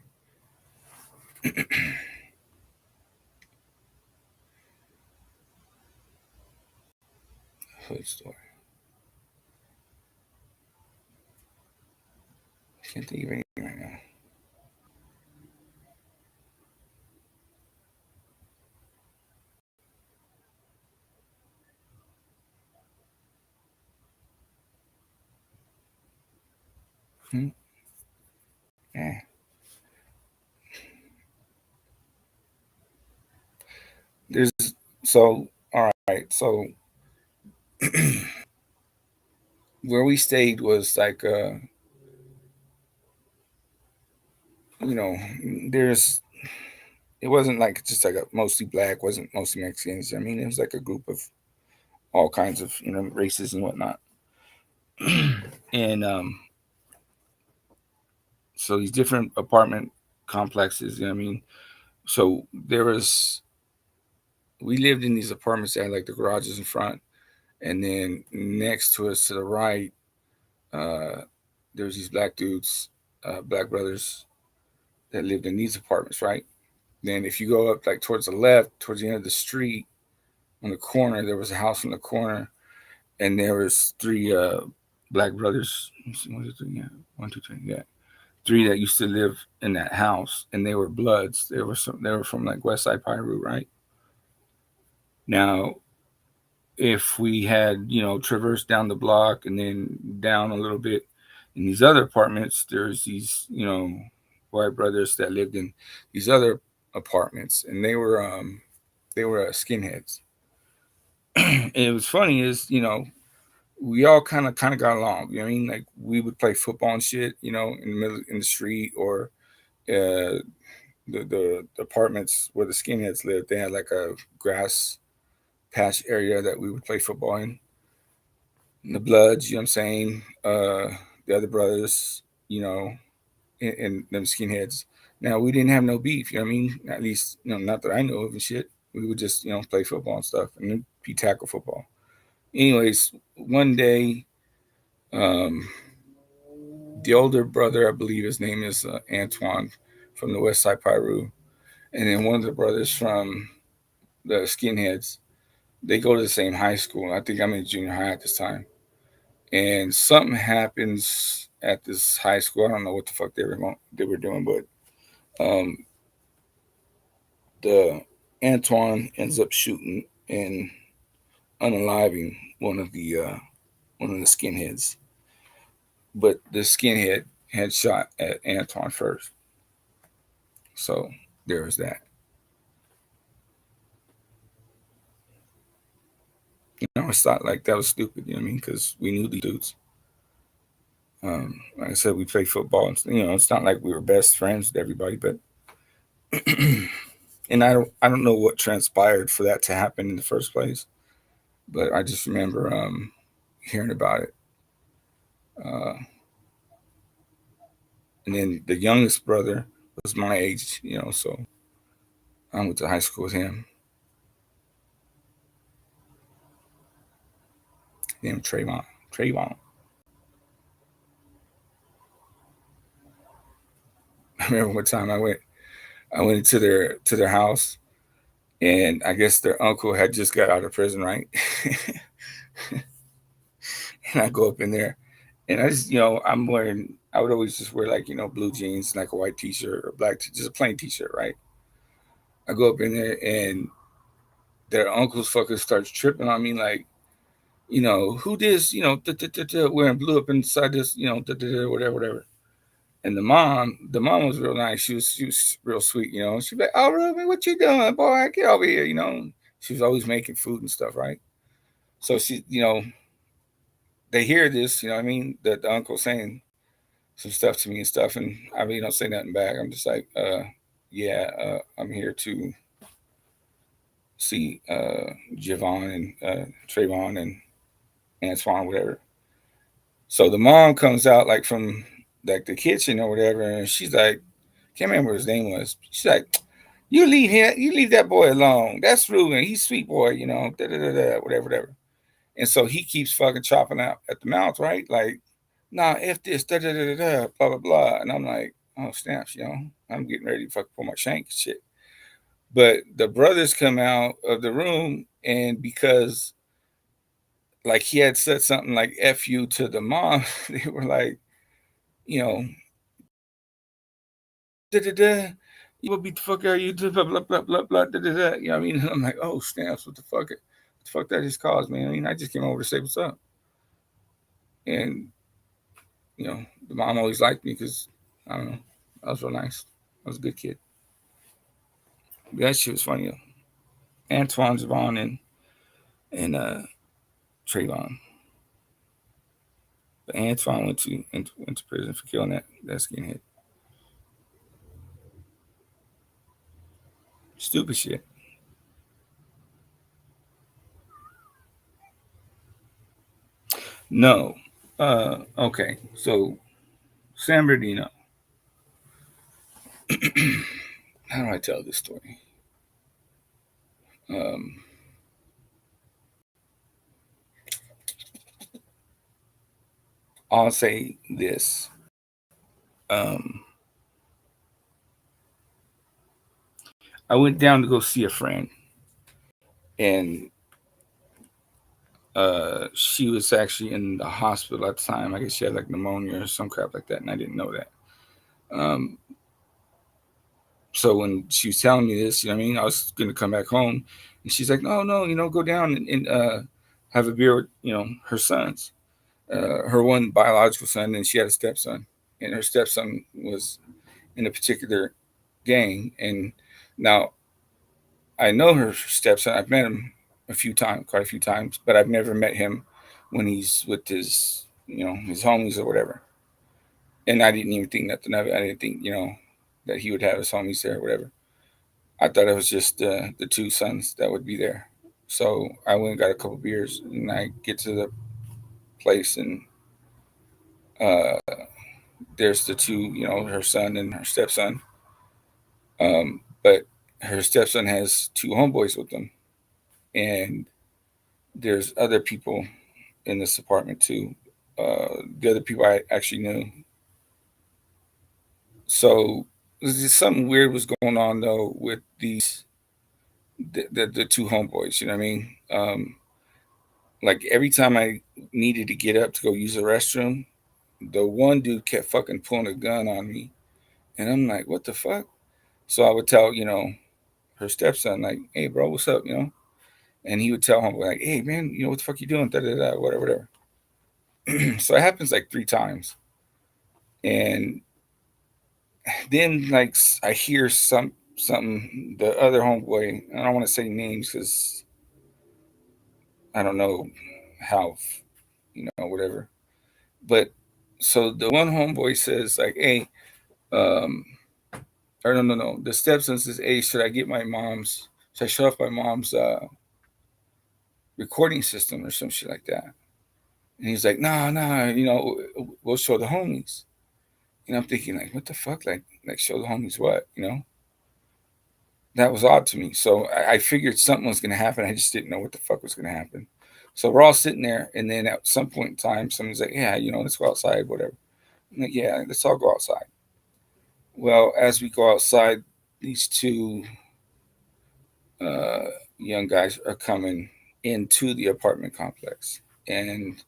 Speaker 15: Hood story. Can't think of anything right now. Yeah. There's so all right. So where we stayed was like there's it wasn't like just like a mostly black, wasn't mostly Mexicans. I mean, it was like a group of all kinds of races and whatnot. And so these different apartment complexes. You know what I mean? So we lived in these apartments that had like the garages in front, And then next to us to the right, there was these black dudes, black brothers that lived in these apartments, right? Then if you go up like towards the left, towards the end of the street, on the corner, there was a house on the corner, and there was three black brothers. One, two, three, yeah. 1, 2, 3, yeah. Three that used to live in that house, and they were Bloods. They were from like West Side Piru, right? Now, if we had, traversed down the block and then down a little bit in these other apartments, there's these, white brothers that lived in these other apartments, and they were skinheads. And it was funny is, we all kind of got along. You know what I mean? Like we would play football and shit, in the middle in the street, or the apartments where the skinheads lived. They had like a grass patch area that we would play football in. And the Bloods, you know what I'm saying? The other brothers, and them skinheads. Now we didn't have no beef. You know what I mean? At least, not that I know of and shit. We would just, play football and stuff, and then be tackle football. Anyways, one day, the older brother, I believe his name is Antoine, from the West Side Piru, and then one of the brothers from the skinheads, they go to the same high school. I think I'm in junior high at this time. And something happens at this high school. I don't know what the fuck they were doing, but the Antoine ends up shooting and unaliving one of the skinheads. But the skinhead had shot at Antoine first. So there was that. It's not like that was stupid, you know what I mean? Because we knew these dudes. Like I said, we played football. And, it's not like we were best friends with everybody, but and I don't know what transpired for that to happen in the first place, but I just remember hearing about it. And then the youngest brother was my age, so I went to high school with him. Named Trayvon. I remember one time I went into their house, and I guess their uncle had just got out of prison, right? And I go up in there, and I just, I would always just wear like, blue jeans, like a white t-shirt or black, just a plain t-shirt, right? I go up in there, and their uncle's fucking starts tripping on me, like, who this, wearing blue up inside this, whatever. And the mom was real nice. She was real sweet, She'd be like, "Oh, Ruben, what you doing, boy? Get over here," She was always making food and stuff, right? So she, they hear this, what I mean, that the uncle saying some stuff to me and stuff, and I really don't say nothing back. I'm just like, yeah, I'm here to see Javon and Trayvon and Antoine, whatever. So the mom comes out like from like the kitchen or whatever, and she's like, can't remember what his name was. She's like, you leave that boy alone. That's Ruben. He's sweet boy, whatever. And so he keeps fucking chopping out at the mouth, right? Like, nah, F this, blah, blah, blah. And I'm like, oh, snaps, I'm getting ready to fucking pull my shank and shit. But the brothers come out of the room, and because like he had said something like F you to the mom, they were like, you will beat the fuck out of you, blah, blah, blah, blah, blah, You know what I mean? I'm like, oh, snaps, what the fuck that just caused me? I mean, I just came over to say what's up. And, the mom always liked me because, I don't know, I was real nice. I was a good kid. But that shit was funny, though. Antoine, Javon, and Trayvon. But Antoine went to prison for killing that skinhead. Stupid shit. No. Okay. So, San Bernardino. How do I tell this story? I'll say this. I went down to go see a friend, and she was actually in the hospital at the time. I guess she had like pneumonia or some crap like that, and I didn't know that. So when she was telling me this, you know what I mean, I was going to come back home, and she's like, no, go down and have a beer with, her sons, her one biological son, and she had a stepson, and her stepson was in a particular gang. And now I know her stepson. I've met him quite a few times, but I've never met him when he's with his, his homies or whatever. And I didn't even think nothing of it. I didn't think, that he would have his homies there or whatever. I thought it was just the two sons that would be there. So I went and got a couple beers, and I get to the place, and there's the two, her son and her stepson. But her stepson has two homeboys with them, and there's other people in this apartment too. The other people I actually knew. So something weird was going on though with the two homeboys. You know what I mean? Like every time I needed to get up to go use the restroom, the one dude kept fucking pulling a gun on me, and I'm like, what the fuck? So I would tell her stepson like, hey bro, what's up? And he would tell him like, hey man, what the fuck you doing? Da da da, whatever. So it happens like 3 times, and then like I hear something. The other homeboy, I don't want to say names because I don't know how, whatever. But so the one homeboy says like, hey, or no. The stepson says, hey, should I shut off my mom's recording system or some shit like that? And he's like, nah, we'll show the homies. And I'm thinking like, what the fuck? Like show the homies what? That was odd to me. So I figured something was going to happen. I just didn't know what the fuck was going to happen. So we're all sitting there, and then at some point in time, someone's like, yeah, let's go outside, whatever. I'm like, yeah, let's all go outside. Well, as we go outside, these two young guys are coming into the apartment complex. And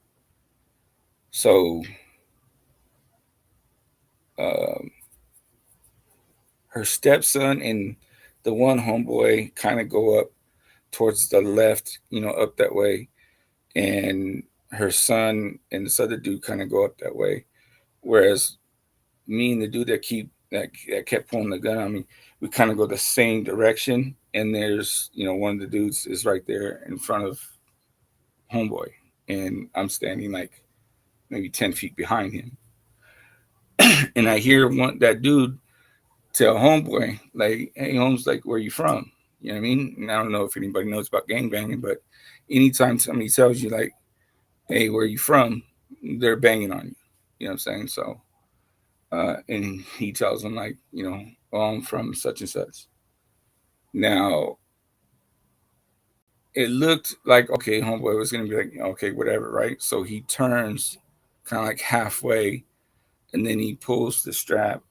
Speaker 15: so her stepson and the one homeboy kind of go up towards the left, up that way. And her son and this other dude kind of go up that way. Whereas me and the dude that kept pulling the gun on me, we kind of go the same direction. And there's, one of the dudes is right there in front of homeboy. And I'm standing like maybe 10 feet behind him. And I hear that dude tell homeboy, like, hey, Holmes, like, where you from? You know what I mean? And I don't know if anybody knows about gangbanging, but anytime somebody tells you, like, hey, where you from? They're banging on you. You know what I'm saying? So, and he tells them, like, oh, I'm from such and such. Now, it looked like, okay, homeboy was going to be like, okay, whatever, right? So he turns kind of like halfway, and then he pulls the strap,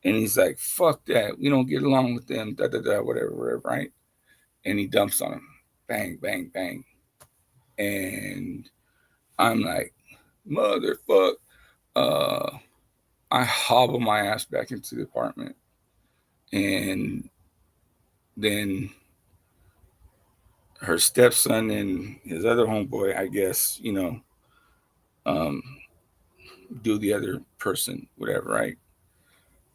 Speaker 15: and he's like, fuck that. We don't get along with them, whatever, right? And he dumps on him. Bang, bang, bang. And I'm like, motherfuck. I hobble my ass back into the apartment. And then her stepson and his other homeboy, I guess, do the other person, whatever, right?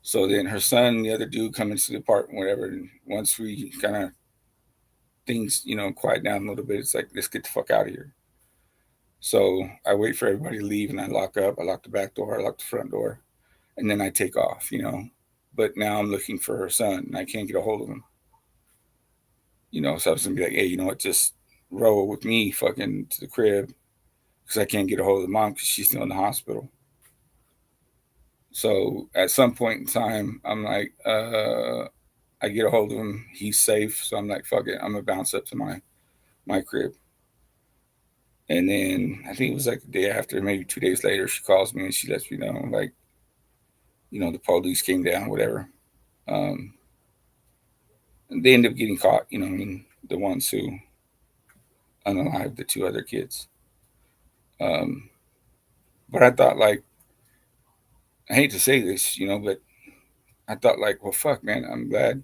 Speaker 15: So then her son and the other dude come into the apartment, whatever. And once we kind of things, quiet down a little bit, it's like, let's get the fuck out of here. So I wait for everybody to leave, and I lock up. I lock the back door. I lock the front door, and then I take off. But now I'm looking for her son, and I can't get a hold of him. So I was gonna be like, hey, you know what? Just roll with me, fucking to the crib, because I can't get a hold of the mom because she's still in the hospital. So at some point in time, I'm like, I get a hold of him. He's safe, so I'm like, fuck it, I'm gonna bounce up to my crib. And then I think it was like the day after, maybe 2 days later, she calls me and she lets me know, like, the police came down, whatever. They end up getting caught, the ones who unalived the 2 other kids. But I thought, like, I hate to say this, but I thought, like, well, fuck, man, I'm glad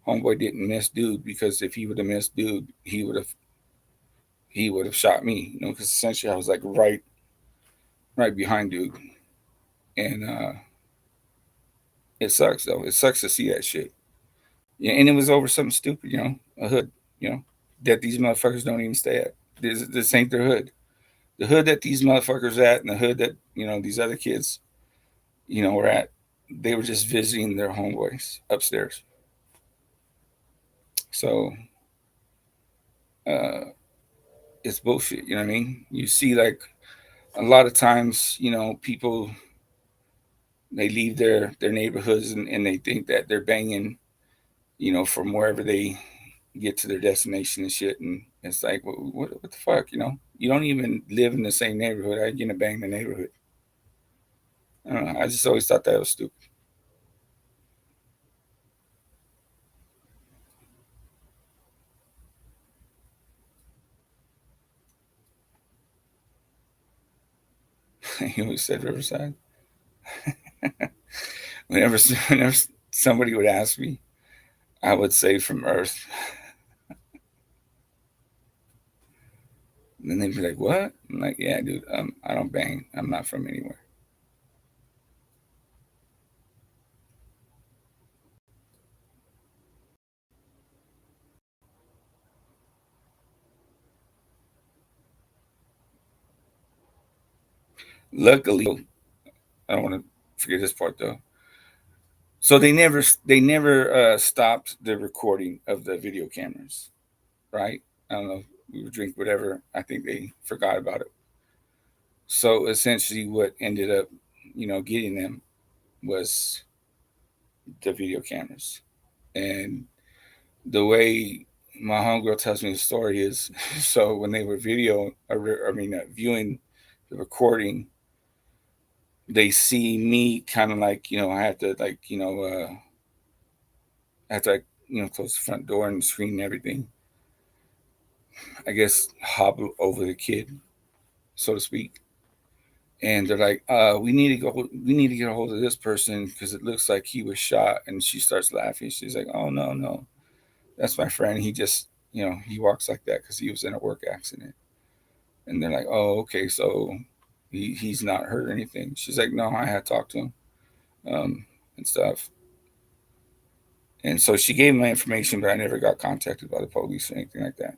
Speaker 15: homeboy didn't miss dude, because if he would have missed dude, he would have shot me, because essentially I was like right behind dude. And it sucks though. It sucks to see that shit. Yeah, and it was over something stupid, a hood, that these motherfuckers don't even stay at. This ain't their hood. The hood that these motherfuckers at, and the hood that these other kids, were at. They were just visiting their homeboys upstairs. So it's bullshit. You know what I mean? You see, like, a lot of times, people, they leave their neighborhoods, and they think that they're banging, from wherever they get to their destination and shit. And it's like, what the fuck, You don't even live in the same neighborhood. How you gonna bang the neighborhood? I don't know. I just always thought that was stupid. He always said Riverside. whenever somebody would ask me, I would say from Earth. And then they'd be like, what? I'm like, yeah, dude, I don't bang. I'm not from anywhere. Luckily, I don't want to forget this part though. So they never stopped the recording of the video cameras, right? I don't know. We would drink whatever. I think they forgot about it. So essentially, what ended up, getting them was the video cameras. And the way my homegirl tells me the story is, so when they were viewing the recording, they see me kind of like, I have to like, after I, close the front door and screen and everything, I guess hobble over the kid, so to speak. And they're like, we need to get a hold of this person because it looks like he was shot. And she starts laughing. She's like, oh, no, that's my friend. He just, he walks like that because he was in a work accident. And they're like, oh, okay, so he's not hurt or anything. She's like, no, I had talked to him and stuff. And so she gave me my information, but I never got contacted by the police or anything like that.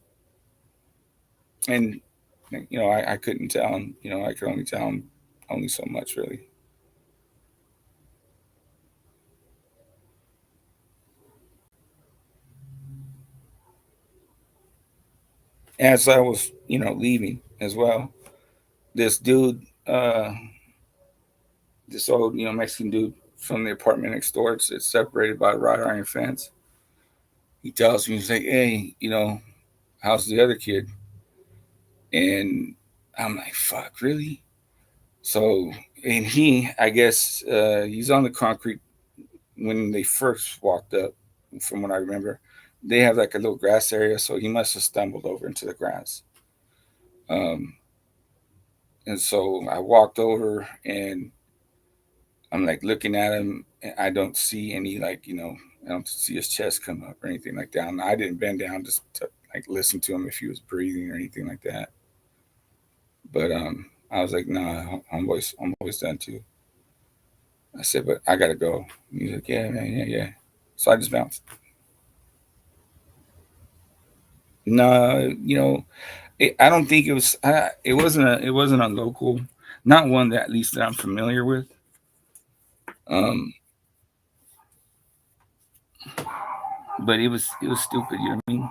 Speaker 15: And, I couldn't tell him, I could only tell him only so much, really. As I was, leaving as well, this dude, this old, Mexican dude from the apartment next door, it's separated by a wrought iron fence. He tells me, he's like, hey, how's the other kid? And I'm like, fuck, really? So, and he, I guess, he's on the concrete when they first walked up, from what I remember. They have like a little grass area, so he must have stumbled over into the grass. And so I walked over and I'm like looking at him, and I don't see any, like, I don't see his chest come up or anything like that. And I didn't bend down just to like listen to him if he was breathing or anything like that. But I was like, nah, I'm always done too. I said, but I gotta go. He's like, yeah, man, yeah. So I just bounced. No, I don't think it was. It wasn't a local, not one that at least that I'm familiar with. But it was stupid. You know what I mean?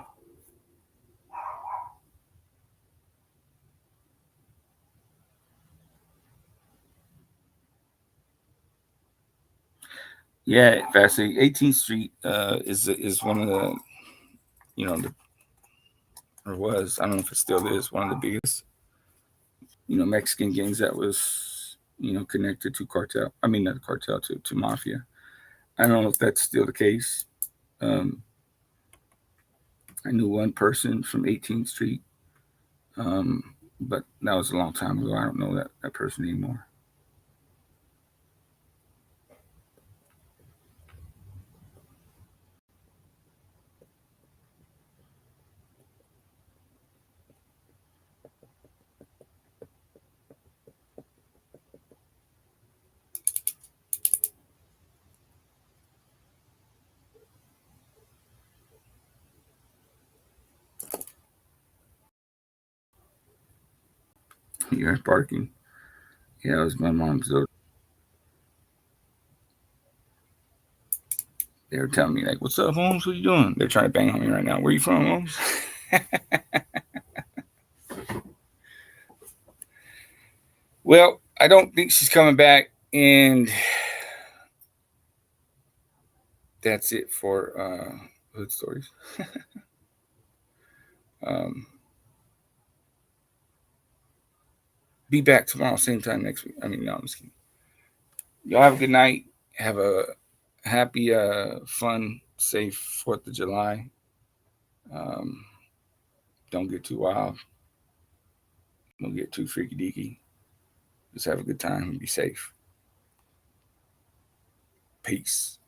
Speaker 15: Yeah, fascinating. 18th Street is one of the, the, or was, I don't know if it still is, one of the biggest Mexican gangs that was, connected to cartel. I mean, not cartel, to mafia. I don't know if that's still the case. I knew one person from 18th Street, but that was a long time ago. I don't know that person anymore. You're barking. Yeah, it was my mom's door. They were telling me, like, what's up, Holmes? What you doing? They're trying to bang on me right now. Where you from, Holmes? Well, I don't think she's coming back, and that's it for Hood Stories. Be back tomorrow, same time next week. I mean, no, I'm just kidding. Y'all have a good night. Have a happy, fun, safe 4th of July. Don't get too wild. Don't get too freaky deaky. Just have a good time and be safe. Peace.